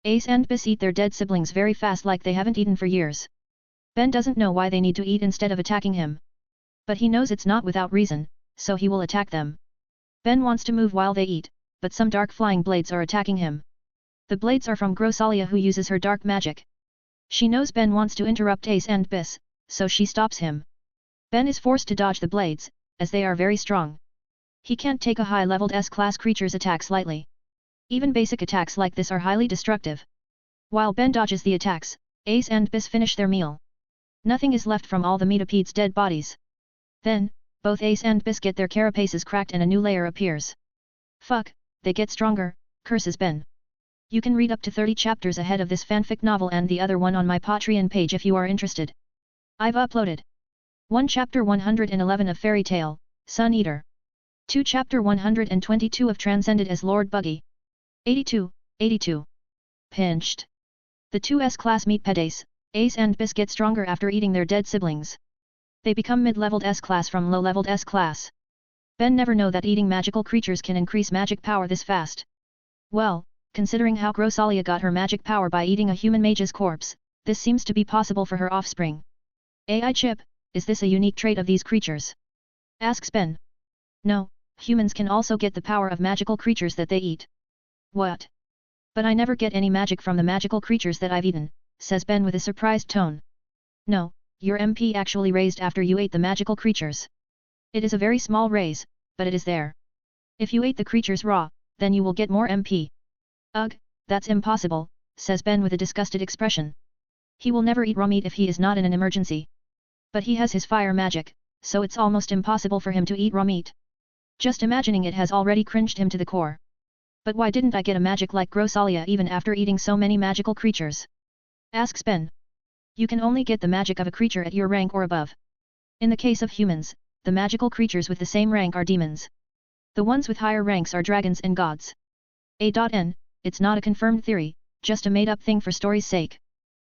[SPEAKER 1] Ace and Bis eat their dead siblings very fast like they haven't eaten for years. Ben doesn't know why they need to eat instead of attacking him. But he knows it's not without reason, so he will attack them. Ben wants to move while they eat, but some dark flying blades are attacking him. The blades are from Grosalia who uses her dark magic. She knows Ben wants to interrupt Ace and Bis, so she stops him. Ben is forced to dodge the blades, as they are very strong. He can't take a high-leveled S-class creature's attacks lightly. Even basic attacks like this are highly destructive. While Ben dodges the attacks, Ace and Bis finish their meal. Nothing is left from all the metapedes' dead bodies. Then, both Ace and Bis get their carapaces cracked and a new layer appears. "Fuck, they get stronger," curses Ben. You can read up to 30 chapters ahead of this fanfic novel and the other one on my Patreon page if you are interested. I've uploaded 1 Chapter 111 of Fairy Tale, Sun Eater. 2 Chapter 122 of Transcended as Lord Buggy. 82. Pinched. The 2 S-class meat pedes, Ace and Bis get stronger after eating their dead siblings. They become mid-leveled S-class from low-leveled S-class. Ben never know that eating magical creatures can increase magic power this fast. Well, considering how Grosalia got her magic power by eating a human mage's corpse, this seems to be possible for her offspring. AI Chip, is this a unique trait of these creatures? Asks Ben. No, humans can also get the power of magical creatures that they eat. What? But I never get any magic from the magical creatures that I've eaten, says Ben with a surprised tone. No, your MP actually raised after you ate the magical creatures. It is a very small raise, but it is there. If you ate the creatures raw, then you will get more MP. Ugh, that's impossible, says Ben with a disgusted expression. He will never eat raw meat if he is not in an emergency. But he has his fire magic, so it's almost impossible for him to eat raw meat. Just imagining it has already cringed him to the core. But why didn't I get a magic like Grosalia even after eating so many magical creatures? Asks Ben. You can only get the magic of a creature at your rank or above. In the case of humans, the magical creatures with the same rank are demons. The ones with higher ranks are dragons and gods. A.N. It's not a confirmed theory, just a made-up thing for story's sake.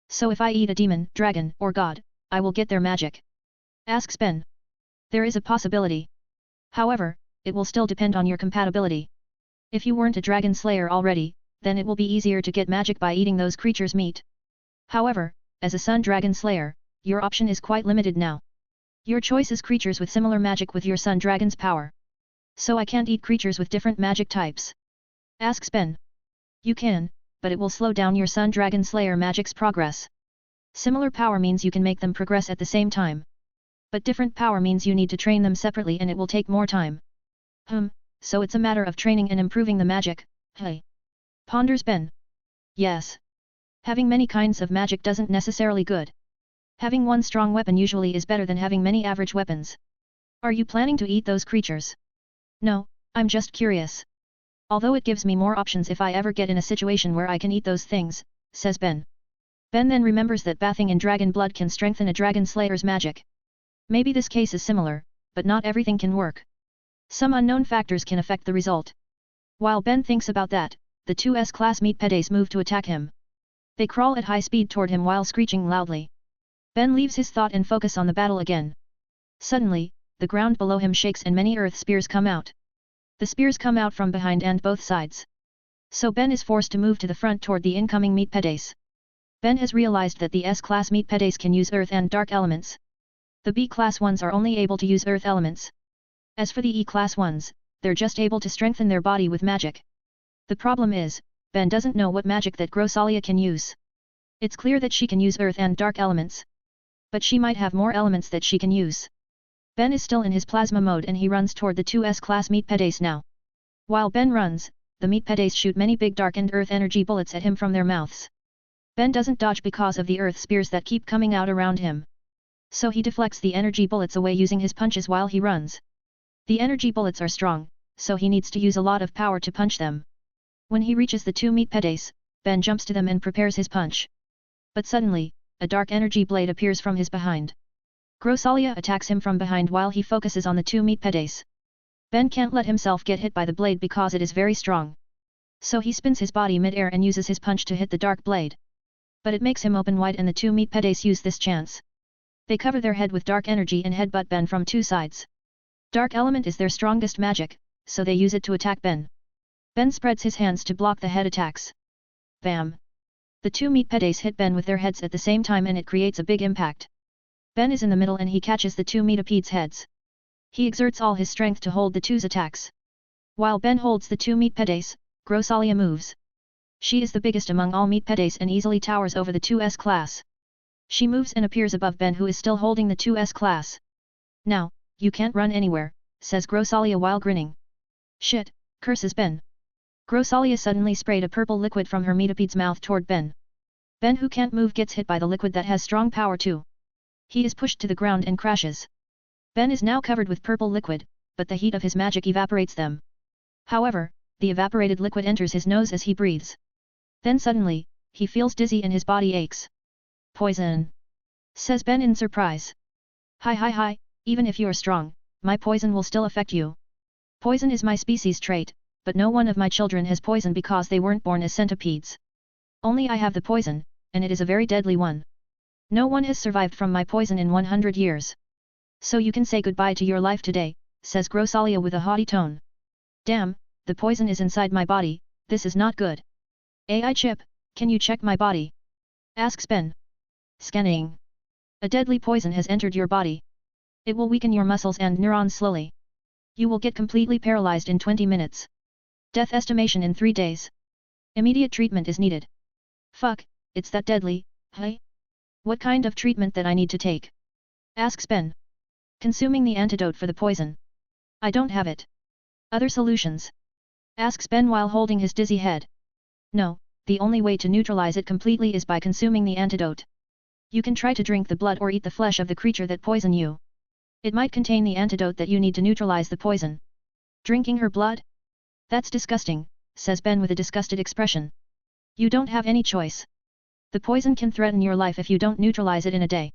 [SPEAKER 1] So if I eat a demon, dragon, or god, I will get their magic? Asks Ben. There is a possibility. However, it will still depend on your compatibility. If you weren't a dragon slayer already, then it will be easier to get magic by eating those creatures' meat. However, as a sun dragon slayer, your option is quite limited now. Your choice is creatures with similar magic with your sun dragon's power. So I can't eat creatures with different magic types. Asks Ben. You can, but it will slow down your sun dragon slayer magic's progress. Similar power means you can make them progress at the same time. But different power means you need to train them separately and it will take more time. So it's a matter of training and improving the magic, hey. Ponders Ben. Yes. Having many kinds of magic doesn't necessarily good. Having one strong weapon usually is better than having many average weapons. Are you planning to eat those creatures? No, I'm just curious. Although it gives me more options if I ever get in a situation where I can eat those things, says Ben. Ben then remembers that bathing in dragon blood can strengthen a dragon slayer's magic. Maybe this case is similar, but not everything can work. Some unknown factors can affect the result. While Ben thinks about that, the two S-class meat pedes move to attack him. They crawl at high speed toward him while screeching loudly. Ben leaves his thought and focus on the battle again. Suddenly, the ground below him shakes and many earth spears come out. The spears come out from behind and both sides. So Ben is forced to move to the front toward the incoming meat pedes. Ben has realized that the S-class meat pedes can use earth and dark elements. The B-class ones are only able to use earth elements. As for the E-class ones, they're just able to strengthen their body with magic. The problem is, Ben doesn't know what magic that Grosalia can use. It's clear that she can use earth and dark elements. But she might have more elements that she can use. Ben is still in his plasma mode and he runs toward the two S-class meat pedes now. While Ben runs, the meat pedes shoot many big darkened earth energy bullets at him from their mouths. Ben doesn't dodge because of the earth spears that keep coming out around him. So he deflects the energy bullets away using his punches while he runs. The energy bullets are strong, so he needs to use a lot of power to punch them. When he reaches the two meat pedes, Ben jumps to them and prepares his punch. But suddenly, a dark energy blade appears from his behind. Grosalia attacks him from behind while he focuses on the two meat pedes. Ben can't let himself get hit by the blade because it is very strong. So he spins his body mid-air and uses his punch to hit the dark blade. But it makes him open wide and the two meat pedes use this chance. They cover their head with dark energy and headbutt Ben from two sides. Dark element is their strongest magic, so they use it to attack Ben. Ben spreads his hands to block the head attacks. Bam! The two meat pedes hit Ben with their heads at the same time and it creates a big impact. Ben is in the middle and he catches the two meatopedes' heads. He exerts all his strength to hold the two's attacks. While Ben holds the two meat pedes, Grosalia moves. She is the biggest among all meat pedes and easily towers over the 2S class. She moves and appears above Ben who is still holding the 2S class. Now, you can't run anywhere, says Grosalia while grinning. Shit, curses Ben. Grosalia suddenly sprayed a purple liquid from her meatopede's mouth toward Ben. Ben who can't move gets hit by the liquid that has strong power too. He is pushed to the ground and crashes. Ben is now covered with purple liquid, but the heat of his magic evaporates them. However, the evaporated liquid enters his nose as he breathes. Then suddenly, he feels dizzy and his body aches. Poison! Says Ben in surprise. Hi, even if you are strong, my poison will still affect you. Poison is my species trait, but no one of my children has poison because they weren't born as centipedes. Only I have the poison, and it is a very deadly one. No one has survived from my poison in 100 years. So you can say goodbye to your life today, says Grosalia with a haughty tone. Damn, the poison is inside my body, this is not good. AI chip, can you check my body? Asks Ben. Scanning. A deadly poison has entered your body. It will weaken your muscles and neurons slowly. You will get completely paralyzed in 20 minutes. Death estimation in 3 days. Immediate treatment is needed. Fuck, it's that deadly, hey? What kind of treatment that I need to take? Asks Ben. Consuming the antidote for the poison. I don't have it. Other solutions? Asks Ben while holding his dizzy head. No, the only way to neutralize it completely is by consuming the antidote. You can try to drink the blood or eat the flesh of the creature that poisoned you. It might contain the antidote that you need to neutralize the poison. Drinking her blood? That's disgusting, says Ben with a disgusted expression. You don't have any choice. The poison can threaten your life if you don't neutralize it in a day.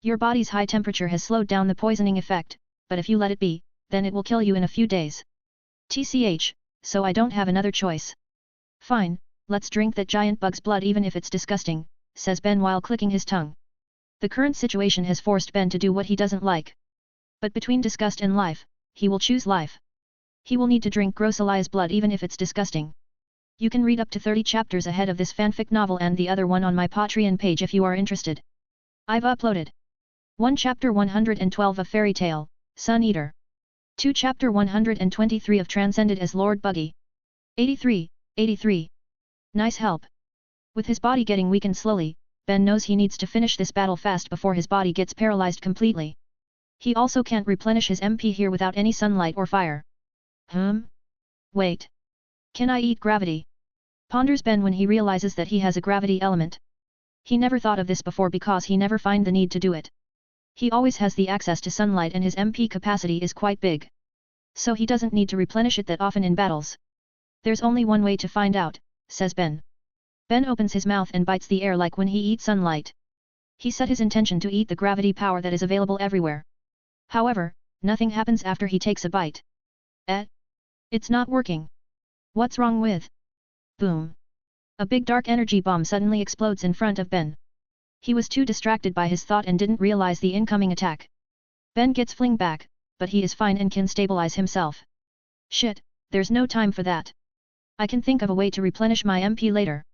[SPEAKER 1] Your body's high temperature has slowed down the poisoning effect, but if you let it be, then it will kill you in a few days. TCH, so I don't have another choice. Fine, let's drink that giant bug's blood even if it's disgusting, says Ben while clicking his tongue. The current situation has forced Ben to do what he doesn't like. But between disgust and life, he will choose life. He will need to drink Grossalia's blood even if it's disgusting. You can read up to 30 chapters ahead of this fanfic novel and the other one on my Patreon page if you are interested. I've uploaded 1 Chapter 112 of Fairy Tale, Sun Eater. 2 Chapter 123 of Transcended as Lord Buggy. 83. Nice help. With his body getting weakened slowly, Ben knows he needs to finish this battle fast before his body gets paralyzed completely. He also can't replenish his MP here without any sunlight or fire. Wait. Can I eat gravity? Ponders Ben when he realizes that he has a gravity element. He never thought of this before because he never find the need to do it. He always has the access to sunlight and his MP capacity is quite big. So he doesn't need to replenish it that often in battles. There's only one way to find out, says Ben. Ben opens his mouth and bites the air like when he eats sunlight. He set his intention to eat the gravity power that is available everywhere. However, nothing happens after he takes a bite. It's not working. What's wrong with? Boom. A big dark energy bomb suddenly explodes in front of Ben. He was too distracted by his thought and didn't realize the incoming attack. Ben gets flung back, but he is fine and can stabilize himself. Shit, there's no time for that. I can think of a way to replenish my MP later.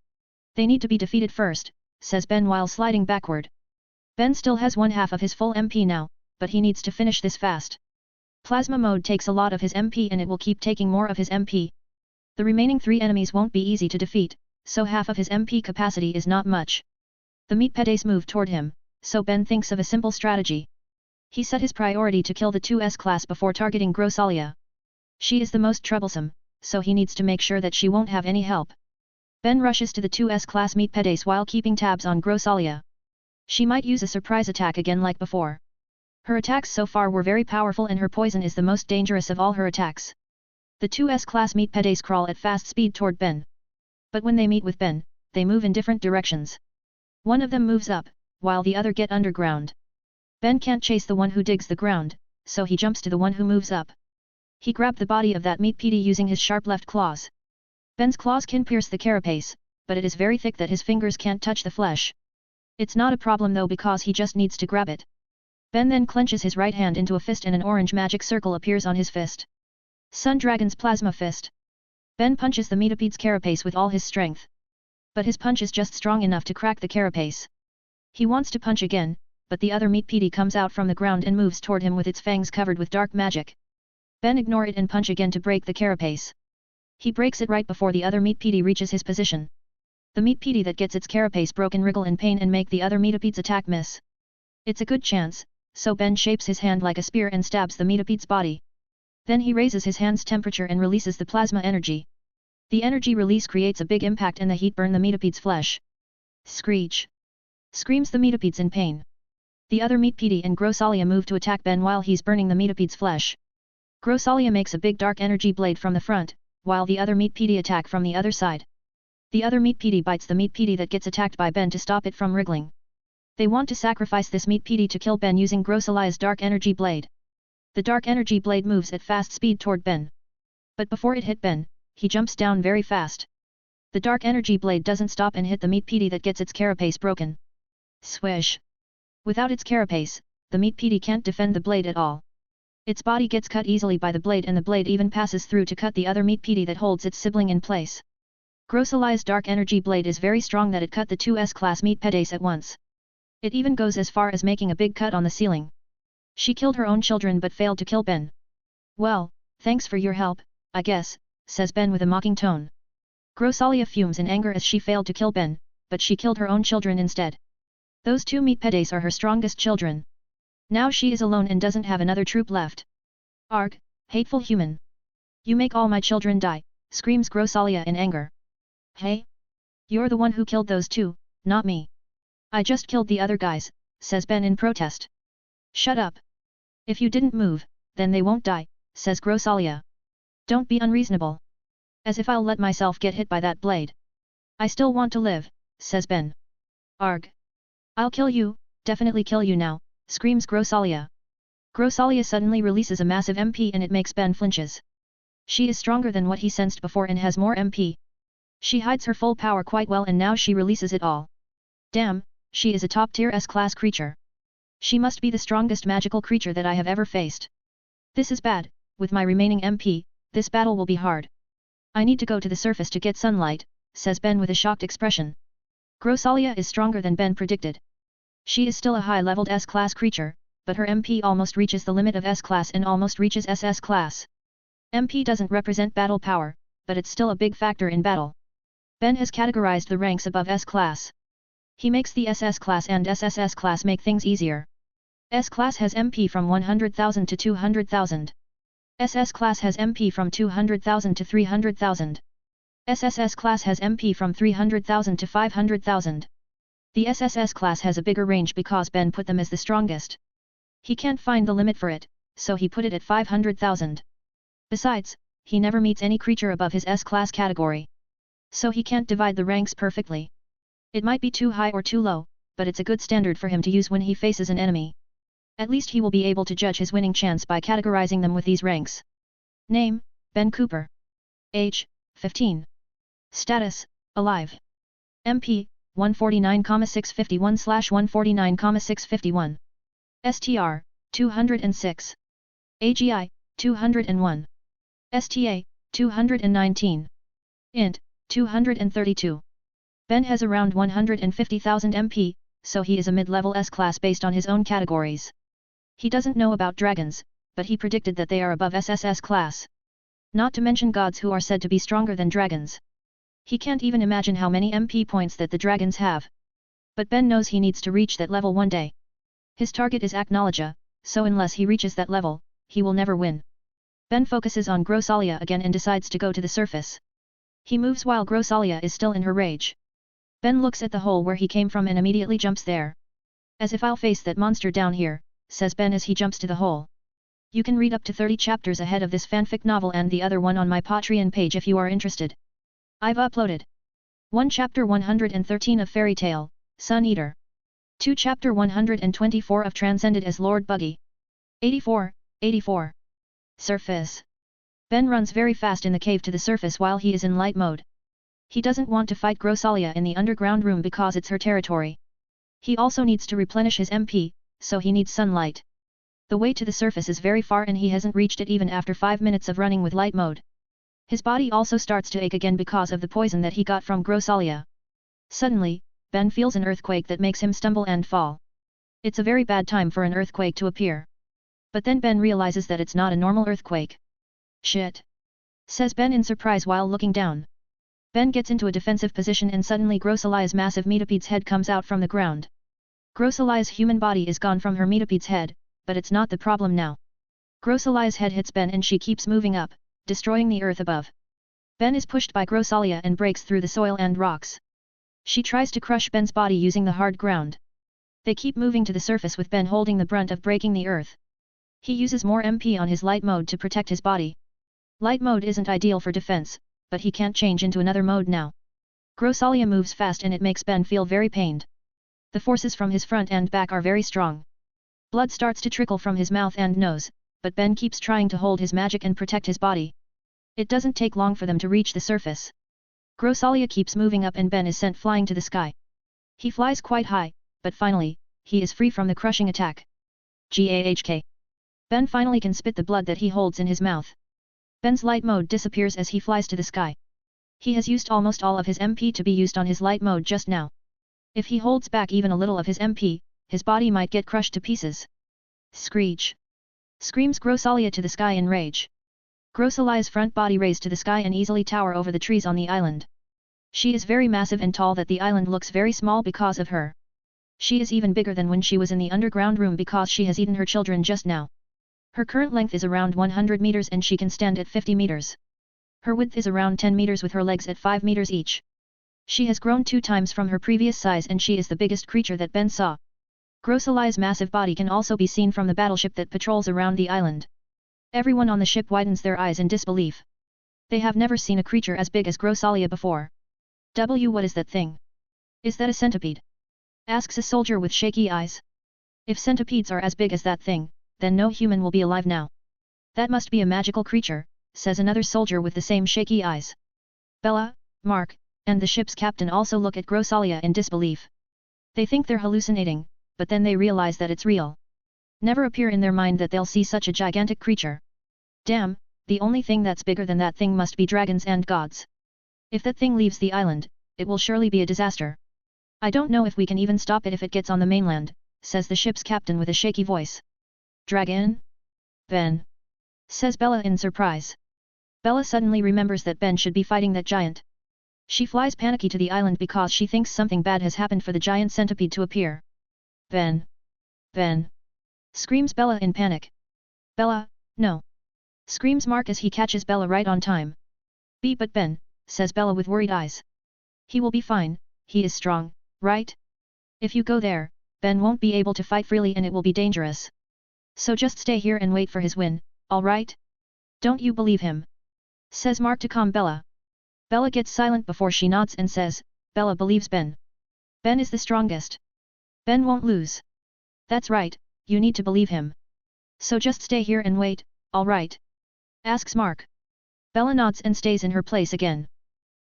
[SPEAKER 1] They need to be defeated first, says Ben while sliding backward. Ben still has 1/2 of his full MP now, but he needs to finish this fast. Plasma mode takes a lot of his MP and it will keep taking more of his MP. The remaining 3 enemies won't be easy to defeat, so 1/2 of his MP capacity is not much. The meat pedes move toward him, so Ben thinks of a simple strategy. He set his priority to kill the 2S class before targeting Grossalia. She is the most troublesome, so he needs to make sure that she won't have any help. Ben rushes to the 2S class meat pedes while keeping tabs on Grossalia. She might use a surprise attack again like before. Her attacks so far were very powerful and her poison is the most dangerous of all her attacks. The 2S class meat pedes crawl at fast speed toward Ben. But when they meet with Ben, they move in different directions. One of them moves up, while the other get underground. Ben can't chase the one who digs the ground, so he jumps to the one who moves up. He grabbed the body of that meat pede using his sharp left claws. Ben's claws can pierce the carapace, but it is very thick that his fingers can't touch the flesh. It's not a problem though because he just needs to grab it. Ben then clenches his right hand into a fist and an orange magic circle appears on his fist. Sun Dragon's Plasma Fist. Ben punches the metapede's carapace with all his strength. But his punch is just strong enough to crack the carapace. He wants to punch again, but the other meat pede comes out from the ground and moves toward him with its fangs covered with dark magic. Ben ignores it and punch again to break the carapace. He breaks it right before the other meat pede reaches his position. The meat pede that gets its carapace broken wriggle in pain and make the other metapede's attack miss. It's a good chance, so Ben shapes his hand like a spear and stabs the metapede's body. Then he raises his hand's temperature and releases the plasma energy. The energy release creates a big impact and the heat burn the metapede's flesh. Screech! Screams the metapedes in pain. The other meat pede and Grossalia move to attack Ben while he's burning the metapede's flesh. Grossalia makes a big dark energy blade from the front, while the other meat pede attack from the other side. The other meat pede bites the meat pede that gets attacked by Ben to stop it from wriggling. They want to sacrifice this meat pede to kill Ben using Grossalia's dark energy blade. The dark energy blade moves at fast speed toward Ben. But before it hit Ben, he jumps down very fast. The dark energy blade doesn't stop and hit the meat pede that gets its carapace broken. Swish! Without its carapace, the meat pede can't defend the blade at all. Its body gets cut easily by the blade and the blade even passes through to cut the other meat pede that holds its sibling in place. Grossalia's dark energy blade is very strong that it cut the 2S class meat pedes at once. It even goes as far as making a big cut on the ceiling. She killed her own children but failed to kill Ben. Well, thanks for your help, I guess, says Ben with a mocking tone. Grossalia fumes in anger as she failed to kill Ben, but she killed her own children instead. Those 2 meat pedes are her strongest children. Now she is alone and doesn't have another troop left. Arg, hateful human! You make all my children die, screams Grossalia in anger. Hey? You're the one who killed those 2, not me. I just killed the other guys, says Ben in protest. Shut up. If you didn't move, then they won't die, says Grossalia. Don't be unreasonable. As if I'll let myself get hit by that blade. I still want to live, says Ben. Arg. I'll kill you, definitely kill you now, screams Grossalia. Grossalia suddenly releases a massive MP and it makes Ben flinches. She is stronger than what he sensed before and has more MP. She hides her full power quite well and now she releases it all. Damn, She is a top-tier S-class creature. She must be the strongest magical creature that I have ever faced. This is bad, with my remaining MP, this battle will be hard. I need to go to the surface to get sunlight, says Ben with a shocked expression. Grosalia is stronger than Ben predicted. She is still a high-leveled S-class creature, but her MP almost reaches the limit of S-class and almost reaches SS class. MP doesn't represent battle power, but it's still a big factor in battle. Ben has categorized the ranks above S-class. He makes the SS class and SSS class make things easier. S-class has MP from 100,000 to 200,000. SS class has MP from 200,000 to 300,000. SSS class has MP from 300,000 to 500,000. The SSS class has a bigger range because Ben put them as the strongest. He can't find the limit for it, so he put it at 500,000. Besides, he never meets any creature above his S-class category. So he can't divide the ranks perfectly. It might be too high or too low, but it's a good standard for him to use when he faces an enemy. At least he will be able to judge his winning chance by categorizing them with these ranks. Name, Ben Cooper. Age, 15. Status, alive. MP, 149,651/149,651. STR, 206. AGI, 201. STA, 219. INT, 232. Ben has around 150,000 MP, so he is a mid-level S-class based on his own categories. He doesn't know about dragons, but he predicted that they are above SSS class. Not to mention gods who are said to be stronger than dragons. He can't even imagine how many MP points that the dragons have. But Ben knows he needs to reach that level one day. His target is Aknologia, so unless he reaches that level, he will never win. Ben focuses on Grosalia again and decides to go to the surface. He moves while Grosalia is still in her rage. Ben looks at the hole where he came from and immediately jumps there. As if I'll face that monster down here, says Ben as he jumps to the hole. You can read up to 30 chapters ahead of this fanfic novel and the other one on my Patreon page if you are interested. I've uploaded 1 Chapter 113 of Fairy Tale, Sun Eater. 2 Chapter 124 of Transcended as Lord Buggy. 84. Surface. Ben runs very fast in the cave to the surface while he is in light mode. He doesn't want to fight Grosalia in the underground room because it's her territory. He also needs to replenish his MP, so he needs sunlight. The way to the surface is very far and he hasn't reached it even after 5 minutes of running with light mode. His body also starts to ache again because of the poison that he got from Grosalia. Suddenly, Ben feels an earthquake that makes him stumble and fall. It's a very bad time for an earthquake to appear. But then Ben realizes that it's not a normal earthquake. Shit! Says Ben in surprise while looking down. Ben gets into a defensive position and suddenly Grosalia's massive metapede's head comes out from the ground. Grosalia's human body is gone from her metapede's head, but it's not the problem now. Grosalia's head hits Ben and she keeps moving up, destroying the earth above. Ben is pushed by Grosalia and breaks through the soil and rocks. She tries to crush Ben's body using the hard ground. They keep moving to the surface with Ben holding the brunt of breaking the earth. He uses more MP on his light mode to protect his body. Light mode isn't ideal for defense, but he can't change into another mode now. Grosalia moves fast and it makes Ben feel very pained. The forces from his front and back are very strong. Blood starts to trickle from his mouth and nose, but Ben keeps trying to hold his magic and protect his body. It doesn't take long for them to reach the surface. Grosalia keeps moving up and Ben is sent flying to the sky. He flies quite high, but finally, he is free from the crushing attack. Gahk. Ben finally can spit the blood that he holds in his mouth. Ben's light mode disappears as he flies to the sky. He has used almost all of his MP to be used on his light mode just now. If he holds back even a little of his MP, his body might get crushed to pieces. Screech! Screams Grosalia to the sky in rage. Grosalia's front body raised to the sky and easily tower over the trees on the island. She is very massive and tall that the island looks very small because of her. She is even bigger than when she was in the underground room because she has eaten her children just now. Her current length is around 100 meters and she can stand at 50 meters. Her width is around 10 meters with her legs at 5 meters each. She has grown 2 times from her previous size and she is the biggest creature that Ben saw. Grosalia's massive body can also be seen from the battleship that patrols around the island. Everyone on the ship widens their eyes in disbelief. They have never seen a creature as big as Grosalia before. What is that thing? Is that a centipede? Asks a soldier with shaky eyes. If centipedes are as big as that thing, then no human will be alive now. That must be a magical creature, says another soldier with the same shaky eyes. Bella, Mark, and the ship's captain also look at Grosalia in disbelief. They think they're hallucinating, but then they realize that it's real. Never appear in their mind that they'll see such a gigantic creature. Damn, the only thing that's bigger than that thing must be dragons and gods. If that thing leaves the island, it will surely be a disaster. I don't know if we can even stop it if it gets on the mainland, says the ship's captain with a shaky voice. Dragon? Ben? Says Bella in surprise. Bella suddenly remembers that Ben should be fighting that giant. She flies panicky to the island because she thinks something bad has happened for the giant centipede to appear. Ben! Ben! Screams Bella in panic. Bella, no! Screams Mark as he catches Bella right on time. But Ben, says Bella with worried eyes. He will be fine, he is strong, right? If you go there, Ben won't be able to fight freely and it will be dangerous. So just stay here and wait for his win, alright? Don't you believe him? Says Mark to calm Bella. Bella gets silent before she nods and says, Bella believes Ben. Ben is the strongest. Ben won't lose. That's right, you need to believe him. So just stay here and wait, alright? Asks Mark. Bella nods and stays in her place again.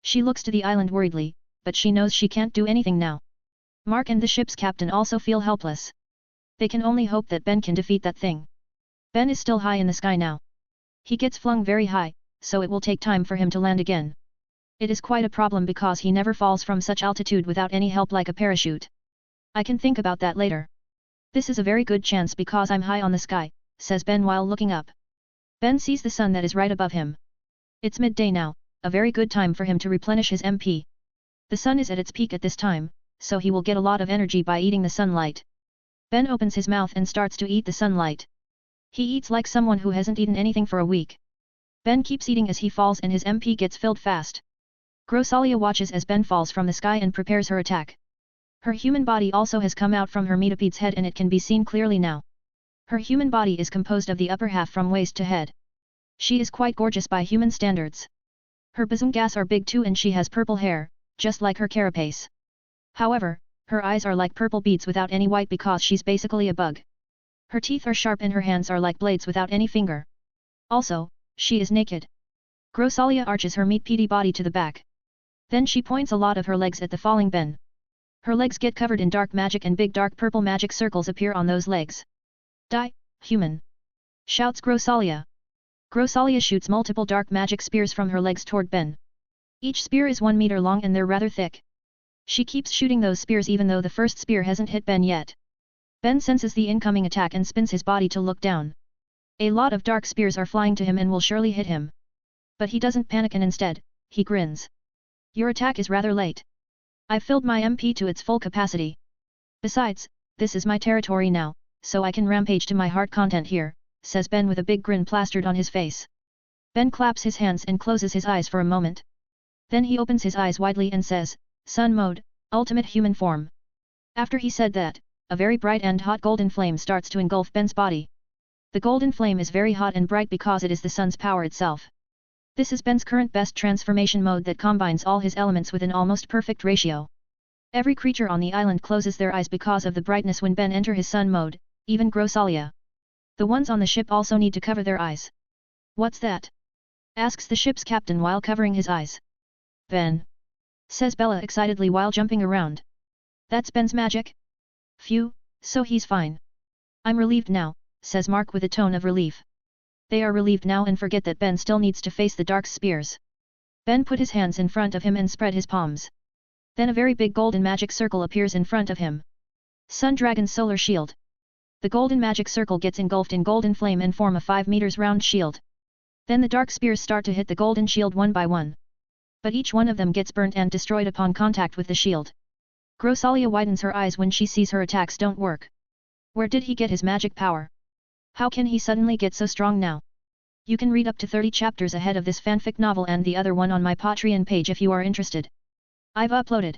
[SPEAKER 1] She looks to the island worriedly, but she knows she can't do anything now. Mark and the ship's captain also feel helpless. They can only hope that Ben can defeat that thing. Ben is still high in the sky now. He gets flung very high, so it will take time for him to land again. It is quite a problem because he never falls from such altitude without any help like a parachute. I can think about that later. This is a very good chance because I'm high on the sky, says Ben while looking up. Ben sees the sun that is right above him. It's midday now, a very good time for him to replenish his MP. The sun is at its peak at this time, so he will get a lot of energy by eating the sunlight. Ben opens his mouth and starts to eat the sunlight. He eats like someone who hasn't eaten anything for a week. Ben keeps eating as he falls and his MP gets filled fast. Grosalia watches as Ben falls from the sky and prepares her attack. Her human body also has come out from her metapede's head and it can be seen clearly now. Her human body is composed of the upper half from waist to head. She is quite gorgeous by human standards. Her bazungas are big too and she has purple hair, just like her carapace. However, her eyes are like purple beads without any white because she's basically a bug. Her teeth are sharp and her hands are like blades without any finger. Also, she is naked. Grosalia arches her meat-peedy body to the back. Then she points a lot of her legs at the falling Ben. Her legs get covered in dark magic and big dark purple magic circles appear on those legs. Die, human! Shouts Grosalia. Grosalia shoots multiple dark magic spears from her legs toward Ben. Each spear is 1 meter long and they're rather thick. She keeps shooting those spears even though the first spear hasn't hit Ben yet. Ben senses the incoming attack and spins his body to look down. A lot of dark spears are flying to him and will surely hit him. But he doesn't panic and instead, he grins. Your attack is rather late. I've filled my MP to its full capacity. Besides, this is my territory now, so I can rampage to my heart content here, says Ben with a big grin plastered on his face. Ben claps his hands and closes his eyes for a moment. Then he opens his eyes widely and says, Sun mode, ultimate human form. After he said that, a very bright and hot golden flame starts to engulf Ben's body. The golden flame is very hot and bright because it is the sun's power itself. This is Ben's current best transformation mode that combines all his elements with an almost perfect ratio. Every creature on the island closes their eyes because of the brightness when Ben enters his sun mode, even Grosalia. The ones on the ship also need to cover their eyes. What's that? Asks the ship's captain while covering his eyes. Ben. Says Bella excitedly while jumping around. That's Ben's magic? Phew, so he's fine. I'm relieved now, says Mark with a tone of relief. They are relieved now and forget that Ben still needs to face the dark spears. Ben put his hands in front of him and spread his palms. Then a very big golden magic circle appears in front of him. Sun Dragon's solar shield. The golden magic circle gets engulfed in golden flame and form a 5 meters round shield. Then the dark spears start to hit the golden shield one by one. But each one of them gets burnt and destroyed upon contact with the shield. Grosalia widens her eyes when she sees her attacks don't work. Where did he get his magic power? How can he suddenly get so strong now? You can read up to 30 chapters ahead of this fanfic novel and the other one on my Patreon page if you are interested. I've uploaded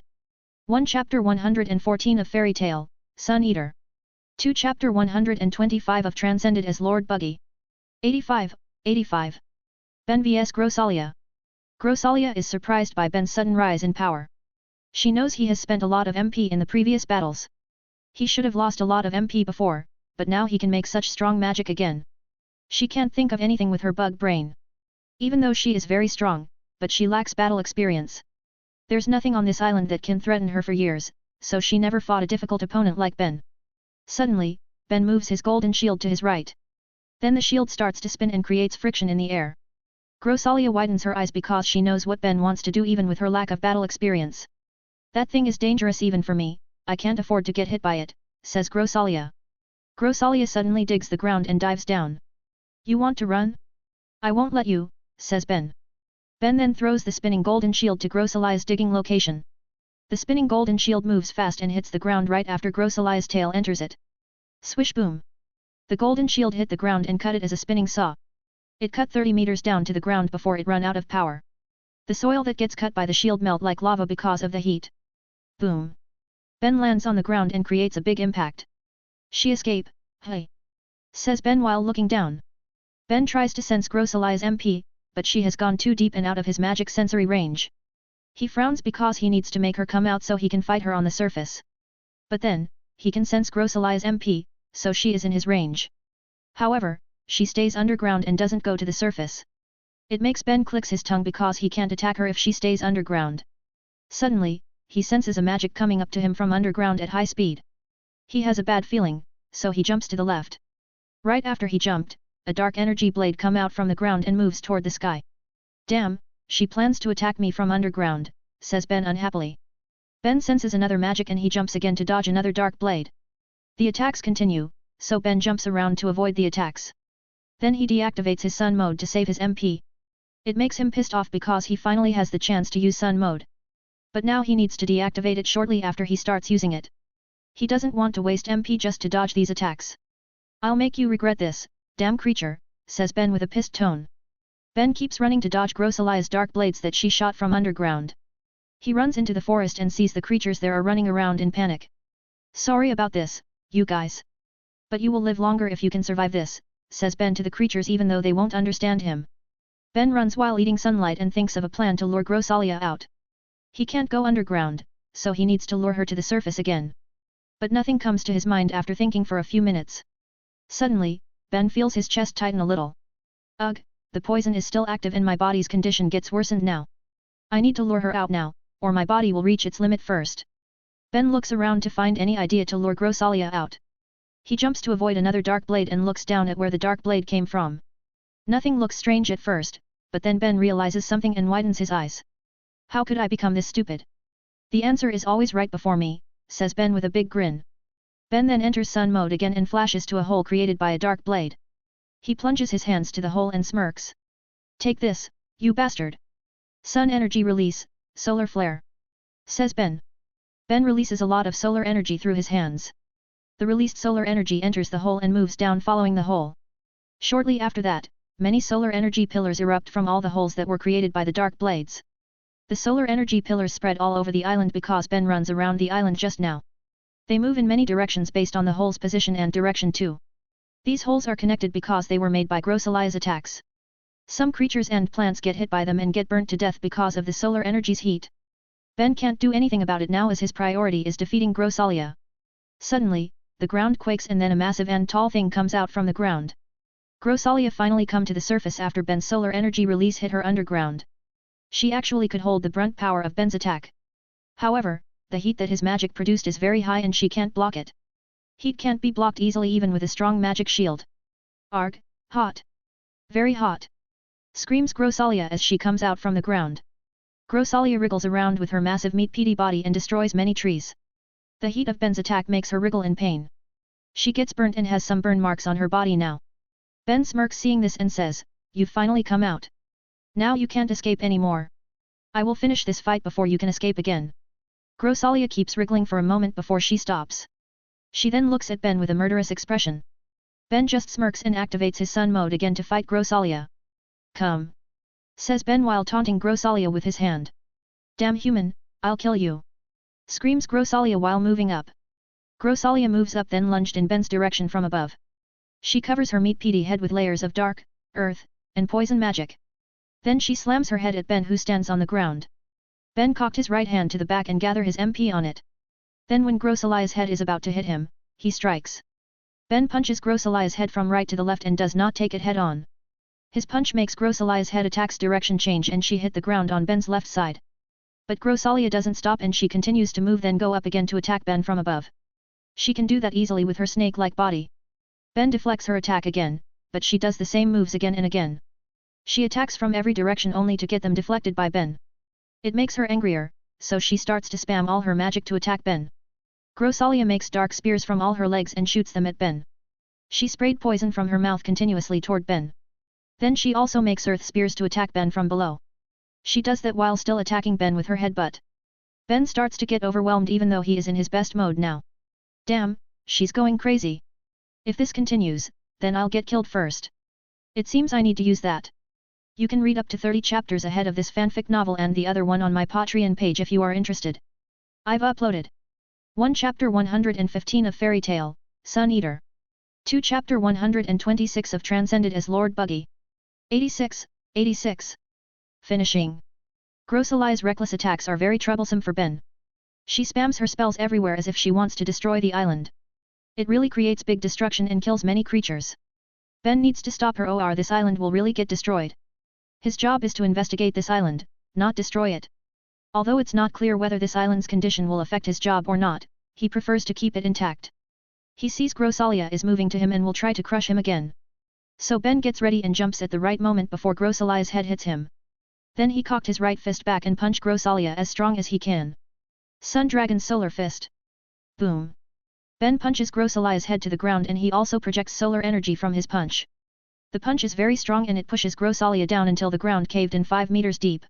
[SPEAKER 1] 1 Chapter 114 of Fairy Tale, Sun Eater. 2 Chapter 125 of Transcended as Lord Buggy. 85. Ben vs Grosalia. Grosalia is surprised by Ben's sudden rise in power. She knows he has spent a lot of MP in the previous battles. He should have lost a lot of MP before, but now he can make such strong magic again. She can't think of anything with her bug brain. Even though she is very strong, but she lacks battle experience. There's nothing on this island that can threaten her for years, so she never fought a difficult opponent like Ben. Suddenly, Ben moves his golden shield to his right. Then the shield starts to spin and creates friction in the air. Grosalia widens her eyes because she knows what Ben wants to do even with her lack of battle experience. That thing is dangerous even for me, I can't afford to get hit by it, says Grosalia. Grosalia suddenly digs the ground and dives down. You want to run? I won't let you, says Ben. Ben then throws the spinning golden shield to Grosalia's digging location. The spinning golden shield moves fast and hits the ground right after Grosalia's tail enters it. Swish boom! The golden shield hit the ground and cut it as a spinning saw. It cut 30 meters down to the ground before it run out of power. The soil that gets cut by the shield melt like lava because of the heat. Boom! Ben lands on the ground and creates a big impact. She escape, hey! Says Ben while looking down. Ben tries to sense Grosalia's MP, but she has gone too deep and out of his magic sensory range. He frowns because he needs to make her come out so he can fight her on the surface. But then, he can sense Grosalia's MP, so she is in his range. However, she stays underground and doesn't go to the surface. It makes Ben clicks his tongue because he can't attack her if she stays underground. Suddenly, he senses a magic coming up to him from underground at high speed. He has a bad feeling, so he jumps to the left. Right after he jumped, a dark energy blade come out from the ground and moves toward the sky. Damn, she plans to attack me from underground, says Ben unhappily. Ben senses another magic and he jumps again to dodge another dark blade. The attacks continue, so Ben jumps around to avoid the attacks. Then he deactivates his sun mode to save his MP. It makes him pissed off because he finally has the chance to use sun mode. But now he needs to deactivate it shortly after he starts using it. He doesn't want to waste MP just to dodge these attacks. I'll make you regret this, damn creature, says Ben with a pissed tone. Ben keeps running to dodge Grosalia's dark blades that she shot from underground. He runs into the forest and sees the creatures there are running around in panic. Sorry about this, you guys. But you will live longer if you can survive this, says Ben to the creatures even though they won't understand him. Ben runs while eating sunlight and thinks of a plan to lure Grosalia out. He can't go underground, so he needs to lure her to the surface again. But nothing comes to his mind after thinking for a few minutes. Suddenly, Ben feels his chest tighten a little. Ugh, the poison is still active and my body's condition gets worsened now. I need to lure her out now, or my body will reach its limit first. Ben looks around to find any idea to lure Grosalia out. He jumps to avoid another dark blade and looks down at where the dark blade came from. Nothing looks strange at first, but then Ben realizes something and widens his eyes. How could I become this stupid? The answer is always right before me, says Ben with a big grin. Ben then enters sun mode again and flashes to a hole created by a dark blade. He plunges his hands to the hole and smirks. Take this, you bastard! Sun energy release, solar flare. Says Ben. Ben releases a lot of solar energy through his hands. The released solar energy enters the hole and moves down following the hole. Shortly after that, many solar energy pillars erupt from all the holes that were created by the dark blades. The solar energy pillars spread all over the island because Ben runs around the island just now. They move in many directions based on the hole's position and direction too. These holes are connected because they were made by Grosalia's attacks. Some creatures and plants get hit by them and get burnt to death because of the solar energy's heat. Ben can't do anything about it now as his priority is defeating Grosalia. Suddenly, the ground quakes and then a massive and tall thing comes out from the ground. Grosalia finally come to the surface after Ben's solar energy release hit her underground. She actually could hold the brunt power of Ben's attack. However, the heat that his magic produced is very high and she can't block it. Heat can't be blocked easily even with a strong magic shield. Arg, hot! Very hot! Screams Grosalia as she comes out from the ground. Grosalia wriggles around with her massive meat-peaty body and destroys many trees. The heat of Ben's attack makes her wriggle in pain. She gets burnt and has some burn marks on her body now. Ben smirks seeing this and says, "You've finally come out. Now you can't escape anymore. I will finish this fight before you can escape again." Grosalia keeps wriggling for a moment before she stops. She then looks at Ben with a murderous expression. Ben just smirks and activates his sun mode again to fight Grosalia. "Come!" says Ben while taunting Grosalia with his hand. "Damn human, I'll kill you!" screams Grosalia while moving up. Grosalia moves up then lunged in Ben's direction from above. She covers her meat-peaty head with layers of dark, earth, and poison magic. Then she slams her head at Ben who stands on the ground. Ben cocked his right hand to the back and gathered his MP on it. Then when Grosalia's head is about to hit him, he strikes. Ben punches Grosalia's head from right to the left and does not take it head on. His punch makes Grosalia's head attack's direction change and she hit the ground on Ben's left side. But Grosalia doesn't stop and she continues to move, then go up again to attack Ben from above. She can do that easily with her snake-like body. Ben deflects her attack again, but she does the same moves again and again. She attacks from every direction only to get them deflected by Ben. It makes her angrier, so she starts to spam all her magic to attack Ben. Grosalia makes dark spears from all her legs and shoots them at Ben. She sprayed poison from her mouth continuously toward Ben. Then she also makes earth spears to attack Ben from below. She does that while still attacking Ben with her headbutt. Ben starts to get overwhelmed even though he is in his best mode now. Damn, she's going crazy. If this continues, then I'll get killed first. It seems I need to use that. You can read up to 30 chapters ahead of this fanfic novel and the other one on my Patreon page if you are interested. I've uploaded 1 Chapter 115 of Fairy Tale, Sun Eater. 2 Chapter 126 of Transcended as Lord Buggy. 86. Finishing. Grosalia's reckless attacks are very troublesome for Ben. She spams her spells everywhere as if she wants to destroy the island. It really creates big destruction and kills many creatures. Ben needs to stop her or this island will really get destroyed. His job is to investigate this island, not destroy it. Although it's not clear whether this island's condition will affect his job or not, he prefers to keep it intact. He sees Grosalia is moving to him and will try to crush him again. So Ben gets ready and jumps at the right moment before Grosalia's head hits him. Then he cocked his right fist back and punched Grosalia as strong as he can. Sun Dragon Solar Fist. Boom. Ben punches Grosalia's head to the ground and he also projects solar energy from his punch. The punch is very strong and it pushes Grosalia down until the ground caved in 5 meters deep.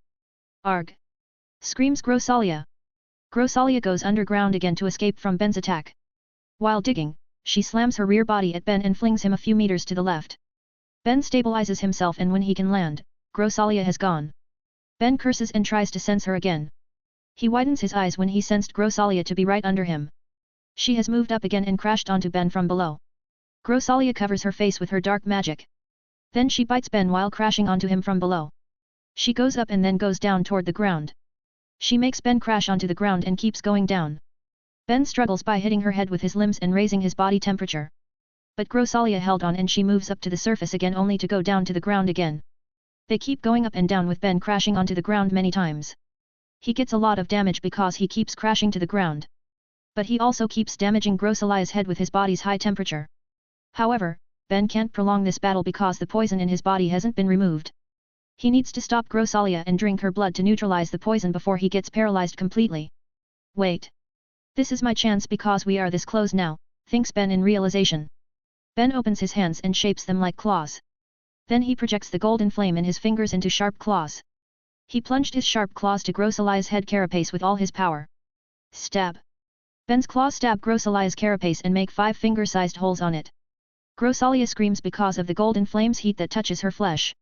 [SPEAKER 1] Arg! Screams Grosalia. Grosalia goes underground again to escape from Ben's attack. While digging, she slams her rear body at Ben and flings him a few meters to the left. Ben stabilizes himself and when he can land, Grosalia has gone. Ben curses and tries to sense her again. He widens his eyes when he sensed Grosalia to be right under him. She has moved up again and crashed onto Ben from below. Grosalia covers her face with her dark magic. Then she bites Ben while crashing onto him from below. She goes up and then goes down toward the ground. She makes Ben crash onto the ground and keeps going down. Ben struggles by hitting her head with his limbs and raising his body temperature. But Grosalia held on and she moves up to the surface again only to go down to the ground again. They keep going up and down with Ben crashing onto the ground many times. He gets a lot of damage because he keeps crashing to the ground. But he also keeps damaging Grosalia's head with his body's high temperature. However, Ben can't prolong this battle because the poison in his body hasn't been removed. He needs to stop Grosalia and drink her blood to neutralize the poison before he gets paralyzed completely. Wait. This is my chance because we are this close now, thinks Ben in realization. Ben opens his hands and shapes them like claws. Then he projects the golden flame in his fingers into sharp claws. He plunged his sharp claws to Grosalia's head carapace with all his power. Stab. Ben's claws stab Grosalia's carapace and make 5 finger-sized holes on it. Grosalia screams because of the golden flame's heat that touches her flesh.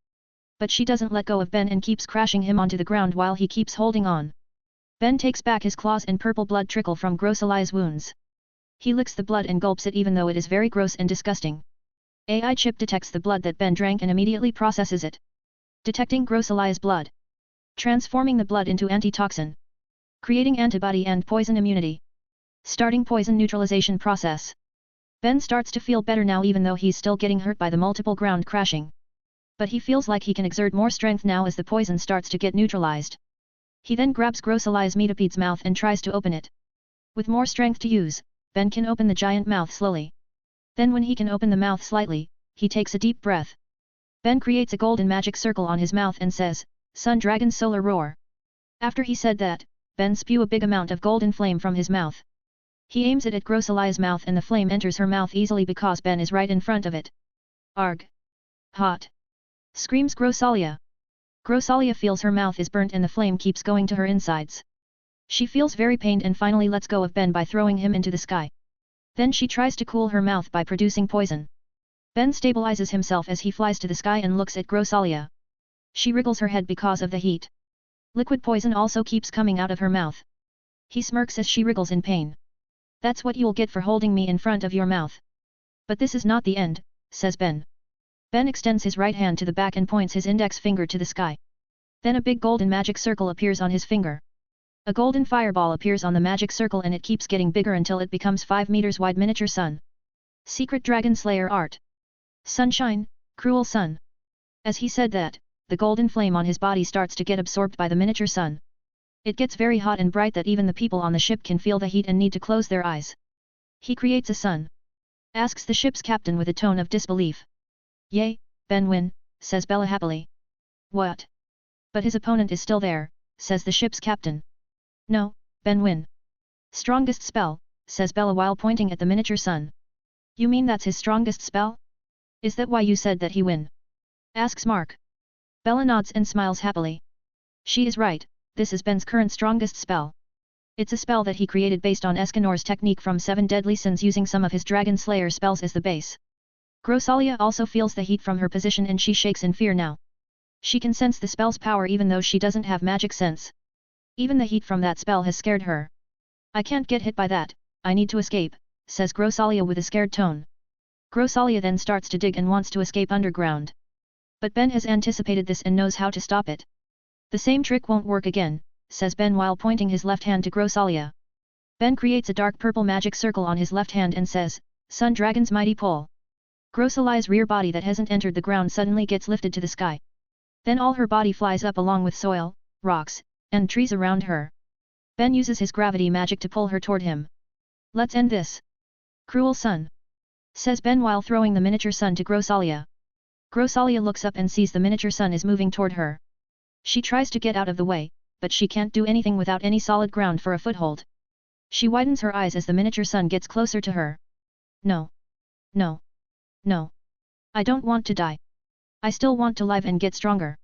[SPEAKER 1] But she doesn't let go of Ben and keeps crashing him onto the ground while he keeps holding on. Ben takes back his claws and purple blood trickle from Grosalia's wounds. He licks the blood and gulps it even though it is very gross and disgusting. AI chip detects the blood that Ben drank and immediately processes it. Detecting Grosalia's blood. Transforming the blood into antitoxin. Creating antibody and poison immunity. Starting poison neutralization process. Ben starts to feel better now even though he's still getting hurt by the multiple ground crashing. But he feels like he can exert more strength now as the poison starts to get neutralized. He then grabs Grosalia's metapede's mouth and tries to open it. With more strength to use, Ben can open the giant mouth slowly. Then when he can open the mouth slightly, he takes a deep breath. Ben creates a golden magic circle on his mouth and says, Sun Dragon Solar Roar. After he said that, Ben spew a big amount of golden flame from his mouth. He aims it at Grosalia's mouth and the flame enters her mouth easily because Ben is right in front of it. Arg! Hot! Screams Grosalia. Grosalia feels her mouth is burnt and the flame keeps going to her insides. She feels very pained and finally lets go of Ben by throwing him into the sky. Then she tries to cool her mouth by producing poison. Ben stabilizes himself as he flies to the sky and looks at Grosalia. She wriggles her head because of the heat. Liquid poison also keeps coming out of her mouth. He smirks as she wriggles in pain. That's what you'll get for holding me in front of your mouth. But this is not the end, says Ben. Ben extends his right hand to the back and points his index finger to the sky. Then a big golden magic circle appears on his finger. A golden fireball appears on the magic circle and it keeps getting bigger until it becomes 5 meters wide miniature sun. Secret Dragon Slayer Art. Sunshine, cruel sun. As he said that, the golden flame on his body starts to get absorbed by the miniature sun. It gets very hot and bright that even the people on the ship can feel the heat and need to close their eyes. He creates a sun. Asks the ship's captain with a tone of disbelief. Yay, Ben win, says Bella happily. What? But his opponent is still there, says the ship's captain. No, Ben win. Strongest spell, says Bella while pointing at the miniature sun. You mean that's his strongest spell? Is that why you said that he win? Asks Mark. Bella nods and smiles happily. She is right, this is Ben's current strongest spell. It's a spell that he created based on Escanor's technique from 7 Deadly Sins using some of his Dragon Slayer spells as the base. Grosalia also feels the heat from her position and she shakes in fear now. She can sense the spell's power even though she doesn't have magic sense. Even the heat from that spell has scared her. I can't get hit by that, I need to escape, says Grosalia with a scared tone. Grosalia then starts to dig and wants to escape underground. But Ben has anticipated this and knows how to stop it. The same trick won't work again, says Ben while pointing his left hand to Grosalia. Ben creates a dark purple magic circle on his left hand and says, Sun Dragon's mighty pull. Grosalia's rear body that hasn't entered the ground suddenly gets lifted to the sky. Then all her body flies up along with soil, rocks, and trees around her. Ben uses his gravity magic to pull her toward him. Let's end this. Cruel sun. Says Ben while throwing the miniature sun to Grosalia. Grosalia looks up and sees the miniature sun is moving toward her. She tries to get out of the way, but she can't do anything without any solid ground for a foothold. She widens her eyes as the miniature sun gets closer to her. No. No. No. I don't want to die. I still want to live and get stronger.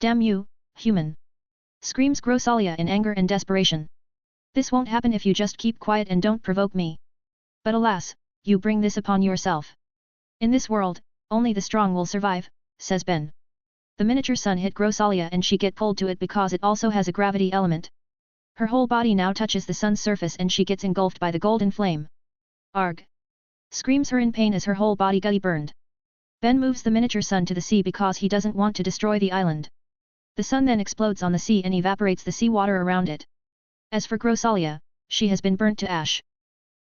[SPEAKER 1] Damn you, human! Screams Grosalia in anger and desperation. This won't happen if you just keep quiet and don't provoke me. But alas, you bring this upon yourself. In this world, only the strong will survive, says Ben. The miniature sun hit Grosalia and she get pulled to it because it also has a gravity element. Her whole body now touches the sun's surface and she gets engulfed by the golden flame. Arg! Screams her in pain as her whole body gutty burned. Ben moves the miniature sun to the sea because he doesn't want to destroy the island. The sun then explodes on the sea and evaporates the seawater around it. As for Grosalia, she has been burnt to ash.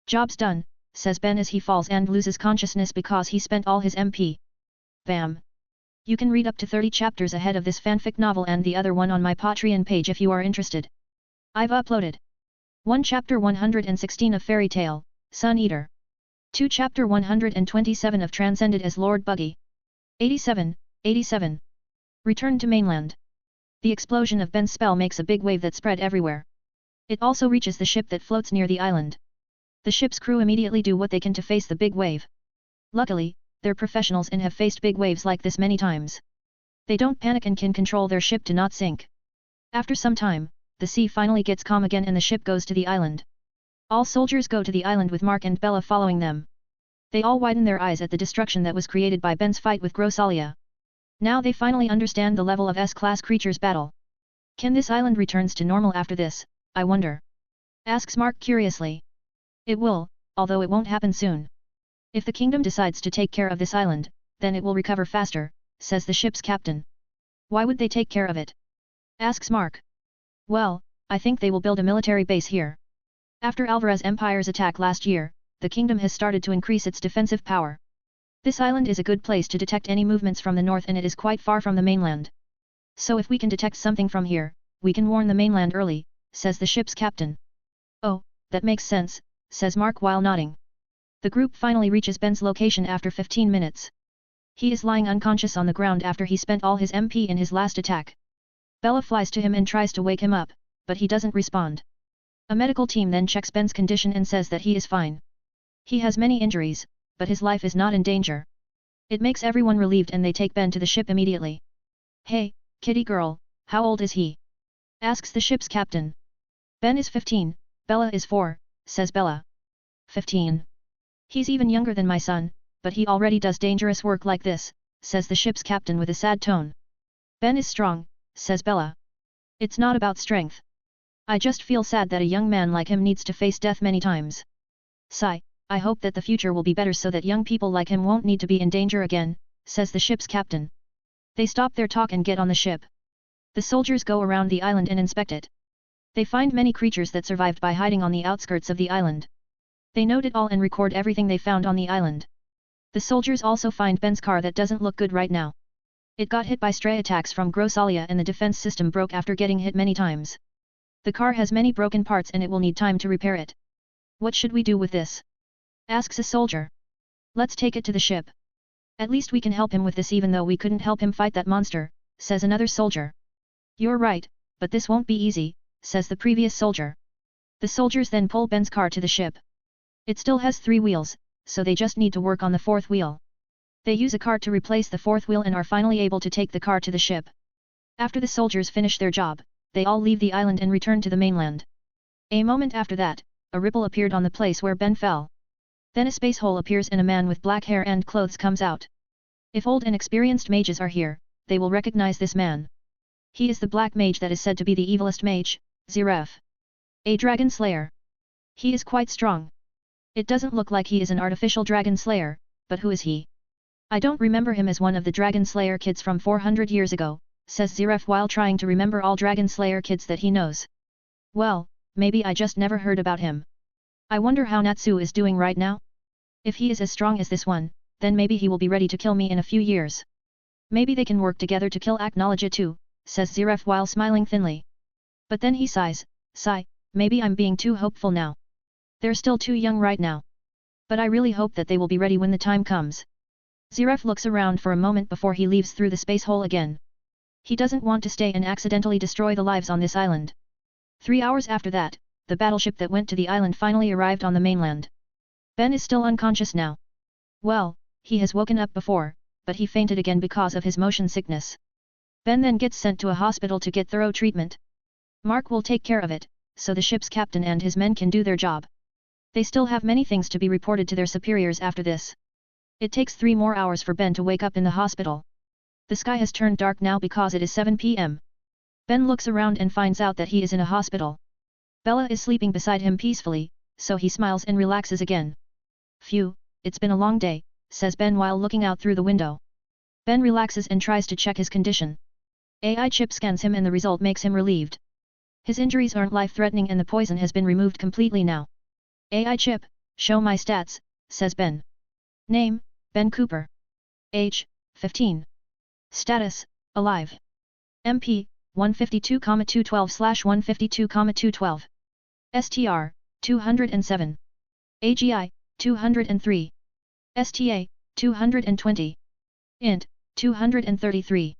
[SPEAKER 1] Job's done, says Ben as he falls and loses consciousness because he spent all his MP. Bam! You can read up to 30 chapters ahead of this fanfic novel and the other one on my Patreon page if you are interested. I've uploaded 1 Chapter 116 of Fairy Tale, Sun Eater. 2 Chapter 127 of Transcended as Lord Buggy. 87. Return to mainland. The explosion of Ben's spell makes a big wave that spread everywhere. It also reaches the ship that floats near the island. The ship's crew immediately do what they can to face the big wave. Luckily, they're professionals and have faced big waves like this many times. They don't panic and can control their ship to not sink. After some time, the sea finally gets calm again and the ship goes to the island. All soldiers go to the island with Mark and Bella following them. They all widen their eyes at the destruction that was created by Ben's fight with Grosalia. Now they finally understand the level of S-class creatures battle. Can this island returns to normal after this, I wonder? Asks Mark curiously. It will, although it won't happen soon. If the kingdom decides to take care of this island, then it will recover faster, says the ship's captain. Why would they take care of it? Asks Mark. Well, I think they will build a military base here. After Alvarez Empire's attack last year, the kingdom has started to increase its defensive power. This island is a good place to detect any movements from the north and it is quite far from the mainland. So if we can detect something from here, we can warn the mainland early, says the ship's captain. Oh, that makes sense, says Mark while nodding. The group finally reaches Ben's location after 15 minutes. He is lying unconscious on the ground after he spent all his MP in his last attack. Bella flies to him and tries to wake him up, but he doesn't respond. A medical team then checks Ben's condition and says that he is fine. He has many injuries, but his life is not in danger. It makes everyone relieved and they take Ben to the ship immediately. Hey, kitty girl, how old is he? Asks the ship's captain. Ben is 15, Bella is 4, says Bella. 15. He's even younger than my son, but he already does dangerous work like this, says the ship's captain with a sad tone. Ben is strong, says Bella. It's not about strength. I just feel sad that a young man like him needs to face death many times. Sigh, I hope that the future will be better so that young people like him won't need to be in danger again, says the ship's captain. They stop their talk and get on the ship. The soldiers go around the island and inspect it. They find many creatures that survived by hiding on the outskirts of the island. They note it all and record everything they found on the island. The soldiers also find Ben's car that doesn't look good right now. It got hit by stray attacks from Grosalia and the defense system broke after getting hit many times. The car has many broken parts and it will need time to repair it. What should we do with this? Asks a soldier. Let's take it to the ship. At least we can help him with this even though we couldn't help him fight that monster, says another soldier. You're right, but this won't be easy, says the previous soldier. The soldiers then pull Ben's car to the ship. It still has 3 wheels, so they just need to work on the 4th wheel. They use a cart to replace the 4th wheel and are finally able to take the car to the ship. After the soldiers finish their job, they all leave the island and return to the mainland. A moment after that, a ripple appeared on the place where Ben fell. Then a space hole appears and a man with black hair and clothes comes out. If old and experienced mages are here, they will recognize this man. He is the black mage that is said to be the evilest mage, Ziref. A dragon slayer. He is quite strong. It doesn't look like he is an artificial dragon slayer, but who is he? I don't remember him as one of the dragon slayer kids from 400 years ago, says Ziref while trying to remember all dragon slayer kids that he knows. Well, maybe I just never heard about him. I wonder how Natsu is doing right now? If he is as strong as this one, then maybe he will be ready to kill me in a few years. Maybe they can work together to kill Aknologia too, says Ziref while smiling thinly. But then he sighs, maybe I'm being too hopeful now. They're still too young right now. But I really hope that they will be ready when the time comes. Ziref looks around for a moment before he leaves through the space hole again. He doesn't want to stay and accidentally destroy the lives on this island. 3 hours after that, the battleship that went to the island finally arrived on the mainland. Ben is still unconscious now. Well, he has woken up before, but he fainted again because of his motion sickness. Ben then gets sent to a hospital to get thorough treatment. Mark will take care of it, so the ship's captain and his men can do their job. They still have many things to be reported to their superiors after this. It takes 3 more hours for Ben to wake up in the hospital. The sky has turned dark now because it is 7 p.m. Ben looks around and finds out that he is in a hospital. Bella is sleeping beside him peacefully, so he smiles and relaxes again. Phew, it's been a long day, says Ben while looking out through the window. Ben relaxes and tries to check his condition. AI chip scans him and the result makes him relieved. His injuries aren't life-threatening and the poison has been removed completely now. AI chip, show my stats, says Ben. Name, Ben Cooper. Age, 15. Status, alive. MP, 152,212/152,212. STR, 207. AGI, 203. STA, 220. INT, 233.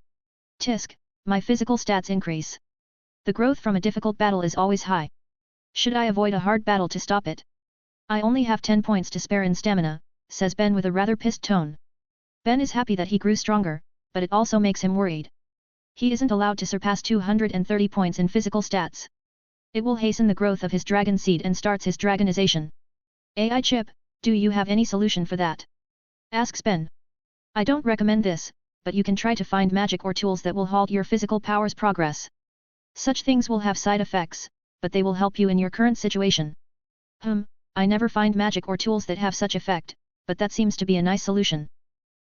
[SPEAKER 1] TISC, my physical stats increase. The growth from a difficult battle is always high. Should I avoid a hard battle to stop it? I only have 10 points to spare in stamina, says Ben with a rather pissed tone. Ben is happy that he grew stronger, but it also makes him worried. He isn't allowed to surpass 230 points in physical stats. It will hasten the growth of his dragon seed and starts his dragonization. AI chip, do you have any solution for that? Asks Ben. I don't recommend this, but you can try to find magic or tools that will halt your physical power's progress. Such things will have side effects, but they will help you in your current situation. I never find magic or tools that have such effect, but that seems to be a nice solution.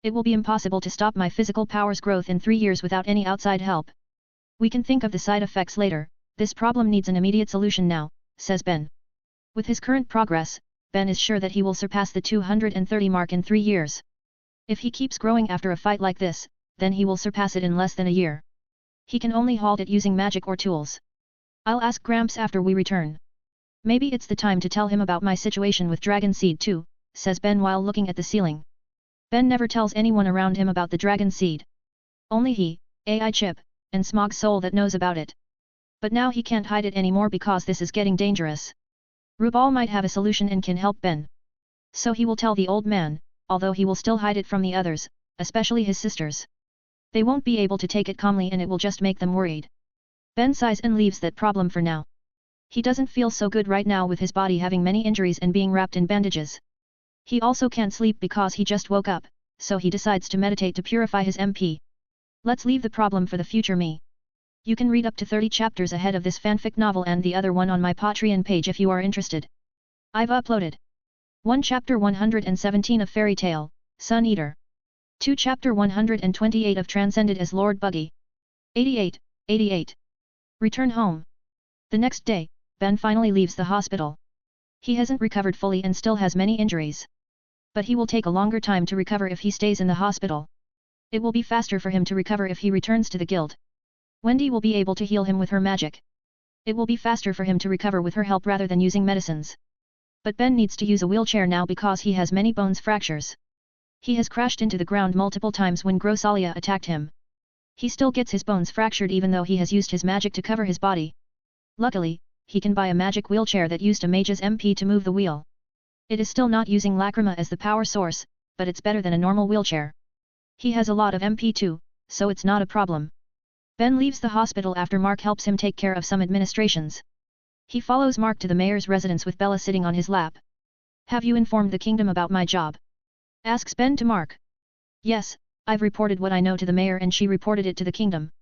[SPEAKER 1] It will be impossible to stop my physical power's growth in 3 years without any outside help. We can think of the side effects later, this problem needs an immediate solution now, says Ben. With his current progress, Ben is sure that he will surpass the 230 mark in 3 years. If he keeps growing after a fight like this, then he will surpass it in less than a year. He can only halt it using magic or tools. I'll ask Gramps after we return. Maybe it's the time to tell him about my situation with Dragon Seed too, says Ben while looking at the ceiling. Ben never tells anyone around him about the Dragon Seed. Only he, AI Chip, and Smog Soul that knows about it. But now he can't hide it anymore because this is getting dangerous. Rubal might have a solution and can help Ben. So he will tell the old man, although he will still hide it from the others, especially his sisters. They won't be able to take it calmly and it will just make them worried. Ben sighs and leaves that problem for now. He doesn't feel so good right now with his body having many injuries and being wrapped in bandages. He also can't sleep because he just woke up, so he decides to meditate to purify his MP. Let's leave the problem for the future me. You can read up to 30 chapters ahead of this fanfic novel and the other one on my Patreon page if you are interested. I've uploaded 1 Chapter 117 of Fairy Tale, Sun Eater. 2 Chapter 128 of Transcended as Lord Buggy. 88. Return home. The next day, Ben finally leaves the hospital. He hasn't recovered fully and still has many injuries. But he will take a longer time to recover if he stays in the hospital. It will be faster for him to recover if he returns to the guild. Wendy will be able to heal him with her magic. It will be faster for him to recover with her help rather than using medicines. But Ben needs to use a wheelchair now because he has many bones fractures. He has crashed into the ground multiple times when Grosalia attacked him. He still gets his bones fractured even though he has used his magic to cover his body. Luckily, he can buy a magic wheelchair that used a mage's MP to move the wheel. It is still not using Lacrima as the power source, but it's better than a normal wheelchair. He has a lot of MP too, so it's not a problem. Ben leaves the hospital after Mark helps him take care of some administrations. He follows Mark to the mayor's residence with Bella sitting on his lap. Have you informed the kingdom about my job? Asks Ben to Mark. Yes, I've reported what I know to the mayor and she reported it to the kingdom.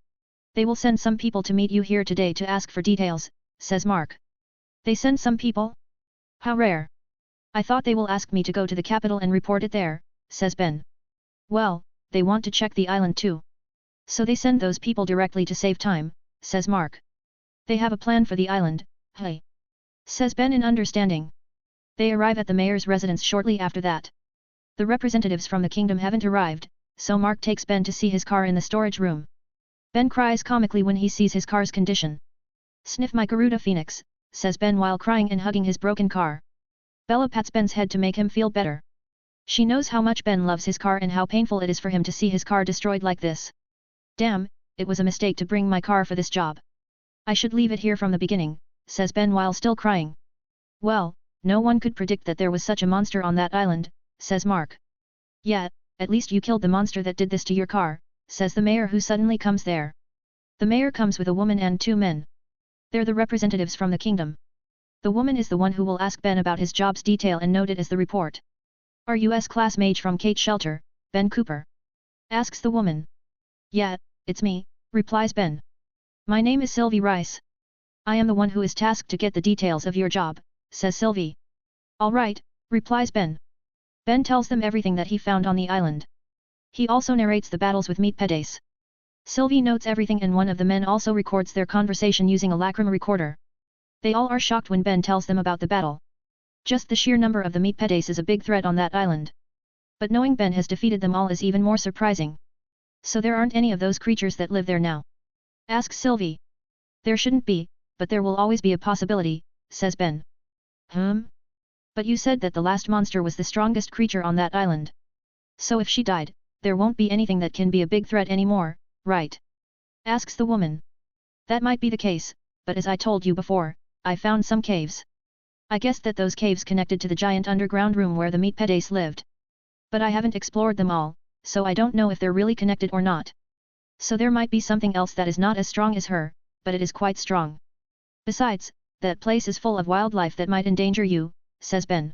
[SPEAKER 1] They will send some people to meet you here today to ask for details, says Mark. They send some people? How rare. I thought they will ask me to go to the capital and report it there, says Ben. Well, they want to check the island too. So they send those people directly to save time, says Mark. They have a plan for the island, hey? Says Ben in understanding. They arrive at the mayor's residence shortly after that. The representatives from the kingdom haven't arrived, so Mark takes Ben to see his car in the storage room. Ben cries comically when he sees his car's condition. Sniff my Garuda Phoenix, says Ben while crying and hugging his broken car. Bella pats Ben's head to make him feel better. She knows how much Ben loves his car and how painful it is for him to see his car destroyed like this. Damn, it was a mistake to bring my car for this job. I should leave it here from the beginning, says Ben while still crying. Well, no one could predict that there was such a monster on that island, says Mark. Yeah, at least you killed the monster that did this to your car, says the mayor who suddenly comes there. The mayor comes with a woman and two men. They're the representatives from the kingdom. The woman is the one who will ask Ben about his job's detail and note it as the report. Are you S-class mage from Kate Shelter, Ben Cooper? Asks the woman. Yeah, it's me, replies Ben. My name is Sylvie Rice. I am the one who is tasked to get the details of your job, says Sylvie. All right, replies Ben. Ben tells them everything that he found on the island. He also narrates the battles with Meat Pedes. Sylvie notes everything and one of the men also records their conversation using a Lacrima recorder. They all are shocked when Ben tells them about the battle. Just the sheer number of the Meat Pedes is a big threat on that island. But knowing Ben has defeated them all is even more surprising. So there aren't any of those creatures that live there now? Asks Sylvie. There shouldn't be, but there will always be a possibility, says Ben. But you said that the last monster was the strongest creature on that island. So if she died, there won't be anything that can be a big threat anymore, right? Asks the woman. That might be the case, but as I told you before, I found some caves. I guessed that those caves connected to the giant underground room where the Meat Pedes lived. But I haven't explored them all, so I don't know if they're really connected or not. So there might be something else that is not as strong as her, but it is quite strong. Besides, that place is full of wildlife that might endanger you, says Ben.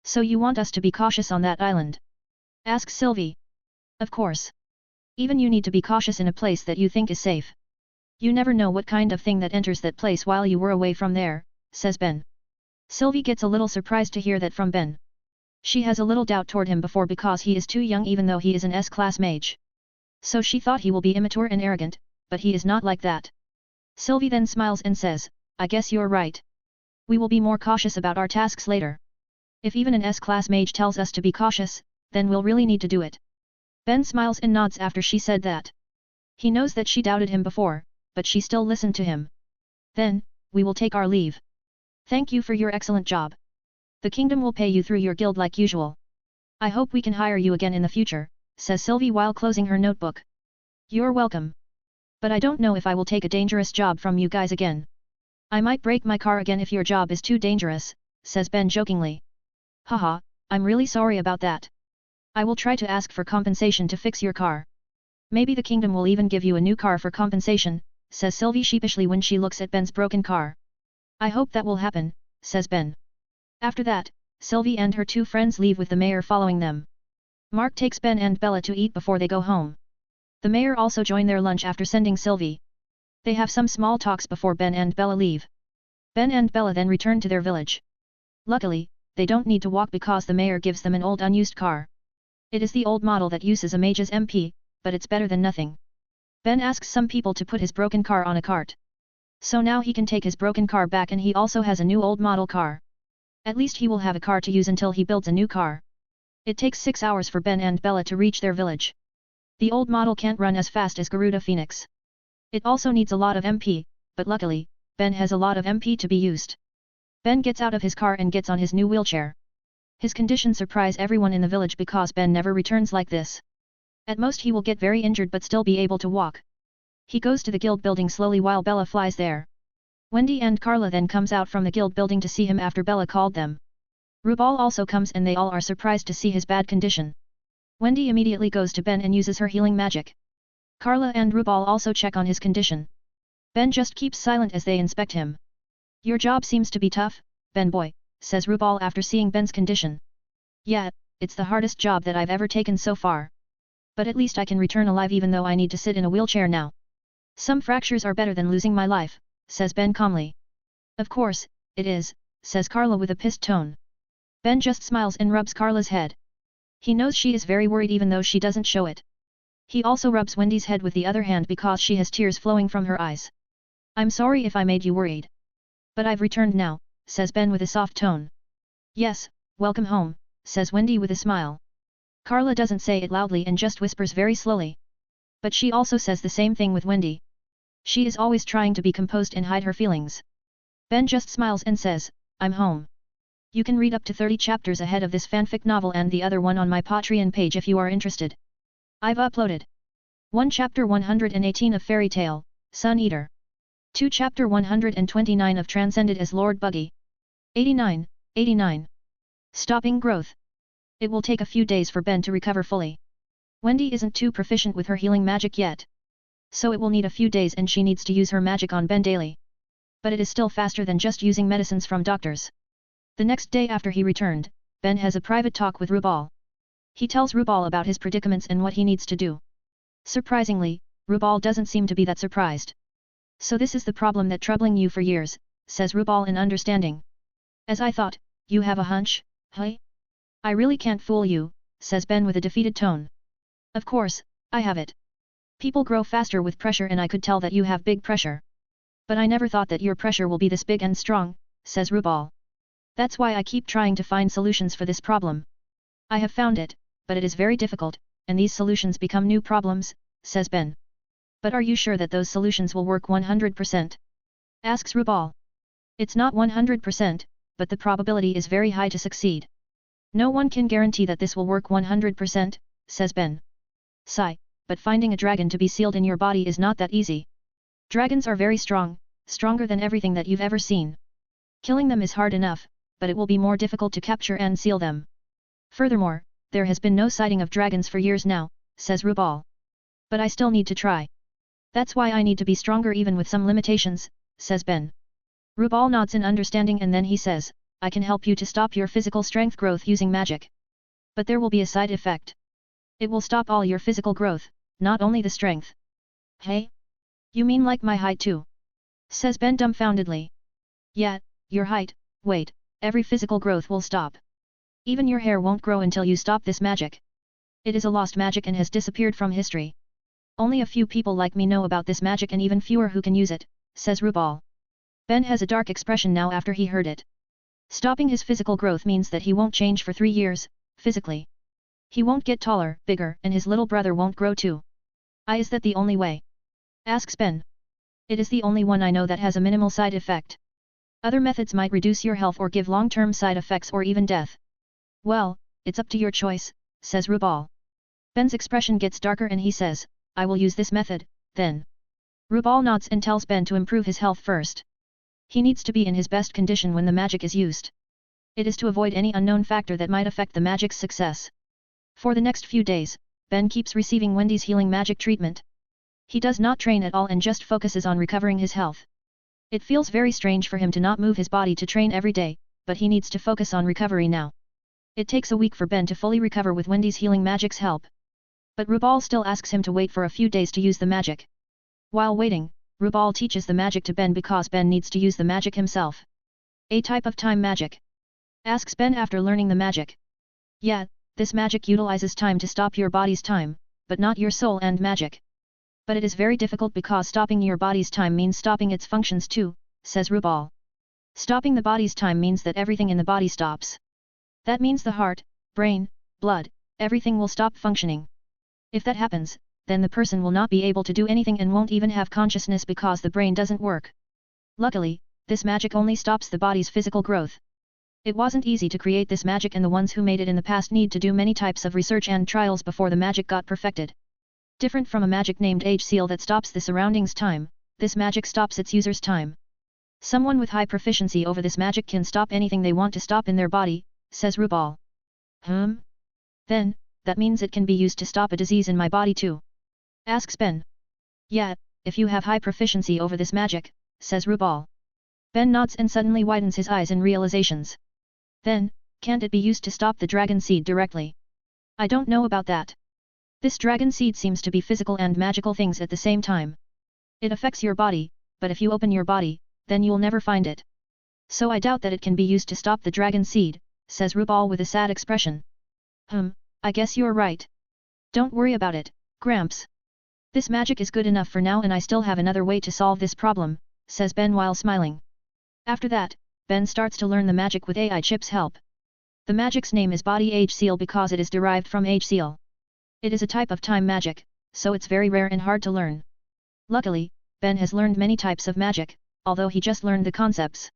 [SPEAKER 1] So you want us to be cautious on that island? Asks Sylvie. Of course. Even you need to be cautious in a place that you think is safe. You never know what kind of thing that enters that place while you were away from there, says Ben. Sylvie gets a little surprised to hear that from Ben. She has a little doubt toward him before because he is too young even though he is an S-class mage. So she thought he will be immature and arrogant, but he is not like that. Sylvie then smiles and says, I guess you're right. We will be more cautious about our tasks later. If even an S-class mage tells us to be cautious, then we'll really need to do it. Ben smiles and nods after she said that. He knows that she doubted him before, but she still listened to him. Then, we will take our leave. Thank you for your excellent job. The kingdom will pay you through your guild like usual. I hope we can hire you again in the future, says Sylvie while closing her notebook. You're welcome. But I don't know if I will take a dangerous job from you guys again. I might break my car again if your job is too dangerous, says Ben jokingly. Haha, I'm really sorry about that. I will try to ask for compensation to fix your car. Maybe the kingdom will even give you a new car for compensation, says Sylvie sheepishly when she looks at Ben's broken car. I hope that will happen, says Ben. After that, Sylvie and her two friends leave with the mayor following them. Mark takes Ben and Bella to eat before they go home. The mayor also join their lunch after sending Sylvie. They have some small talks before Ben and Bella leave. Ben and Bella then return to their village. Luckily, they don't need to walk because the mayor gives them an old unused car. It is the old model that uses a mage's MP, but it's better than nothing. Ben asks some people to put his broken car on a cart. So now he can take his broken car back and he also has a new old model car. At least he will have a car to use until he builds a new car. It takes 6 hours for Ben and Bella to reach their village. The old model can't run as fast as Garuda Phoenix. It also needs a lot of MP, but luckily, Ben has a lot of MP to be used. Ben gets out of his car and gets on his new wheelchair. His condition surprise everyone in the village because Ben never returns like this. At most he will get very injured but still be able to walk. He goes to the guild building slowly while Bella flies there. Wendy and Carla then comes out from the guild building to see him after Bella called them. Rubal also comes and they all are surprised to see his bad condition. Wendy immediately goes to Ben and uses her healing magic. Carla and Rubal also check on his condition. Ben just keeps silent as they inspect him. Your job seems to be tough, Ben boy, says Rubal after seeing Ben's condition. Yeah, it's the hardest job that I've ever taken so far. But at least I can return alive even though I need to sit in a wheelchair now. Some fractures are better than losing my life, says Ben calmly. Of course, it is, says Carla with a pissed tone. Ben just smiles and rubs Carla's head. He knows she is very worried even though she doesn't show it. He also rubs Wendy's head with the other hand because she has tears flowing from her eyes. I'm sorry if I made you worried. But I've returned now, says Ben with a soft tone. Yes, welcome home, says Wendy with a smile. Carla doesn't say it loudly and just whispers very slowly. But she also says the same thing with Wendy. She is always trying to be composed and hide her feelings. Ben just smiles and says, I'm home. You can read up to 30 chapters ahead of this fanfic novel and the other one on my Patreon page if you are interested. I've uploaded 1 Chapter 118 of Fairy Tale, Sun Eater. 2 Chapter 129 of Transcended as Lord Buggy. 89. Stopping growth. It will take a few days for Ben to recover fully. Wendy isn't too proficient with her healing magic yet. So it will need a few days and she needs to use her magic on Ben daily. But it is still faster than just using medicines from doctors. The next day after he returned, Ben has a private talk with Rubal. He tells Rubal about his predicaments and what he needs to do. Surprisingly, Rubal doesn't seem to be that surprised. So this is the problem that troubling you for years, says Rubal in understanding. As I thought, you have a hunch, hey? I really can't fool you, says Ben with a defeated tone. Of course, I have it. People grow faster with pressure and I could tell that you have big pressure. But I never thought that your pressure will be this big and strong, says Rubal. That's why I keep trying to find solutions for this problem. I have found it, but it is very difficult, and these solutions become new problems, says Ben. But are you sure that those solutions will work 100%? Asks Rubal. It's not 100%, but the probability is very high to succeed. No one can guarantee that this will work 100%, says Ben. Sigh, but finding a dragon to be sealed in your body is not that easy. Dragons are very strong, stronger than everything that you've ever seen. Killing them is hard enough, but it will be more difficult to capture and seal them. Furthermore, there has been no sighting of dragons for years now, says Rubal. But I still need to try. That's why I need to be stronger even with some limitations, says Ben. Rubal nods in understanding and then he says, I can help you to stop your physical strength growth using magic. But there will be a side effect. It will stop all your physical growth, not only the strength. Hey? You mean like my height too? Says Ben dumbfoundedly. Yeah, your height, wait, every physical growth will stop. Even your hair won't grow until you stop this magic. It is a lost magic and has disappeared from history. Only a few people like me know about this magic and even fewer who can use it, says Rubal. Ben has a dark expression now after he heard it. Stopping his physical growth means that he won't change for 3 years, physically. He won't get taller, bigger, and his little brother won't grow too. Is that the only way? Asks Ben. It is the only one I know that has a minimal side effect. Other methods might reduce your health or give long-term side effects or even death. Well, it's up to your choice, says Rubal. Ben's expression gets darker and he says, I will use this method, then. Rubal nods and tells Ben to improve his health first. He needs to be in his best condition when the magic is used. It is to avoid any unknown factor that might affect the magic's success. For the next few days, Ben keeps receiving Wendy's healing magic treatment. He does not train at all and just focuses on recovering his health. It feels very strange for him to not move his body to train every day, but he needs to focus on recovery now. It takes a week for Ben to fully recover with Wendy's healing magic's help. But Rubal still asks him to wait for a few days to use the magic. While waiting, Rubal teaches the magic to Ben because Ben needs to use the magic himself. A type of time magic? Asks Ben after learning the magic. Yeah, this magic utilizes time to stop your body's time, but not your soul and magic. But it is very difficult because stopping your body's time means stopping its functions too, says Rubal. Stopping the body's time means that everything in the body stops. That means the heart, brain, blood, everything will stop functioning. If that happens, then the person will not be able to do anything and won't even have consciousness because the brain doesn't work. Luckily, this magic only stops the body's physical growth. It wasn't easy to create this magic, and the ones who made it in the past need to do many types of research and trials before the magic got perfected. Different from a magic named Age Seal that stops the surroundings' time, this magic stops its user's time. Someone with high proficiency over this magic can stop anything they want to stop in their body, says Rupal. Then, that means it can be used to stop a disease in my body too? Asks Ben. Yeah, if you have high proficiency over this magic, says Rupal. Ben nods and suddenly widens his eyes in realizations. Then, can't it be used to stop the dragon seed directly? I don't know about that. This dragon seed seems to be physical and magical things at the same time. It affects your body, but if you open your body, then you'll never find it. So I doubt that it can be used to stop the dragon seed, says Rupal with a sad expression. I guess you're right. Don't worry about it, Gramps. This magic is good enough for now, and I still have another way to solve this problem, says Ben while smiling. After that, Ben starts to learn the magic with AI Chip's help. The magic's name is Body Age Seal because it is derived from Age Seal. It is a type of time magic, so it's very rare and hard to learn. Luckily, Ben has learned many types of magic, although he just learned the concepts.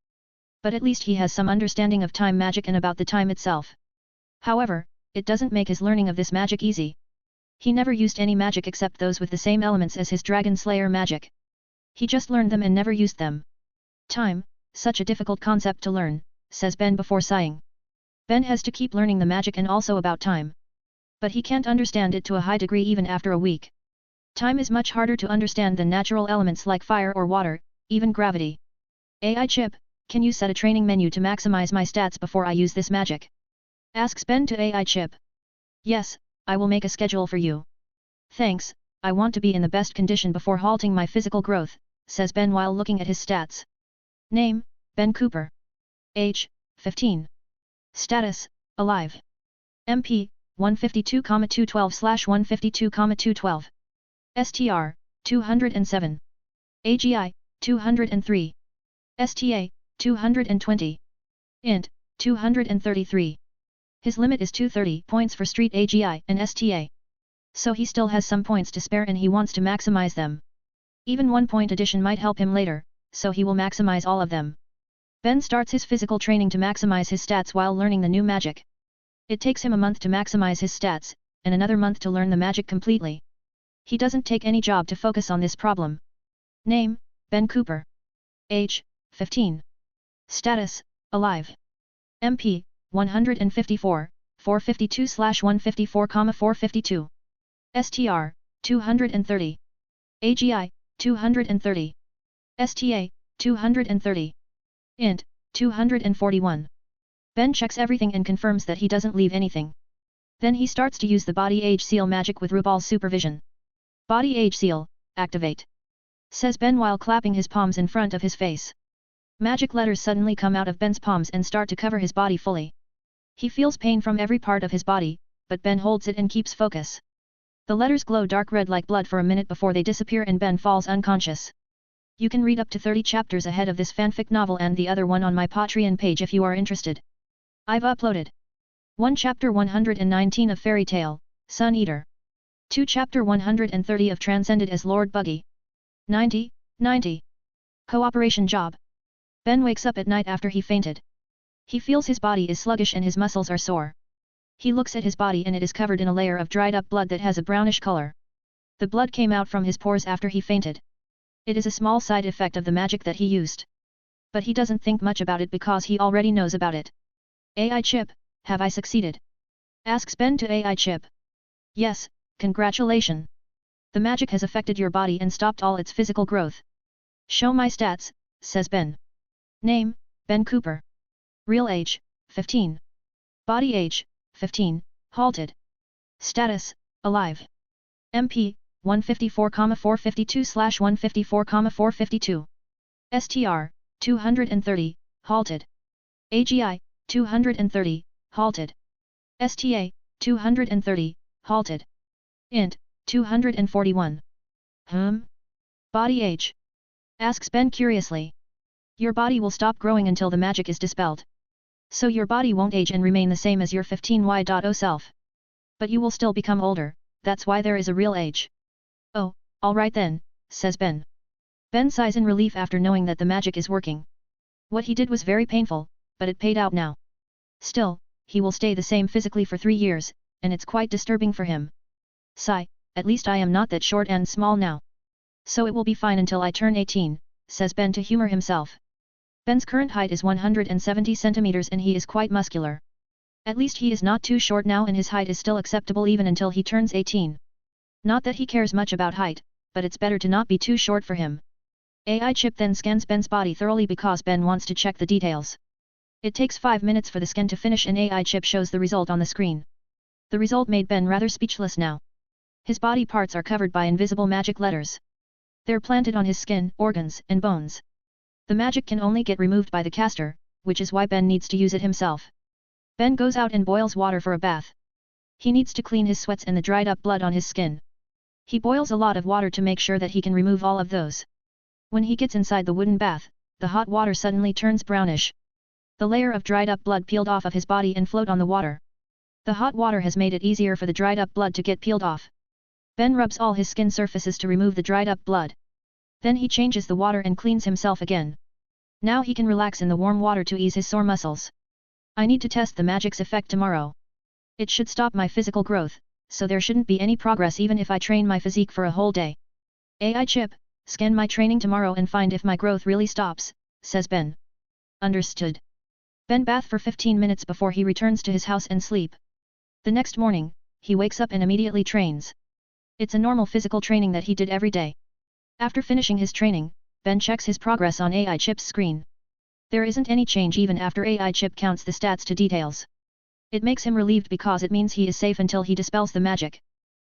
[SPEAKER 1] But at least he has some understanding of time magic and about the time itself. However, it doesn't make his learning of this magic easy. He never used any magic except those with the same elements as his Dragon Slayer magic. He just learned them and never used them. Time, such a difficult concept to learn, says Ben before sighing. Ben has to keep learning the magic and also about time. But he can't understand it to a high degree even after a week. Time is much harder to understand than natural elements like fire or water, even gravity. AI Chip, can you set a training menu to maximize my stats before I use this magic? Asks Ben to AI Chip. Yes, I will make a schedule for you. Thanks, I want to be in the best condition before halting my physical growth, says Ben while looking at his stats. Name, Ben Cooper. Age, 15. Status, alive. MP, 152,212/152,212. STR, 207. AGI, 203. STA, 220. INT, 233. His limit is 230 points for Street AGI and STA. So he still has some points to spare and he wants to maximize them. Even 1-point addition might help him later, so he will maximize all of them. Ben starts his physical training to maximize his stats while learning the new magic. It takes him a month to maximize his stats, and another month to learn the magic completely. He doesn't take any job to focus on this problem. Name, Ben Cooper. Age, 15. Status, alive. MP, 154, 452/154,452. STR, 230. AGI, 230. STA, 230. INT, 241. Ben checks everything and confirms that he doesn't leave anything. Then he starts to use the Body Age Seal magic with Rupal's supervision. Body Age Seal, activate. Says Ben while clapping his palms in front of his face. Magic letters suddenly come out of Ben's palms and start to cover his body fully. He feels pain from every part of his body, but Ben holds it and keeps focus. The letters glow dark red like blood for a minute before they disappear and Ben falls unconscious. You can read up to 30 chapters ahead of this fanfic novel and the other one on my Patreon page if you are interested. I've uploaded 1 Chapter 119 of Fairy Tale, Sun Eater. 2 Chapter 130 of Transcended as Lord Buggy. 90. Cooperation job. Ben wakes up at night after he fainted. He feels his body is sluggish and his muscles are sore. He looks at his body and it is covered in a layer of dried up blood that has a brownish color. The blood came out from his pores after he fainted. It is a small side effect of the magic that he used. But he doesn't think much about it because he already knows about it. AI Chip, have I succeeded? Asks Ben to AI Chip. Yes, congratulations. The magic has affected your body and stopped all its physical growth. Show my stats, says Ben. Name, Ben Cooper. Real age, 15. Body age, 15, halted. Status, alive. MP, 154,452/154,452. STR, 230, halted. AGI, 230, halted. STA, 230, halted. INT, 241. Body age? Asks Ben curiously. Your body will stop growing until the magic is dispelled. So your body won't age and remain the same as your 15Y.0 self. But you will still become older, that's why there is a real age. Oh, alright then, says Ben. Ben sighs in relief after knowing that the magic is working. What he did was very painful, but it paid out now. Still, he will stay the same physically for 3 years, and it's quite disturbing for him. Sigh, at least I am not that short and small now. So it will be fine until I turn 18, says Ben to humor himself. Ben's current height is 170 centimeters and he is quite muscular. At least he is not too short now and his height is still acceptable even until he turns 18. Not that he cares much about height, but it's better to not be too short for him. AI chip then scans Ben's body thoroughly because Ben wants to check the details. It takes 5 minutes for the scan to finish and AI chip shows the result on the screen. The result made Ben rather speechless now. His body parts are covered by invisible magic letters. They're planted on his skin, organs, and bones. The magic can only get removed by the caster, which is why Ben needs to use it himself. Ben goes out and boils water for a bath. He needs to clean his sweats and the dried up blood on his skin. He boils a lot of water to make sure that he can remove all of those. When he gets inside the wooden bath, the hot water suddenly turns brownish. The layer of dried up blood peeled off of his body and float on the water. The hot water has made it easier for the dried up blood to get peeled off. Ben rubs all his skin surfaces to remove the dried up blood. Then he changes the water and cleans himself again. Now he can relax in the warm water to ease his sore muscles. I need to test the magic's effect tomorrow. It should stop my physical growth, so there shouldn't be any progress even if I train my physique for a whole day. AI chip, scan my training tomorrow and find if my growth really stops, says Ben. Understood. Ben bath for 15 minutes before he returns to his house and sleep. The next morning, he wakes up and immediately trains. It's a normal physical training that he did every day. After finishing his training, Ben checks his progress on AI chip's screen. There isn't any change even after AI chip counts the stats to details. It makes him relieved because it means he is safe until he dispels the magic.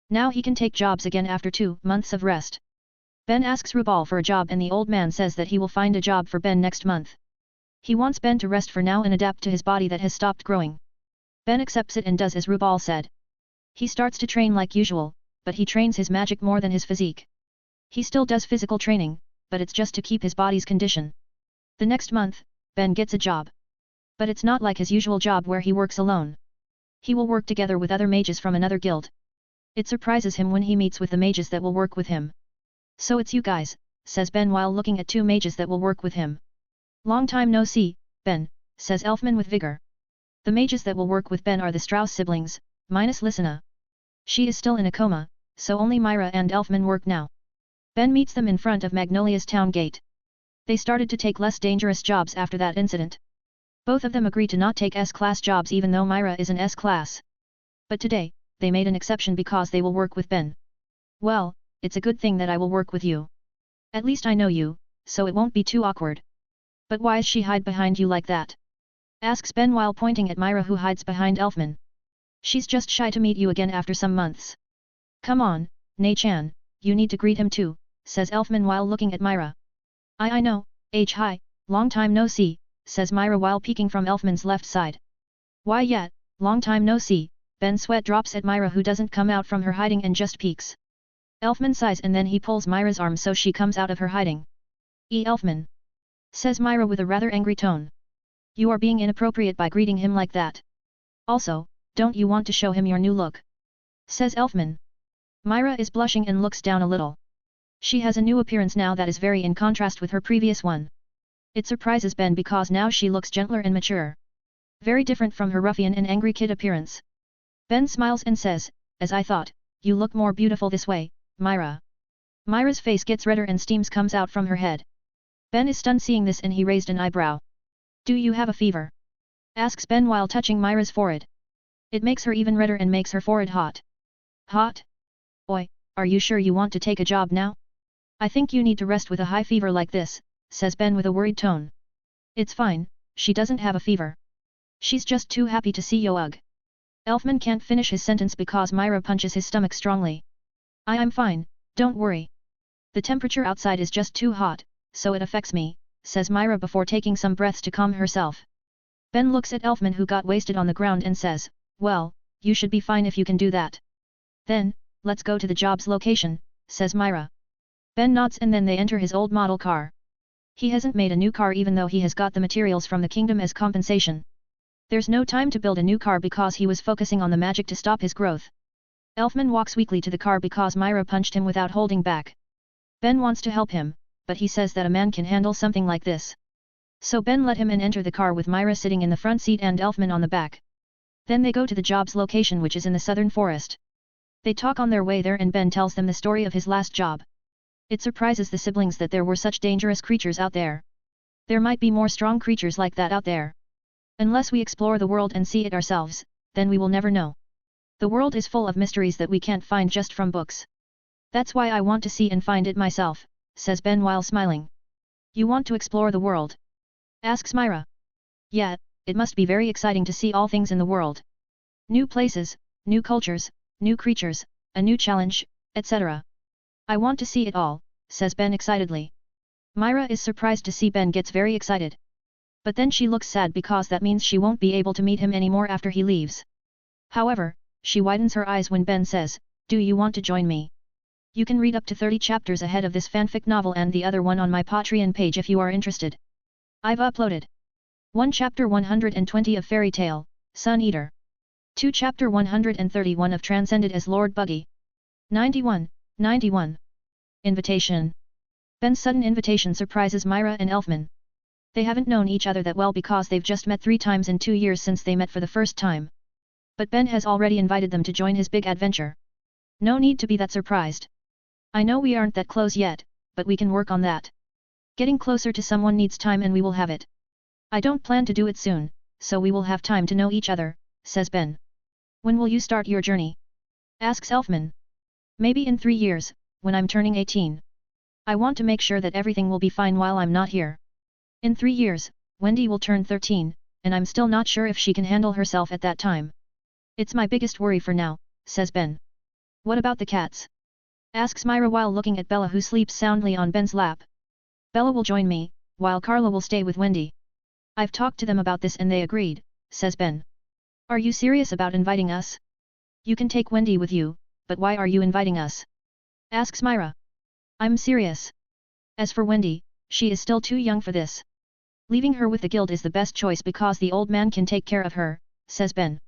[SPEAKER 1] Now he can take jobs again after 2 months of rest. Ben asks Rubal for a job and the old man says that he will find a job for Ben next month. He wants Ben to rest for now and adapt to his body that has stopped growing. Ben accepts it and does as Rubal said. He starts to train like usual, but he trains his magic more than his physique. He still does physical training, but it's just to keep his body's condition. The next month, Ben gets a job. But it's not like his usual job where he works alone. He will work together with other mages from another guild. It surprises him when he meets with the mages that will work with him. So it's you guys, says Ben while looking at 2 mages that will work with him. Long time no see, Ben, says Elfman with vigor. The mages that will work with Ben are the Strauss siblings, minus Lysina. She is still in a coma, so only Myra and Elfman work now. Ben meets them in front of Magnolia's town gate. They started to take less dangerous jobs after that incident. Both of them agree to not take S-class jobs even though Myra is an S-class. But today, they made an exception because they will work with Ben. Well, it's a good thing that I will work with you. At least I know you, so it won't be too awkward. But why is she hide behind you like that? Asks Ben while pointing at Myra who hides behind Elfman. She's just shy to meet you again after some months. Come on, Nei-chan, you need to greet him too, says Elfman while looking at Myra. I know, hi, long time no see, says Myra while peeking from Elfman's left side. Why yet, long time no see, Ben's sweat drops at Myra who doesn't come out from her hiding and just peeks. Elfman sighs and then he pulls Myra's arm so she comes out of her hiding. Elfman, says Myra with a rather angry tone. You are being inappropriate by greeting him like that. Also, don't you want to show him your new look? Says Elfman. Myra is blushing and looks down a little. She has a new appearance now that is very in contrast with her previous one. It surprises Ben because now she looks gentler and mature. Very different from her ruffian and angry kid appearance. Ben smiles and says, as I thought, you look more beautiful this way, Myra. Myra's face gets redder and steams comes out from her head. Ben is stunned seeing this and he raised an eyebrow. Do you have a fever? Asks Ben while touching Myra's forehead. It makes her even redder and makes her forehead hot. Hot? Oi, are you sure you want to take a job now? I think you need to rest with a high fever like this, says Ben with a worried tone. It's fine, she doesn't have a fever. She's just too happy to see you. Elfman can't finish his sentence because Myra punches his stomach strongly. I'm fine, don't worry. The temperature outside is just too hot, so it affects me, says Myra before taking some breaths to calm herself. Ben looks at Elfman who got wasted on the ground and says, well, you should be fine if you can do that. Then, let's go to the job's location, says Myra. Ben nods and then they enter his old model car. He hasn't made a new car even though he has got the materials from the kingdom as compensation. There's no time to build a new car because he was focusing on the magic to stop his growth. Elfman walks weakly to the car because Myra punched him without holding back. Ben wants to help him, but he says that a man can handle something like this. So Ben let him in enter the car with Myra sitting in the front seat and Elfman on the back. Then they go to the job's location, which is in the southern forest. They talk on their way there and Ben tells them the story of his last job. It surprises the siblings that there were such dangerous creatures out there. There might be more strong creatures like that out there. Unless we explore the world and see it ourselves, then we will never know. The world is full of mysteries that we can't find just from books. That's why I want to see and find it myself, says Ben while smiling. You want to explore the world? Asks Myra. Yeah, it must be very exciting to see all things in the world. New places, new cultures, new creatures, a new challenge, etc. I want to see it all, says Ben excitedly. Myra is surprised to see Ben gets very excited. But then she looks sad because that means she won't be able to meet him anymore after he leaves. However, she widens her eyes when Ben says, "Do you want to join me? You can read up to 30 chapters ahead of this fanfic novel and the other one on my Patreon page if you are interested. I've uploaded 1 Chapter 120 of Fairy Tale, Sun Eater. 2 Chapter 131 of Transcended as Lord Buggy. 91. Invitation. Ben's sudden invitation surprises Myra and Elfman. They haven't known each other that well because they've just met 3 times in 2 years since they met for the first time. But Ben has already invited them to join his big adventure. No need to be that surprised. I know we aren't that close yet, but we can work on that. Getting closer to someone needs time and we will have it. I don't plan to do it soon, so we will have time to know each other, says Ben. When will you start your journey? Asks Elfman. Maybe in 3 years, when I'm turning 18. I want to make sure that everything will be fine while I'm not here. In 3 years, Wendy will turn 13, and I'm still not sure if she can handle herself at that time. It's my biggest worry for now, says Ben. What about the cats? Asks Myra while looking at Bella, who sleeps soundly on Ben's lap. Bella will join me, while Carla will stay with Wendy. I've talked to them about this and they agreed, says Ben. Are you serious about inviting us? You can take Wendy with you, but why are you inviting us? Asks Myra. I'm serious. As for Wendy, she is still too young for this. Leaving her with the guild is the best choice because the old man can take care of her, says Ben.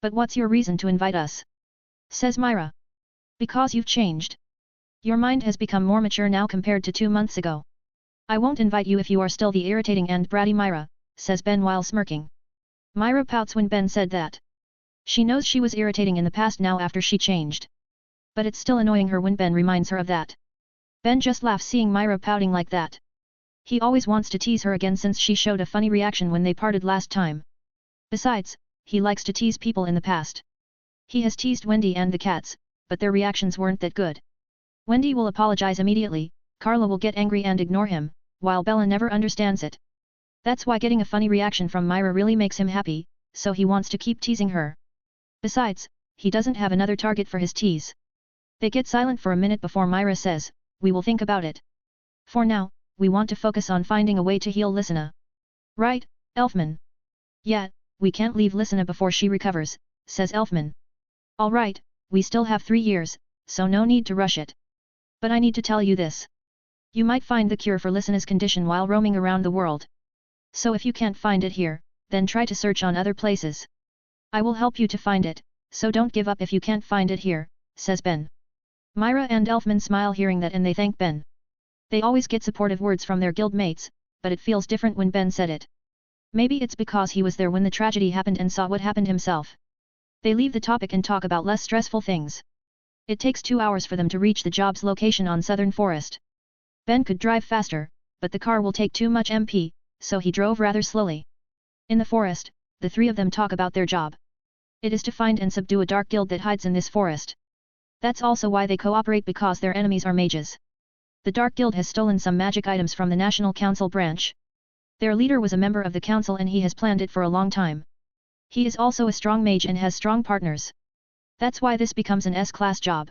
[SPEAKER 1] But what's your reason to invite us? Says Myra. Because you've changed. Your mind has become more mature now compared to 2 months ago. I won't invite you if you are still the irritating and bratty Myra, says Ben while smirking. Myra pouts when Ben said that. She knows she was irritating in the past now after she changed. But it's still annoying her when Ben reminds her of that. Ben just laughs seeing Myra pouting like that. He always wants to tease her again since she showed a funny reaction when they parted last time. Besides, he likes to tease people in the past. He has teased Wendy and the cats, but their reactions weren't that good. Wendy will apologize immediately, Carla will get angry and ignore him, while Bella never understands it. That's why getting a funny reaction from Myra really makes him happy, so he wants to keep teasing her. Besides, he doesn't have another target for his tease. They get silent for a minute before Myra says, "We will think about it. For now, we want to focus on finding a way to heal Lysina." Right, Elfman? Yeah, we can't leave Lysina before she recovers, says Elfman. Alright, we still have 3 years, so no need to rush it. But I need to tell you this. You might find the cure for Lysina's condition while roaming around the world. So if you can't find it here, then try to search on other places. I will help you to find it, so don't give up if you can't find it here, says Ben. Myra and Elfman smile hearing that and they thank Ben. They always get supportive words from their guild mates, but it feels different when Ben said it. Maybe it's because he was there when the tragedy happened and saw what happened himself. They leave the topic and talk about less stressful things. It takes 2 hours for them to reach the job's location on Southern Forest. Ben could drive faster, but the car will take too much MP, so he drove rather slowly. In the forest, the 3 of them talk about their job. It is to find and subdue a dark guild that hides in this forest. That's also why they cooperate, because their enemies are mages. The Dark Guild has stolen some magic items from the National Council branch. Their leader was a member of the council and he has planned it for a long time. He is also a strong mage and has strong partners. That's why this becomes an S-class job.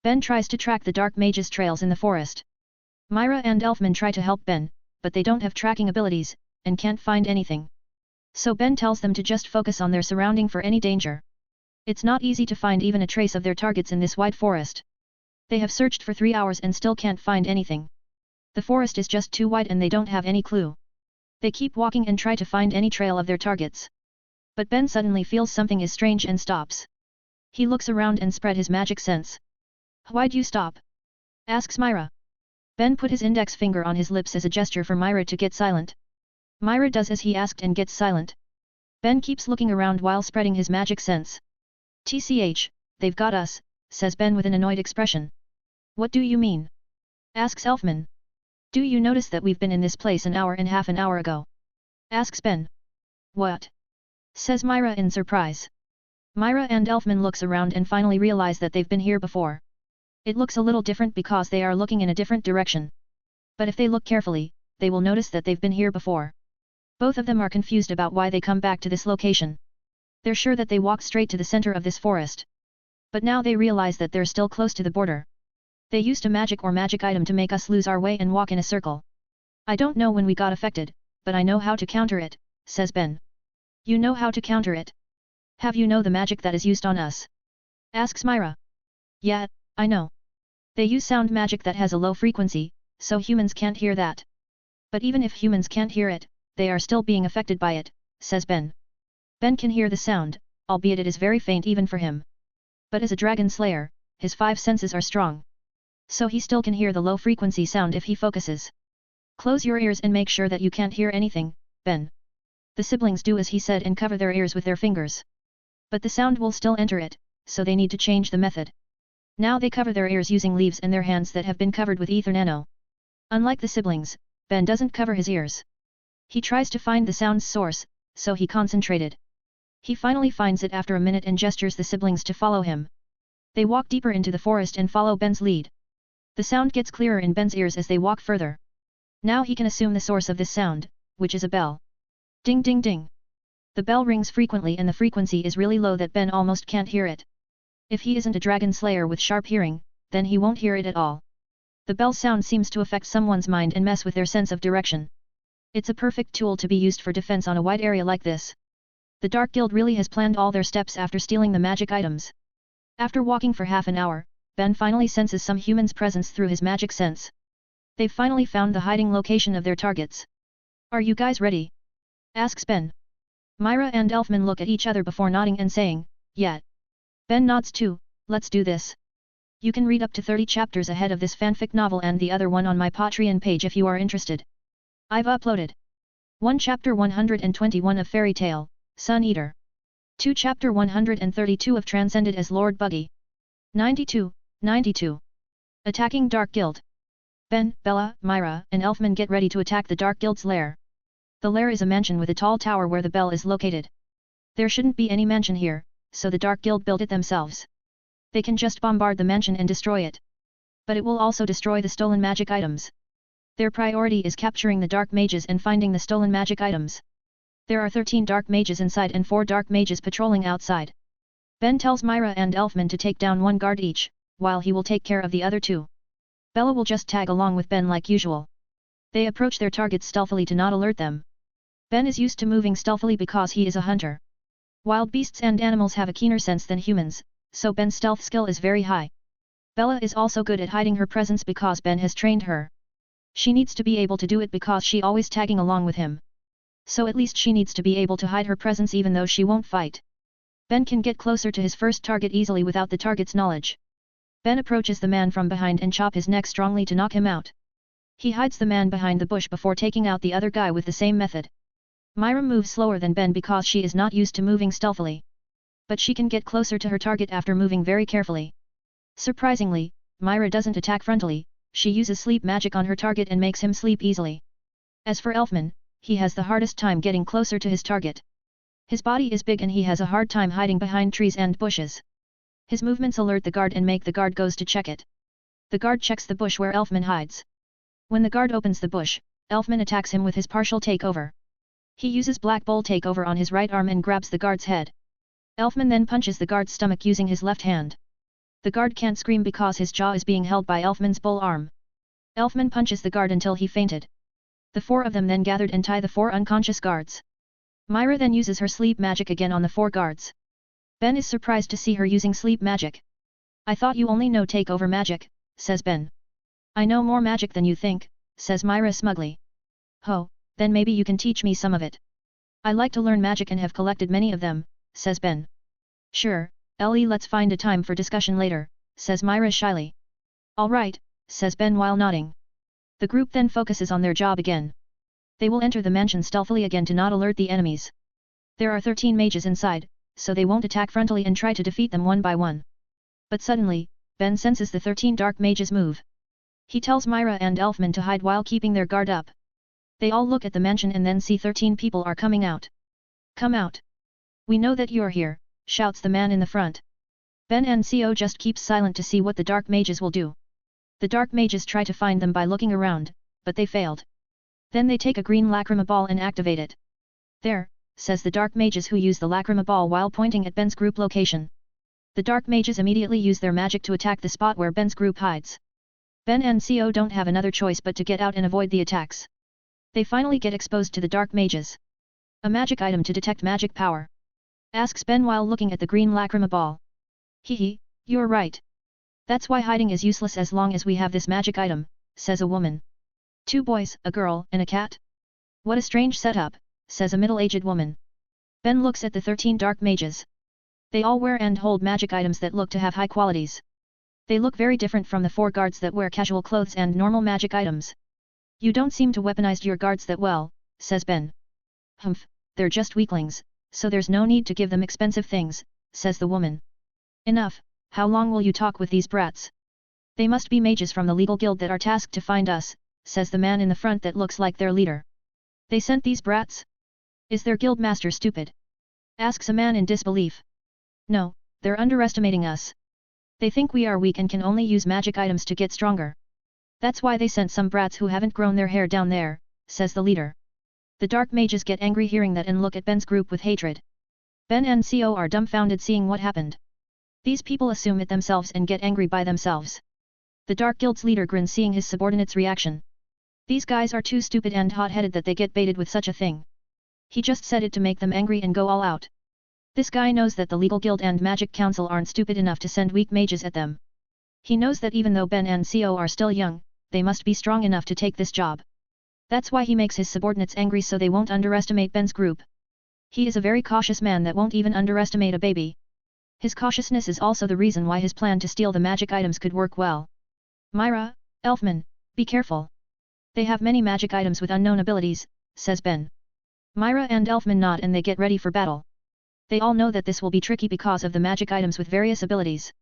[SPEAKER 1] Ben tries to track the dark mage's trails in the forest. Myra and Elfman try to help Ben, but they don't have tracking abilities, and can't find anything. So Ben tells them to just focus on their surrounding for any danger. It's not easy to find even a trace of their targets in this wide forest. They have searched for 3 hours and still can't find anything. The forest is just too wide and they don't have any clue. They keep walking and try to find any trail of their targets. But Ben suddenly feels something is strange and stops. He looks around and spread his magic sense. "Why'd you stop?" asks Myra. Ben put his index finger on his lips as a gesture for Myra to get silent. Myra does as he asked and gets silent. Ben keeps looking around while spreading his magic sense. "TCH, they've got us," says Ben with an annoyed expression. "What do you mean?" asks Elfman. "Do you notice that we've been in this place an hour and half an hour ago?" asks Ben. "What?" says Myra in surprise. Myra and Elfman looks around and finally realize that they've been here before. It looks a little different because they are looking in a different direction. But if they look carefully, they will notice that they've been here before. Both of them are confused about why they come back to this location. They're sure that they walked straight to the center of this forest. But now they realize that they're still close to the border. They used a magic or magic item to make us lose our way and walk in a circle. "I don't know when we got affected, but I know how to counter it," says Ben. "You know how to counter it? Have you know the magic that is used on us?" asks Myra. "Yeah, I know. They use sound magic that has a low frequency, so humans can't hear that. But even if humans can't hear it, they are still being affected by it," says Ben. Ben can hear the sound, albeit it is very faint even for him. But as a dragon slayer, his 5 senses are strong. So he still can hear the low frequency sound if he focuses. "Close your ears and make sure that you can't hear anything, Ben." The siblings do as he said and cover their ears with their fingers. But the sound will still enter it, so they need to change the method. Now they cover their ears using leaves and their hands that have been covered with ether nano. Unlike the siblings, Ben doesn't cover his ears. He tries to find the sound's source, so he concentrated. He finally finds it after a minute and gestures the siblings to follow him. They walk deeper into the forest and follow Ben's lead. The sound gets clearer in Ben's ears as they walk further. Now he can assume the source of this sound, which is a bell. Ding ding ding. The bell rings frequently and the frequency is really low that Ben almost can't hear it. If he isn't a dragon slayer with sharp hearing, then he won't hear it at all. The bell sound seems to affect someone's mind and mess with their sense of direction. It's a perfect tool to be used for defense on a wide area like this. The Dark Guild really has planned all their steps after stealing the magic items. After walking for half an hour, Ben finally senses some human's presence through his magic sense. They've finally found the hiding location of their targets. "Are you guys ready?" asks Ben. Myra and Elfman look at each other before nodding and saying, "Yeah." Ben nods too. "Let's do this." You can read up to 30 chapters ahead of this fanfic novel and the other one on my Patreon page if you are interested. I've uploaded 1 Chapter 121 of Fairy Tale, Sun Eater. 2 Chapter 132 of Transcended as Lord Buggy. 92. Attacking Dark Guild. Ben, Bella, Myra, and Elfman get ready to attack the Dark Guild's lair. The lair is a mansion with a tall tower where the bell is located. There shouldn't be any mansion here, so the Dark Guild built it themselves. They can just bombard the mansion and destroy it. But it will also destroy the stolen magic items. Their priority is capturing the dark mages and finding the stolen magic items. There are 13 dark mages inside and 4 dark mages patrolling outside. Ben tells Myra and Elfman to take down 1 guard each, while he will take care of the other 2. Bella will just tag along with Ben like usual. They approach their targets stealthily to not alert them. Ben is used to moving stealthily because he is a hunter. Wild beasts and animals have a keener sense than humans, so Ben's stealth skill is very high. Bella is also good at hiding her presence because Ben has trained her. She needs to be able to do it because she always tagging along with him. So at least she needs to be able to hide her presence even though she won't fight. Ben can get closer to his first target easily without the target's knowledge. Ben approaches the man from behind and chop his neck strongly to knock him out. He hides the man behind the bush before taking out the other guy with the same method. Myra moves slower than Ben because she is not used to moving stealthily. But she can get closer to her target after moving very carefully. Surprisingly, Myra doesn't attack frontally, she uses sleep magic on her target and makes him sleep easily. As for Elfman, he has the hardest time getting closer to his target. His body is big and he has a hard time hiding behind trees and bushes. His movements alert the guard and make the guard goes to check it. The guard checks the bush where Elfman hides. When the guard opens the bush, Elfman attacks him with his partial takeover. He uses Black Bolt takeover on his right arm and grabs the guard's head. Elfman then punches the guard's stomach using his left hand. The guard can't scream because his jaw is being held by Elfman's bull arm. Elfman punches the guard until he fainted. The 4 of them then gathered and tie the 4 unconscious guards. Myra then uses her sleep magic again on the 4 guards. Ben is surprised to see her using sleep magic. "I thought you only know takeover magic," says Ben. "I know more magic than you think," says Myra smugly. "Ho, then maybe you can teach me some of it. I like to learn magic and have collected many of them," says Ben. "Sure, Ellie, let's find a time for discussion later," says Myra shyly. "All right," says Ben while nodding. The group then focuses on their job again. They will enter the mansion stealthily again to not alert the enemies. There are 13 mages inside, so they won't attack frontally and try to defeat them one by one. But suddenly, Ben senses the 13 dark mages move. He tells Myra and Elfman to hide while keeping their guard up. They all look at the mansion and then see 13 people are coming out. Come out! We know that you're here, shouts the man in the front. Ben and Co just keeps silent to see what the dark mages will do. The dark mages try to find them by looking around, but they failed. Then they take a green lacrima ball and activate it. There, says the dark mages who use the lacrima ball while pointing at Ben's group location. The dark mages immediately use their magic to attack the spot where Ben's group hides. Ben and Co don't have another choice but to get out and avoid the attacks. They finally get exposed to the dark mages. A magic item to detect magic power, asks Ben while looking at the green lacrima ball. Hee, you're right. That's why hiding is useless as long as we have this magic item, says a woman. 2 boys, a girl, and a cat? What a strange setup, says a middle-aged woman. Ben looks at the 13 dark mages. They all wear and hold magic items that look to have high qualities. They look very different from the 4 guards that wear casual clothes and normal magic items. You don't seem to weaponize your guards that well, says Ben. Humph, they're just weaklings, so there's no need to give them expensive things, says the woman. Enough, how long will you talk with these brats? They must be mages from the legal guild that are tasked to find us, says the man in the front that looks like their leader. They sent these brats? Is their guild master stupid? Asks a man in disbelief. No, they're underestimating us. They think we are weak and can only use magic items to get stronger. That's why they sent some brats who haven't grown their hair down there, says the leader. The dark mages get angry hearing that and look at Ben's group with hatred. Ben and Co are dumbfounded seeing what happened. These people assume it themselves and get angry by themselves. The Dark Guild's leader grins seeing his subordinates' reaction. These guys are too stupid and hot-headed that they get baited with such a thing. He just said it to make them angry and go all out. This guy knows that the Legal Guild and Magic Council aren't stupid enough to send weak mages at them. He knows that even though Ben and Co are still young, they must be strong enough to take this job. That's why he makes his subordinates angry so they won't underestimate Ben's group. He is a very cautious man that won't even underestimate a baby. His cautiousness is also the reason why his plan to steal the magic items could work well. Myra, Elfman, be careful. They have many magic items with unknown abilities, says Ben. Myra and Elfman nod and they get ready for battle. They all know that this will be tricky because of the magic items with various abilities.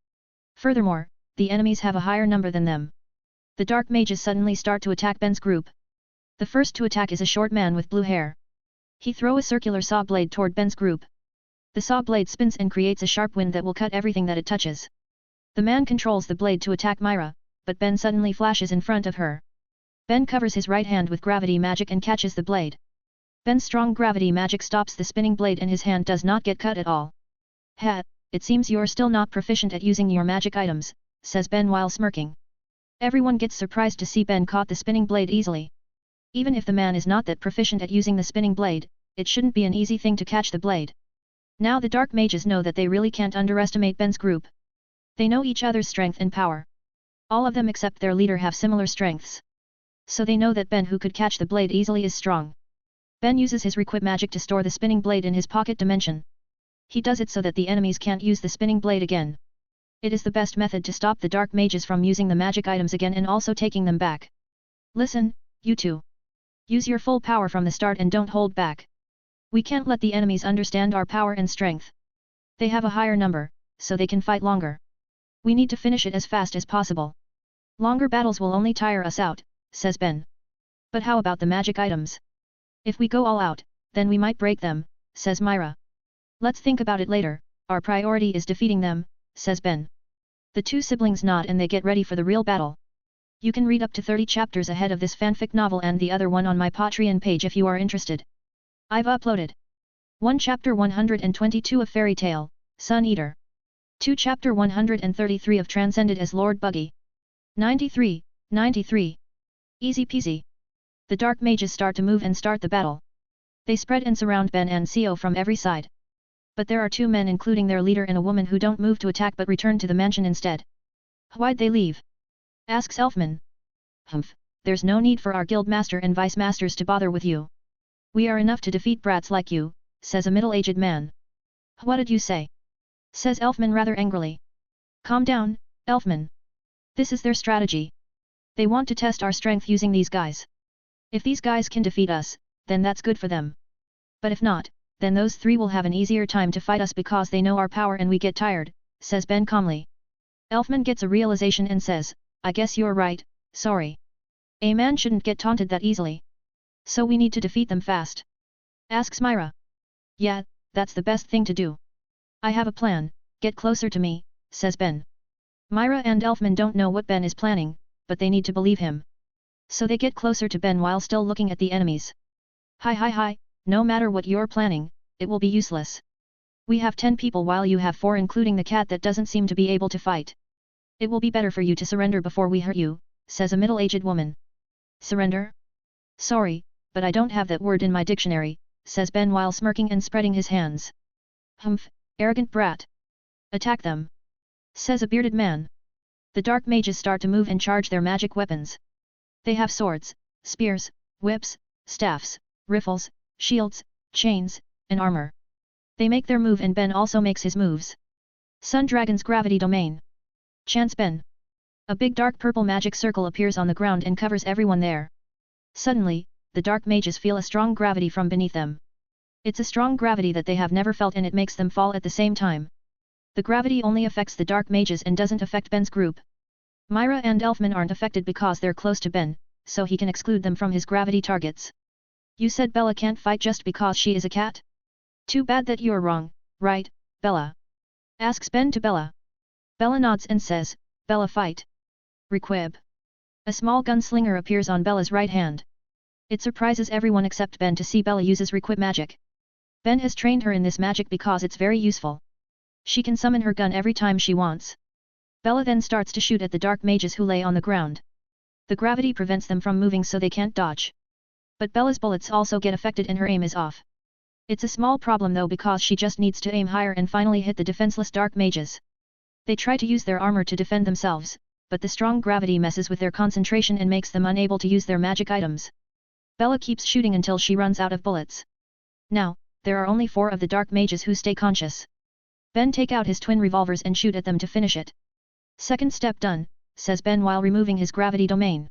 [SPEAKER 1] Furthermore, the enemies have a higher number than them. The dark mages suddenly start to attack Ben's group. The first to attack is a short man with blue hair. He throws a circular saw blade toward Ben's group. The saw blade spins and creates a sharp wind that will cut everything that it touches. The man controls the blade to attack Myra, but Ben suddenly flashes in front of her. Ben covers his right hand with gravity magic and catches the blade. Ben's strong gravity magic stops the spinning blade and his hand does not get cut at all. Ha, it seems you're still not proficient at using your magic items, says Ben while smirking. Everyone gets surprised to see Ben caught the spinning blade easily. Even if the man is not that proficient at using the spinning blade, it shouldn't be an easy thing to catch the blade. Now the dark mages know that they really can't underestimate Ben's group. They know each other's strength and power. All of them except their leader have similar strengths. So they know that Ben who could catch the blade easily is strong. Ben uses his requip magic to store the spinning blade in his pocket dimension. He does it so that the enemies can't use the spinning blade again. It is the best method to stop the dark mages from using the magic items again and also taking them back. Listen, you two. Use your full power from the start and don't hold back. We can't let the enemies understand our power and strength. They have a higher number, so they can fight longer. We need to finish it as fast as possible. Longer battles will only tire us out, says Ben. But how about the magic items? If we go all out, then we might break them, says Myra. Let's think about it later, our priority is defeating them, says Ben. The two siblings nod and they get ready for the real battle. You can read up to 30 chapters ahead of this fanfic novel and the other one on my Patreon page if you are interested. I've uploaded 1 Chapter 122 of Fairy Tale, Sun Eater. 2 Chapter 133 of Transcended as Lord Buggy. 93. Easy peasy. The dark mages start to move and start the battle. They spread and surround Ben and Co from every side. But there are 2 men including their leader and a woman who don't move to attack but return to the mansion instead. Why'd they leave? Asks Elfman. Humph, there's no need for our guild master and vice masters to bother with you. We are enough to defeat brats like you, says a middle-aged man. What did you say? Says Elfman rather angrily. Calm down, Elfman. This is their strategy. They want to test our strength using these guys. If these guys can defeat us, then that's good for them. But if not, then those three will have an easier time to fight us because they know our power and we get tired, says Ben calmly. Elfman gets a realization and says, I guess you're right, sorry. A man shouldn't get taunted that easily. So we need to defeat them fast. Asks Myra. Yeah, that's the best thing to do. I have a plan, get closer to me, says Ben. Myra and Elfman don't know what Ben is planning, but they need to believe him. So they get closer to Ben while still looking at the enemies. Hi, no matter what you're planning, it will be useless. We have 10 people while you have 4 including the cat that doesn't seem to be able to fight. It will be better for you to surrender before we hurt you, says a middle-aged woman. Surrender? Sorry, but I don't have that word in my dictionary, says Ben while smirking and spreading his hands. Humph, arrogant brat. Attack them, says a bearded man. The dark mages start to move and charge their magic weapons. They have swords, spears, whips, staffs, rifles, shields, chains, and armor. They make their move and Ben also makes his moves. Sun Dragon's gravity domain. Chants Ben. A big dark purple magic circle appears on the ground and covers everyone there. Suddenly, the dark mages feel a strong gravity from beneath them. It's a strong gravity that they have never felt and it makes them fall at the same time. The gravity only affects the dark mages and doesn't affect Ben's group. Myra and Elfman aren't affected because they're close to Ben, so he can exclude them from his gravity targets. You said Bella can't fight just because she is a cat? Too bad that you're wrong, right, Bella? Asks Ben to Bella. Bella nods and says, Bella fight. Requib. A small gunslinger appears on Bella's right hand. It surprises everyone except Ben to see Bella uses Requib magic. Ben has trained her in this magic because it's very useful. She can summon her gun every time she wants. Bella then starts to shoot at the dark mages who lay on the ground. The gravity prevents them from moving so they can't dodge. But Bella's bullets also get affected and her aim is off. It's a small problem though because she just needs to aim higher and finally hit the defenseless dark mages. They try to use their armor to defend themselves, but the strong gravity messes with their concentration and makes them unable to use their magic items. Bella keeps shooting until she runs out of bullets. Now, there are only 4 of the dark mages who stay conscious. Ben take out his twin revolvers and shoot at them to finish it. Second step done, says Ben while removing his gravity domain.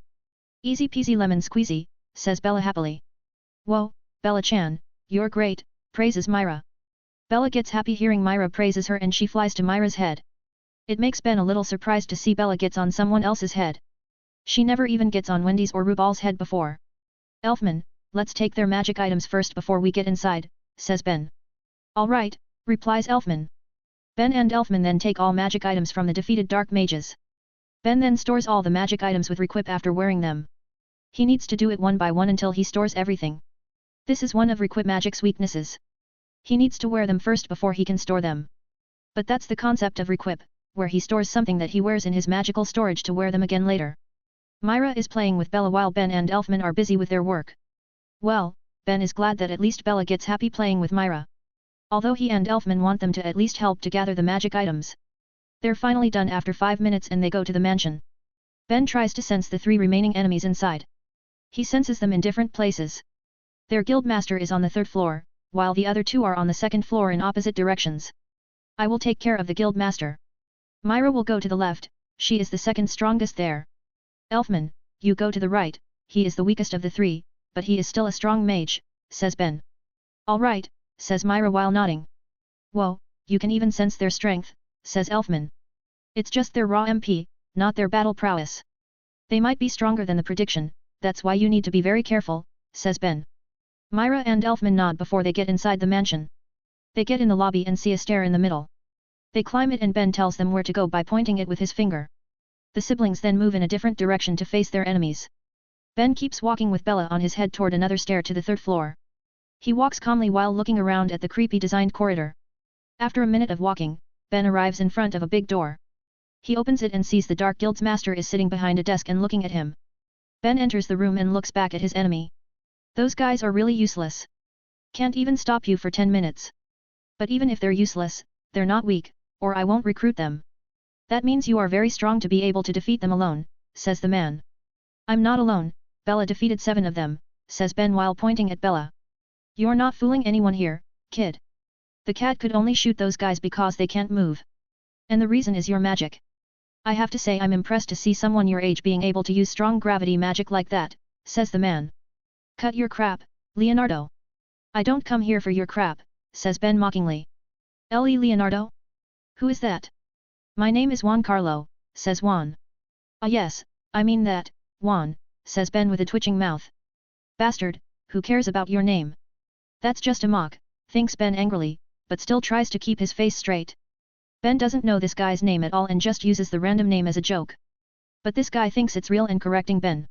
[SPEAKER 1] Easy peasy lemon squeezy, says Bella happily. Whoa, Bella-chan, you're great, praises Myra. Bella gets happy hearing Myra praises her and she flies to Myra's head. It makes Ben a little surprised to see Bella gets on someone else's head. She never even gets on Wendy's or Rubal's head before. Elfman, let's take their magic items first before we get inside, says Ben. All right, replies Elfman. Ben and Elfman then take all magic items from the defeated dark mages. Ben then stores all the magic items with Requip after wearing them. He needs to do it one by one until he stores everything. This is one of Requip magic's weaknesses. He needs to wear them first before he can store them. But that's the concept of Requip, where he stores something that he wears in his magical storage to wear them again later. Myra is playing with Bella while Ben and Elfman are busy with their work. Well, Ben is glad that at least Bella gets happy playing with Myra. Although he and Elfman want them to at least help to gather the magic items. They're finally done after 5 minutes and they go to the mansion. Ben tries to sense the 3 remaining enemies inside. He senses them in different places. Their guildmaster is on the 3rd floor, while the other 2 are on the 2nd floor in opposite directions. I will take care of the guildmaster. Myra will go to the left, she is the 2nd strongest there. Elfman, you go to the right, he is the weakest of the 3, but he is still a strong mage, says Ben. All right, says Myra while nodding. Whoa, you can even sense their strength, says Elfman. It's just their raw MP, not their battle prowess. They might be stronger than the prediction, that's why you need to be very careful, says Ben. Myra and Elfman nod before they get inside the mansion. They get in the lobby and see a stair in the middle. They climb it and Ben tells them where to go by pointing it with his finger. The siblings then move in a different direction to face their enemies. Ben keeps walking with Bella on his head toward another stair to the 3rd floor. He walks calmly while looking around at the creepy designed corridor. After a minute of walking, Ben arrives in front of a big door. He opens it and sees the Dark Guild's master is sitting behind a desk and looking at him. Ben enters the room and looks back at his enemy. Those guys are really useless. Can't even stop you for 10 minutes. But even if they're useless, they're not weak, or I won't recruit them. That means you are very strong to be able to defeat them alone, says the man. I'm not alone, Bella defeated 7 of them, says Ben while pointing at Bella. You're not fooling anyone here, kid. The cat could only shoot those guys because they can't move. And the reason is your magic. I have to say I'm impressed to see someone your age being able to use strong gravity magic like that, says the man. Cut your crap, Leonardo. I don't come here for your crap, says Ben mockingly. Leonardo? Who is that? My name is Juan Carlo, says Juan. Ah yes, I mean that, Juan, says Ben with a twitching mouth. Bastard, who cares about your name? That's just a mock, thinks Ben angrily, but still tries to keep his face straight. Ben doesn't know this guy's name at all and just uses the random name as a joke. But this guy thinks it's real and correcting Ben.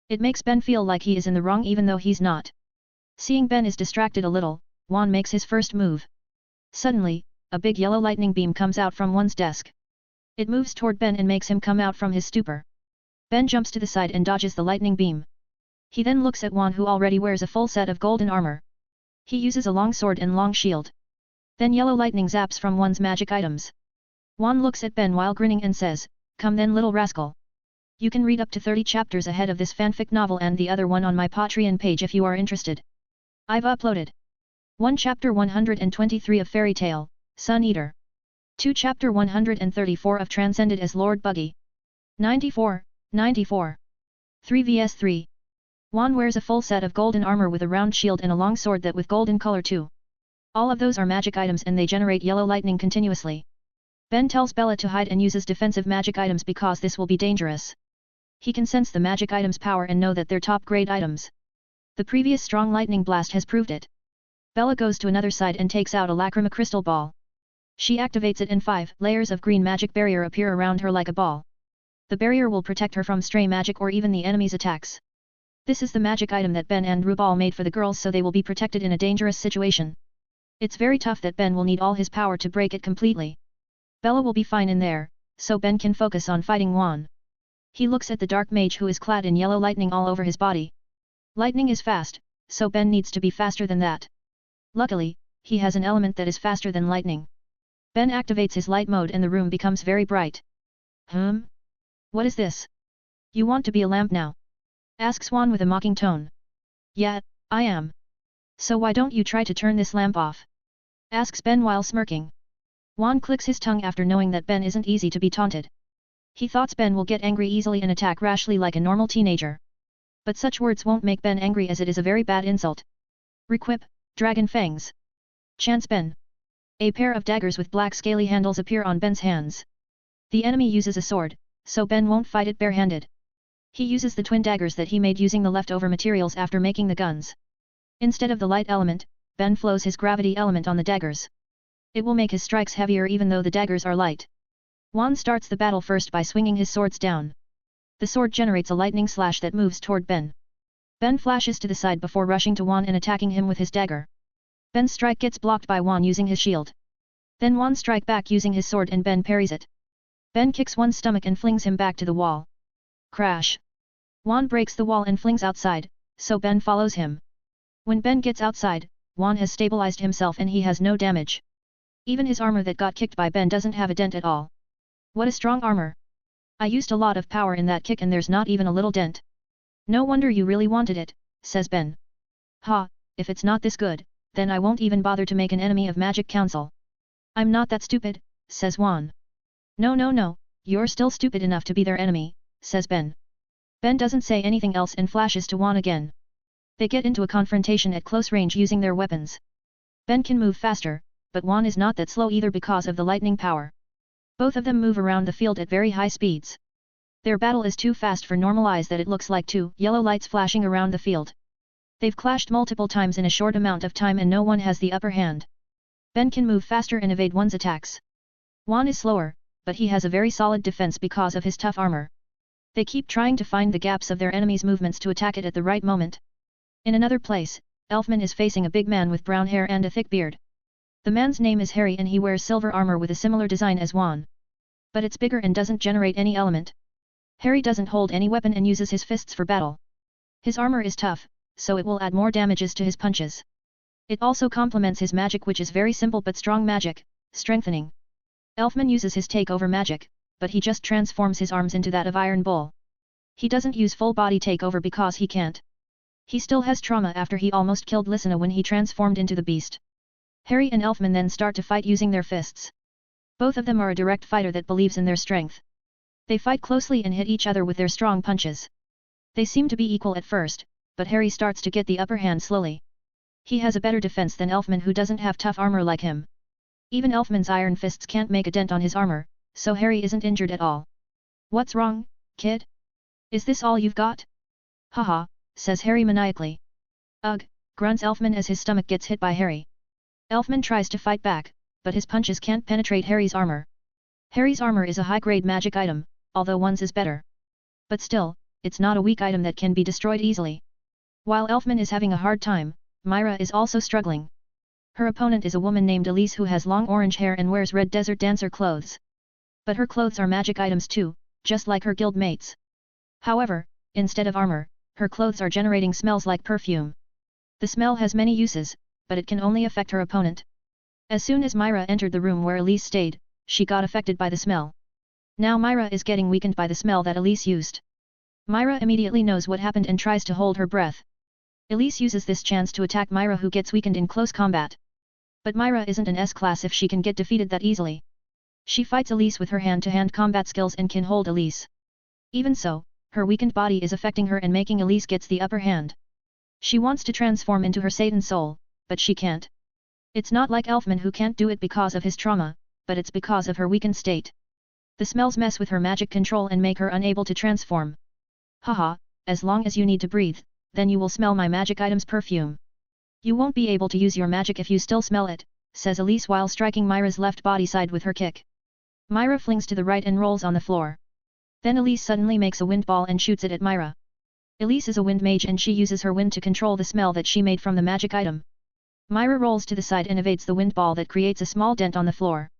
[SPEAKER 1] It makes Ben feel like he is in the wrong even though he's not. Seeing Ben is distracted a little, Juan makes his first move. Suddenly, a big yellow lightning beam comes out from Juan's desk. It moves toward Ben and makes him come out from his stupor. Ben jumps to the side and dodges the lightning beam. He then looks at Juan who already wears a full set of golden armor. He uses a long sword and long shield. Then yellow lightning zaps from Juan's magic items. Juan looks at Ben while grinning and says, "Come then little rascal. You can read up to 30 chapters ahead of this fanfic novel and the other one on my Patreon page if you are interested. I've uploaded 1 Chapter 123 of Fairy Tale, Sun Eater. 2 Chapter 134 of Transcended as Lord Buggy. 94, 94. 3 vs 3. Juan wears a full set of golden armor with a round shield and a long sword that with golden color too. All of those are magic items and they generate yellow lightning continuously. Ben tells Bella to hide and uses defensive magic items because this will be dangerous. He can sense the magic items' power and know that they're top-grade items. The previous strong lightning blast has proved it. Bella goes to another side and takes out a lacrima crystal ball. She activates it and 5 layers of green magic barrier appear around her like a ball. The barrier will protect her from stray magic or even the enemy's attacks. This is the magic item that Ben and Rubal made for the girls so they will be protected in a dangerous situation. It's very tough that Ben will need all his power to break it completely. Bella will be fine in there, so Ben can focus on fighting Juan. He looks at the dark mage who is clad in yellow lightning all over his body. Lightning is fast, so Ben needs to be faster than that. Luckily, he has an element that is faster than lightning. Ben activates his light mode and the room becomes very bright. What is this? You want to be a lamp now? Asks Juan with a mocking tone. Yeah, I am. So why don't you try to turn this lamp off? Asks Ben while smirking. Juan clicks his tongue after knowing that Ben isn't easy to be taunted. He thought Ben will get angry easily and attack rashly like a normal teenager. But such words won't make Ben angry as it is a very bad insult. Requip, Dragon Fangs. Chants Ben. A pair of daggers with black scaly handles appear on Ben's hands. The enemy uses a sword, so Ben won't fight it barehanded. He uses the twin daggers that he made using the leftover materials after making the guns. Instead of the light element, Ben flows his gravity element on the daggers. It will make his strikes heavier even though the daggers are light. Juan starts the battle first by swinging his swords down. The sword generates a lightning slash that moves toward Ben. Ben flashes to the side before rushing to Juan and attacking him with his dagger. Ben's strike gets blocked by Juan using his shield. Then Juan strike back using his sword and Ben parries it. Ben kicks Juan's stomach and flings him back to the wall. Crash! Juan breaks the wall and flings outside, so Ben follows him. When Ben gets outside, Juan has stabilized himself and he has no damage. Even his armor that got kicked by Ben doesn't have a dent at all. What a strong armor! I used a lot of power in that kick and there's not even a little dent. No wonder you really wanted it, says Ben. Ha, if it's not this good, then I won't even bother to make an enemy of Magic Council. I'm not that stupid, says Juan. No, you're still stupid enough to be their enemy, says Ben. Ben doesn't say anything else and flashes to Juan again. They get into a confrontation at close range using their weapons. Ben can move faster, but Juan is not that slow either because of the lightning power. Both of them move around the field at very high speeds. Their battle is too fast for normal eyes that it looks like two yellow lights flashing around the field. They've clashed multiple times in a short amount of time and no one has the upper hand. Ben can move faster and evade one's attacks. Juan is slower, but he has a very solid defense because of his tough armor. They keep trying to find the gaps of their enemy's movements to attack it at the right moment. In another place, Elfman is facing a big man with brown hair and a thick beard. The man's name is Harry and he wears silver armor with a similar design as Juan. But it's bigger and doesn't generate any element. Harry doesn't hold any weapon and uses his fists for battle. His armor is tough, so it will add more damages to his punches. It also complements his magic which is very simple but strong magic, strengthening. Elfman uses his takeover magic, but he just transforms his arms into that of Iron Bull. He doesn't use full body takeover because he can't. He still has trauma after he almost killed Lysina when he transformed into the beast. Harry and Elfman then start to fight using their fists. Both of them are a direct fighter that believes in their strength. They fight closely and hit each other with their strong punches. They seem to be equal at first, but Harry starts to get the upper hand slowly. He has a better defense than Elfman, who doesn't have tough armor like him. Even Elfman's iron fists can't make a dent on his armor, so Harry isn't injured at all. What's wrong, kid? Is this all you've got? Haha, says Harry maniacally. Ugh, grunts Elfman as his stomach gets hit by Harry. Elfman tries to fight back, but his punches can't penetrate Harry's armor. Harry's armor is a high-grade magic item, although one's is better. But still, it's not a weak item that can be destroyed easily. While Elfman is having a hard time, Myra is also struggling. Her opponent is a woman named Elise who has long orange hair and wears red desert dancer clothes. But her clothes are magic items too, just like her guild mates. However, instead of armor, her clothes are generating smells like perfume. The smell has many uses, but it can only affect her opponent. As soon as Myra entered the room where Elise stayed, she got affected by the smell. Now Myra is getting weakened by the smell that Elise used. Myra immediately knows what happened and tries to hold her breath. Elise uses this chance to attack Myra, who gets weakened in close combat. But Myra isn't an S-class if she can get defeated that easily. She fights Elise with her hand-to-hand combat skills and can hold Elise. Even so, her weakened body is affecting her and making Elise gets the upper hand. She wants to transform into her Satan soul, but she can't. It's not like Elfman, who can't do it because of his trauma, but it's because of her weakened state. The smells mess with her magic control and make her unable to transform. Haha, as long as you need to breathe, then you will smell my magic item's perfume. You won't be able to use your magic if you still smell it, says Elise while striking Myra's left body side with her kick. Myra flings to the right and rolls on the floor. Then Elise suddenly makes a wind ball and shoots it at Myra. Elise is a wind mage and she uses her wind to control the smell that she made from the magic item. Myra rolls to the side and evades the wind ball that creates a small dent on the floor.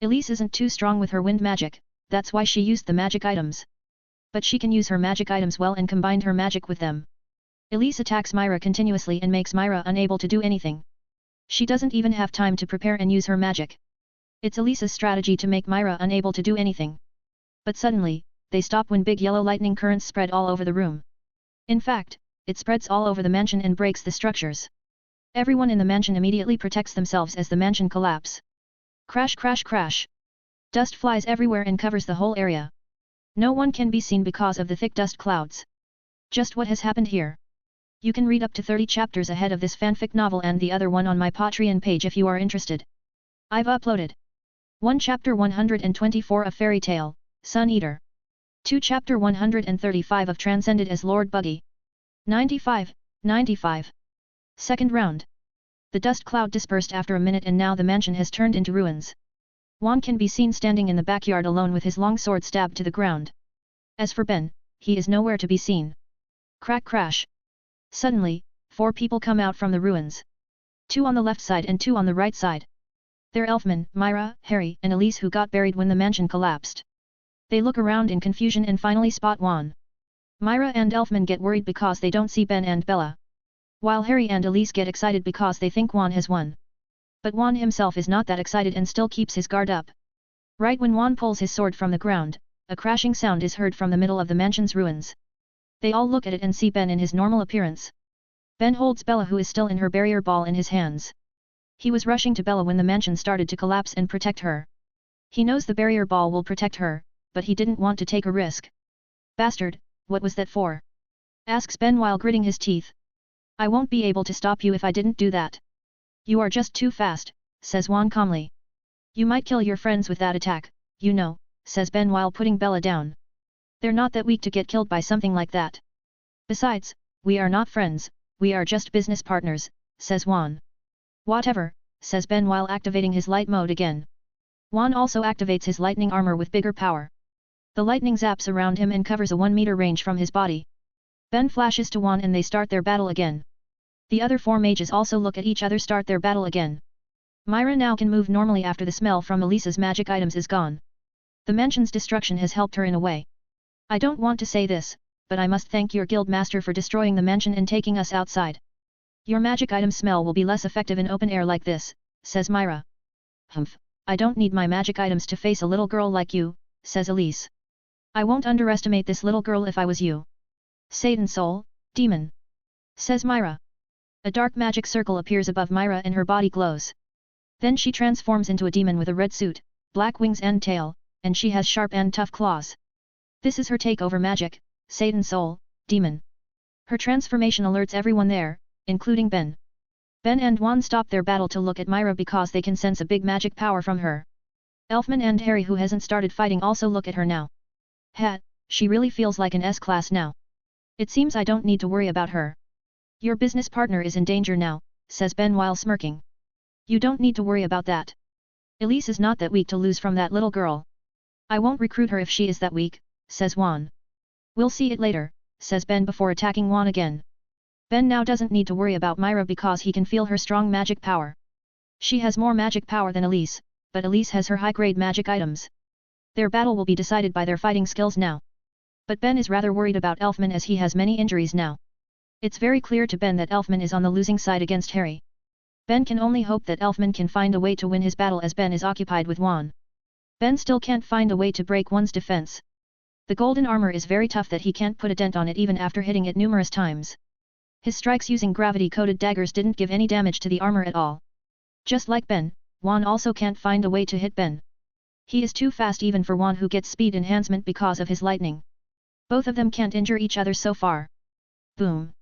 [SPEAKER 1] Elise isn't too strong with her wind magic, that's why she used the magic items. But she can use her magic items well and combined her magic with them. Elise attacks Myra continuously and makes Myra unable to do anything. She doesn't even have time to prepare and use her magic. It's Elise's strategy to make Myra unable to do anything. But suddenly, they stop when big yellow lightning currents spread all over the room. In fact, it spreads all over the mansion and breaks the structures. Everyone in the mansion immediately protects themselves as the mansion collapses. Crash, crash, crash. Dust flies everywhere and covers the whole area. No one can be seen because of the thick dust clouds. Just what has happened here? You can read up to 30 chapters ahead of this fanfic novel and the other one on my Patreon page if you are interested. I've uploaded 1 Chapter 124 of Fairy Tale, Sun Eater. 2 Chapter 135 of Transcended as Lord Buggy. 95. Second round. The dust cloud dispersed after a minute and now the mansion has turned into ruins. Juan can be seen standing in the backyard alone with his long sword stabbed to the ground. As for Ben, he is nowhere to be seen. Crack crash. Suddenly, 4 people come out from the ruins. 2 on the left side and 2 on the right side. They're Elfman, Myra, Harry and Elise, who got buried when the mansion collapsed. They look around in confusion and finally spot Juan. Myra and Elfman get worried because they don't see Ben and Bella. While Harry and Elise get excited because they think Juan has won. But Juan himself is not that excited and still keeps his guard up. Right when Juan pulls his sword from the ground, a crashing sound is heard from the middle of the mansion's ruins. They all look at it and see Ben in his normal appearance. Ben holds Bella, who is still in her barrier ball, in his hands. He was rushing to Bella when the mansion started to collapse and protect her. He knows the barrier ball will protect her, but he didn't want to take a risk. Bastard, what was that for? Asks Ben while gritting his teeth. I won't be able to stop you if I didn't do that. You are just too fast, says Juan calmly. You might kill your friends with that attack, you know, says Ben while putting Bella down. They're not that weak to get killed by something like that. Besides, we are not friends, we are just business partners, says Juan. Whatever, says Ben while activating his light mode again. Juan also activates his lightning armor with bigger power. The lightning zaps around him and covers a 1-meter range from his body. Ben flashes to Juan and they start their battle again. The other 4 mages also look at each other, start their battle again. Myra now can move normally after the smell from Elisa's magic items is gone. The mansion's destruction has helped her in a way. I don't want to say this, but I must thank your guild master for destroying the mansion and taking us outside. Your magic item smell will be less effective in open air like this, says Myra. Humph, I don't need my magic items to face a little girl like you, says Elise. I won't underestimate this little girl if I was you. Satan soul, demon, says Myra. A dark magic circle appears above Myra and her body glows. Then she transforms into a demon with a red suit, black wings and tail, and she has sharp and tough claws. This is her takeover magic, Satan Soul, Demon. Her transformation alerts everyone there, including Ben. Ben and Juan stop their battle to look at Myra because they can sense a big magic power from her. Elfman and Harry, who hasn't started fighting, also look at her now. She really feels like an S-class now. It seems I don't need to worry about her. Your business partner is in danger now, says Ben while smirking. You don't need to worry about that. Elise is not that weak to lose from that little girl. I won't recruit her if she is that weak, says Juan. We'll see it later, says Ben before attacking Juan again. Ben now doesn't need to worry about Myra because he can feel her strong magic power. She has more magic power than Elise, but Elise has her high-grade magic items. Their battle will be decided by their fighting skills now. But Ben is rather worried about Elfman as he has many injuries now. It's very clear to Ben that Elfman is on the losing side against Harry. Ben can only hope that Elfman can find a way to win his battle as Ben is occupied with Juan. Ben still can't find a way to break Juan's defense. The golden armor is very tough that he can't put a dent on it even after hitting it numerous times. His strikes using gravity-coated daggers didn't give any damage to the armor at all. Just like Ben, Juan also can't find a way to hit Ben. He is too fast even for Juan, who gets speed enhancement because of his lightning. Both of them can't injure each other so far. Boom.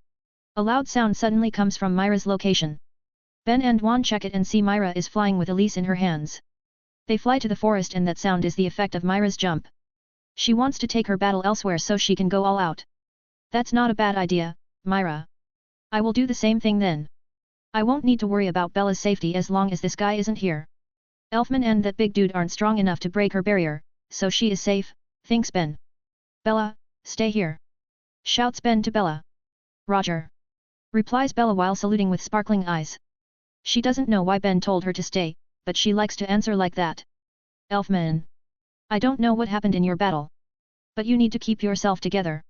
[SPEAKER 1] A loud sound suddenly comes from Myra's location. Ben and Juan check it and see Myra is flying with Elise in her hands. They fly to the forest and that sound is the effect of Myra's jump. She wants to take her battle elsewhere so she can go all out. That's not a bad idea, Myra. I will do the same thing then. I won't need to worry about Bella's safety as long as this guy isn't here. Elfman and that big dude aren't strong enough to break her barrier, so she is safe, thinks Ben. Bella, stay here. Shouts Ben to Bella. Roger. Replies Bella while saluting with sparkling eyes. She doesn't know why Ben told her to stay, but she likes to answer like that. Elfman. I don't know what happened in your battle. But you need to keep yourself together.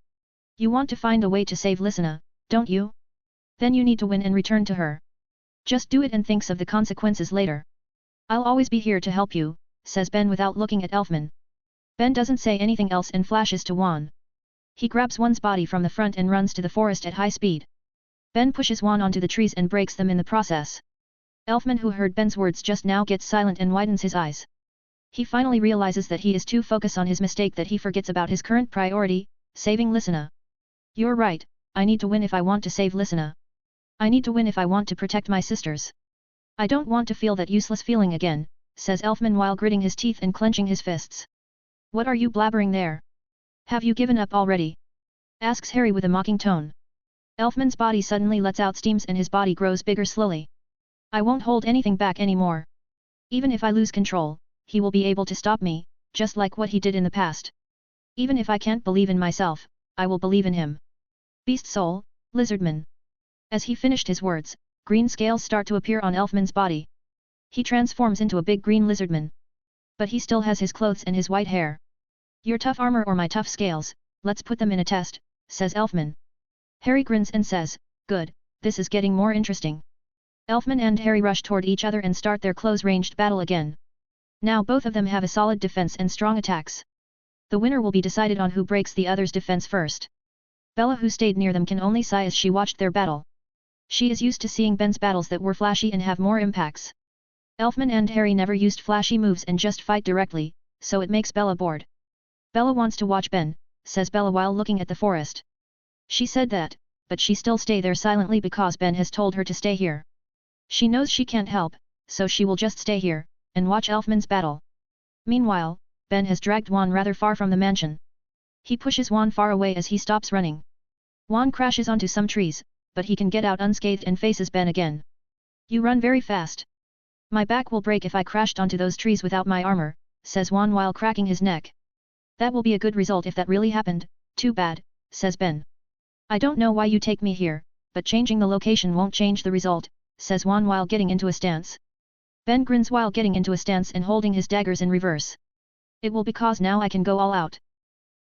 [SPEAKER 1] You want to find a way to save Lysina, don't you? Then you need to win and return to her. Just do it and thinks of the consequences later. I'll always be here to help you, says Ben without looking at Elfman. Ben doesn't say anything else and flashes to Juan. He grabs Juan's body from the front and runs to the forest at high speed. Ben pushes Juan onto the trees and breaks them in the process. Elfman, who heard Ben's words just now, gets silent and widens his eyes. He finally realizes that he is too focused on his mistake that he forgets about his current priority, saving Lysina. You're right, I need to win if I want to save Lysina. I need to win if I want to protect my sisters. I don't want to feel that useless feeling again, says Elfman while gritting his teeth and clenching his fists. What are you blabbering there? Have you given up already? Asks Harry with a mocking tone. Elfman's body suddenly lets out steams and his body grows bigger slowly. I won't hold anything back anymore. Even if I lose control, he will be able to stop me, just like what he did in the past. Even if I can't believe in myself, I will believe in him. Beast Soul, Lizardman. As he finished his words, green scales start to appear on Elfman's body. He transforms into a big green lizardman. But he still has his clothes and his white hair. Your tough armor or my tough scales, let's put them in a test, says Elfman. Harry grins and says, good, this is getting more interesting. Elfman and Harry rush toward each other and start their close-ranged battle again. Now both of them have a solid defense and strong attacks. The winner will be decided on who breaks the other's defense first. Bella, who stayed near them, can only sigh as she watched their battle. She is used to seeing Ben's battles that were flashy and have more impacts. Elfman and Harry never used flashy moves and just fight directly, so it makes Bella bored. Bella wants to watch Ben, says Bella while looking at the forest. She said that, but she still stay there silently because Ben has told her to stay here. She knows she can't help, so she will just stay here, and watch Elfman's battle. Meanwhile, Ben has dragged Juan rather far from the mansion. He pushes Juan far away as he stops running. Juan crashes onto some trees, but he can get out unscathed and faces Ben again. You run very fast. My back will break if I crashed onto those trees without my armor, says Juan while cracking his neck. That will be a good result if that really happened, too bad, says Ben. I don't know why you take me here, but changing the location won't change the result, says Juan while getting into a stance. Ben grins while getting into a stance and holding his daggers in reverse. It will because now I can go all out.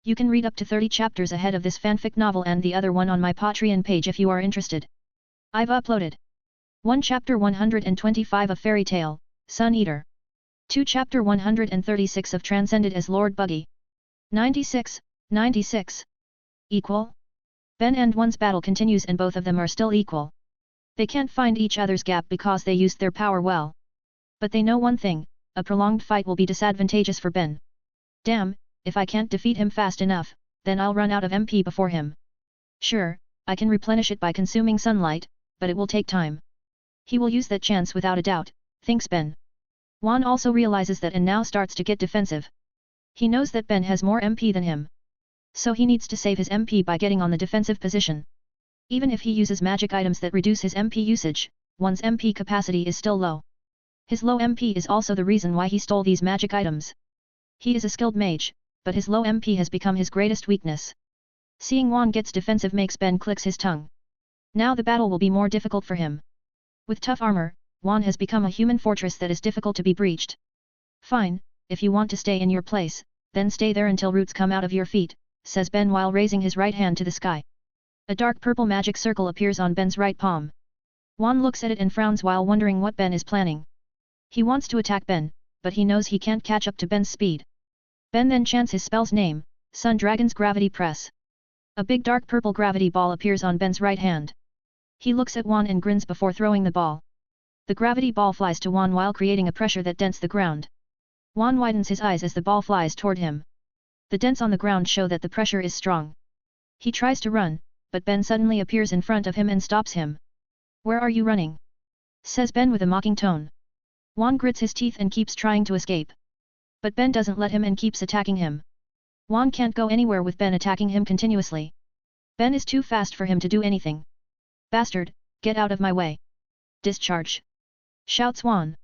[SPEAKER 1] You can read up to 30 chapters ahead of this fanfic novel and the other one on my Patreon page if you are interested. I've uploaded 1 Chapter 125 of Fairy Tale, Sun Eater. 2 Chapter 136 of Transcended as Lord Buggy. 96, 96. Equal? Ben and Juan's battle continues and both of them are still equal. They can't find each other's gap because they used their power well. But they know one thing, a prolonged fight will be disadvantageous for Ben. Damn, if I can't defeat him fast enough, then I'll run out of MP before him. Sure, I can replenish it by consuming sunlight, but it will take time. He will use that chance without a doubt, thinks Ben. Juan also realizes that and now starts to get defensive. He knows that Ben has more MP than him. So he needs to save his MP by getting on the defensive position. Even if he uses magic items that reduce his MP usage, Juan's MP capacity is still low. His low MP is also the reason why he stole these magic items. He is a skilled mage, but his low MP has become his greatest weakness. Seeing Juan gets defensive makes Ben clicks his tongue. Now the battle will be more difficult for him. With tough armor, Juan has become a human fortress that is difficult to be breached. Fine, if you want to stay in your place, then stay there until roots come out of your feet, says Ben while raising his right hand to the sky. A dark purple magic circle appears on Ben's right palm. Juan looks at it and frowns while wondering what Ben is planning. He wants to attack Ben, but he knows he can't catch up to Ben's speed. Ben then chants his spell's name, Sun Dragon's Gravity Press. A big dark purple gravity ball appears on Ben's right hand. He looks at Juan and grins before throwing the ball. The gravity ball flies to Juan while creating a pressure that dents the ground. Juan widens his eyes as the ball flies toward him. The dents on the ground show that the pressure is strong. He tries to run, but Ben suddenly appears in front of him and stops him. "Where are you running?" says Ben with a mocking tone. Juan grits his teeth and keeps trying to escape. But Ben doesn't let him and keeps attacking him. Juan can't go anywhere with Ben attacking him continuously. Ben is too fast for him to do anything. "Bastard, get out of my way. Discharge!" shouts Juan.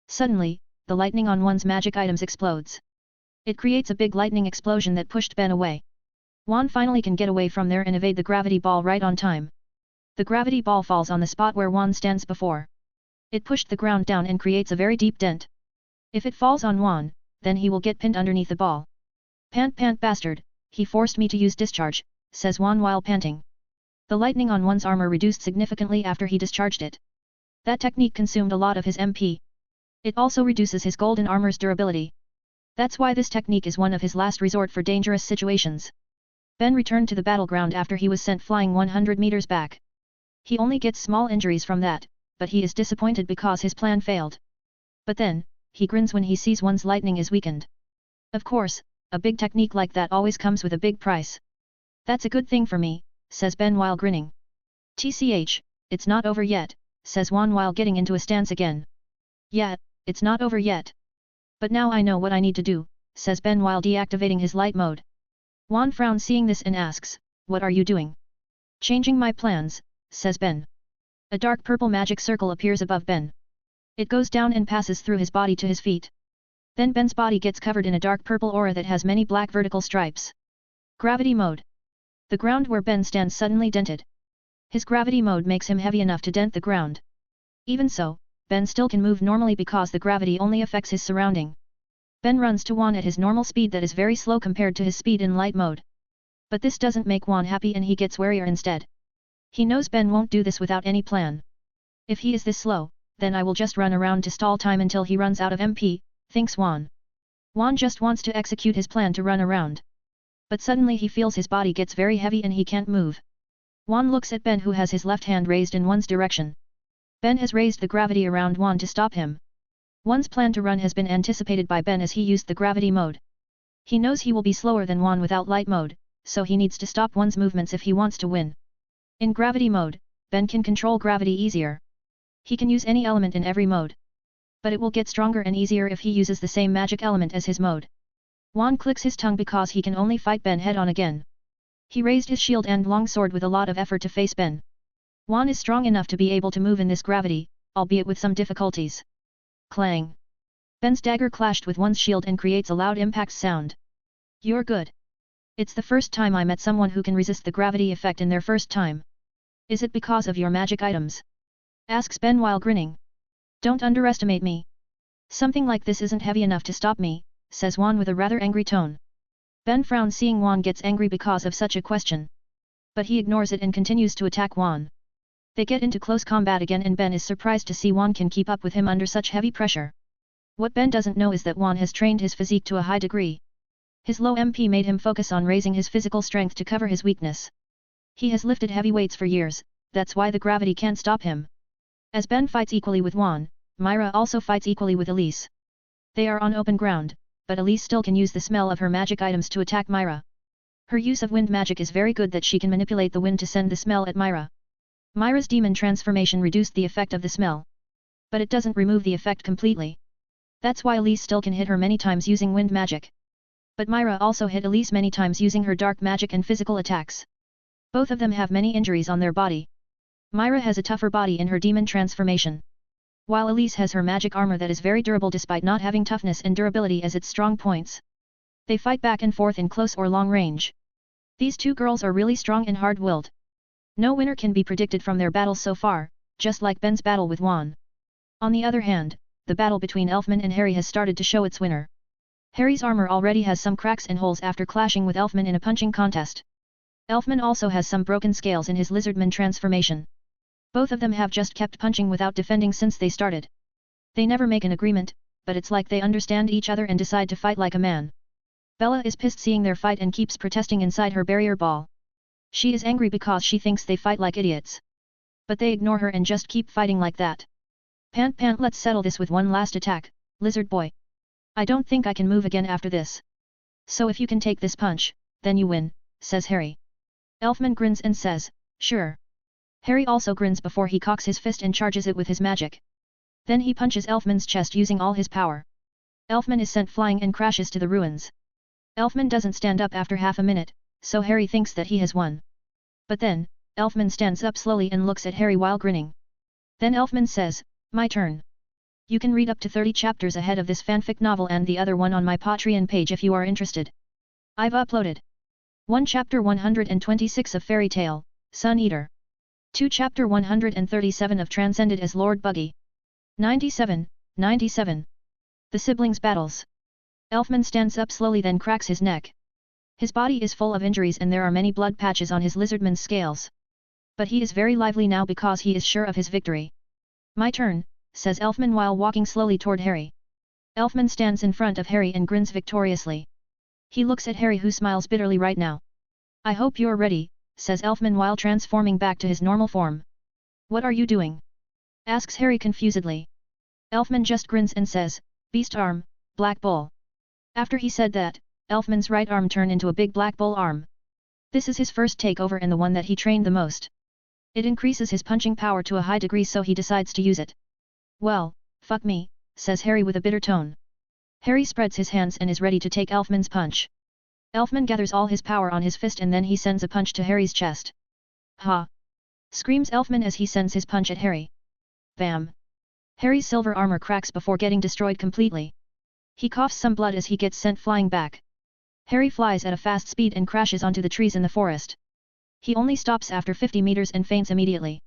[SPEAKER 1] Suddenly, the lightning on Juan's magic items explodes. It creates a big lightning explosion that pushed Ben away. Juan finally can get away from there and evade the gravity ball right on time. The gravity ball falls on the spot where Juan stands before. It pushed the ground down and creates a very deep dent. If it falls on Juan, then he will get pinned underneath the ball. "Pant pant bastard, he forced me to use discharge," says Juan while panting. The lightning on Juan's armor reduced significantly after he discharged it. That technique consumed a lot of his MP. It also reduces his golden armor's durability. That's why this technique is one of his last resort for dangerous situations. Ben returned to the battleground after he was sent flying 100 meters back. He only gets small injuries from that, but he is disappointed because his plan failed. But then, he grins when he sees Juan's lightning is weakened. Of course, a big technique like that always comes with a big price. "That's a good thing for me," says Ben while grinning. "TCH, it's not over yet," says Juan while getting into a stance again. "Yeah, it's not over yet. But now I know what I need to do," says Ben while deactivating his light mode. Juan frowns seeing this and asks, "What are you doing?" "Changing my plans," says Ben. A dark purple magic circle appears above Ben. It goes down and passes through his body to his feet. Then Ben's body gets covered in a dark purple aura that has many black vertical stripes. Gravity mode. The ground where Ben stands suddenly dented. His gravity mode makes him heavy enough to dent the ground. Even so, Ben still can move normally because the gravity only affects his surrounding. Ben runs to Juan at his normal speed that is very slow compared to his speed in light mode. But this doesn't make Juan happy and he gets warier instead. He knows Ben won't do this without any plan. If he is this slow, then I will just run around to stall time until he runs out of MP, thinks Juan. Juan just wants to execute his plan to run around. But suddenly he feels his body gets very heavy and he can't move. Juan looks at Ben who has his left hand raised in Juan's direction. Ben has raised the gravity around Juan to stop him. Juan's plan to run has been anticipated by Ben as he used the gravity mode. He knows he will be slower than Juan without light mode, so he needs to stop Juan's movements if he wants to win. In gravity mode, Ben can control gravity easier. He can use any element in every mode. But it will get stronger and easier if he uses the same magic element as his mode. Juan clicks his tongue because he can only fight Ben head on again. He raised his shield and longsword with a lot of effort to face Ben. Juan is strong enough to be able to move in this gravity, albeit with some difficulties. Clang! Ben's dagger clashed with Juan's shield and creates a loud impact sound. "You're good. It's the first time I met someone who can resist the gravity effect in their first time. Is it because of your magic items?" asks Ben while grinning. "Don't underestimate me. Something like this isn't heavy enough to stop me," says Juan with a rather angry tone. Ben frowns seeing Juan gets angry because of such a question. But he ignores it and continues to attack Juan. They get into close combat again and Ben is surprised to see Juan can keep up with him under such heavy pressure. What Ben doesn't know is that Juan has trained his physique to a high degree. His low MP made him focus on raising his physical strength to cover his weakness. He has lifted heavy weights for years, that's why the gravity can't stop him. As Ben fights equally with Juan, Myra also fights equally with Elise. They are on open ground, but Elise still can use the smell of her magic items to attack Myra. Her use of wind magic is very good that she can manipulate the wind to send the smell at Myra. Myra's demon transformation reduced the effect of the smell. But it doesn't remove the effect completely. That's why Elise still can hit her many times using wind magic. But Myra also hit Elise many times using her dark magic and physical attacks. Both of them have many injuries on their body. Myra has a tougher body in her demon transformation, while Elise has her magic armor that is very durable despite not having toughness and durability as its strong points. They fight back and forth in close or long range. These two girls are really strong and hard-willed. No winner can be predicted from their battles so far, just like Ben's battle with Juan. On the other hand, the battle between Elfman and Harry has started to show its winner. Harry's armor already has some cracks and holes after clashing with Elfman in a punching contest. Elfman also has some broken scales in his lizardman transformation. Both of them have just kept punching without defending since they started. They never make an agreement, but it's like they understand each other and decide to fight like a man. Bella is pissed seeing their fight and keeps protesting inside her barrier ball. She is angry because she thinks they fight like idiots. But they ignore her and just keep fighting like that. Pant, let's settle this with one last attack, lizard boy. I don't think I can move again after this. So if you can take this punch, then you win, says Harry. Elfman grins and says, sure. Harry also grins before he cocks his fist and charges it with his magic. Then he punches Elfman's chest using all his power. Elfman is sent flying and crashes to the ruins. Elfman doesn't stand up after half a minute, so Harry thinks that he has won. But then, Elfman stands up slowly and looks at Harry while grinning. Then Elfman says, my turn. You can read up to 30 chapters ahead of this fanfic novel and the other one on my Patreon page if you are interested. I've uploaded 1 Chapter 126 of Fairy Tale, Sun Eater. 2 Chapter 137 of Transcended as Lord Buggy. 97. The siblings' battles. Elfman stands up slowly then cracks his neck. His body is full of injuries and there are many blood patches on his lizardman's scales. But he is very lively now because he is sure of his victory. My turn, says Elfman while walking slowly toward Harry. Elfman stands in front of Harry and grins victoriously. He looks at Harry who smiles bitterly right now. I hope you're ready, says Elfman while transforming back to his normal form. What are you doing? Asks Harry confusedly. Elfman just grins and says, Beast arm, Black Bull. After he said that, Elfman's right arm turned into a big Black Bull arm. This is his first takeover and the one that he trained the most. It increases his punching power to a high degree so he decides to use it. Well, fuck me, says Harry with a bitter tone. Harry spreads his hands and is ready to take Elfman's punch. Elfman gathers all his power on his fist and then he sends a punch to Harry's chest. Ha! Screams Elfman as he sends his punch at Harry. Bam! Harry's silver armor cracks before getting destroyed completely. He coughs some blood as he gets sent flying back. Harry flies at a fast speed and crashes onto the trees in the forest. He only stops after 50 meters and faints immediately.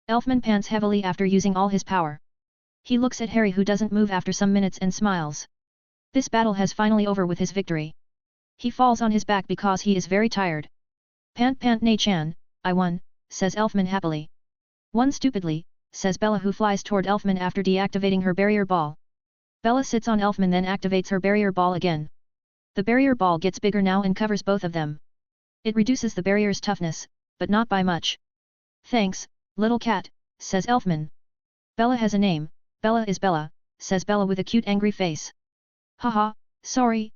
[SPEAKER 1] Elfman pants heavily after using all his power. He looks at Harry who doesn't move after some minutes and smiles. This battle has finally over with his victory. He falls on his back because he is very tired. Pant Nei-chan, I won, says Elfman happily. Won stupidly, says Bella who flies toward Elfman after deactivating her barrier ball. Bella sits on Elfman then activates her barrier ball again. The barrier ball gets bigger now and covers both of them. It reduces the barrier's toughness, but not by much. Thanks, little cat, says Elfman. Bella has a name, Bella is Bella, says Bella with a cute angry face. Haha, sorry.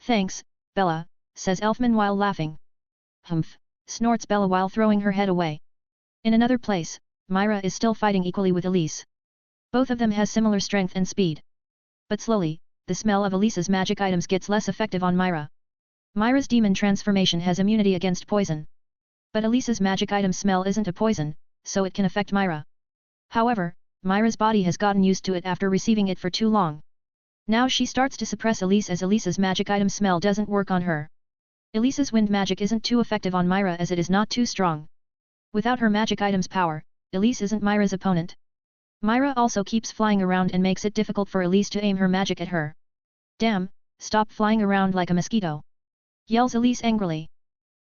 [SPEAKER 1] Thanks, Bella, says Elfman while laughing. Humph, snorts Bella while throwing her head away. In another place, Myra is still fighting equally with Elise. Both of them has similar strength and speed. But slowly, the smell of Elise's magic items gets less effective on Myra. Myra's demon transformation has immunity against poison. But Elise's magic item smell isn't a poison, so it can affect Myra. However, Myra's body has gotten used to it after receiving it for too long. Now she starts to suppress Elise as Elise's magic item smell doesn't work on her. Elise's wind magic isn't too effective on Myra as it is not too strong. Without her magic item's power, Elise isn't Myra's opponent. Myra also keeps flying around and makes it difficult for Elise to aim her magic at her. Damn, stop flying around like a mosquito! Yells Elise angrily.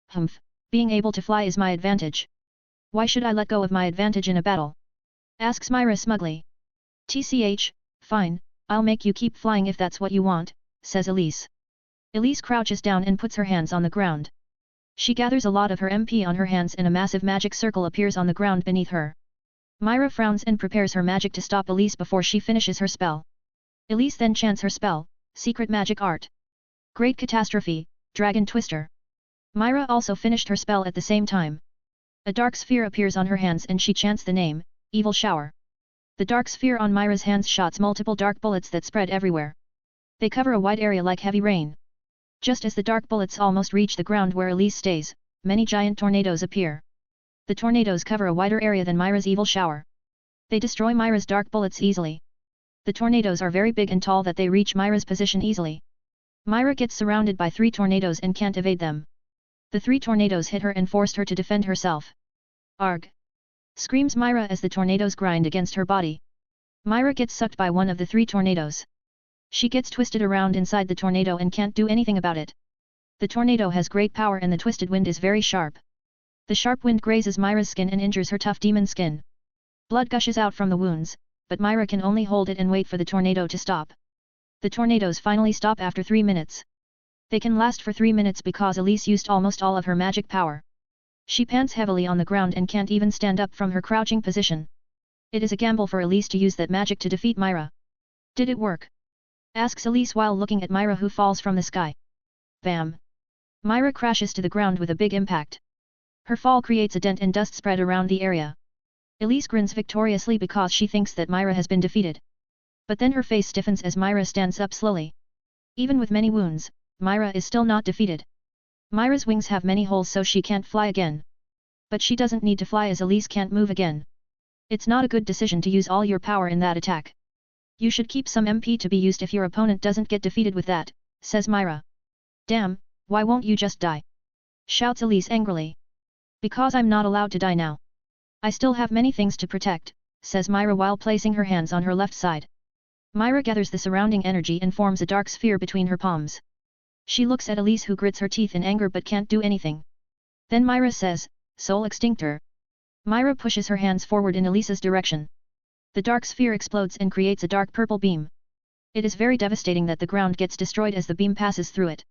[SPEAKER 1] Humph, being able to fly is my advantage. Why should I let go of my advantage in a battle? Asks Myra smugly. TCH, fine, I'll make you keep flying if that's what you want, says Elise. Elise crouches down and puts her hands on the ground. She gathers a lot of her MP on her hands and a massive magic circle appears on the ground beneath her. Myra frowns and prepares her magic to stop Elise before she finishes her spell. Elise then chants her spell, Secret Magic Art. Great Catastrophe, Dragon Twister. Myra also finished her spell at the same time. A dark sphere appears on her hands and she chants the name, Evil Shower. The dark sphere on Myra's hands shots multiple dark bullets that spread everywhere. They cover a wide area like heavy rain. Just as the dark bullets almost reach the ground where Elise stays, many giant tornadoes appear. The tornadoes cover a wider area than Myra's evil shower. They destroy Myra's dark bullets easily. The tornadoes are very big and tall that they reach Myra's position easily. Myra gets surrounded by 3 tornadoes and can't evade them. The 3 tornadoes hit her and forced her to defend herself. Arg! Screams Myra as the tornadoes grind against her body. Myra gets sucked by one of the 3 tornadoes. She gets twisted around inside the tornado and can't do anything about it. The tornado has great power and the twisted wind is very sharp. The sharp wind grazes Myra's skin and injures her tough demon skin. Blood gushes out from the wounds, but Myra can only hold it and wait for the tornado to stop. The tornadoes finally stop after 3 minutes. They can last for 3 minutes because Elise used almost all of her magic power. She pants heavily on the ground and can't even stand up from her crouching position. It is a gamble for Elise to use that magic to defeat Myra. Did it work? Asks Elise while looking at Myra who falls from the sky. Bam! Myra crashes to the ground with a big impact. Her fall creates a dent and dust spread around the area. Elise grins victoriously because she thinks that Myra has been defeated. But then her face stiffens as Myra stands up slowly. Even with many wounds, Myra is still not defeated. Myra's wings have many holes so she can't fly again. But she doesn't need to fly as Elise can't move again. It's not a good decision to use all your power in that attack. You should keep some MP to be used if your opponent doesn't get defeated with that, says Myra. Damn, why won't you just die? Shouts Elise angrily. Because I'm not allowed to die now. I still have many things to protect, says Myra while placing her hands on her left side. Myra gathers the surrounding energy and forms a dark sphere between her palms. She looks at Elise who grits her teeth in anger but can't do anything. Then Myra says, Soul Extinctor. Myra pushes her hands forward in Elise's direction. The dark sphere explodes and creates a dark purple beam. It is very devastating that the ground gets destroyed as the beam passes through it.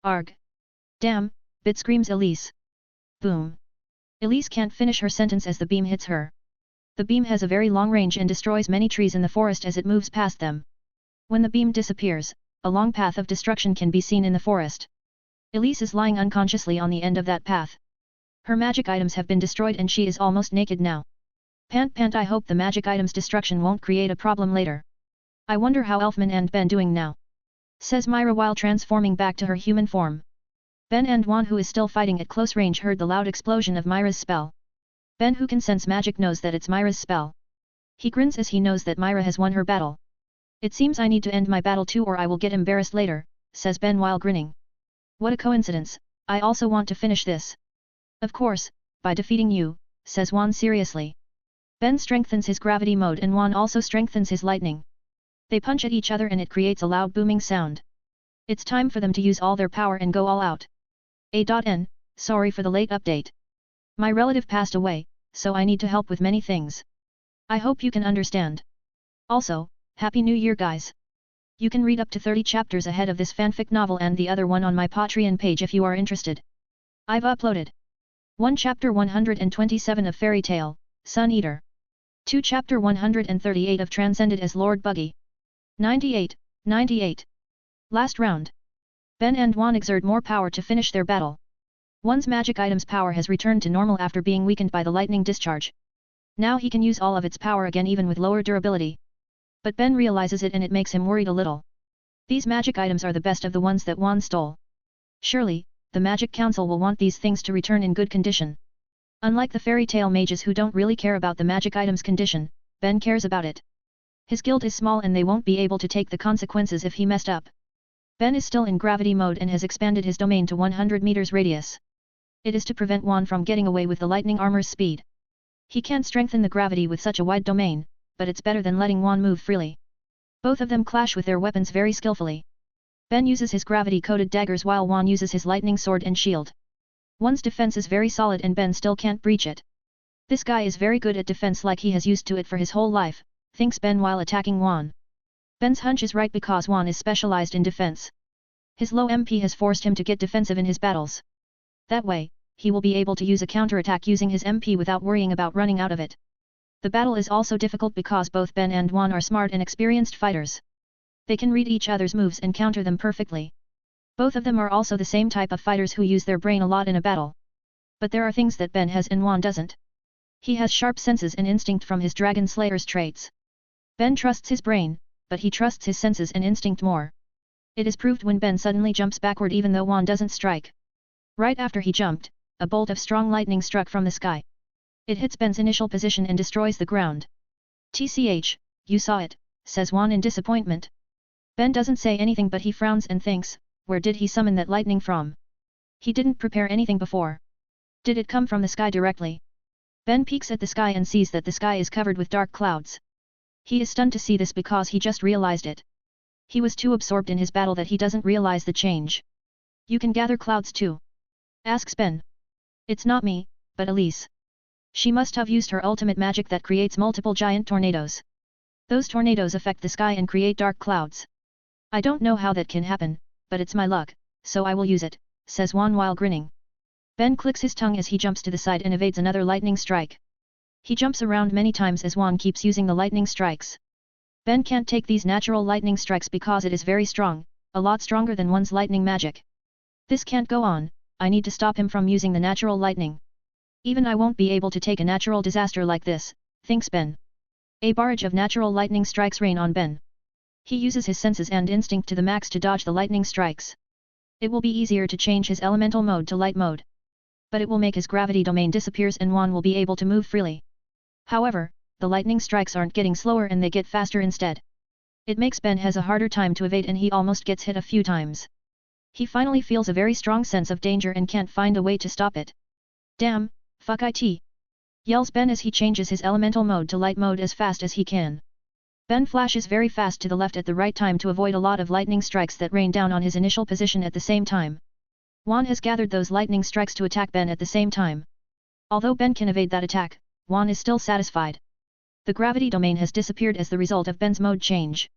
[SPEAKER 1] Arg! Damn, bit screams Elise. Boom! Elise can't finish her sentence as the beam hits her. The beam has a very long range and destroys many trees in the forest as it moves past them. When the beam disappears, a long path of destruction can be seen in the forest. Elise is lying unconsciously on the end of that path. Her magic items have been destroyed and she is almost naked now. Pant, I hope the magic items destruction won't create a problem later. I wonder how Elfman and Ben doing now? Says Myra while transforming back to her human form. Ben and Juan who is still fighting at close range heard the loud explosion of Myra's spell. Ben who can sense magic knows that it's Myra's spell. He grins as he knows that Myra has won her battle. It seems I need to end my battle too or I will get embarrassed later, says Ben while grinning. What a coincidence, I also want to finish this. Of course, by defeating you, says Juan seriously. Ben strengthens his gravity mode and Juan also strengthens his lightning. They punch at each other and it creates a loud booming sound. It's time for them to use all their power and go all out. A.N, sorry for the late update. My relative passed away, so I need to help with many things. I hope you can understand. Also, Happy New Year guys! You can read up to 30 chapters ahead of this fanfic novel and the other one on my Patreon page if you are interested. I've uploaded 1 Chapter 127 of Fairy Tale, Sun Eater. 2 Chapter 138 of Transcended as Lord Buggy. 98. Last round. Ben and Juan exert more power to finish their battle. Juan's magic item's power has returned to normal after being weakened by the lightning discharge. Now he can use all of its power again even with lower durability. But Ben realizes it and it makes him worried a little. These magic items are the best of the ones that Juan stole. Surely, the Magic Council will want these things to return in good condition. Unlike the fairy tale mages who don't really care about the magic item's condition, Ben cares about it. His guild is small and they won't be able to take the consequences if he messed up. Ben is still in gravity mode and has expanded his domain to 100 meters radius. It is to prevent Juan from getting away with the lightning armor's speed. He can't strengthen the gravity with such a wide domain, but it's better than letting Juan move freely. Both of them clash with their weapons very skillfully. Ben uses his gravity-coated daggers while Juan uses his lightning sword and shield. Juan's defense is very solid and Ben still can't breach it. This guy is very good at defense like he has used to it for his whole life, thinks Ben while attacking Juan. Ben's hunch is right because Juan is specialized in defense. His low MP has forced him to get defensive in his battles. That way, he will be able to use a counterattack using his MP without worrying about running out of it. The battle is also difficult because both Ben and Juan are smart and experienced fighters. They can read each other's moves and counter them perfectly. Both of them are also the same type of fighters who use their brain a lot in a battle. But there are things that Ben has and Juan doesn't. He has sharp senses and instinct from his Dragon Slayer's traits. Ben trusts his brain, but he trusts his senses and instinct more. It is proved when Ben suddenly jumps backward even though Juan doesn't strike. Right after he jumped, a bolt of strong lightning struck from the sky. It hits Ben's initial position and destroys the ground. "TCH, you saw it," says Juan in disappointment. Ben doesn't say anything but he frowns and thinks, where did he summon that lightning from? He didn't prepare anything before. Did it come from the sky directly? Ben peeks at the sky and sees that the sky is covered with dark clouds. He is stunned to see this because he just realized it. He was too absorbed in his battle that he doesn't realize the change. "You can gather clouds too?" asks Ben. "It's not me, but Elise. She must have used her ultimate magic that creates multiple giant tornadoes. Those tornadoes affect the sky and create dark clouds. I don't know how that can happen, but it's my luck, so I will use it," says Juan while grinning. Ben clicks his tongue as he jumps to the side and evades another lightning strike. He jumps around many times as Juan keeps using the lightning strikes. Ben can't take these natural lightning strikes because it is very strong, a lot stronger than one's lightning magic. "This can't go on, I need to stop him from using the natural lightning. Even I won't be able to take a natural disaster like this," thinks Ben. A barrage of natural lightning strikes rain on Ben. He uses his senses and instinct to the max to dodge the lightning strikes. It will be easier to change his elemental mode to light mode. But it will make his gravity domain disappears and Juan will be able to move freely. However, the lightning strikes aren't getting slower and they get faster instead. It makes Ben has a harder time to evade and he almost gets hit a few times. He finally feels a very strong sense of danger and can't find a way to stop it. "Damn, fuck it!" yells Ben as he changes his elemental mode to light mode as fast as he can. Ben flashes very fast to the left at the right time to avoid a lot of lightning strikes that rain down on his initial position at the same time. Juan has gathered those lightning strikes to attack Ben at the same time. Although Ben can evade that attack, Juan is still satisfied. The gravity domain has disappeared as the result of Ben's mode change.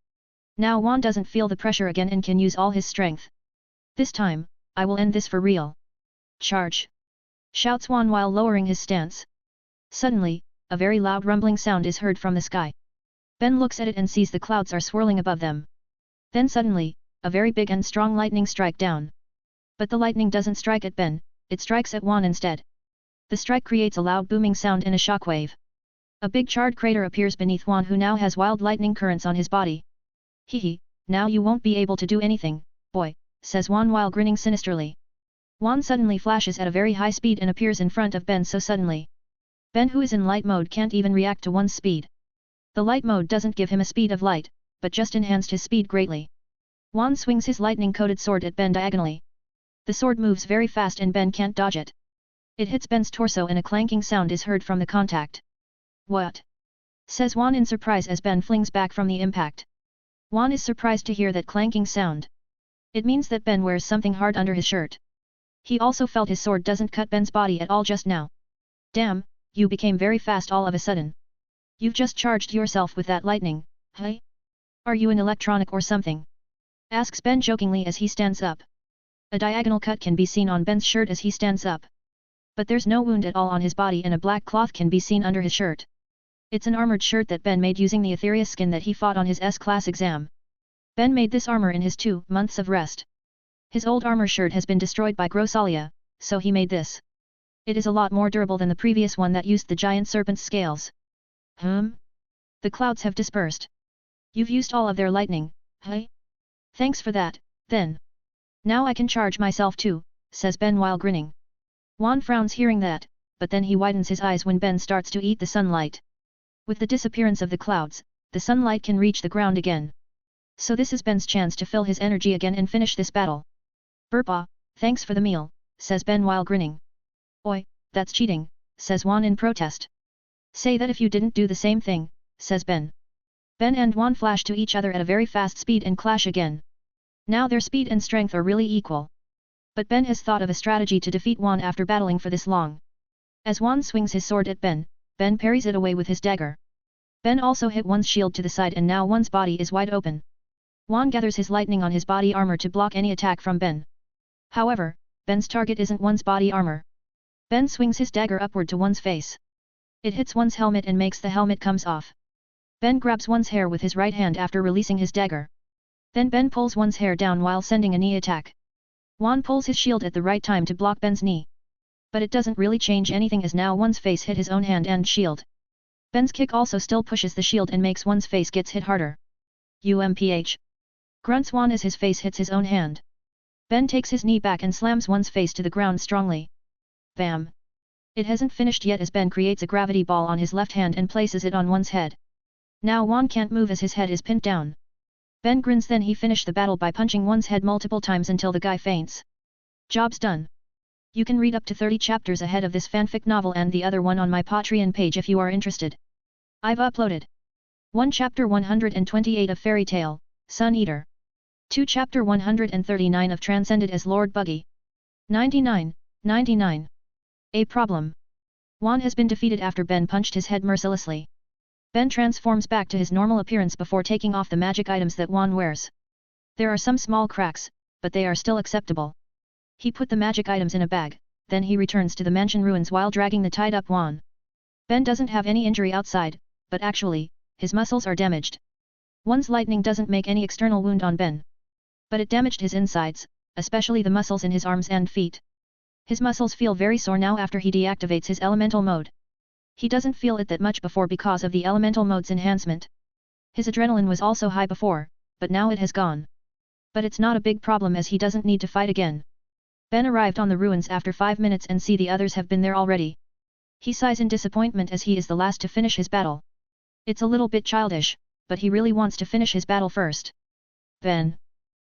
[SPEAKER 1] Now Juan doesn't feel the pressure again and can use all his strength. "This time, I will end this for real. Charge!" shouts Juan while lowering his stance. Suddenly, a very loud rumbling sound is heard from the sky. Ben looks at it and sees the clouds are swirling above them. Then suddenly, a very big and strong lightning strike down. But the lightning doesn't strike at Ben, it strikes at Juan instead. The strike creates a loud booming sound and a shockwave. A big charred crater appears beneath Juan who now has wild lightning currents on his body. "Hehe, now you won't be able to do anything, boy," says Juan while grinning sinisterly. Juan suddenly flashes at a very high speed and appears in front of Ben so suddenly. Ben who is in light mode can't even react to Juan's speed. The light mode doesn't give him a speed of light, but just enhanced his speed greatly. Juan swings his lightning-coated sword at Ben diagonally. The sword moves very fast and Ben can't dodge it. It hits Ben's torso and a clanking sound is heard from the contact. "What?" says Juan in surprise as Ben flings back from the impact. Juan is surprised to hear that clanking sound. It means that Ben wears something hard under his shirt. He also felt his sword doesn't cut Ben's body at all just now. "Damn, you became very fast all of a sudden. You've just charged yourself with that lightning, hey? Are you an electronic or something?" asks Ben jokingly as he stands up. A diagonal cut can be seen on Ben's shirt as he stands up. But there's no wound at all on his body and a black cloth can be seen under his shirt. It's an armored shirt that Ben made using the Ethereus skin that he fought on his S-class exam. Ben made this armor in his 2 months of rest. His old armor shirt has been destroyed by Grossalia, so he made this. It is a lot more durable than the previous one that used the giant serpent's scales. The clouds have dispersed. You've used all of their lightning, hey? Thanks for that, then. Now I can charge myself too, says Ben while grinning. Juan frowns hearing that, but then he widens his eyes when Ben starts to eat the sunlight. With the disappearance of the clouds, the sunlight can reach the ground again. So this is Ben's chance to fill his energy again and finish this battle. "Burpa, thanks for the meal," says Ben while grinning. "Oi, that's cheating," says Juan in protest. "Say that if you didn't do the same thing," says Ben. Ben and Juan flash to each other at a very fast speed and clash again. Now their speed and strength are really equal. But Ben has thought of a strategy to defeat Juan after battling for this long. As Juan swings his sword at Ben, Ben parries it away with his dagger. Ben also hit Juan's shield to the side and now Juan's body is wide open. Juan gathers his lightning on his body armor to block any attack from Ben. However, Ben's target isn't Juan's body armor. Ben swings his dagger upward to Juan's face. It hits Juan's helmet and makes the helmet comes off. Ben grabs Juan's hair with his right hand after releasing his dagger. Then Ben pulls Juan's hair down while sending a knee attack. Juan pulls his shield at the right time to block Ben's knee. But it doesn't really change anything as now Juan's face hit his own hand and shield. Ben's kick also still pushes the shield and makes Juan's face gets hit harder. UMPH. Grunts Juan as his face hits his own hand. Ben takes his knee back and slams Juan's face to the ground strongly. Bam! It hasn't finished yet as Ben creates a gravity ball on his left hand and places it on Juan's head. Now Juan can't move as his head is pinned down. Ben grins, then he finished the battle by punching Juan's head multiple times until the guy faints. Job's done. You can read up to 30 chapters ahead of this fanfic novel and the other one on my Patreon page if you are interested. I've uploaded 1 Chapter 128 of Fairy Tale, Sun Eater. 2 Chapter 139 of Transcended as Lord Buggy. 99. A problem. Juan has been defeated after Ben punched his head mercilessly. Ben transforms back to his normal appearance before taking off the magic items that Juan wears. There are some small cracks, but they are still acceptable. He put the magic items in a bag, then he returns to the mansion ruins while dragging the tied-up Juan. Ben doesn't have any injury outside, but actually, his muscles are damaged. Juan's lightning doesn't make any external wound on Ben. But it damaged his insides, especially the muscles in his arms and feet. His muscles feel very sore now after he deactivates his elemental mode. He doesn't feel it that much before because of the elemental mode's enhancement. His adrenaline was also high before, but now it has gone. But it's not a big problem as he doesn't need to fight again. Ben arrived on the ruins after 5 minutes and see the others have been there already. He sighs in disappointment as he is the last to finish his battle. It's a little bit childish, but he really wants to finish his battle first. Ben!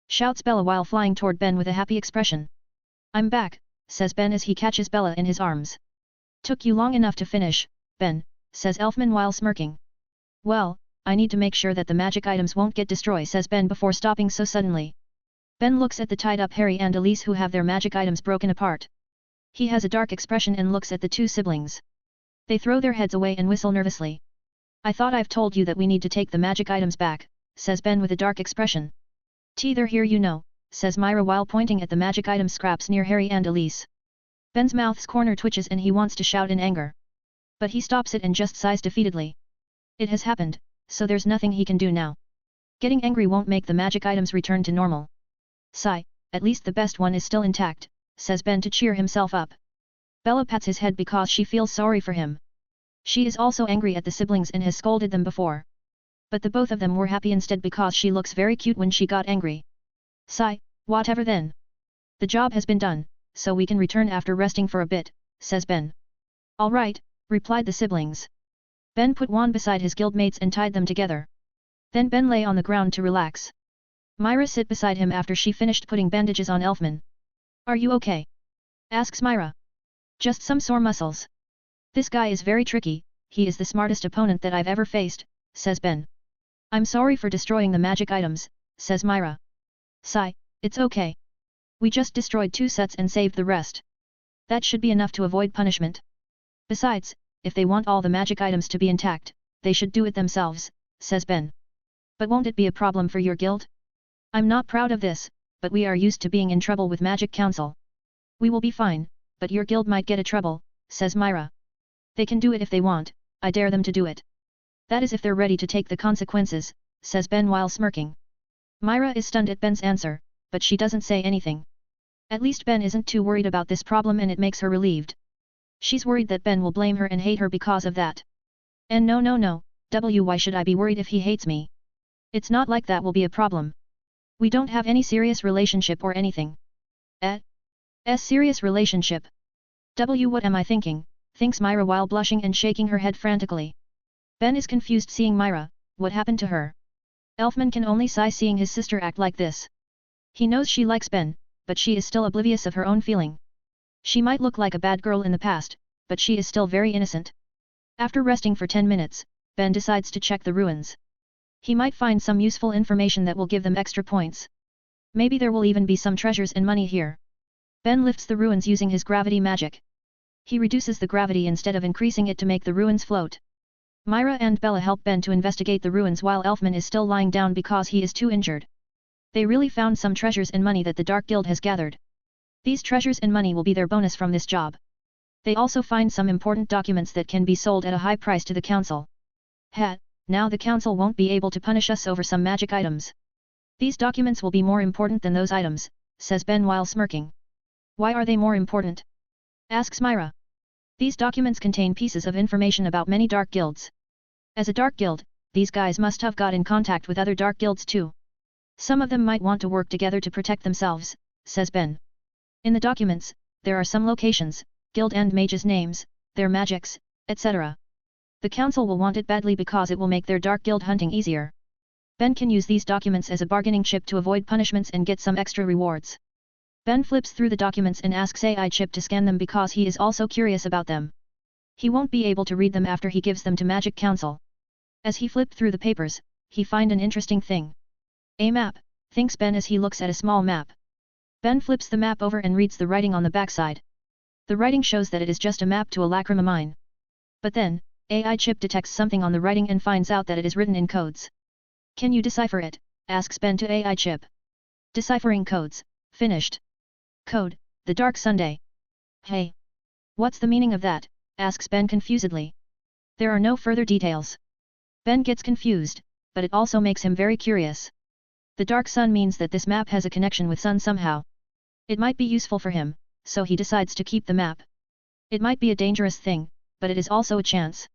[SPEAKER 1] Shouts Bella while flying toward Ben with a happy expression. I'm back, says Ben as he catches Bella in his arms. Took you long enough to finish, Ben, says Elfman while smirking. Well, I need to make sure that the magic items won't get destroyed, says Ben before stopping so suddenly. Ben looks at the tied-up Harry and Elise who have their magic items broken apart. He has a dark expression and looks at the two siblings. They throw their heads away and whistle nervously. I thought I've told you that we need to take the magic items back, says Ben with a dark expression. They're here you know, says Myra while pointing at the magic item scraps near Harry and Elise. Ben's mouth's corner twitches and he wants to shout in anger. But he stops it and just sighs defeatedly. It has happened, so there's nothing he can do now. Getting angry won't make the magic items return to normal. Sigh, at least the best one is still intact, says Ben to cheer himself up. Bella pats his head because she feels sorry for him. She is also angry at the siblings and has scolded them before. But the both of them were happy instead because she looks very cute when she got angry. Sigh, whatever then. The job has been done, so we can return after resting for a bit, says Ben. All right, replied the siblings. Ben put Juan beside his guildmates and tied them together. Then Ben lay on the ground to relax. Myra sit beside him after she finished putting bandages on Elfman. Are you okay? Asks Myra. Just some sore muscles. This guy is very tricky, he is the smartest opponent that I've ever faced, says Ben. I'm sorry for destroying the magic items, says Myra. Sigh, it's okay. We just destroyed 2 sets and saved the rest. That should be enough to avoid punishment. Besides, if they want all the magic items to be intact, they should do it themselves, says Ben. But won't it be a problem for your guild? I'm not proud of this, but we are used to being in trouble with Magic Council. We will be fine, but your guild might get a trouble, says Myra. They can do it if they want, I dare them to do it. That is if they're ready to take the consequences, says Ben while smirking. Myra is stunned at Ben's answer, but she doesn't say anything. At least Ben isn't too worried about this problem and it makes her relieved. She's worried that Ben will blame her and hate her because of that. And no, why should I be worried if he hates me? It's not like that will be a problem. We don't have any serious relationship or anything. Serious relationship. What am I thinking, thinks Myra while blushing and shaking her head frantically. Ben is confused seeing Myra, what happened to her? Elfman can only sigh seeing his sister act like this. He knows she likes Ben, but she is still oblivious of her own feeling. She might look like a bad girl in the past, but she is still very innocent. After resting for 10 minutes, Ben decides to check the ruins. He might find some useful information that will give them extra points. Maybe there will even be some treasures and money here. Ben lifts the ruins using his gravity magic. He reduces the gravity instead of increasing it to make the ruins float. Myra and Bella help Ben to investigate the ruins while Elfman is still lying down because he is too injured. They really found some treasures and money that the Dark Guild has gathered. These treasures and money will be their bonus from this job. They also find some important documents that can be sold at a high price to the council. Now the council won't be able to punish us over some magic items. These documents will be more important than those items, says Ben while smirking. Why are they more important? Asks Myra. These documents contain pieces of information about many dark guilds. As a dark guild, these guys must have got in contact with other dark guilds too. Some of them might want to work together to protect themselves, says Ben. In the documents, there are some locations, guild and mages' names, their magics, etc. The council will want it badly because it will make their dark guild hunting easier. Ben can use these documents as a bargaining chip to avoid punishments and get some extra rewards. Ben flips through the documents and asks AI Chip to scan them because he is also curious about them. He won't be able to read them after he gives them to Magic Council. As he flipped through the papers, he find an interesting thing. A map, thinks Ben as he looks at a small map. Ben flips the map over and reads the writing on the backside. The writing shows that it is just a map to a lacrima mine. But then, AI Chip detects something on the writing and finds out that it is written in codes. Can you decipher it? Asks Ben to AI Chip. Deciphering codes, finished. Code, the Dark Sunday. Hey! What's the meaning of that? Asks Ben confusedly. There are no further details. Ben gets confused, but it also makes him very curious. The Dark Sun means that this map has a connection with Sun somehow. It might be useful for him, so he decides to keep the map. It might be a dangerous thing, but it is also a chance.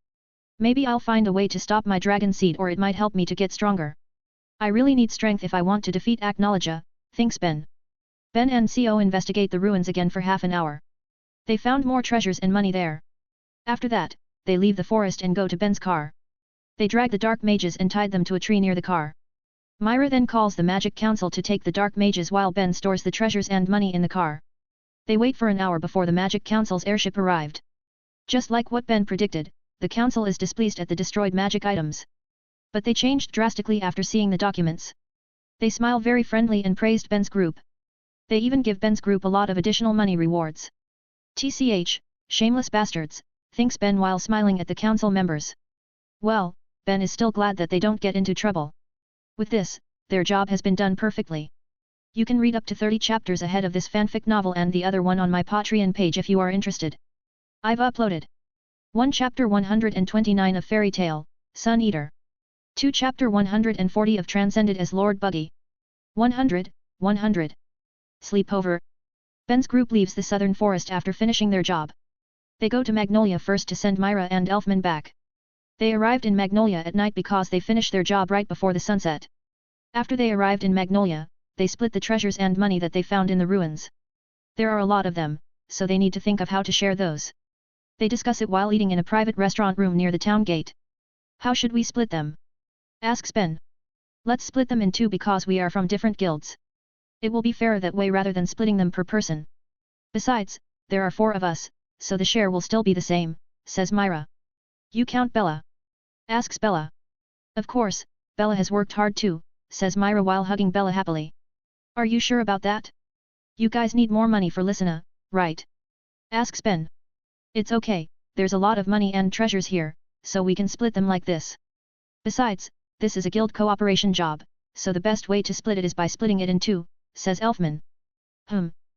[SPEAKER 1] Maybe I'll find a way to stop my dragon seed or it might help me to get stronger. I really need strength if I want to defeat Aknologia, thinks Ben. Ben and Co investigate the ruins again for half an hour. They found more treasures and money there. After that, they leave the forest and go to Ben's car. They drag the dark mages and tied them to a tree near the car. Myra then calls the Magic Council to take the dark mages while Ben stores the treasures and money in the car. They wait for an hour before the Magic Council's airship arrived. Just like what Ben predicted, the council is displeased at the destroyed magic items. But they changed drastically after seeing the documents. They smile very friendly and praised Ben's group. They even give Ben's group a lot of additional money rewards. TCH, shameless bastards, thinks Ben while smiling at the council members. Well, Ben is still glad that they don't get into trouble. With this, their job has been done perfectly. You can read up to 30 chapters ahead of this fanfic novel and the other one on my Patreon page if you are interested. I've uploaded 1 Chapter 129 of Fairy Tale, Sun Eater. 2 Chapter 140 of Transcended as Lord Buggy. 100. Sleepover. Ben's group leaves the southern forest after finishing their job. They go to Magnolia first to send Myra and Elfman back. They arrived in Magnolia at night because they finished their job right before the sunset. After they arrived in Magnolia, they split the treasures and money that they found in the ruins. There are a lot of them, so they need to think of how to share those. They discuss it while eating in a private restaurant room near the town gate. How should we split them? Asks Ben. Let's split them in two because we are from different guilds. It will be fairer that way rather than splitting them per person. Besides, there are 4 of us, so the share will still be the same, says Myra. You count Bella? Asks Bella. Of course, Bella has worked hard too, says Myra while hugging Bella happily. Are you sure about that? You guys need more money for Lysina, right? Asks Ben. It's okay, there's a lot of money and treasures here, so we can split them like this. Besides, this is a guild cooperation job, so the best way to split it is by splitting it in two, says Elfman.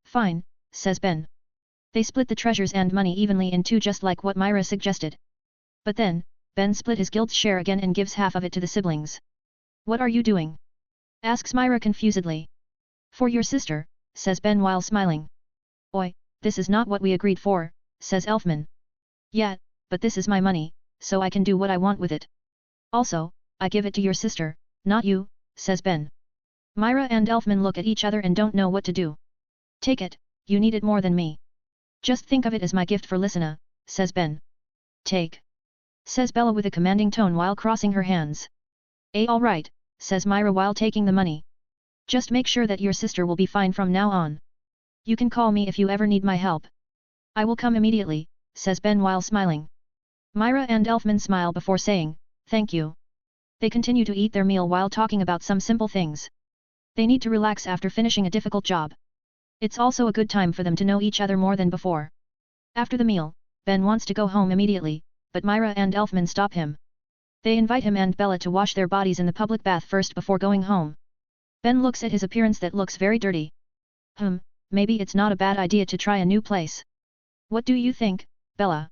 [SPEAKER 1] Fine, says Ben. They split the treasures and money evenly in two just like what Myra suggested. But then, Ben split his guild's share again and gives half of it to the siblings. What are you doing? Asks Myra confusedly. For your sister, says Ben while smiling. Oi, this is not what we agreed for, says Elfman. Yeah, but this is my money, so I can do what I want with it. Also, I give it to your sister, not you, says Ben. Myra and Elfman look at each other and don't know what to do. Take it, you need it more than me. Just think of it as my gift for Lysina, says Ben. Take. Says Bella with a commanding tone while crossing her hands. Alright, says Myra while taking the money. Just make sure that your sister will be fine from now on. You can call me if you ever need my help. I will come immediately, says Ben while smiling. Myra and Elfman smile before saying, thank you. They continue to eat their meal while talking about some simple things. They need to relax after finishing a difficult job. It's also a good time for them to know each other more than before. After the meal, Ben wants to go home immediately, but Myra and Elfman stop him. They invite him and Bella to wash their bodies in the public bath first before going home. Ben looks at his appearance that looks very dirty. Maybe it's not a bad idea to try a new place. What do you think, Bella?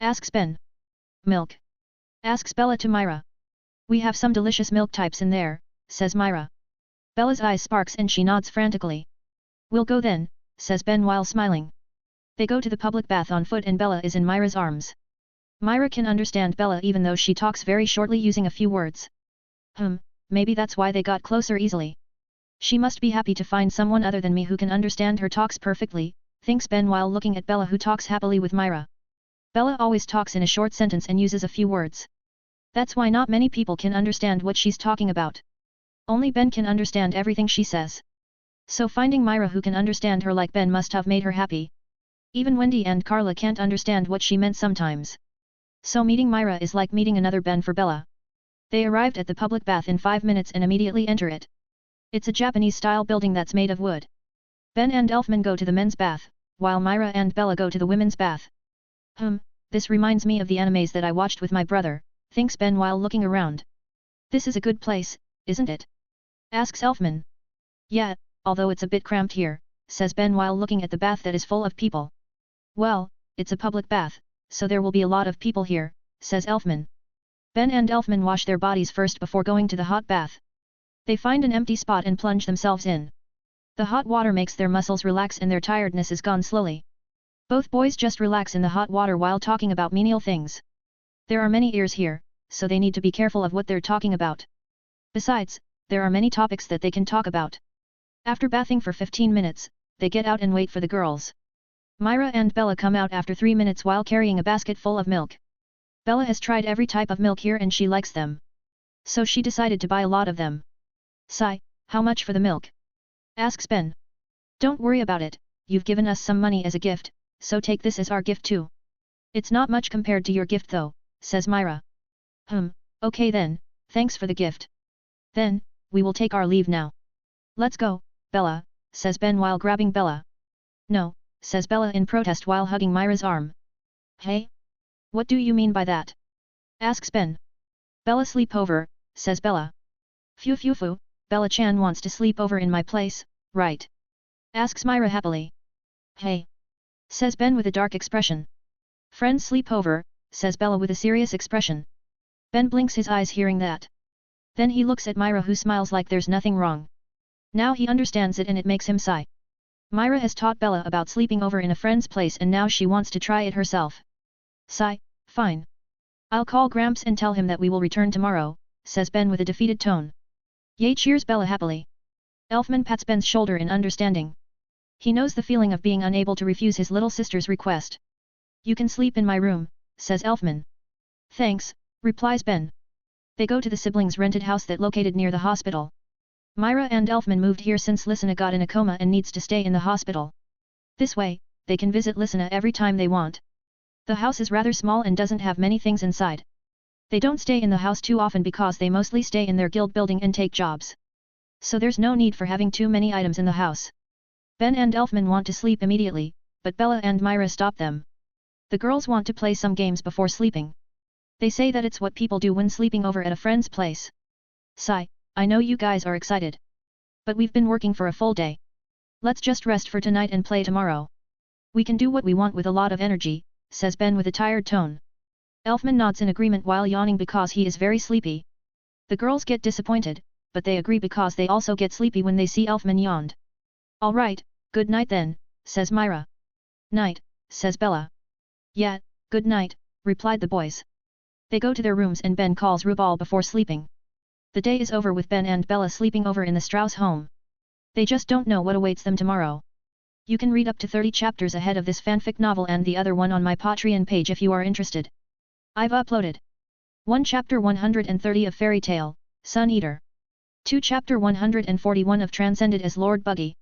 [SPEAKER 1] Asks Ben. Milk? Asks Bella to Myra. We have some delicious milk types in there, says Myra. Bella's eyes sparks and she nods frantically. We'll go then, says Ben while smiling. They go to the public bath on foot and Bella is in Myra's arms. Myra can understand Bella even though she talks very shortly using a few words. Maybe that's why they got closer easily. She must be happy to find someone other than me who can understand her talks perfectly, thinks Ben while looking at Bella who talks happily with Myra. Bella always talks in a short sentence and uses a few words. That's why not many people can understand what she's talking about. Only Ben can understand everything she says. So finding Myra who can understand her like Ben must have made her happy. Even Wendy and Carla can't understand what she meant sometimes. So meeting Myra is like meeting another Ben for Bella. They arrived at the public bath in 5 minutes and immediately enter it. It's a Japanese-style building that's made of wood. Ben and Elfman go to the men's bath, while Myra and Bella go to the women's bath. This reminds me of the animes that I watched with my brother, thinks Ben while looking around. This is a good place, isn't it? Asks Elfman. Yeah, although it's a bit cramped here, says Ben while looking at the bath that is full of people. Well, it's a public bath, so there will be a lot of people here, says Elfman. Ben and Elfman wash their bodies first before going to the hot bath. They find an empty spot and plunge themselves in. The hot water makes their muscles relax and their tiredness is gone slowly. Both boys just relax in the hot water while talking about menial things. There are many ears here, so they need to be careful of what they're talking about. Besides, there are many topics that they can talk about. After bathing for 15 minutes, they get out and wait for the girls. Myra and Bella come out after 3 minutes while carrying a basket full of milk. Bella has tried every type of milk here and she likes them. So she decided to buy a lot of them. Sai, how much for the milk? Asks Ben. Don't worry about it, you've given us some money as a gift, so take this as our gift too. It's not much compared to your gift though, says Myra. Okay then, thanks for the gift. Then, we will take our leave now. Let's go, Bella, says Ben while grabbing Bella. No, says Bella in protest while hugging Myra's arm. Hey? What do you mean by that? Asks Ben. Bella sleep over, says Bella. Phew, Bella-chan wants to sleep over in my place, right? Asks Myra happily. Hey. Says Ben with a dark expression. Friends sleep over, says Bella with a serious expression. Ben blinks his eyes hearing that. Then he looks at Myra who smiles like there's nothing wrong. Now he understands it and it makes him sigh. Myra has taught Bella about sleeping over in a friend's place and now she wants to try it herself. Sigh, fine. I'll call Gramps and tell him that we will return tomorrow, says Ben with a defeated tone. Yay, cheers Bella happily. Elfman pats Ben's shoulder in understanding. He knows the feeling of being unable to refuse his little sister's request. You can sleep in my room, says Elfman. Thanks, replies Ben. They go to the siblings' rented house that located near the hospital. Myra and Elfman moved here since Lysina got in a coma and needs to stay in the hospital. This way, they can visit Lysina every time they want. The house is rather small and doesn't have many things inside. They don't stay in the house too often because they mostly stay in their guild building and take jobs. So there's no need for having too many items in the house. Ben and Elfman want to sleep immediately, but Bella and Myra stop them. The girls want to play some games before sleeping. They say that it's what people do when sleeping over at a friend's place. Sigh, I know you guys are excited. But we've been working for a full day. Let's just rest for tonight and play tomorrow. We can do what we want with a lot of energy, says Ben with a tired tone. Elfman nods in agreement while yawning because he is very sleepy. The girls get disappointed, but they agree because they also get sleepy when they see Elfman yawned. Alright, good night then, says Myra. Night, says Bella. Yeah, good night, replied the boys. They go to their rooms and Ben calls Rubal before sleeping. The day is over with Ben and Bella sleeping over in the Strauss home. They just don't know what awaits them tomorrow. You can read up to 30 chapters ahead of this fanfic novel and the other one on my Patreon page if you are interested. I've uploaded 1 Chapter 130 of Fairy Tale, Sun Eater. 2 Chapter 141 of Transcended as Lord Buggy.